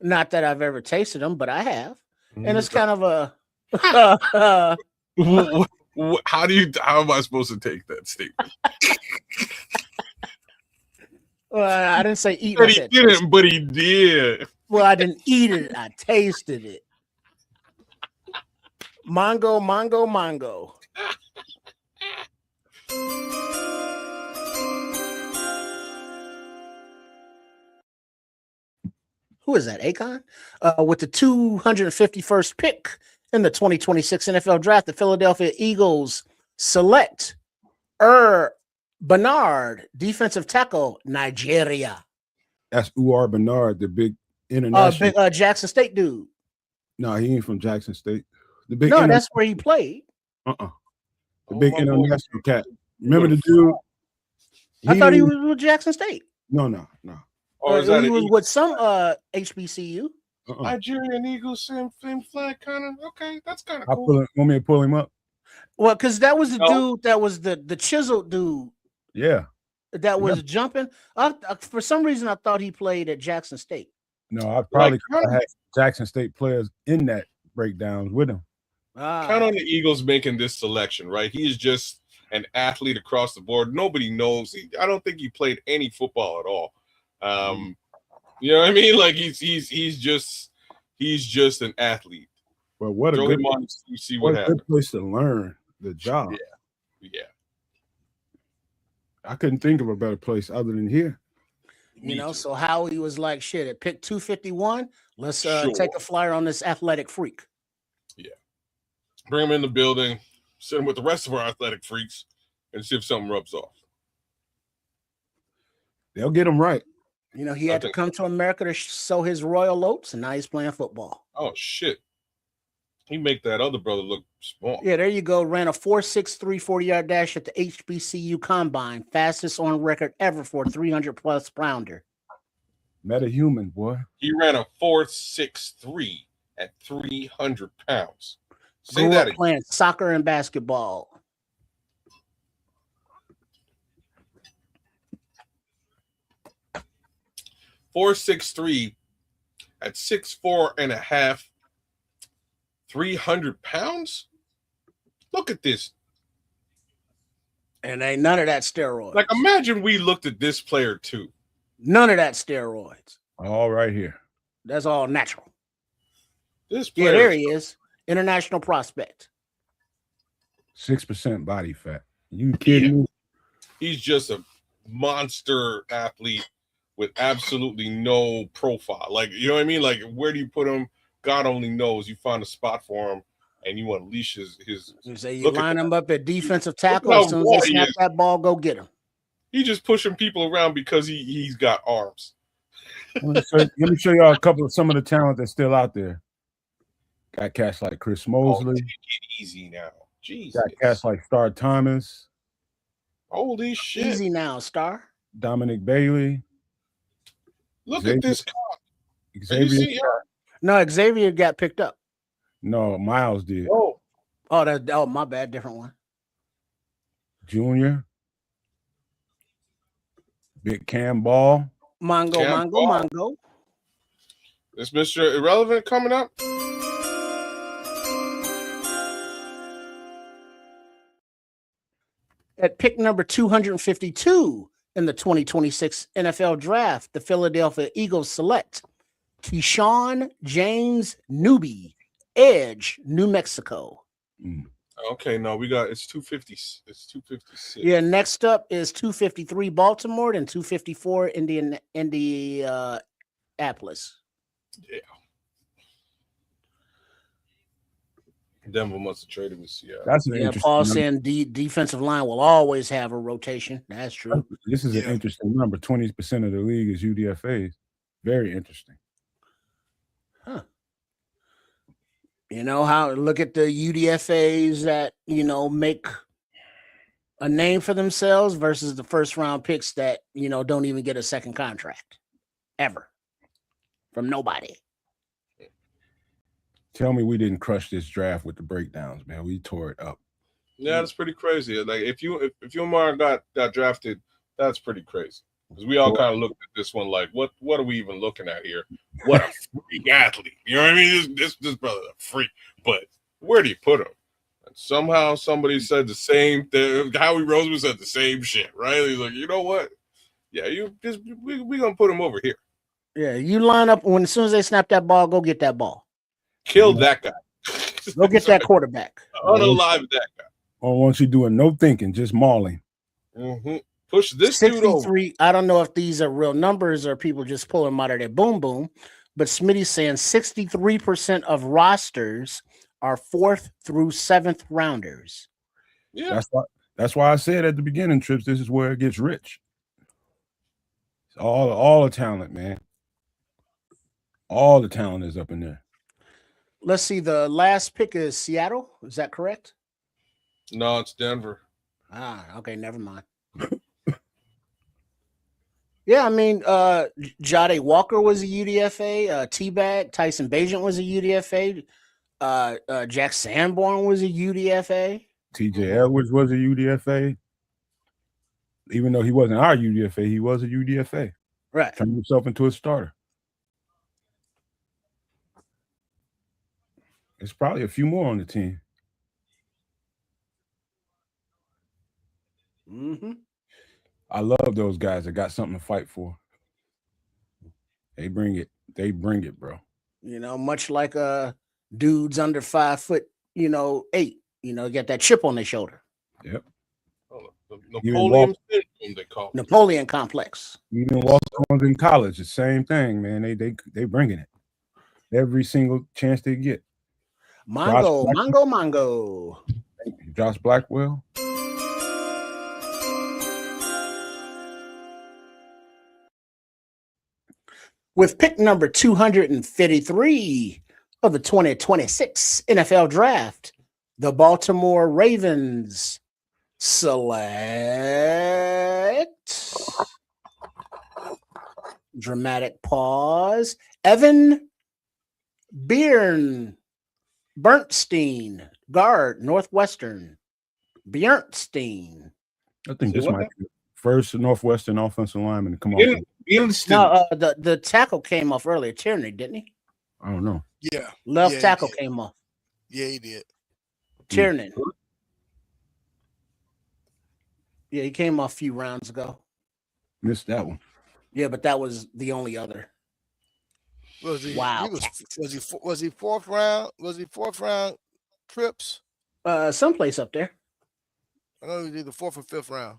Not that I've ever tasted them, but I have. And it's kind of a how am I supposed to take that statement? Well, I didn't say eat. But he didn't, but he did. Well, I didn't eat it. I tasted it. Mango. Who is that? Akon? With the 251st pick in the 2026 NFL Draft, the Philadelphia Eagles select Bernard, defensive tackle, Nigeria. That's Uar Bernard, the big international. Big Jackson State dude. No, he ain't from Jackson State. The big that's where he played. The big international cat. Remember the dude? I thought he was with Jackson State. No. Or is he was with some HBCU. Nigerian Eagles, same flag, kind of. Okay, that's kind of cool. Want me to pull him up? Well, because that was the dude that was the chiseled dude. Yeah. That was jumping. For some reason, I thought he played at Jackson State. No, I probably had Jackson State players in that breakdowns with him. Count on the Eagles making this selection, right? He's just an athlete across the board. Nobody knows. I don't think he played any football at all. You know what I mean? Like he's just an athlete. Well, what a Throw good him on, see what happens. Good place to learn the job. Yeah. I couldn't think of a better place other than here. So Howie was like, shit, at pick 251, let's take a flyer on this athletic freak. Yeah. Bring him in the building, sit him with the rest of our athletic freaks, and see if something rubs off. They'll get him right. He had to come to America to sow his royal oats, and now he's playing football. Oh, shit. He make that other brother look small. Yeah, there you go. Ran a 4.63 40-yard dash at the HBCU Combine. Fastest on record ever for a 300-plus pounder. Metahuman, boy. He ran a 4.63 at 300 pounds. Say Grew that up again. playing soccer and basketball. 4'6" at 6'4.5", 300 pounds. Look at this. And ain't none of that steroids. Like, imagine we looked at this player too. None of that steroids. All right here. That's all natural. This Yeah, player, there he is. International prospect. 6% body fat. You kidding me? he's just a monster athlete with absolutely no profile. Like, you know what I mean? Like, where do you put him? God only knows. You find a spot for him, and you unleash his. You say you line him up at defensive tackle. how As soon as raw they he snap is. that ball, go get him. He just pushing people around because he's got arms. Let me show y'all a couple of some of the talent that's still out there. Got cats like Chris Mosley. Take it easy now. Jesus. Got cats like Star Thomas, Holy shit. Easy now, Star. Dominic Bailey. Look Xavier- at this cop. Xavier. No, Xavier got picked up. No, Miles did. Oh, Oh, my bad. Different one. Junior. Big Cam Ball. Mongo. is Mr. Irrelevant coming up? At pick number 252 in the 2026 NFL Draft, the Philadelphia Eagles select Keyshawn James Newby, Edge, New Mexico. Okay, no, it's 250. It's 256. Yeah, next up is 253 Baltimore and 254 Indianapolis. Yeah. Denver must have traded with Seattle. That's an Yeah, interesting Paul number. saying defensive line will always have a rotation. That's true. This is an interesting number. 20% of the league is UDFAs. Very interesting. Huh. You know how look at the UDFAs that make a name for themselves versus the first round picks that don't even get a second contract ever from nobody. Tell me we didn't crush this draft with the breakdowns, man. We tore it up. Yeah, that's pretty crazy. Like if Umar got drafted, that's pretty crazy. Because we all kind of looked at this one like, what are we even looking at here? What a freak athlete. You know what I mean? This brother's a freak. But where do you put him? And somehow somebody said the same thing. Howie Roseman said the same shit, right? He's like, you know what? Yeah, we're gonna put him over here. Yeah, you line up as soon as they snap that ball, go get that ball. Kill that guy. Go get that quarterback. Unalive that guy. Or once you doing no thinking, just mauling. Mm-hmm. Push this dude over. 63. I don't know if these are real numbers or people just pulling them out of their boom boom, but Smitty's saying 63% of rosters are 4th through 7th rounders. Yeah. That's why I said at the beginning, Trips, this is where it gets rich. It's all the talent, man. All the talent is up in there. Let's see. The last pick is Seattle. Is that correct? No, it's Denver. Okay. Never mind. Yeah, I mean, Jade Walker was a UDFA. T-Bag, Tyson Bagent was a UDFA. Jack Sanborn was a UDFA. TJ Edwards was a UDFA. Even though he wasn't our UDFA, he was a UDFA. Right. Turned himself into a starter. There's probably a few more on the team. Mm-hmm. I love those guys that got something to fight for. They bring it. They bring it, bro. Much like dudes under 5 foot, 8. Got that chip on their shoulder. Yep. Napoleon syndrome, they call it. Napoleon complex. Even walk-ons in college, the same thing, man. They bringing it every single chance they get. Mongo. Josh Blackwell. With pick number 253 of the 2026 NFL Draft, the Baltimore Ravens select dramatic pause. Evan Bernstein, guard, Northwestern. Bernstein. I think Say this what might now? be the first Northwestern offensive lineman to come off. No, the tackle came off earlier. Tierney, didn't he? I don't know. Yeah. Left Yeah, tackle he did. came off. Yeah, he did. Tierney. Yeah, he came off a few rounds ago. Missed that one. Yeah, but that was the only other. Was he? Wow. Was he fourth round? Was he fourth round trips? Someplace up there. I know he was either fourth or fifth round.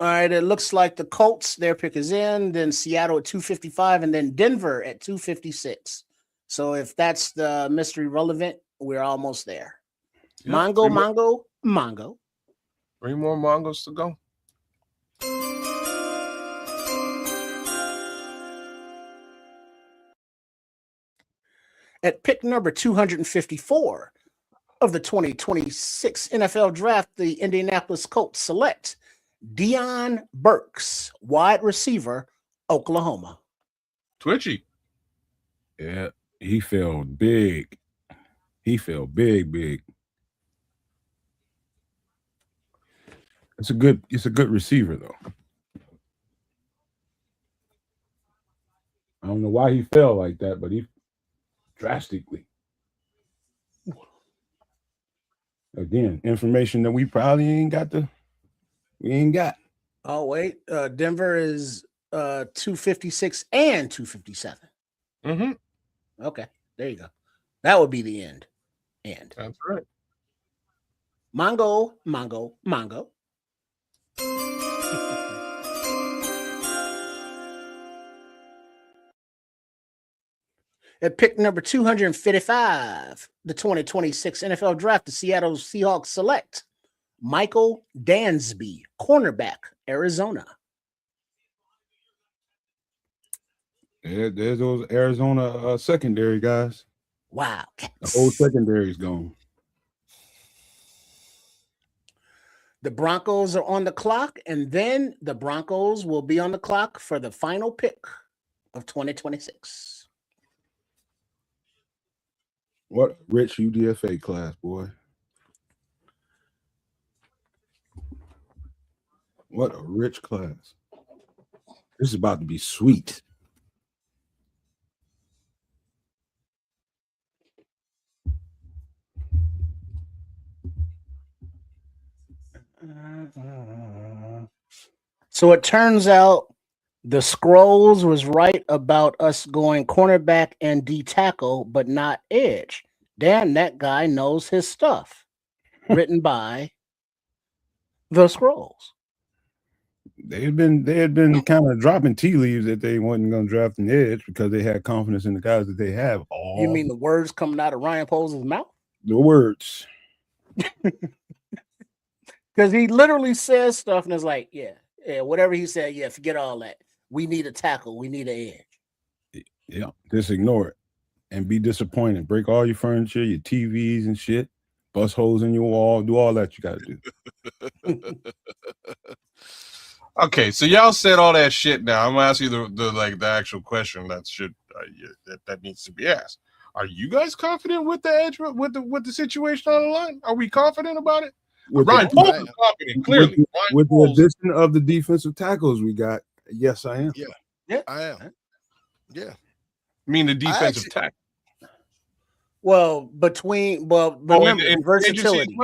All right, it looks like the Colts, their pick is in, then Seattle at 255, and then Denver at 256. So if that's the mystery relevant, we're almost there. Yeah, Mongo. 3 more Mongos to go. At pick number 254 of the 2026 NFL Draft, the Indianapolis Colts select Deion Burks, wide receiver, Oklahoma. Twitchy. Yeah, he fell big. He fell big. It's a good receiver though. I don't know why he fell like that, but he drastically. Again, information that we probably ain't got. Oh, wait. Denver is 256 and 257. Mm-hmm. Okay, there you go. That would be the end. That's right. Mongo. At pick number 255, the 2026 NFL Draft, the Seattle Seahawks select Michael Dansby, cornerback, Arizona. There's those Arizona secondary guys. Wow. The whole secondary is gone. The Broncos are on the clock, and then the Broncos will be on the clock for the final pick of 2026. What rich UDFA class, boy. What a rich class. This is about to be sweet. So it turns out the Scrolls was right about us going cornerback and D tackle, but not edge. Damn, that guy knows his stuff. Written by the Scrolls. They had been kind of dropping tea leaves that they wasn't going to draft an edge because they had confidence in the guys that they have. You mean the words coming out of Ryan Poles' mouth? The words. Because he literally says stuff and it's like, yeah, whatever he said, yeah, forget all that. We need a tackle. We need an edge. Yeah, just ignore it and be disappointed. Break all your furniture, your TVs and shit. Bust holes in your wall. Do all that you got to do. Okay, so y'all said all that shit. Now I'm gonna ask you the actual question that needs to be asked. Are you guys confident with the edge with the situation on the line? Are we confident about it? Ryan Poles is confident, clearly. With the addition of the defensive tackles we got, yes, I am. Yeah, I am. Yeah. I mean the defensive tackle. Well, remember versatility.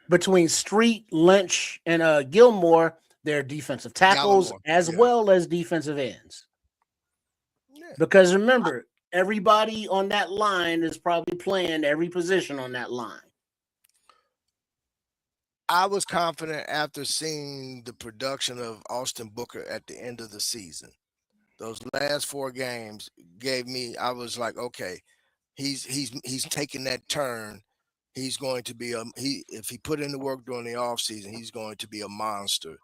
Between Street, Lynch, and Gilmore, they're defensive tackles as well as defensive ends. Yeah. Because remember, everybody on that line is probably playing every position on that line. I was confident after seeing the production of Austin Booker at the end of the season. Those last 4 games I was like, okay, he's taking that turn. He's going to be if he put in the work during the offseason, he's going to be a monster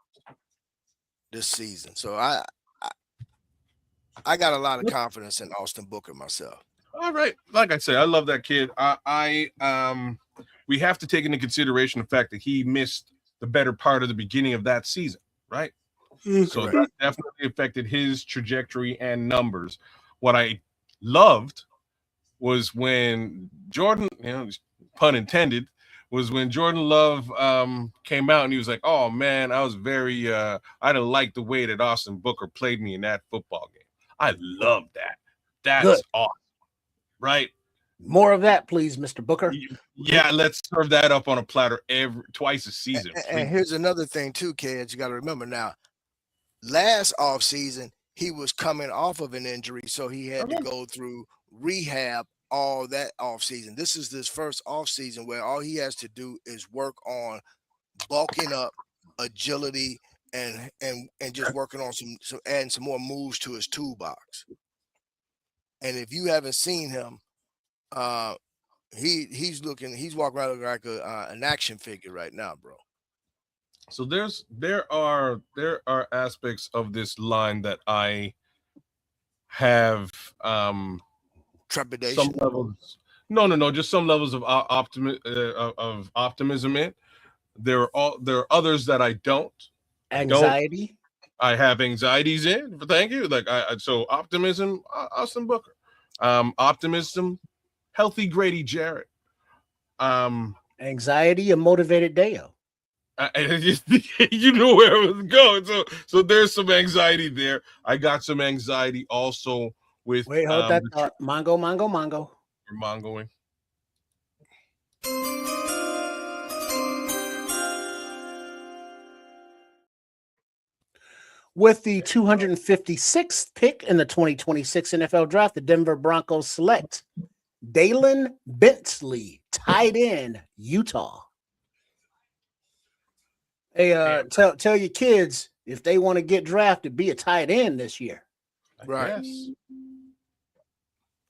this season. So I got a lot of confidence in Austin Booker myself. All right. Like I say, I love that kid. We have to take into consideration the fact that he missed the better part of the beginning of that season, right? So that definitely affected his trajectory and numbers. What I loved was when Jordan, pun intended, was when Jordan Love came out and he was like, "Oh man, I was very I didn't like the way that Austin Booker played me in that football game. I love that. That's Good. awesome, right? More of that, please, Mr. Booker. Yeah, let's serve that up on a platter twice a season. And here's another thing too, kids. You got to remember now. Last offseason, he was coming off of an injury, so he had to go through rehab all that offseason. This is his first offseason where all he has to do is work on bulking up, agility, and just working on some adding some more moves to his toolbox. And if you haven't seen him, he's walking around like an action figure right now, bro. So there are aspects of this line that I have Trepidation. some levels. No, just some levels of optimism in. There are others that I don't. Anxiety. I have anxieties in. Thank you. Like so optimism, Austin Booker. Optimism, healthy Grady Jarrett. Anxiety, a motivated Deo. You know where I was going. So there's some anxiety there. I got some anxiety also with. Wait, hold that thought. Mongo. We're mongoing. With the 256th pick in the 2026 NFL Draft, the Denver Broncos select Dalen Bentley, tight end, Utah. Hey, tell your kids if they want to get drafted, be a tight end this year. Right.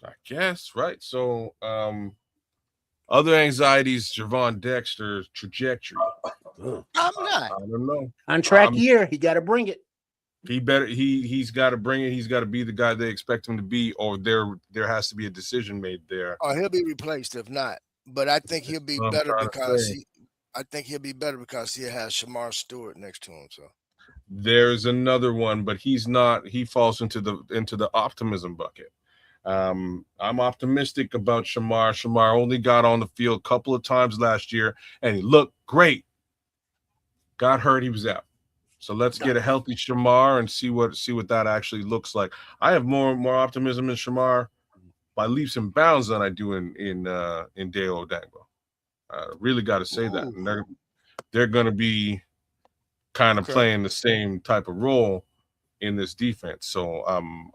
I guess, right. So other anxieties, Javon Dexter's trajectory. I'm not. I don't know. On track year, he got to bring it. He better he's got to bring it. He's got to be the guy they expect him to be, or there has to be a decision made there. Or he'll be replaced if not. But I think he'll be better because he has Shamar Stewart next to him. So there's another one, but he's not. He falls into the optimism bucket. I'm optimistic about Shamar. Shamar only got on the field a couple of times last year, and he looked great. Got hurt, he was out. So let's get a healthy Shamar and see what that actually looks like. I have more optimism in Shamar by leaps and bounds than I do in Deo Odangbo. Really got to say that. And they're going to be kind of playing the same type of role in this defense. So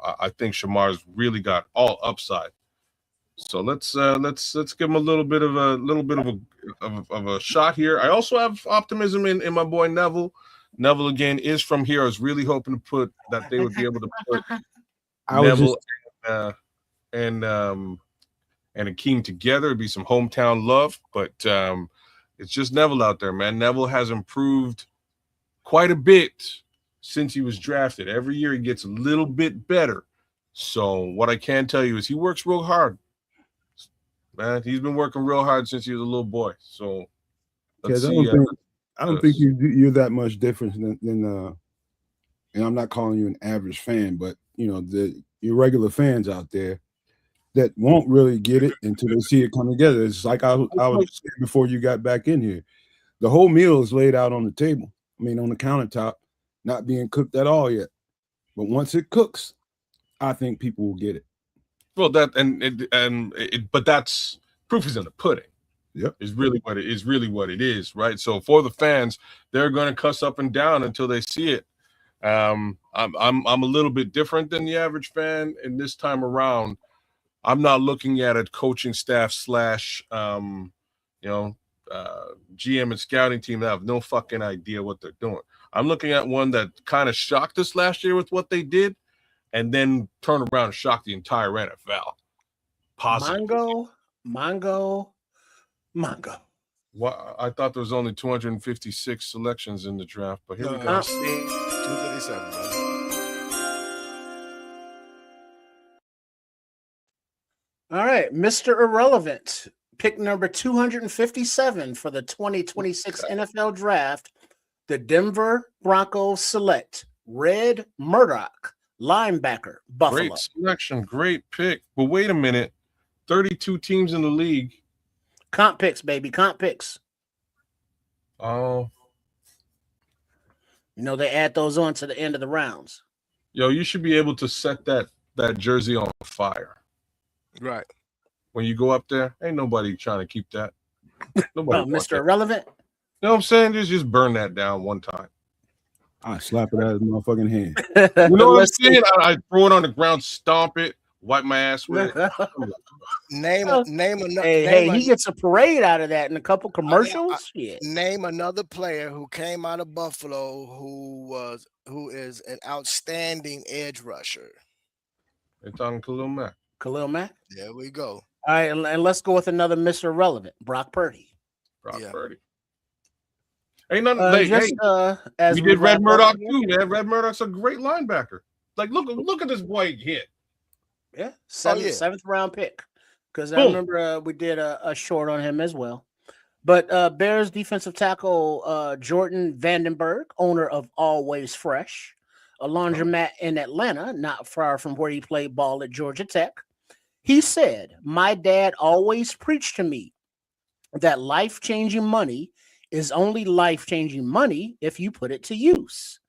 I think Shamar's really got all upside. So let's give him a little bit of a shot here. I also have optimism in my boy Neville. Neville again is from here. I was really hoping to put that they would be able to put Neville and Akeem together. It'd be some hometown love, but it's just Neville out there, man. Neville has improved quite a bit since he was drafted. Every year he gets a little bit better. So what I can tell you is he works real hard. Man, he's been working real hard since he was a little boy. So let's see. I don't think you're that much different than and I'm not calling you an average fan, but your regular fans out there that won't really get it until they see it come together. It's like I was saying before you got back in here. The whole meal is laid out on the table. I mean, on the countertop, not being cooked at all yet. But once it cooks, I think people will get it. Well, but that's proof is in the pudding. Yep. Is really what it is, right? So for the fans, they're going to cuss up and down until they see it. I'm a little bit different than the average fan, and this time around, I'm not looking at a coaching staff / GM and scouting team that have no fucking idea what they're doing. I'm looking at one that kind of shocked us last year with what they did, and then turn around and shock the entire NFL. Possibly. Mongo. Well, I thought there was only 256 selections in the draft, but here we go. 257, brother. All right, Mr. Irrelevant, pick number 257 for the 2026 NFL Draft. The Denver Broncos select Red Murdoch, linebacker, Buffalo. Great selection, great pick. But wait a minute. 32 teams in the league. Comp picks, baby. Comp picks. Oh, You know, they add those on to the end of the rounds. yo, you should be able to set that jersey on fire. Right. When you go up there, ain't nobody trying to keep that. Nobody wants Mr. that. Irrelevant. You know what I'm saying? Just burn that down one time. I slap it out of his motherfucking hand. You know what I'm Let's see. saying? I throw it on the ground, stomp it, wipe my ass with it. Name Hey, he gets a parade out of that in a couple commercials. Name another player who came out of Buffalo who is an outstanding edge rusher. They're talking Khalil Mack. Khalil Mack. There we go. All right, and let's go with another Mr. Irrelevant, Brock Purdy. Brock Yeah. Purdy. Ain't nothing. As we did Red Murdoch too, man. Red Murdoch's a great linebacker. Like, look at this boy hit. Yeah, yeah. seventh round pick. Because I remember we did a short on him as well. But Bears defensive tackle Jordan Vandenberg, owner of Always Fresh, a laundromat in Atlanta, not far from where he played ball at Georgia Tech. He said, "My dad always preached to me that life-changing money is only life-changing money if you put it to use.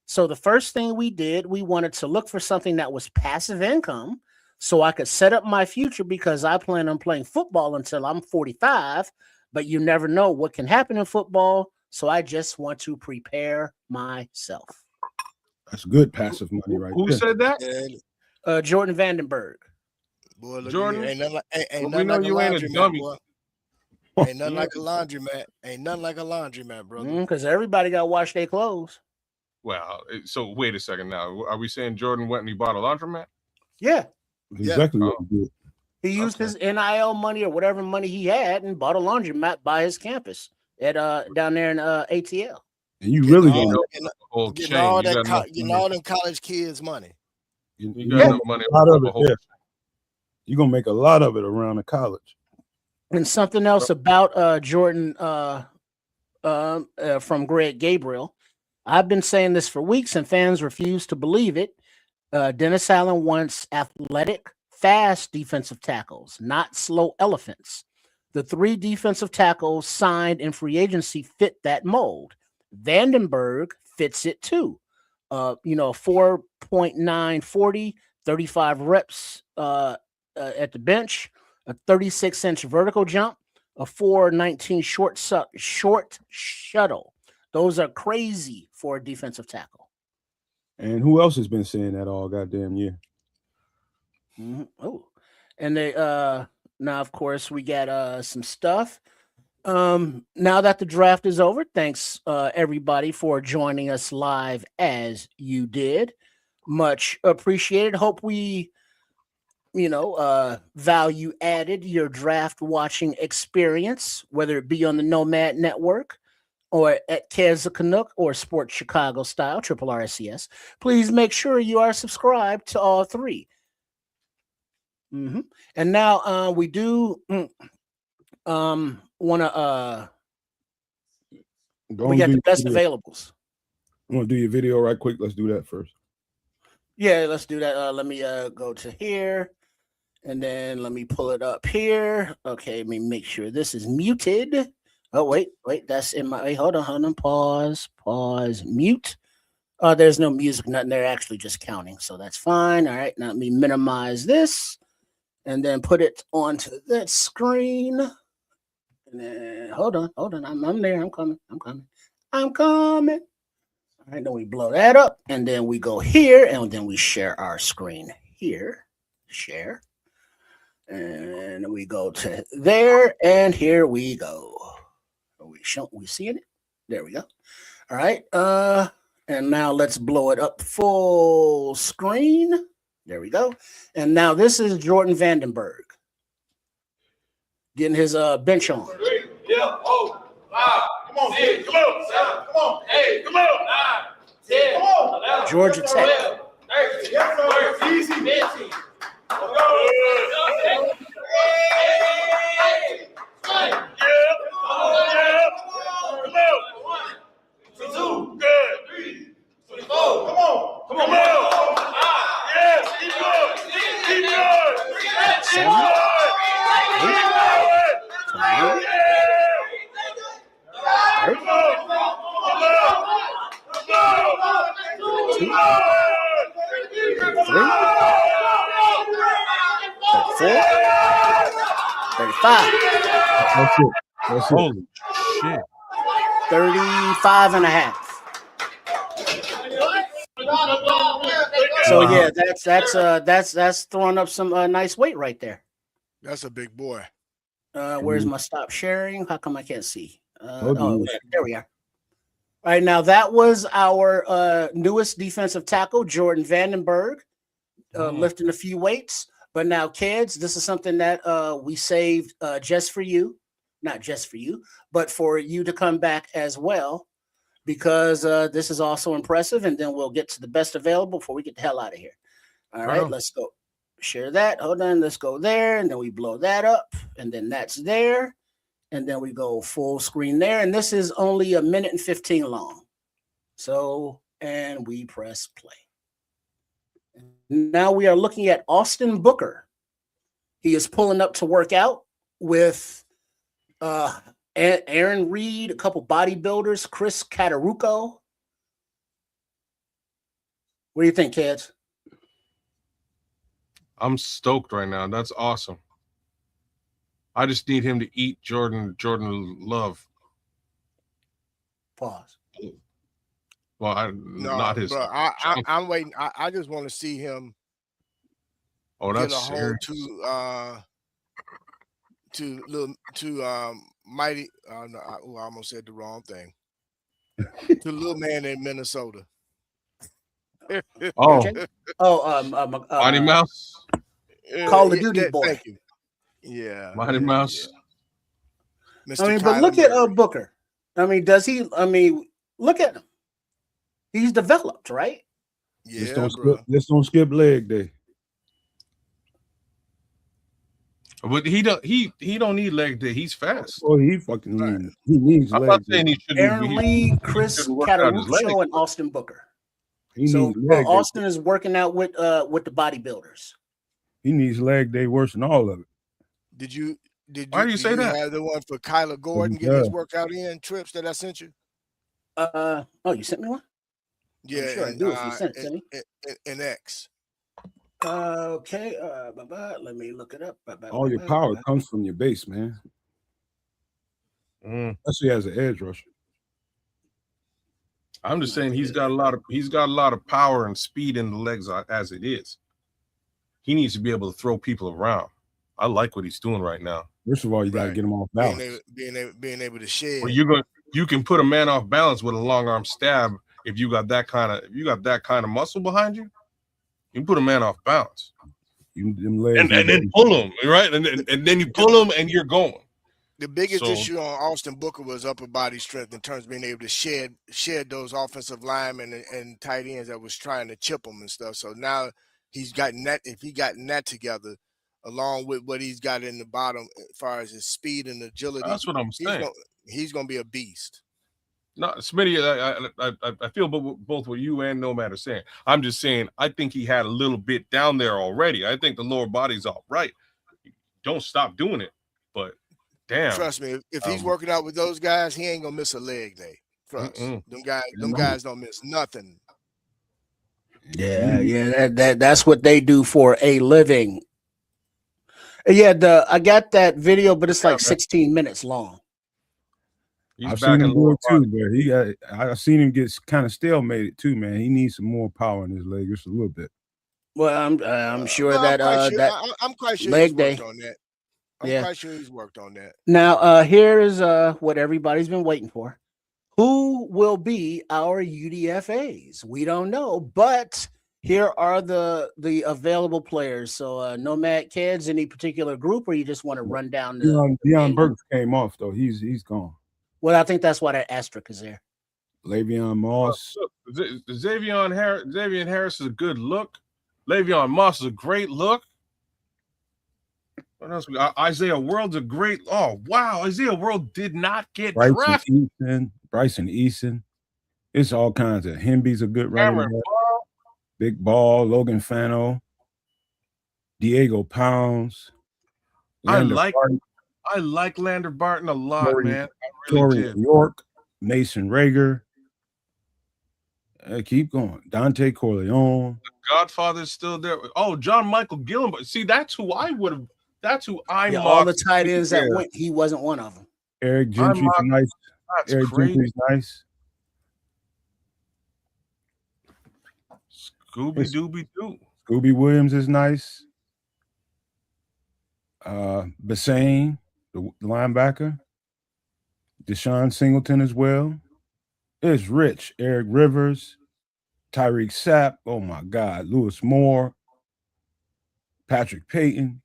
So the first thing we did, we wanted to look for something that was passive income so I could set up my future because I plan on playing football until I'm 45, but you never know what can happen in football. So I just want to prepare myself." That's good passive money right Who there. said that? Jordan Vandenberg. Boy, look Jordan, ain't nothing we know like you a ain't a laundromat, dummy. boy. Ain't nothing like a laundromat. Ain't nothing like a laundromat, brother. Because everybody got to wash their clothes. Well, so wait a second now. Are we saying Jordan went and he bought a laundromat? Yeah. Exactly what he did. He used his NIL money or whatever money he had and bought a laundromat by his campus at down there in ATL. And you really Getting don't getting all them college kids money. You got enough money. A lot of it there. You're gonna make a lot of it around the college. And something else about Jordan from Greg Gabriel. I've been saying this for weeks and fans refuse to believe it. Dennis Allen wants athletic, fast defensive tackles, not slow elephants. The 3 defensive tackles signed in free agency fit that mold. Vandenberg fits it too. 4.9 40, 35 reps at the bench, a 36-inch vertical jump, a 4.19 short shuttle. Those are crazy for a defensive tackle. And who else has been saying that all goddamn year? Mm-hmm. Oh, and they now of course we got some stuff. Now that the draft is over, thanks everybody for joining us live as you did. Much appreciated. Hope we value added your draft watching experience, whether it be on the Nomad Network or at Kez the Canuck or Sports Chicago Style, Triple RSCS. Please make sure you are subscribed to all 3. Mm-hmm. And now we do want to we got the best availables. I'm gonna do your video right quick. Let's do that first. Yeah, let's do that. Let me go to here, and then let me pull it up here. Okay, let me make sure this is muted. Oh, wait, that's in my, hold on, pause, mute. There's no music, nothing there, actually just counting, so that's fine. All right, now let me minimize this, and then put it onto that screen. And then, hold on, I'm there, I'm coming. All right, then we blow that up, and then we go here, and then we share our screen here, share. And we go to there, and here we go. We seeing it? There we go. All right. And now let's blow it up full screen. There we go. And now this is Jordan Vandenberg getting his bench on. 3, yeah, 4, 5, come on, 6, come on, 7, come on, 8, come on, 9, 10, come on, 11, Georgia Tech. 12, 13, easy, 15. 35. That's it. That's it. Holy shit. 35 and a half. So yeah, that's throwing up some nice weight right there. That's a big boy. Where's my stop sharing? How come I can't see? Oh, There we are. All right, now that was our newest defensive tackle, Jordan Vandenberg, lifting a few weights. But now, kids, this is something that we saved just for you. Not just for you, but for you to come back as well, because this is also impressive. And then we'll get to the best available before we get the hell out of here. All right, let's go. Share that. Hold on. Let's go there. And then we blow that up. And then that's there. And then we go full screen there. And this is only 1 minute and 15 long. So, and we press play. Now we are looking at Austin Booker. He is pulling up to work out with Aaron Reed, a couple bodybuilders, Chris Catarucco. What do you think, kids? I'm stoked right now. That's awesome. I just need him to eat Jordan Love. Pause. Well, not his. Bro, I'm waiting. I just want to see him. Oh, that's get a hold to mighty. No, I almost said the wrong thing. To little man in Minnesota. Mighty Mouse. Call of Duty boy. Thank you. Yeah, Mighty Mouse. Mr. I mean, but look at Booker. I mean, look at him. He's developed, right? Yeah, just don't skip leg day. But he don't need leg day. He's fast. Oh, he needs I'm leg not day. saying he shouldn't. Aaron Reed, Chris Cataruccio, and Austin Booker. So Austin is working out with the bodybuilders. He needs leg day worse than all of it. Why do you say that? Have the one for Kyler Gordon getting his workout in trips that I sent you? You sent me one? Yeah, I'm sure I do if you sent it to me. In X. Okay. Let me look it up. All your power comes from your base, man. Especially as an edge rusher. I'm just saying he's got a lot of power and speed in the legs as it is. He needs to be able to throw people around. I like what he's doing right now. First of all, you got to get him off balance. Being able to shed. Well, you can put a man off balance with a long arm stab if you got that kind of muscle behind you. You can put a man off balance. And then pull him, right? And then you pull him and you're going. The biggest issue on Austin Booker was upper body strength in terms of being able to shed those offensive linemen and tight ends that was trying to chip them and stuff. So now he's gotten that. If he gotten that together, along with what he's got in the bottom as far as his speed and agility, that's what I'm saying. He's gonna be a beast. No, Smitty, I feel both what you and Nomad are saying. I'm just saying I think he had a little bit down there already. I think the lower body's all right. Don't stop doing it, but damn. Trust me, if he's working out with those guys, he ain't gonna miss a leg day. Trust. Them guys don't miss nothing. Yeah, that's what they do for a living. Yeah, I got that video, but it's like 16 minutes long. I've seen him do it too, but I've seen him get kind of stalemated too, man. He needs some more power in his leg, just a little bit. Well, I'm sure I'm quite sure leg he's day worked on that. I'm quite sure he's worked on that. Now, here is what everybody's been waiting for. Who will be our UDFAs? We don't know, but here are the available players. So, Nomad Kids, any particular group, or you just want to run down the Deion Burks came off though. He's gone. Well, I think that's why that asterisk is there. Le'Veon Moss. Xavier Harris is a good look. Le'Veon Moss is a great look. What else? Isaiah World's a great. Oh wow, Isaiah World did not get drafted. Bryson Eason. It's all kinds of. Hemby's a good running back. Big Ball, Logan Fano, Diego Pounds. I like Lander Barton a lot, man. Torian York, Mason Rager. Keep going. Dante Corleone. The Godfather's still there. Oh, John Michael Gillen. See, that's who I would have That's who I Yeah, all the mocked. tight ends that Yeah, went, he wasn't one of them. Eric Gentry's mocked- nice. That's Eric crazy. Gentry's nice. Scooby Dooby Doo. Scooby Williams is nice. Bassane, the linebacker. Deshaun Singleton as well. It's rich. Eric Rivers, Tyreek Sapp. Oh my God. Lewis Moore, Patrick Payton.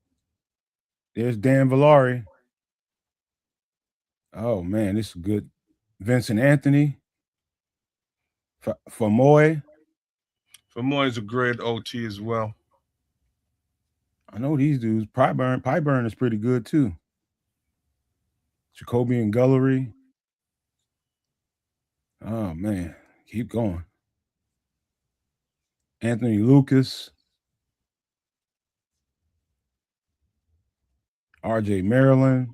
There's Dan Villari. Oh man, this is good. Vincent Anthony. Famoy. Famoy's a great OT as well. I know these dudes. Pyburn is pretty good too. Jacoby and Gullery. Oh man, keep going. Anthony Lucas. RJ Maryland.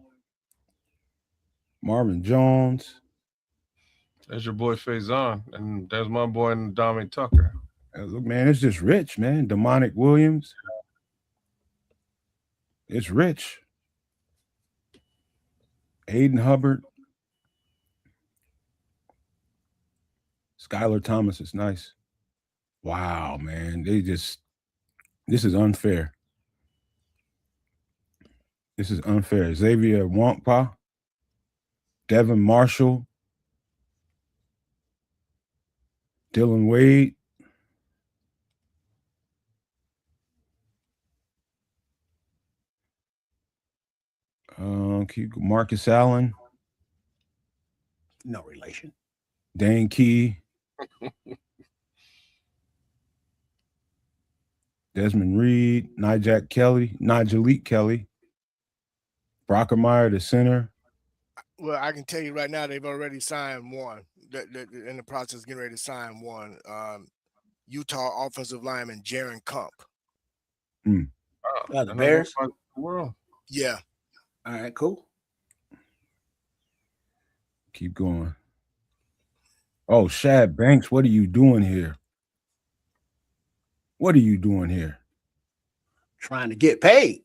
Marvin Jones. There's your boy Faison, and there's my boy Ndame Tucker. Look, man, it's just rich, man. Demonic Williams. It's rich. Hayden Hubbard. Skylar Thomas is nice. Wow, man. This is unfair. This is unfair. Xavier Wankpa. Devin Marshall. Dylan Wade. Marcus Allen. No relation. Dane Key. Desmond Reed. Nigel Kelly. Brockermeyer, the center. Well, I can tell you right now, they've already signed one. They're in the process of getting ready to sign one. Utah offensive lineman Jaron Kump. The Bears. World. Yeah. All right, cool. Keep going. Oh, Shad Banks, what are you doing here? What are you doing here? Trying to get paid.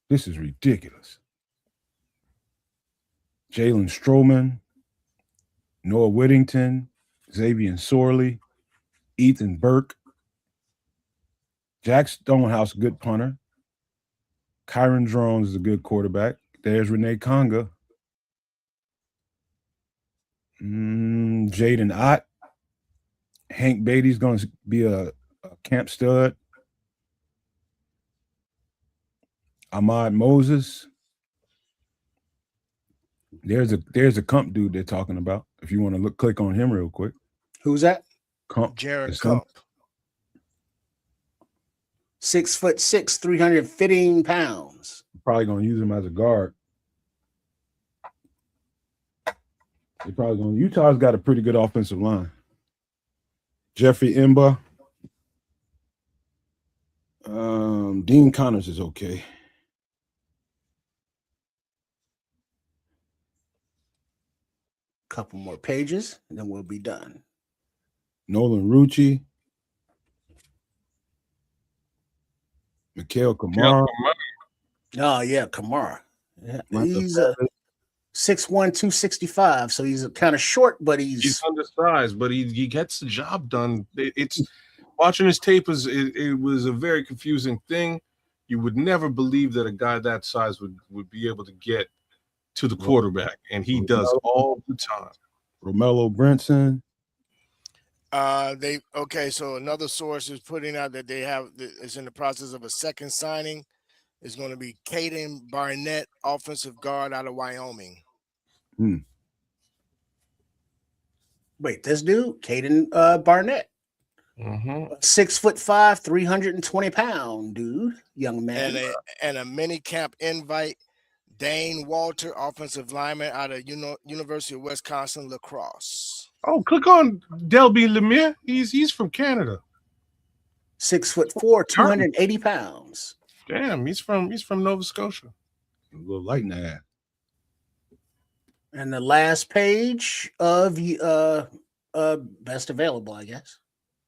This is ridiculous. Jalen Stroman, Noah Whittington, Xavier Sorley, Ethan Burke, Jack Stonehouse, good punter. Kyron Drones is a good quarterback. There's Renee Conga. Jaden Ott. Hank Beatty's going to be a camp stud. Ahmad Moses. There's a Kump dude they're talking about. If you want to click on him real quick. Who's that? Kump. Jaron Kump. 6'6", 315 pounds. Probably going to use him as a guard. They're probably going. Utah's got a pretty good offensive line. Jeffrey Imba. Dean Connors is okay. Couple more pages, and then we'll be done. Nolan Rucci. Mikhail Kamara. Oh, yeah, Kamara. Yeah. He's 6'1", 265, so he's kind of short, but he's undersized, but he gets the job done. It's watching his tape it was a very confusing thing. You would never believe that a guy that size would be able to get to the quarterback, and he does all the time. Romello Brinson. So another source is putting out that is in the process of a second signing. Is going to be Caden Barnett, offensive guard out of Wyoming. Wait, this dude, Caden Barnett, 6'5", 320-pound dude, young man, and a mini camp invite. Dane Walter, offensive lineman out of University of Wisconsin La Crosse. Oh, click on Delby Lemire. He's from Canada. 6'4", 280 pounds. Damn, he's from Nova Scotia. A little light in that. And the last page of best available, I guess.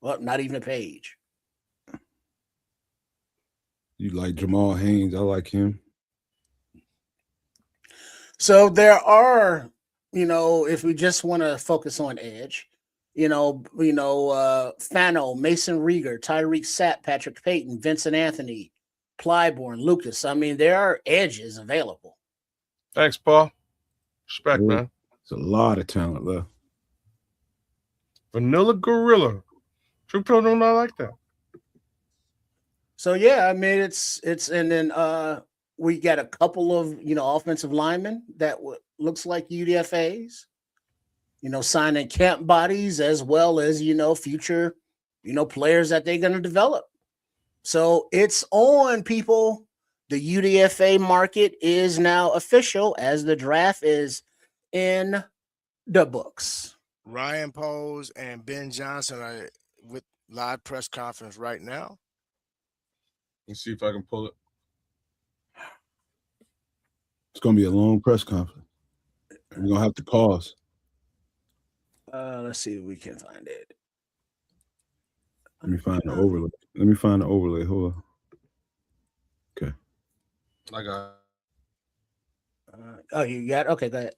Well, not even a page. You like Jamal Haynes? I like him. So there are, if we just want to focus on edge, Fano, Mason Rieger, Tyreek Sapp, Patrick Payton, Vincent Anthony, Clybourne, Lucas. I mean, there are edges available. Thanks, Paul. Respect, Yeah. man. It's a lot of talent left. Vanilla Gorilla. True Pill do not like that. So yeah, I mean it's and then we got a couple of offensive linemen that looks like UDFAs. Signing camp bodies as well as future players that they're going to develop. So it's on, people. The UDFA market is now official as the draft is in the books. Ryan Poles and Ben Johnson are with live press conference right now. Let's see if I can pull it. It's gonna be a long press conference. We're gonna have to pause. Let's see if we can find it. Let me find the overlay. Hold on. Okay. I got Oh, you got it? Okay, go ahead.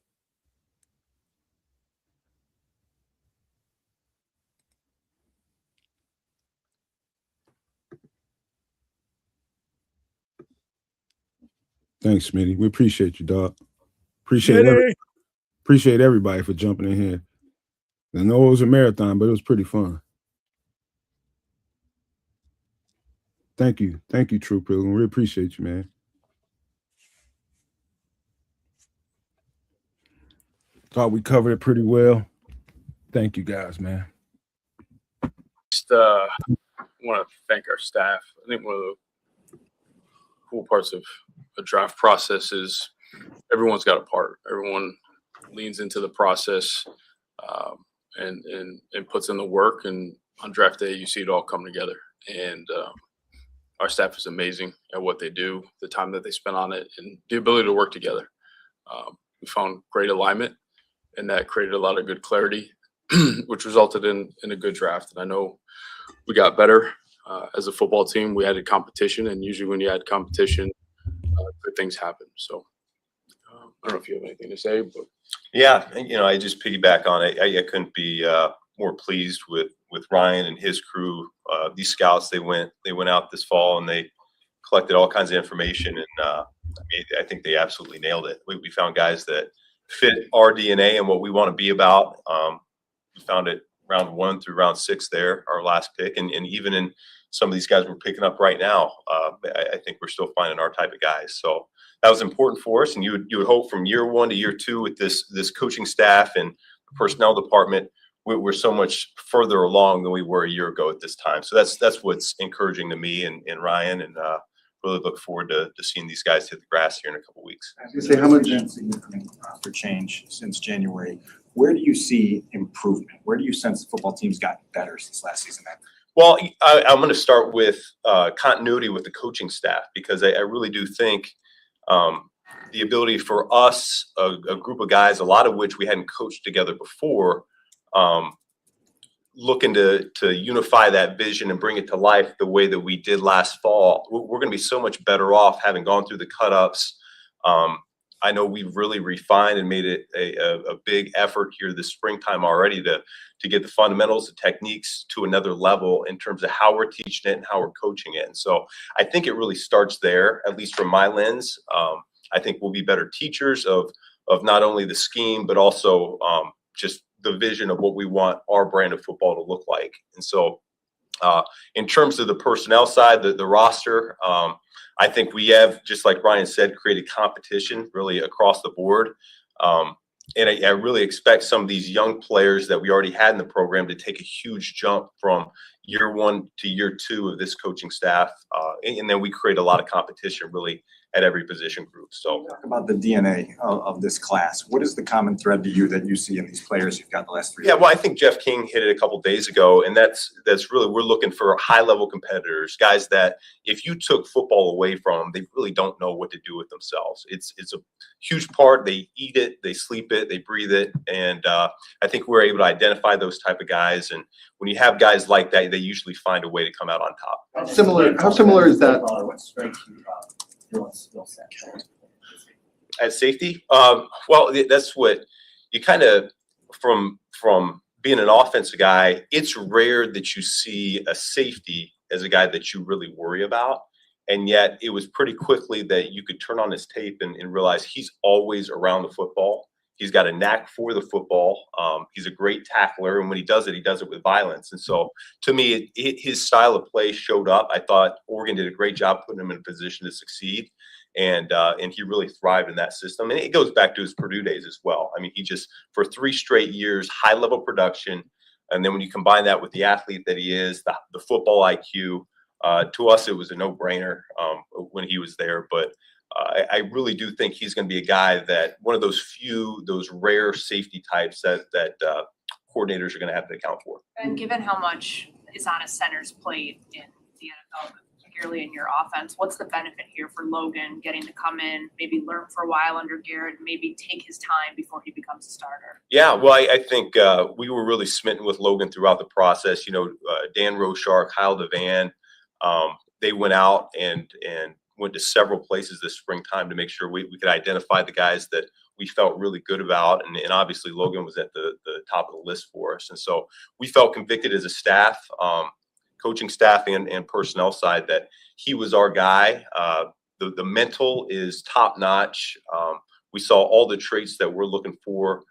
Thanks, Smitty. We appreciate you, dog. Appreciate everybody for jumping in here. I know it was a marathon, but it was pretty fun. Thank you, True Pilgrim. We appreciate you, man. Thought we covered it pretty well. Thank you, guys, man. Just want to thank our staff. I think one of the cool parts of the draft process is everyone's got a part. Everyone leans into the process and puts in the work. And on draft day, you see it all come together. And our staff is amazing at what they do, the time that they spend on it, and the ability to work together. We found great alignment, and that created a lot of good clarity, which resulted in a good draft. And I know we got better as a football team. We added competition, and usually when you add competition, good things happen. So I don't know if you have anything to say, but yeah, I just piggyback on it. I couldn't be more pleased with Ryan and his crew. These scouts, they went out this fall and they collected all kinds of information, and I think they absolutely nailed it. We found guys that fit our DNA and what we want to be about. We found it round 1 through round 6 there, our last pick, and even in some of these guys we're picking up right now, I think we're still finding our type of guys. So that was important for us, and you would hope from year 1 to year 2 with this coaching staff and the personnel department, we're so much further along than we were a year ago at this time. So that's what's encouraging to me and Ryan, and really look forward to seeing these guys hit the grass here in a couple of weeks. I was going to say, how much been significant for change since January? Where do you see improvement? Where do you sense the football team's gotten better since last season? Well, I'm going to start with continuity with the coaching staff, because I really do think the ability for us, a group of guys, a lot of which we hadn't coached together before, looking to unify that vision and bring it to life the way that we did last fall. We're going to be so much better off having gone through the cut-ups. I know we've really refined and made it a big effort here this springtime already to get the fundamentals, the techniques to another level in terms of how we're teaching it and how we're coaching it. And so I think it really starts there, at least from my lens. I think we'll be better teachers of not only the scheme, but also just the vision of what we want our brand of football to look like. And so in terms of the personnel side, the roster, I think we have, just like Ryan said, created competition really across the board. And I really expect some of these young players that we already had in the program to take a huge jump from year 1 to year 2 of this coaching staff. And then we create a lot of competition really at every position group. So Talk about the DNA of this class. What is the common thread to you that you see in these players you've got the last 3 years? yeah, well, I think Jeff King hit it a couple days ago, and that's really, we're looking for high-level competitors, guys that if you took football away from them, they really don't know what to do with themselves. It's a huge part. They eat it, they sleep it, they breathe it, and I think we're able to identify those type of guys. And when you have guys like that, they usually find a way to come out on top. How similar is that? What strikes you about Dylan's skill set? At safety, well, that's what you kind of from being an offensive guy. It's rare that you see a safety as a guy that you really worry about, and yet it was pretty quickly that you could turn on his tape and realize he's always around the football. He's got a knack for the football. He's a great tackler, and when he does it with violence. And so, to me, his style of play showed up. I thought Oregon did a great job putting him in a position to succeed, and he really thrived in that system. And it goes back to his Purdue days as well. I mean, he just, for 3 straight years, high-level production, and then when you combine that with the athlete that he is, the football IQ, to us, it was a no-brainer when he was there. But I really do think he's going to be a guy that one of those rare safety types that coordinators are going to have to account for. And given how much is on a center's plate in the NFL, particularly in your offense, what's the benefit here for Logan getting to come in, maybe learn for a while under Garrett, maybe take his time before he becomes a starter? Yeah, well, I think we were really smitten with Logan throughout the process. You know, Dan Roshar, Kyle Devan, they went out and went to several places this springtime to make sure we could identify the guys that we felt really good about. And obviously Logan was at the top of the list for us. And so we felt convicted as a staff, coaching staff and personnel side, that he was our guy. The mental is top notch. We saw all the traits that we're looking for,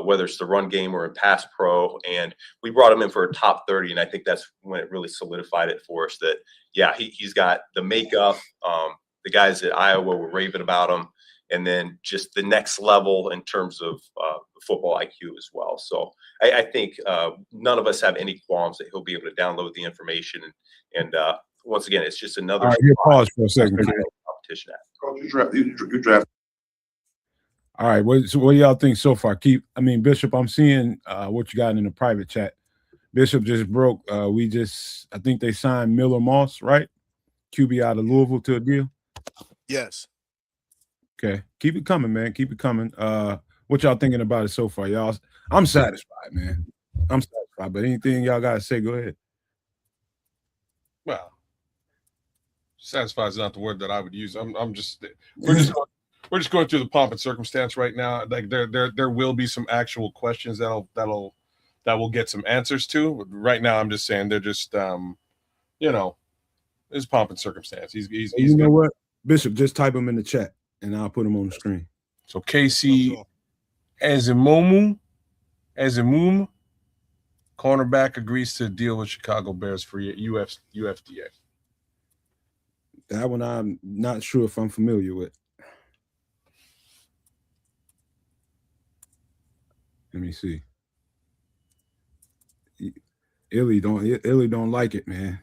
whether it's the run game or in pass pro, and we brought him in for a top 30. And I think that's when it really solidified it for us that, yeah, he's got the makeup. The guys at Iowa were raving about him, and then just the next level in terms of football IQ as well. So I think none of us have any qualms that he'll be able to download the information. And once again, it's just another. All right, you pause for a second. Competition. Coach, you draft. All right, what do y'all think so far? Bishop, I'm seeing what you got in the private chat. Bishop just broke. I think they signed Miller Moss, right? QB out of Louisville to a deal. Yes. Okay, keep it coming, man. Keep it coming. What y'all thinking about it so far, y'all? I'm satisfied, man. I'm satisfied. But anything y'all gotta say, go ahead. Well, satisfied is not the word that I would use. We're just going through the pomp and circumstance right now. Like there will be some actual questions that will get some answers to. Right now, I'm just saying they're just it's pomp and circumstance. He's you know what, Bishop, just type him in the chat and I'll put him on the screen. So KC Ezemomu, cornerback, agrees to deal with Chicago Bears for UFDA. That one I'm not sure if I'm familiar with. Let me see. Illy don't like it, man.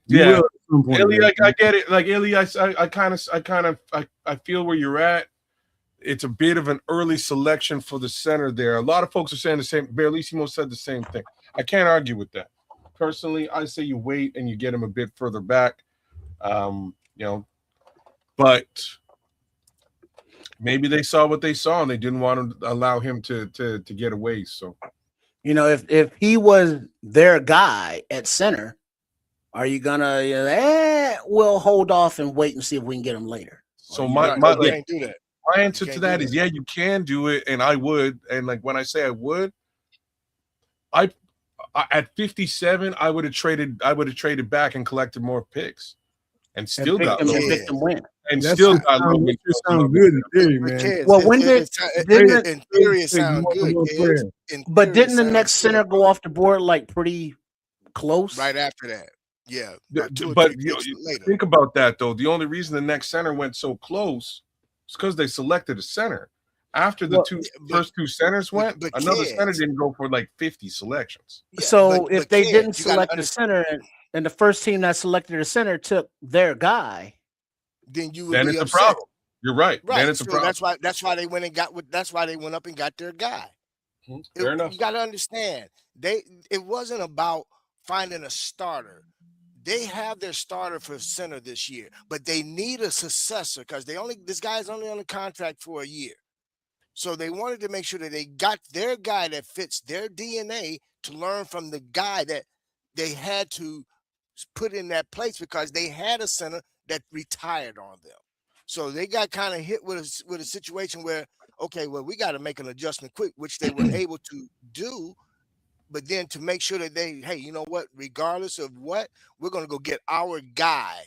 Yeah, Illy, I get it. Like Illy, I feel where you're at. It's a bit of an early selection for the center there. A lot of folks are saying the same. Barlissimo said the same thing. I can't argue with that. Personally, I say you wait and you get him a bit further back. But maybe they saw what they saw and they didn't want to allow him to get away. So, if he was their guy at center, are you gonna we'll hold off and wait and see if we can get him later? So my answer to that is, yeah, you can do it, and I would. And like when I say I would, I at 57, I would have traded back and collected more picks, and still got Logan. And still got Logan. Sounds good in theory, man. Well, when in theory it sounds good, but didn't the next center go off the board like pretty close? Right after that. Yeah. But think about that, though. The only reason the next center went so close is because they selected a center. After the first two centers went, another center didn't go for like 50 selections. Yeah, so if they didn't select the center and the first team that selected a center took their guy, then you would Then be it's a upset. problem. You're right. Right. Then it's a So problem. that's why they went and got that's why they went up and got their guy. Fair enough. You got to understand, it wasn't about finding a starter. They have their starter for center this year, but they need a successor because this guy's only on a contract for a year. So they wanted to make sure that they got their guy that fits their DNA to learn from the guy that they had to put in that place because they had a center that retired on them. So they got kind of hit with a situation where, okay, well, we got to make an adjustment quick, which they were able to do. But then to make sure that hey, you know what, regardless of what, we're going to go get our guy.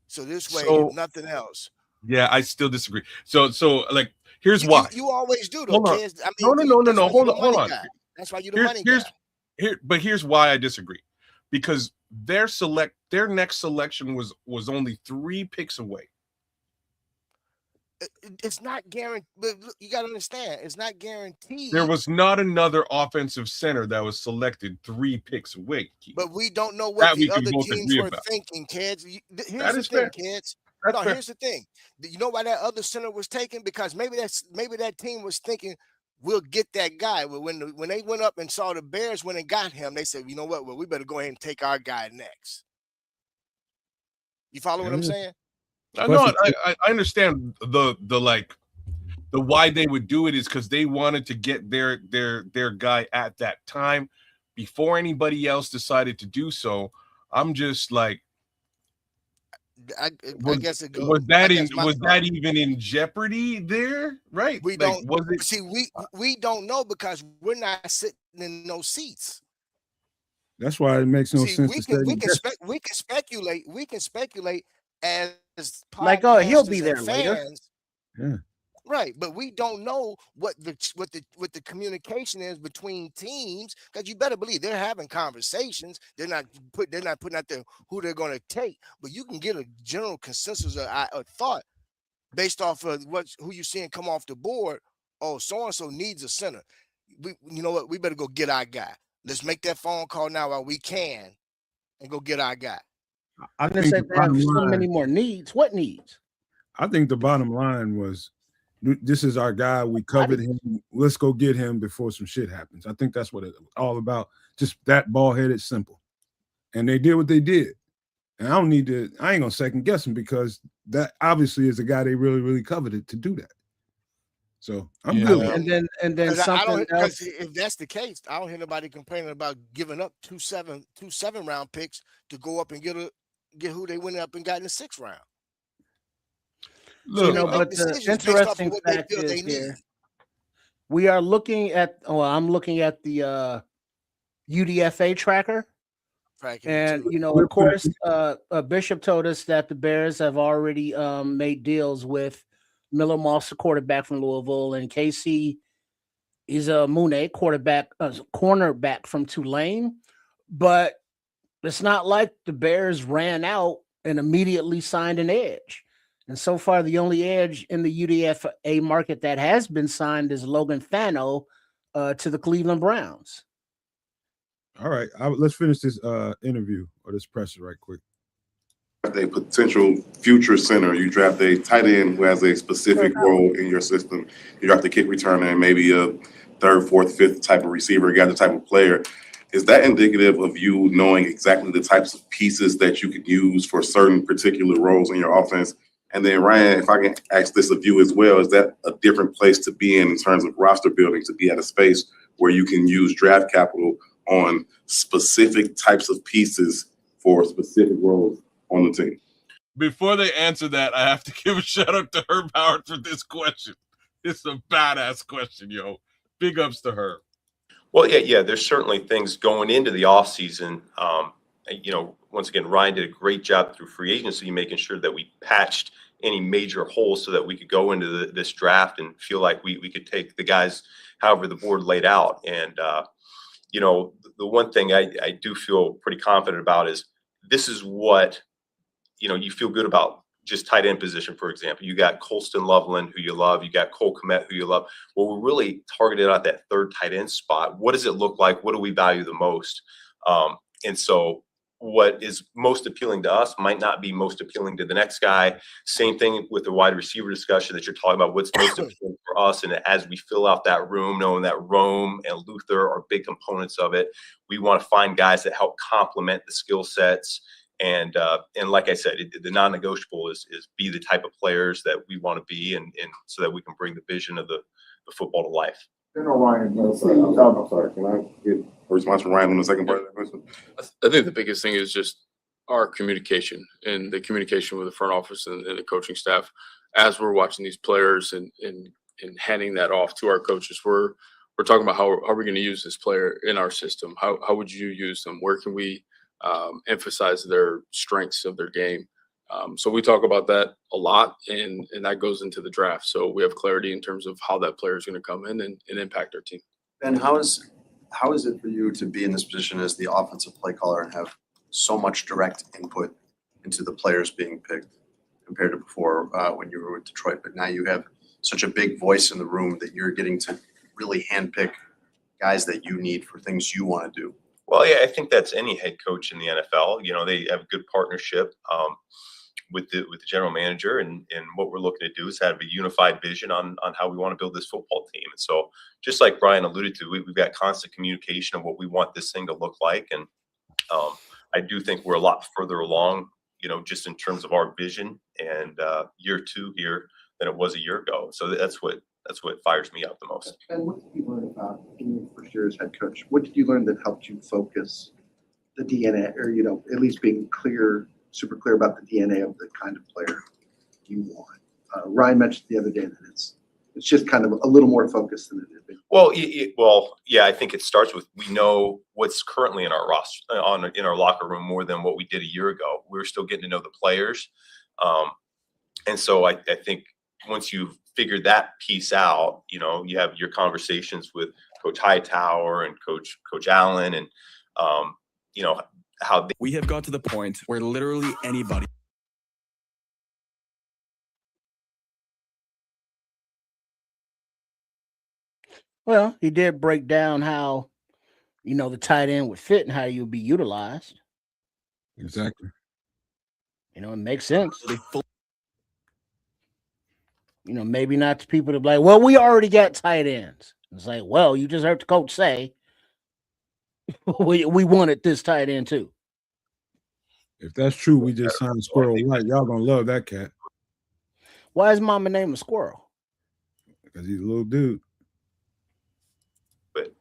So this way, if nothing else. Yeah, I still disagree. So like, here's why. You always do, though, kids. I mean, no. Hold on. That's why you're the money guy. But here's why I disagree. Because their next selection was only 3 picks away. It's not guaranteed. You got to understand, it's not guaranteed. There was not another offensive center that was selected 3 picks away. Keith. But we don't know what the other teams were thinking, kids. Here's the thing, kids. Here's the thing. You know why that other center was taken? Because maybe that team was thinking, we'll get that guy. Well, when they went up and saw the Bears when they got him, they said, you know what? Well, we better go ahead and take our guy next. You follow what I'm saying? No, I understand the why they would do it is because they wanted to get their guy at that time before anybody else decided to do so. I'm just like, I guess it goes. Was that even in jeopardy there? Right? We don't see. We don't know because we're not sitting in no seats. That's why it makes no sense. We can speculate. We can speculate as like, oh, he'll be there later. Yeah. Right, but we don't know what the communication is between teams because you better believe they're having conversations. They're not putting out there who they're going to take, but you can get a general consensus or thought based off of who you're seeing come off the board. Oh, so and so needs a center. You know what? We better go get our guy. Let's make that phone call now while we can, and go get our guy. I'm gonna say they have so many more needs. What needs? I think the bottom line was, this is our guy. We covered him. Let's go get him before some shit happens. I think that's what it's all about. Just that ball-headed simple. And they did what they did. And I ain't gonna second guess him because that obviously is the guy they really, really coveted to do that. So I'm good. And then something else. If that's the case, I don't hear nobody complaining about giving up two seven-round picks to go up and get who they went up and got in the 6th round. Look, but the interesting fact is here, we are looking at. Oh, I'm looking at the UDFA tracker, and of course, Bishop told us that the Bears have already made deals with Miller Moss, a quarterback from Louisville, and Casey is a Mooney cornerback from Tulane. But it's not like the Bears ran out and immediately signed an edge. And so far, the only edge in the UDFA market that has been signed is Logan Fano to the Cleveland Browns. All right, let's finish this interview or this presser right quick. A potential future center, you draft a tight end who has a specific role in your system. You draft a kick returner and maybe a 3rd, 4th, 5th type of receiver, the type of player. Is that indicative of you knowing exactly the types of pieces that you could use for certain particular roles in your offense? And then, Ryan, if I can ask this of you as well, is that a different place to be in terms of roster building, to be at a space where you can use draft capital on specific types of pieces for specific roles on the team? Before they answer that, I have to give a shout out to Herb Howard for this question. It's a badass question, yo. Big ups to Herb. Well, yeah. There's certainly things going into the offseason. Once again, Ryan did a great job through free agency, making sure that we patched any major holes so that we could go into this draft and feel like we could take the guys however the board laid out. And, the one thing I do feel pretty confident about is this is what, you feel good about just tight end position, for example. You got Colston Loveland, who you love. You got Cole Kmet, who you love. Well, we're really targeted at that 3rd tight end spot. What does it look like? What do we value the most? And so what is most appealing to us might not be most appealing to the next guy. Same thing with the wide receiver discussion that you're talking about. What's most appealing for us, and as we fill out that room, knowing that Rome and Luther are big components of it, we want to find guys that help complement the skill sets. And like I said, the non-negotiable is be the type of players that we want to be, and so that we can bring the vision of the football to life. General Ryan, I'm sorry. Can I get a response from Ryan on the second part of that question? I think the biggest thing is just our communication and the communication with the front office and the coaching staff. As we're watching these players and handing that off to our coaches, we're talking about how are we going to use this player in our system? How would you use them? Where can we emphasize their strengths of their game? So we talk about that a lot, and that goes into the draft. So we have clarity in terms of how that player is going to come in and impact our team. And how is it for you to be in this position as the offensive play caller and have so much direct input into the players being picked compared to before when you were with Detroit? But now you have such a big voice in the room that you're getting to really handpick guys that you need for things you want to do. Well, yeah, I think that's any head coach in the NFL. You know, they have a good partnership with the general manager, and what we're looking to do is have a unified vision on how we want to build this football team. And so, just like Brian alluded to, we've got constant communication of what we want this thing to look like. And I do think we're a lot further along, you know, just in terms of our vision and year two here than it was a year ago. So that's what fires me up the most. And what did you learn about in your first year as head coach? What did you learn that helped you focus the DNA, or, you know, at least being super clear about the DNA of the kind of player you want? Ryan mentioned the other day that it's just kind of a little more focused than it had been. Well, yeah, I think it starts with, we know what's currently in our roster, in our locker room, more than what we did a year ago. We're still getting to know the players, and so I think once you've figured that piece out, you know, you have your conversations with Coach Hightower and Coach Allen, and you know how we have got to the point where literally anybody. Well, he did break down how, you know, the tight end would fit and how you'll be utilized. Exactly. You know, it makes sense. You know, maybe not to people that be like, well, we already got tight ends. It's like, well, you just heard the coach say we wanted this tight end too. If that's true, we just signed Squirrel White. Y'all gonna love that cat. Why is mama named a squirrel? Because he's a little dude. But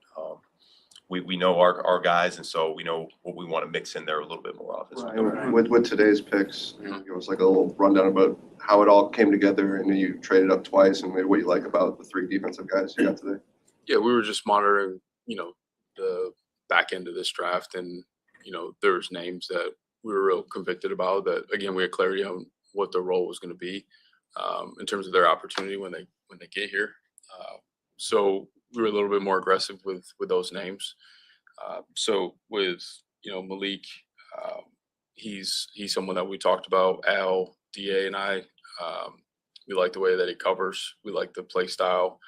we know our guys, and so we know what we want to mix in there a little bit more often. Right. With today's picks, you know, it was like a little rundown about how it all came together, and then you traded up twice, and maybe what you like about the three defensive guys you got today. Yeah, we were just monitoring, you know, the back end of this draft, and you know, there's names that we were real convicted about. That again, we had clarity on what their role was going to be in terms of their opportunity when they get here. So we were a little bit more aggressive with those names. So with, you know, Malik, he's someone that we talked about. Al, Da, and I, we like the way that he covers. We like the play style,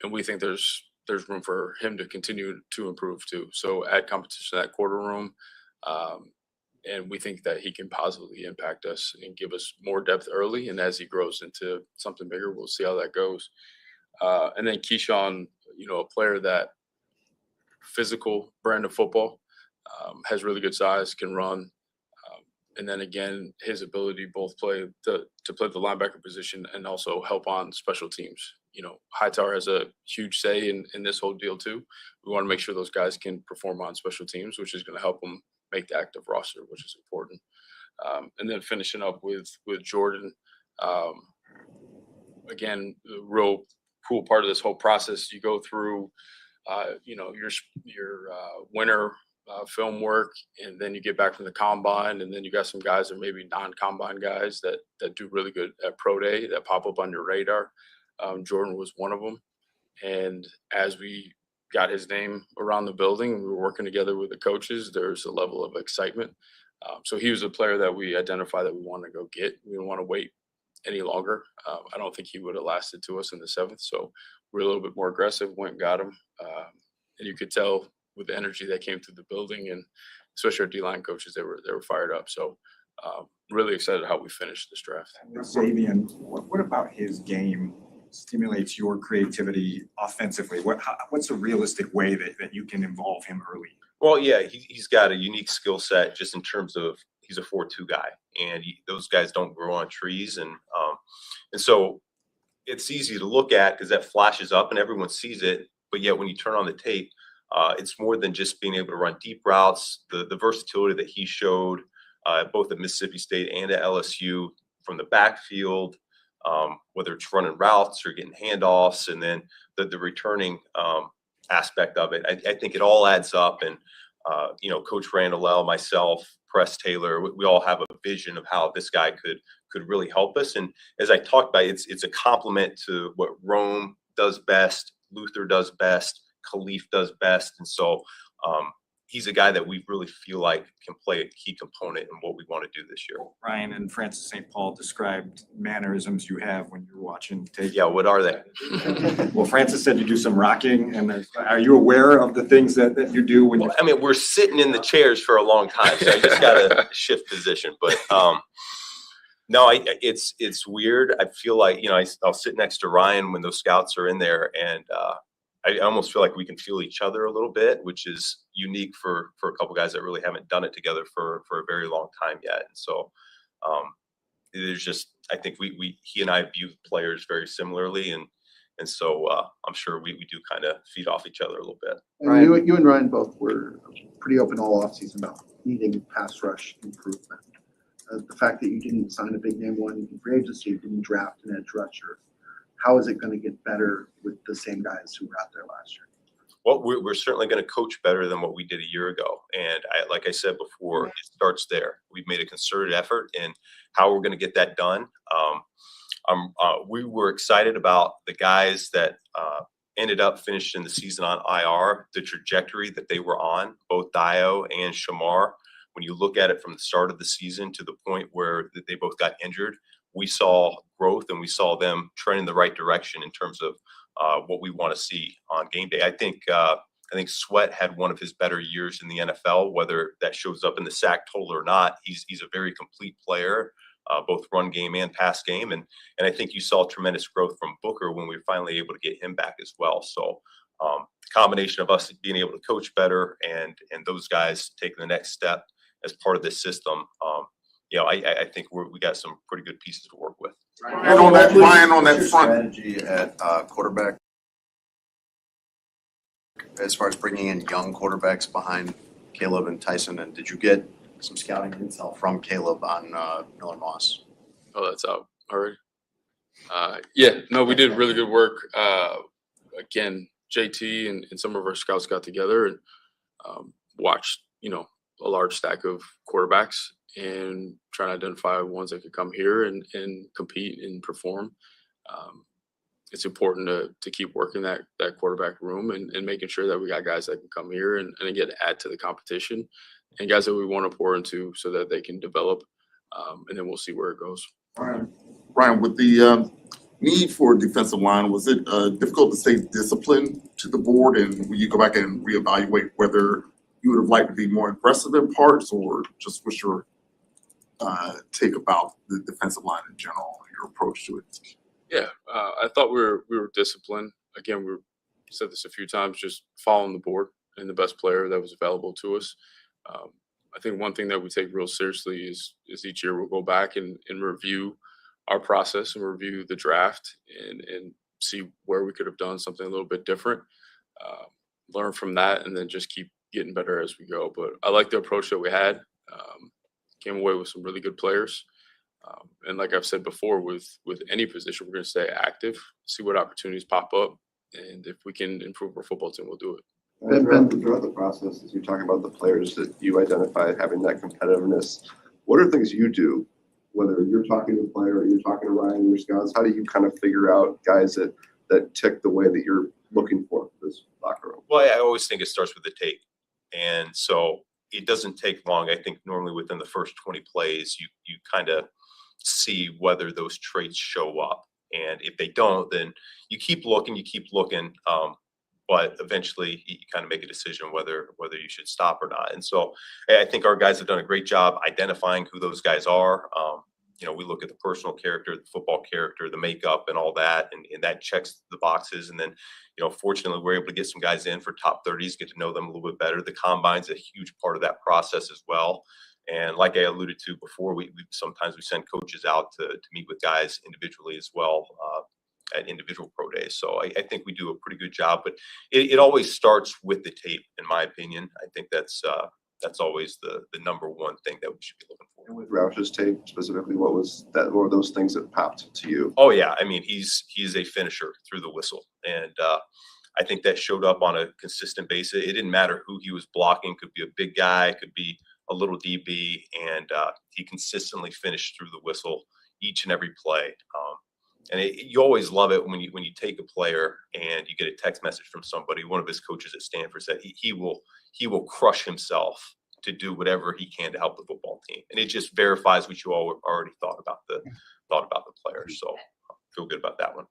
and we think there's room for him to continue to improve too. So add competition in that quarter room, and we think that he can positively impact us and give us more depth early. And as he grows into something bigger, we'll see how that goes. And then Keyshawn, you know, a player that physical brand of football, has really good size, can run. And then again, his ability to both play to play the linebacker position and also help on special teams. You know, Hightower has a huge say in this whole deal too. We want to make sure those guys can perform on special teams, which is going to help them make the active roster, which is important. And then finishing up with Jordan, again, the real cool part of this whole process, you go through, you know, your winter film work, and then you get back from the combine, and then you got some guys that maybe non-combine guys that do really good at pro day that pop up on your radar. Jordan was one of them. And as we got his name around the building and we were working together with the coaches, there's a level of excitement. So he was a player that we identified that we wanted to go get. We didn't want to wait any longer. I don't think he would have lasted to us in the 7th. So we're a little bit more aggressive, went and got him. And you could tell with the energy that came through the building and especially our D-line coaches, they were fired up. So really excited how we finished this draft. Xavier, what about his game stimulates your creativity offensively? What's a realistic way that you can involve him early? Well, yeah, he's got a unique skill set just in terms of he's a 4-2 guy, and those guys don't grow on trees, and so it's easy to look at because that flashes up and everyone sees it. But yet, when you turn on the tape, it's more than just being able to run deep routes. The versatility that he showed both at Mississippi State and at LSU from the backfield, whether it's running routes or getting handoffs, and then the returning aspect of it. I think it all adds up. And, Coach Randall, myself, Press Taylor, we all have a vision of how this guy could really help us. And as I talked about, it's a compliment to what Rome does best, Luther does best, Khalif does best. And so he's a guy that we really feel like can play a key component in what we want to do this year. Ryan and Francis St. Paul described mannerisms you have when you're watching tape. Yeah, what are they? Well, Francis said you do some rocking, and are you aware of the things that you do when we're sitting in the chairs for a long time, so I just got to shift position. But no, it's weird. I feel like, I'll sit next to Ryan when those scouts are in there, and I almost feel like we can feel each other a little bit, which is unique for a couple guys that really haven't done it together for a very long time yet. And so there's just, I think he and I view players very similarly, and so I'm sure we do kind of feed off each other a little bit. And you and Ryan both were pretty open all offseason about needing pass rush improvement. The fact that you didn't sign a big name one in free agency, didn't draft an edge rusher, how is it going to get better with the same guys who were out there last year? Well, we're certainly going to coach better than what we did a year ago. And like I said before, it starts there. We've made a concerted effort in how we're going to get that done. We were excited about the guys that ended up finishing the season on IR, the trajectory that they were on, both Dio and Shamar. When you look at it from the start of the season to the point where they both got injured, we saw growth and we saw them trend in the right direction in terms of what we want to see on game day. I think Sweat had one of his better years in the NFL, whether that shows up in the sack total or not. He's a very complete player, both run game and pass game. And I think you saw tremendous growth from Booker when we were finally able to get him back as well. So combination of us being able to coach better and those guys taking the next step as part of this system, I think we got some pretty good pieces to work with. And on that, Ryan, on that front strategy at quarterback, as far as bringing in young quarterbacks behind Caleb and Tyson, and did you get some scouting intel from Caleb on Miller Moss? Oh, that's out already. We did really good work. Again, JT and some of our scouts got together and watched, a large stack of quarterbacks and trying to identify ones that could come here and compete and perform. It's important to keep working that quarterback room and making sure that we got guys that can come here and again add to the competition and guys that we want to pour into so that they can develop, and then we'll see where it goes. Ryan, with the need for a defensive line, was it difficult to stay disciplined to the board, and will you go back and reevaluate whether you would have liked to be more aggressive in parts, or just what's your take about the defensive line in general and your approach to it? Yeah, I thought we were disciplined. Again, we said this a few times, just following the board and the best player that was available to us. I think one thing that we take real seriously is each year we'll go back and review our process and review the draft and see where we could have done something a little bit different, learn from that, and then just keep getting better as we go. But I like the approach that we had. Came away with some really good players. And like I've said before, with any position, we're going to stay active, see what opportunities pop up. And if we can improve our football team, we'll do it. Throughout the process, as you're talking about the players that you identified having that competitiveness, what are things you do, whether you're talking to a player or you're talking to Ryan and your scouts, how do you kind of figure out guys that tick the way that you're looking for this locker room? Well, I always think it starts with the tape. And so it doesn't take long. I think normally within the first 20 plays, you kind of see whether those traits show up. And if they don't, then you keep looking. but eventually you kind of make a decision whether you should stop or not. And so I think our guys have done a great job identifying who those guys are. We look at the personal character, the football character, the makeup, and all that, and that checks the boxes. And then, fortunately, we're able to get some guys in for top 30s, get to know them a little bit better. The combine's a huge part of that process as well. And like I alluded to before, we sometimes send coaches out to meet with guys individually as well at individual pro days. So I think we do a pretty good job, but it always starts with the tape, in my opinion. I think that's always the number one thing that we should be looking for. And with Roush's tape specifically, what were those things that popped to you? Oh yeah, I mean he's a finisher through the whistle, and I think that showed up on a consistent basis. It didn't matter who he was blocking; could be a big guy, could be a little DB, and he consistently finished through the whistle each and every play. And you always love it when you take a player and you get a text message from somebody. One of his coaches at Stanford said he will crush himself to do whatever he can to help the football team, and it just verifies what you all already thought about the players. So I feel good about that one.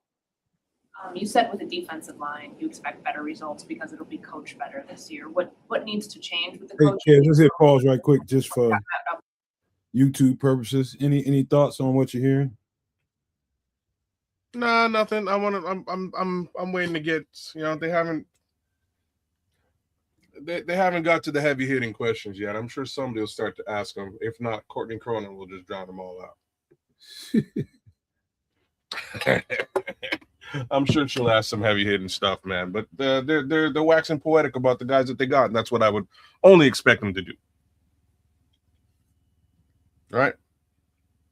You said with the defensive line, you expect better results because it'll be coached better this year. What needs to change with the coach? Hey, let's hit pause right quick just for YouTube purposes. Any thoughts on what you're hearing? Nah, nothing. I'm waiting to get. They haven't got to the heavy hitting questions yet. I'm sure somebody will start to ask them. If not, Courtney Cronin will just drown them all out. I'm sure she'll ask some heavy hitting stuff, man. But they're waxing poetic about the guys that they got, and that's what I would only expect them to do. All right.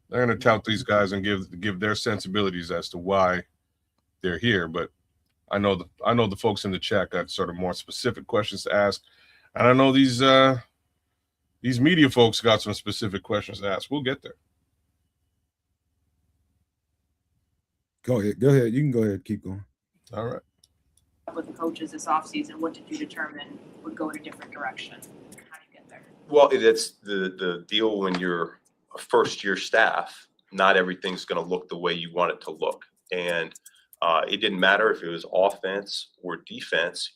They're going to tout these guys and give their sensibilities as to why they're here. But I know the folks in the chat got sort of more specific questions to ask, and I know these media folks got some specific questions to ask. We'll get there. Go ahead. You can go ahead. Keep going. All right. With the coaches this offseason, what did you determine would go in a different direction? How do you get there? Well, it's the deal when you're a first-year staff. Not everything's going to look the way you want it to look, and it didn't matter if it was offense or defense.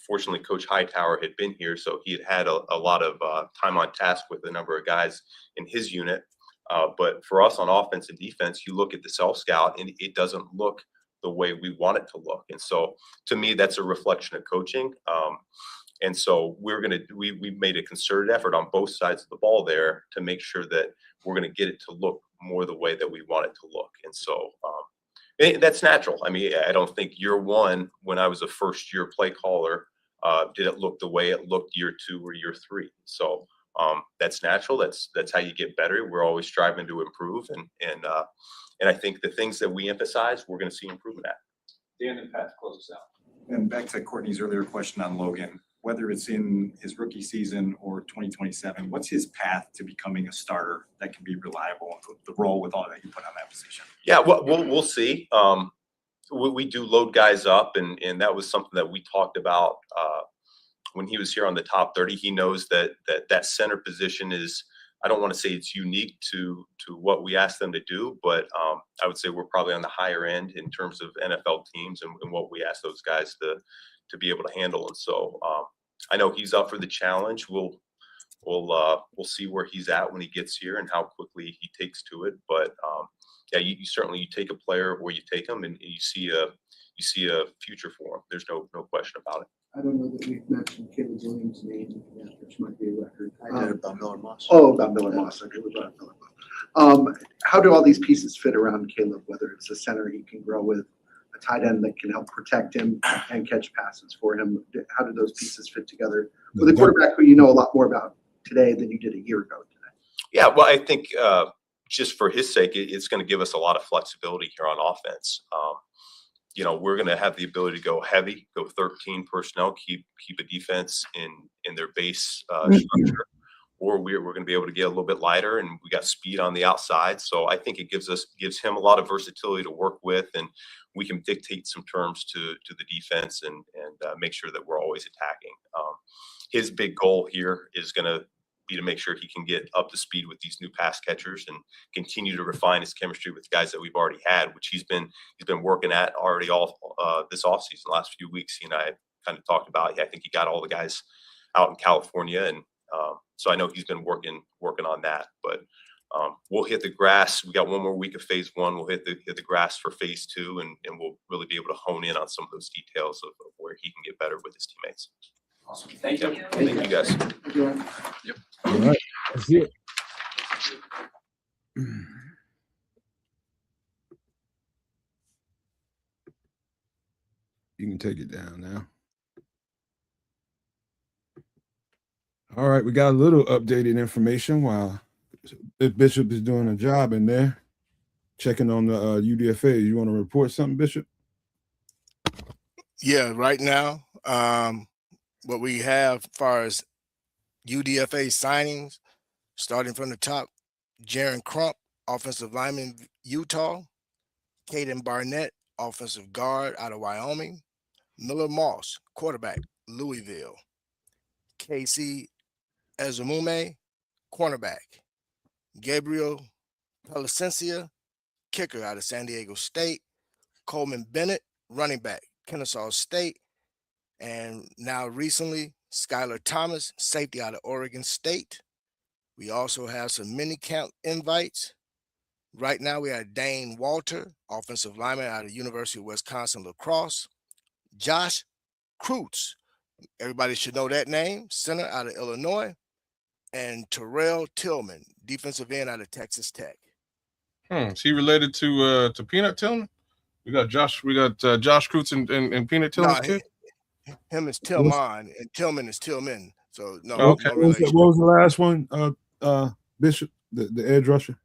Fortunately, Coach Hightower had been here, so he had a lot of time on task with a number of guys in his unit. But for us on offense and defense, you look at the self-scout, and it doesn't look the way we want it to look. And so, to me, that's a reflection of coaching. And so we made a concerted effort on both sides of the ball there to make sure that we're going to get it to look more the way that we want it to look. And so that's natural. I mean, I don't think year one, when I was a first year play caller, did it look the way it looked year two or year three. So that's natural. That's how you get better. We're always striving to improve. And I think the things that we emphasize, we're going to see improvement at. Dan and Pat, close us out. And back to Courtney's earlier question on Logan, whether it's in his rookie season or 2027, what's his path to becoming a starter that can be reliable, the role with all that you put on that position? Yeah, we'll see. We do load guys up, and that was something that we talked about when he was here on the top 30. He knows that center position is, I don't want to say it's unique to what we asked them to do, but I would say we're probably on the higher end in terms of NFL teams and what we ask those guys to be able to handle. And so I know he's up for the challenge. We'll see where he's at when he gets here and how quickly he takes to it. But yeah, you certainly take a player where you take him, and you see a future for him. There's no question about it. I don't know that we've mentioned Caleb Williams' name, which might be a record. I did about Miller Moss. Oh, about Miller Moss. Okay, we brought up Miller Moss. How do all these pieces fit around Caleb? Whether it's a center he can grow with, a tight end that can help protect him and catch passes for him. How do those pieces fit together with a quarterback who you know a lot more about today than you did a year ago today? Yeah, well, I think just for his sake, it's going to give us a lot of flexibility here on offense. We're going to have the ability to go heavy, go 13 personnel, keep a defense in their base structure, or we're going to be able to get a little bit lighter, and we got speed on the outside. So I think it gives him a lot of versatility to work with, and we can dictate some terms to the defense and make sure that we're always attacking. His big goal here is going to be to make sure he can get up to speed with these new pass catchers and continue to refine his chemistry with guys that we've already had, which he's been working at already all this offseason, the last few weeks. He and I kind of talked about. I think he got all the guys out in California, and so I know he's been working on that. But we'll hit the grass. We got one more week of phase 1. We'll hit the grass for phase 2, and we'll really be able to hone in on some of those details of where he can get better with his teammates. Awesome. Thank you. Thank you guys. Yep. All right. That's it. You can take it down now. All right, we got a little updated information while Bishop is doing a job in there, checking on the UDFA. You want to report something, Bishop? Yeah, right now, what we have as far as UDFA signings, starting from the top, Jaron Crump, offensive lineman, Utah, Caden Barnett, offensive guard out of Wyoming, Miller Moss, quarterback, Louisville, Casey Ezemume, cornerback, Gabriel Palacencia, kicker out of San Diego State, Coleman Bennett, running back, Kennesaw State, and now recently, Skylar Thomas, safety out of Oregon State. We also have some mini camp invites. Right now, we have Dane Walter, offensive lineman out of University of Wisconsin La Crosse, Josh Kreutz, everybody should know that name, center out of Illinois, and Terrell Tillman, defensive end out of Texas Tech. Is he related to Peanut Tillman? We got Josh Kreutz and Peanut Tillman's kid? Him is Tillman, and Tillman is Tillman. So no, okay. no relation. What was the last one, Bishop, the edge rusher?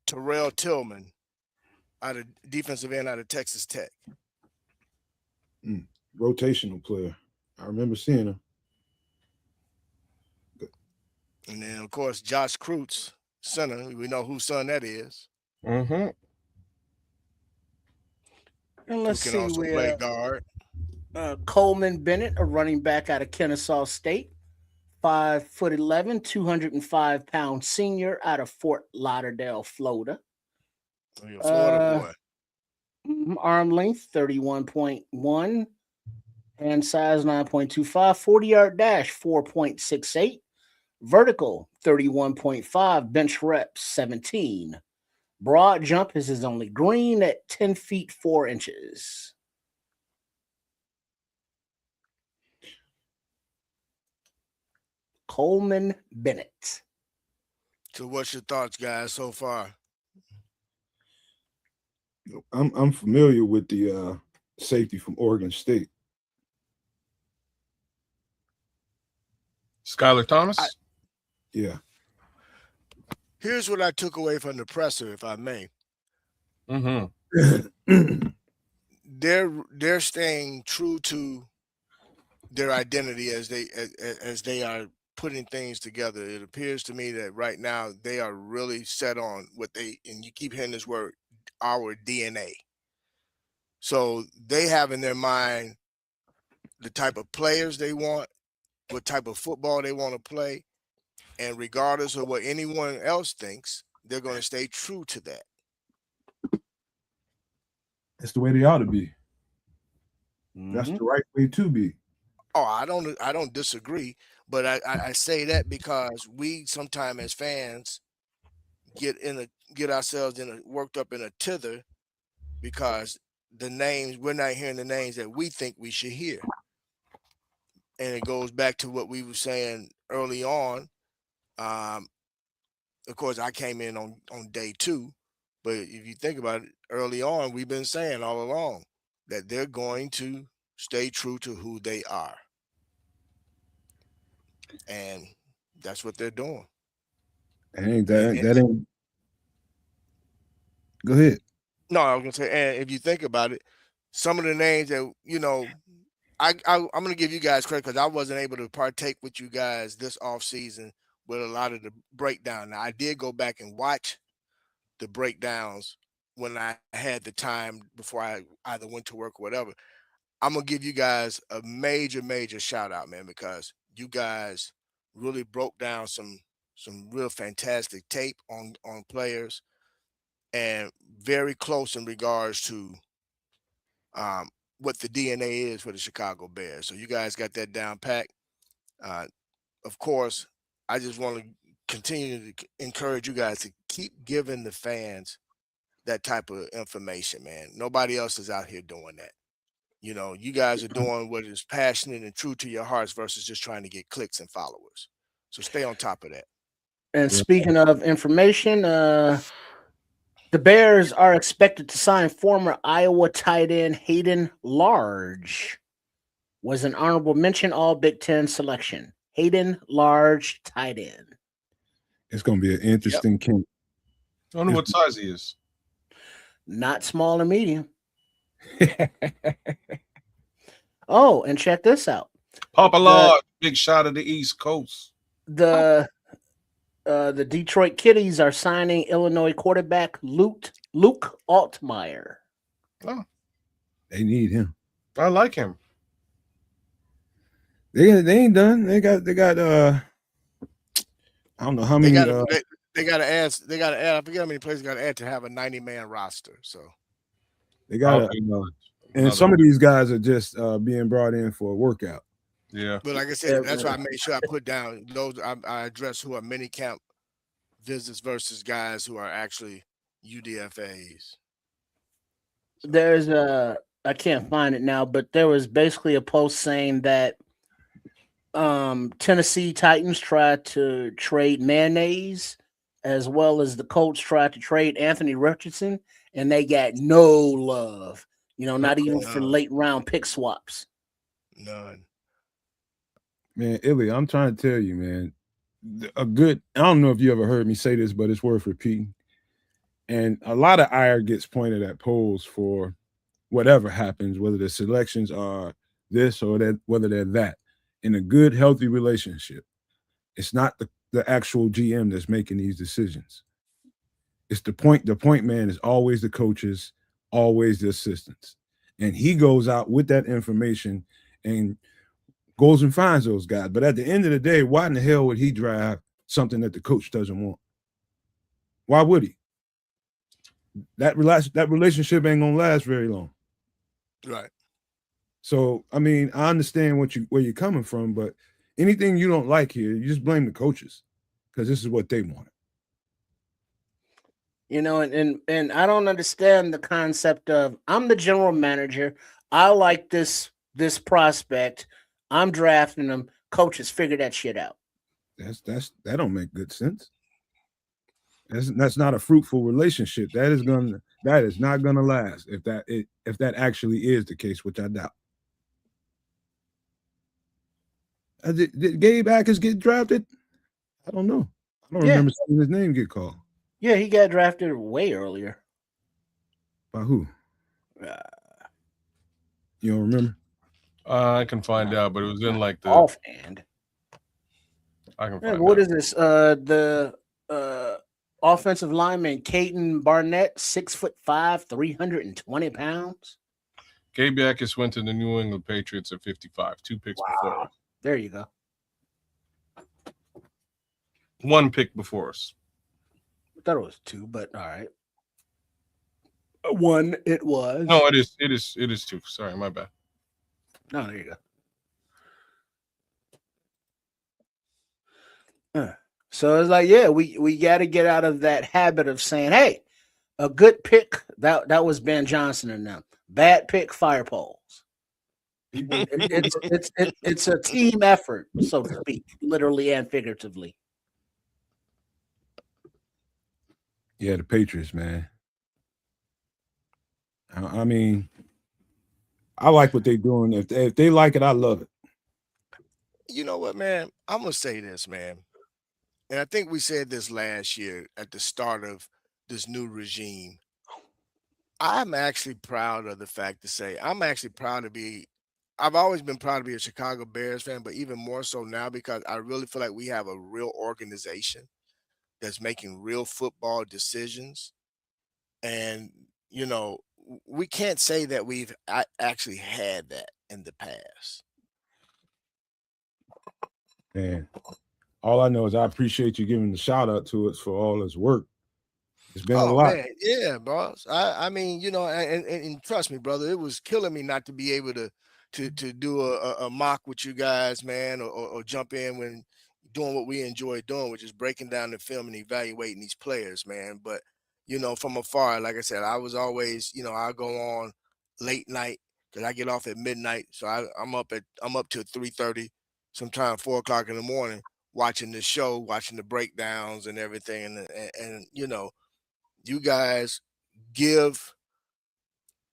Terrell Tillman, out of defensive end out of Texas Tech. Rotational player. I remember seeing him. And then, of course, Josh Kreutz, center. We know whose son that is. Mm-hmm. And let's see where guard. Coleman Bennett, a running back out of Kennesaw State, 5'11", 205-pound senior out of Fort Lauderdale, Florida. Oh, you're a Florida boy. Arm length 31.1, hand size 9.25, 40-yard dash 4.68, vertical 31.5, bench reps 17. Broad jump is his only green at 10 feet 4 inches. Coleman Bennett. So what's your thoughts, guys, so far? I'm familiar with the safety from Oregon State. Skylar Thomas? Yeah. Here's what I took away from the presser, if I may. Mm-hmm. They're staying true to their identity as they are putting things together. It appears to me that right now they are really set on what they, and you keep hearing this word, our DNA. So they have in their mind the type of players they want, what type of football they want to play, and regardless of what anyone else thinks, they're going to stay true to that. That's the way they ought to be. That's the right way to be. Oh, I don't disagree, but I say that because we sometimes as fans get ourselves worked up in a tither because we're not hearing the names that we think we should hear. And it goes back to what we were saying early on. Of course, I came in on day 2, but if you think about it, early on, we've been saying all along that they're going to stay true to who they are. And that's what they're doing. That ain't. Go ahead. No, I was gonna say, and if you think about it, some of the names that I'm gonna give you guys credit because I wasn't able to partake with you guys this off season with a lot of the breakdown. Now I did go back and watch the breakdowns when I had the time before I either went to work or whatever. I'm gonna give you guys a major shout out, man, because you guys really broke down some real fantastic tape on players and very close in regards to what the DNA is for the Chicago Bears. So you guys got that down pat. Of course, I just want to continue to encourage you guys to keep giving the fans that type of information, man. Nobody else is out here doing that. You know, you guys are doing what is passionate and true to your hearts versus just trying to get clicks and followers. So stay on top of that. And speaking of information, the Bears are expected to sign former Iowa tight end Hayden Large. Was an honorable mention all Big Ten selection. Hayden Large, tight end. It's going to be an interesting camp. I wonder what size he is. Not small or medium. Oh, and check this out. Papa Lodge, big shot of the East Coast. The Detroit Kitties are signing Illinois quarterback Luke Altmaier. Oh, they need him. I like him. They ain't done. They got I don't know how many. They got to add. I forget how many players they got to add to have a 90-man roster. So they got and some of these guys are just being brought in for a workout. Yeah, but like I said, that's why I made sure I put down those. I address who are mini camp visits versus guys who are actually UDFAs. There's I can't find it now, but there was basically a post saying that Tennessee Titans tried to trade Mayonnaise, as well as the Colts tried to trade Anthony Richardson, and they got no love. You know, not even for late round pick swaps. None. Man, Illy, I'm trying to tell you, man, I don't know if you ever heard me say this, but it's worth repeating. And a lot of ire gets pointed at polls for whatever happens, whether the selections are this or that, whether they're that. In a good, healthy relationship, it's not the actual GM that's making these decisions. It's the point man is always the coaches, always the assistants. And he goes out with that information and goes and finds those guys. But at the end of the day, why in the hell would he drive something that the coach doesn't want? Why would he? That relationship ain't gonna last very long. Right. So, I mean, I understand where you're coming from, but anything you don't like here, you just blame the coaches because this is what they want. You know, and I don't understand the concept of I'm the general manager. I like this prospect. I'm drafting them. Coaches, figure that shit out. That don't make good sense. That's not a fruitful relationship. That is not gonna last if that actually is the case, which I doubt. Did Gabe Akers get drafted? I don't know. I don't remember seeing his name get called. Yeah, he got drafted way earlier. By who? You don't remember? I can find out, but it was in like the offhand. I can find what out. is this? The offensive lineman Caden Barnett, 6'5", 320 pounds. Gabe Akers went to the New England Patriots at 55, 2 picks before us. There you go. 1 pick before us. I thought it was 2, but all right. 1 it was. No, it is 2. Sorry, my bad. No, there you go. So it's like, yeah, we got to get out of that habit of saying, hey, a good pick, that was Ben Johnson and them. Bad pick, fire poles. It's a team effort, so to speak, literally and figuratively. Yeah, the Patriots, man. I mean, I like what they're doing. If they like it, I love it. You know what, man? I'm going to say this, man. And I think we said this last year at the start of this new regime. I'm actually proud of the fact to say I've always been proud to be a Chicago Bears fan, but even more so now because I really feel like we have a real organization that's making real football decisions. And, you know, we can't say that we've actually had that in the past. Man, all I know is I appreciate you giving the shout out to us for all his work. It's been a Oh lot. man, yeah, boss. I mean, you know, and trust me, brother, it was killing me not to be able to do a mock with you guys, man, or jump in when doing what we enjoy doing, which is breaking down the film and evaluating these players, man. But you know, from afar, like I said, I was always, you know, I go on late night because I get off at midnight, so I'm up till 3:30, sometime 4 o'clock in the morning, watching the show, watching the breakdowns and everything, and you know, you guys give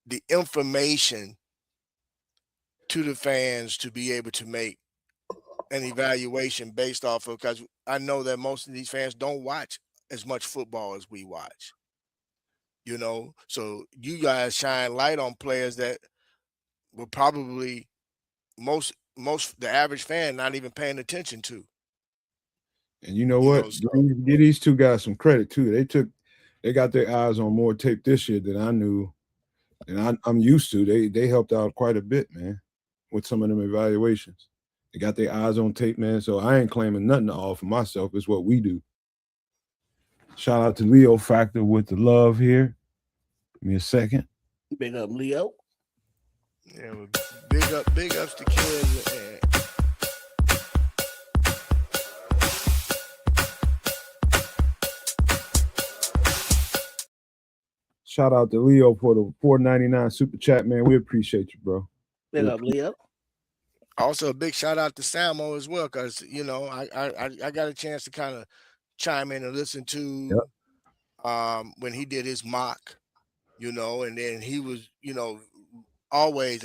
the information to the fans to be able to make an evaluation based off of, because I know that most of these fans don't watch as much football as we watch, you know. So you guys shine light on players that were probably most the average fan not even paying attention to. And you know You what? know, so Give these two guys some credit too. They got their eyes on more tape this year than I knew, and I'm used to. They helped out quite a bit, man, with some of them evaluations. They got their eyes on tape, man. So I ain't claiming nothing to all for myself. It's what we do. Shout out to Leo Factor with the love here. Give me a second. Big up, Leo. yeah, well, big ups to kids. Shout out to Leo for the $4.99 super chat, man. We appreciate you, bro. Big up, Leo. Also, a big shout out to Samo as well, because you know I got a chance to kind of chime in and listen to when he did his mock, you know, and then he was, you know, always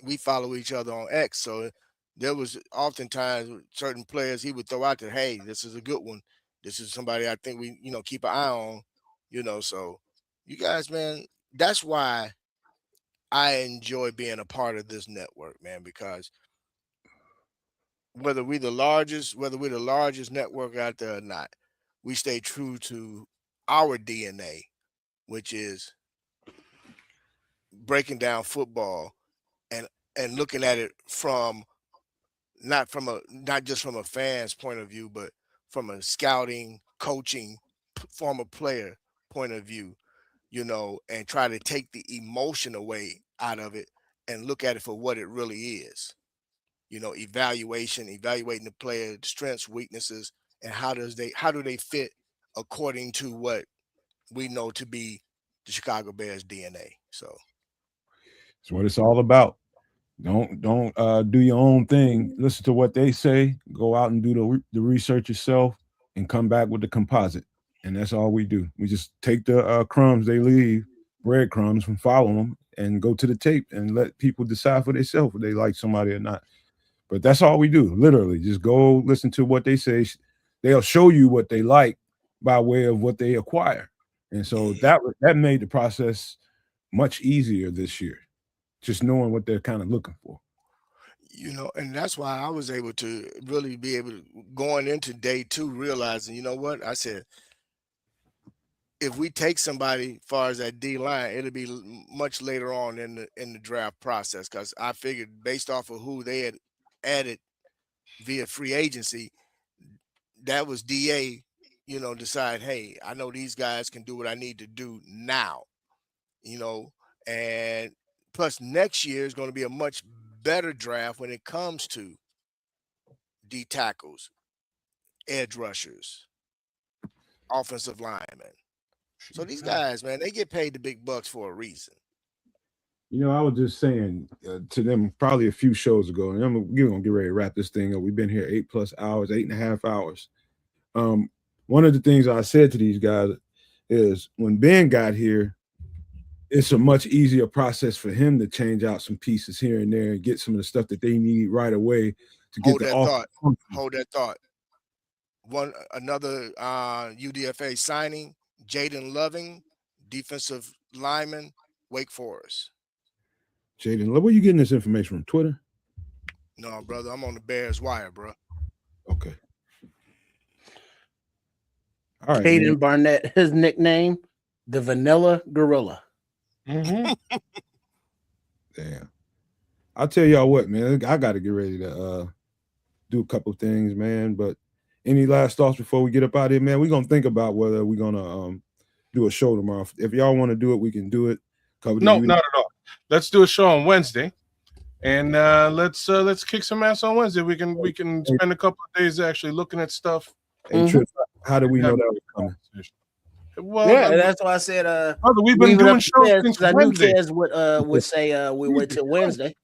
we follow each other on X, so there was oftentimes certain players he would throw out there, hey, this is a good one, this is somebody I think we keep an eye on, you know. So you guys, man, that's why I enjoy being a part of this network, man, because whether we're the largest network out there or not, we stay true to our DNA, which is breaking down football and looking at it from not just from a fan's point of view, but from a scouting, coaching, former player point of view, you know, and try to take the emotion away out of it and look at it for what it really is. You know, evaluating the player strengths, weaknesses, and how do they fit according to what we know to be the Chicago Bears DNA. So That's what it's all about. Don't do your own thing. Listen to what they say. Go out and do the research yourself, and come back with the composite. And that's all we do. We just take the crumbs they leave, breadcrumbs, and follow them, and go to the tape and let people decide for themselves if they like somebody or not. But that's all we do. Literally, just go listen to what they say. They'll show you what they like by way of what they acquire. And so that made the process much easier this year, just knowing what they're kind of looking for. you know, and that's why I was able to really be able to going into day 2, realizing, you know what, I said, if we take somebody far as that D line, it'll be much later on in the draft process, because I figured based off of who they had added via free agency, that was DA, you know, decide, hey, I know these guys can do what I need to do now, you know, and plus next year is going to be a much better draft when it comes to D tackles, edge rushers, offensive linemen. So these guys, man, they get paid the big bucks for a reason. You know, I was just saying to them probably a few shows ago, and we're going to get ready to wrap this thing up. We've been here 8+ hours, 8.5 hours. One of the things I said to these guys is when Ben got here, it's a much easier process for him to change out some pieces here and there and get some of the stuff that they need right away to get the offense. Hold that thought. Another UDFA signing, Jaden Loving, defensive lineman, Wake Forest. Jaden, where you getting this information from? Twitter? No, brother, I'm on the Bears wire, bro. Okay. All right. Caden Barnett, his nickname, the Vanilla Gorilla. Damn. I'll tell y'all what, man. I got to get ready to do a couple things, man. But any last thoughts before we get up out of here, man? We're gonna think about whether we're gonna do a show tomorrow. If y'all want to do it, we can do it. Cover the No, not at all. Let's do a show on Wednesday, and let's kick some ass on Wednesday. We can spend a couple of days actually looking at stuff. Hey, Trip, how do we know that was coming? Well, yeah, that's why I said brother, we've been doing shows since I knew Wednesday. Kez would say we wait till Wednesday.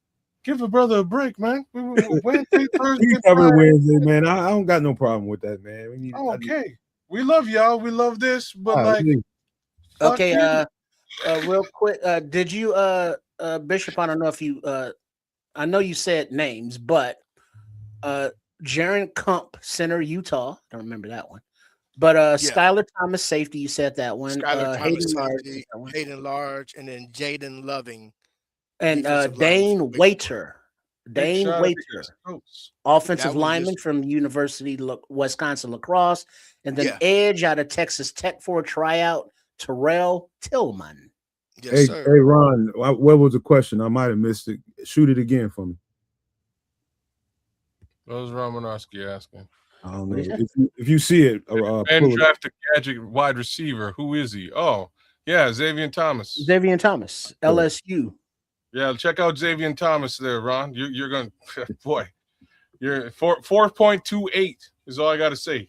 Give a brother a break, man. Wednesday, Thursday, We cover Friday. Wednesday, man. I don't got no problem with that, man. We need. Okay, we love y'all. We love this, but All right, like, leave. Okay, fuck you. real quick, did you Bishop? I don't know if you I know you said names, but Jaron Kump, center, Utah. I don't remember that one. But Skylar Thomas, safety, you said that one. Skylar Hayden Thomas, Large, safety, Hayden Large, and then Jaden Loving. and defensive Dane lineman. Waiter. Big Dane shout out to Waiter, East Coast. offensive That was lineman just- from University Wisconsin Lacrosse, and then Yeah. edge out of Texas Tech for a tryout, Terrell Tillman. Yes, Hey, sir. hey, Ron, what was the question? I might have missed it. Shoot it again for me. What was Romanowski asking? I don't What know. is that? If you see it, And pull it. draft a gadget wide receiver. Who is he? Oh, yeah, Xavier Thomas. Xavier Thomas, LSU. Yeah, check out Xavier Thomas there, Ron. You're going to, boy, you're 4.28 is all I got to say.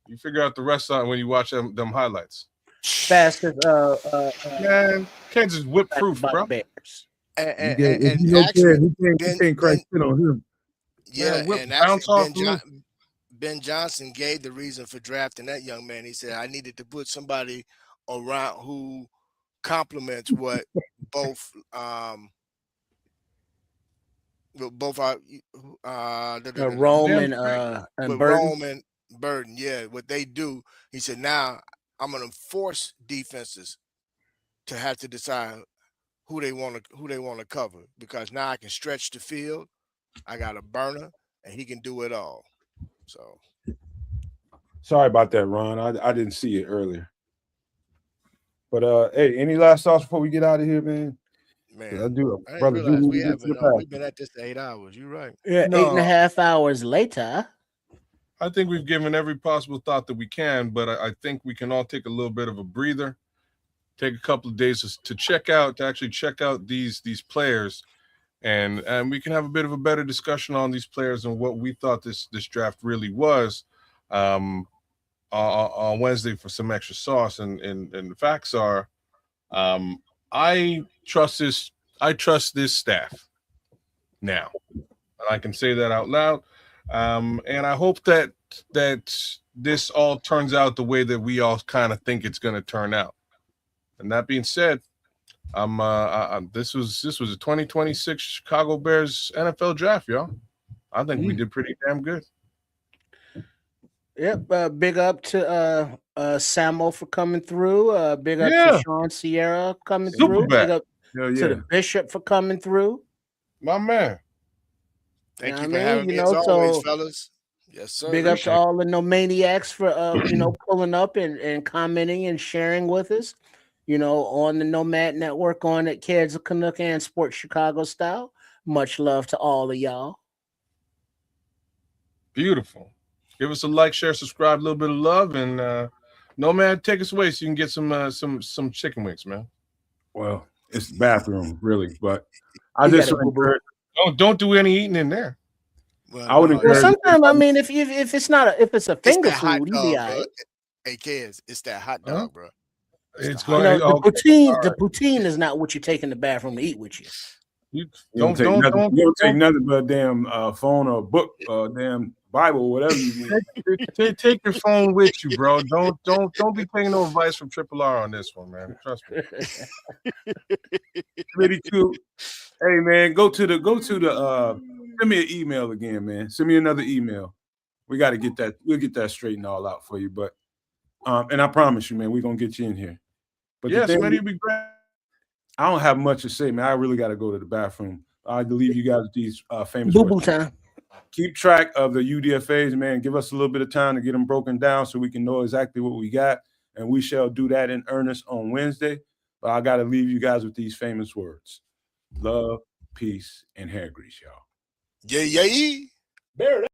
You figure out the rest on when you watch them highlights. Fastest Man, Kansas whip proof, by bro. Bears. And If you know Ted, he can't crack shit on him. Yeah, whip and bounce actually off Ben Johnson gave the reason for drafting that young man. He said, I needed to put somebody around who complements what both our Rome and with Burton. Rome and Burden, yeah, what they do. He said, now I'm gonna force defenses to have to decide who they want to cover, because now I can stretch the field. I got a burner, and he can do it all. So Sorry about that, Ron. I didn't see it earlier. But hey, any last thoughts before we get out of here, man? man, I do, I didn't brother. realize Do we get to haven't. the back. We've been at this 8 hours. You're right. Yeah, No. 8.5 hours later. I think we've given every possible thought that we can, but I think we can all take a little bit of a breather, take a couple of days to actually check out these players, and we can have a bit of a better discussion on these players and what we thought this draft really was on Wednesday for some extra sauce. And the facts are, I trust this staff now, and I can say that out loud. And I hope that this all turns out the way that we all kind of think it's going to turn out. And that being said, this was a 2026 Chicago Bears NFL draft, y'all. I think we did pretty damn good. Yep. Big up to Samo for coming through. Big up Yeah. to Sean Sierra coming Super through. back. Big up to the Bishop for coming through. My man. Thank You you know for what I mean? having me You as know, always, so fellas. Yes, sir. big up to Appreciate it. all the No Maniacs for pulling up and commenting and sharing with us. On the Nomad Network, on at Kids of Canuck and Sports Chicago Style. Much love to all of y'all. Beautiful. Give us a like, share, subscribe, a little bit of love, and Nomad, take us away so you can get some chicken wings, man. Well, it's the bathroom, really, but I You just got it, would boo-boo. encourage. Don't do any eating in there. I would Well, encourage. sometimes I mean, if it's a It's finger that hot food, you be dog, all bro. right. Hey, kids, it's that hot Huh? dog, bro. It's the going. The Okay, poutine, all the right. poutine is not what you take in the bathroom to eat with you. You You don't take nothing but a damn phone or a book, damn Bible, whatever you need. take your phone with you, bro. Don't be taking no advice from Triple R on this one, man. Trust me. 22. Hey man, go to the send me an email again, man. Send me another email. We got to get that. We'll get that straightened all out for you. But and I promise you, man, we're gonna get you in here. But the Yes, thing man, is, you'd be great. I don't have much to say, man. I really got to go to the bathroom. I leave you guys with these famous Boo boo words. time. Keep track of the UDFAs, man. Give us a little bit of time to get them broken down so we can know exactly what we got. And we shall do that in earnest on Wednesday. But I got to leave you guys with these famous words. Love, peace, and hair grease, y'all. Yeah. There.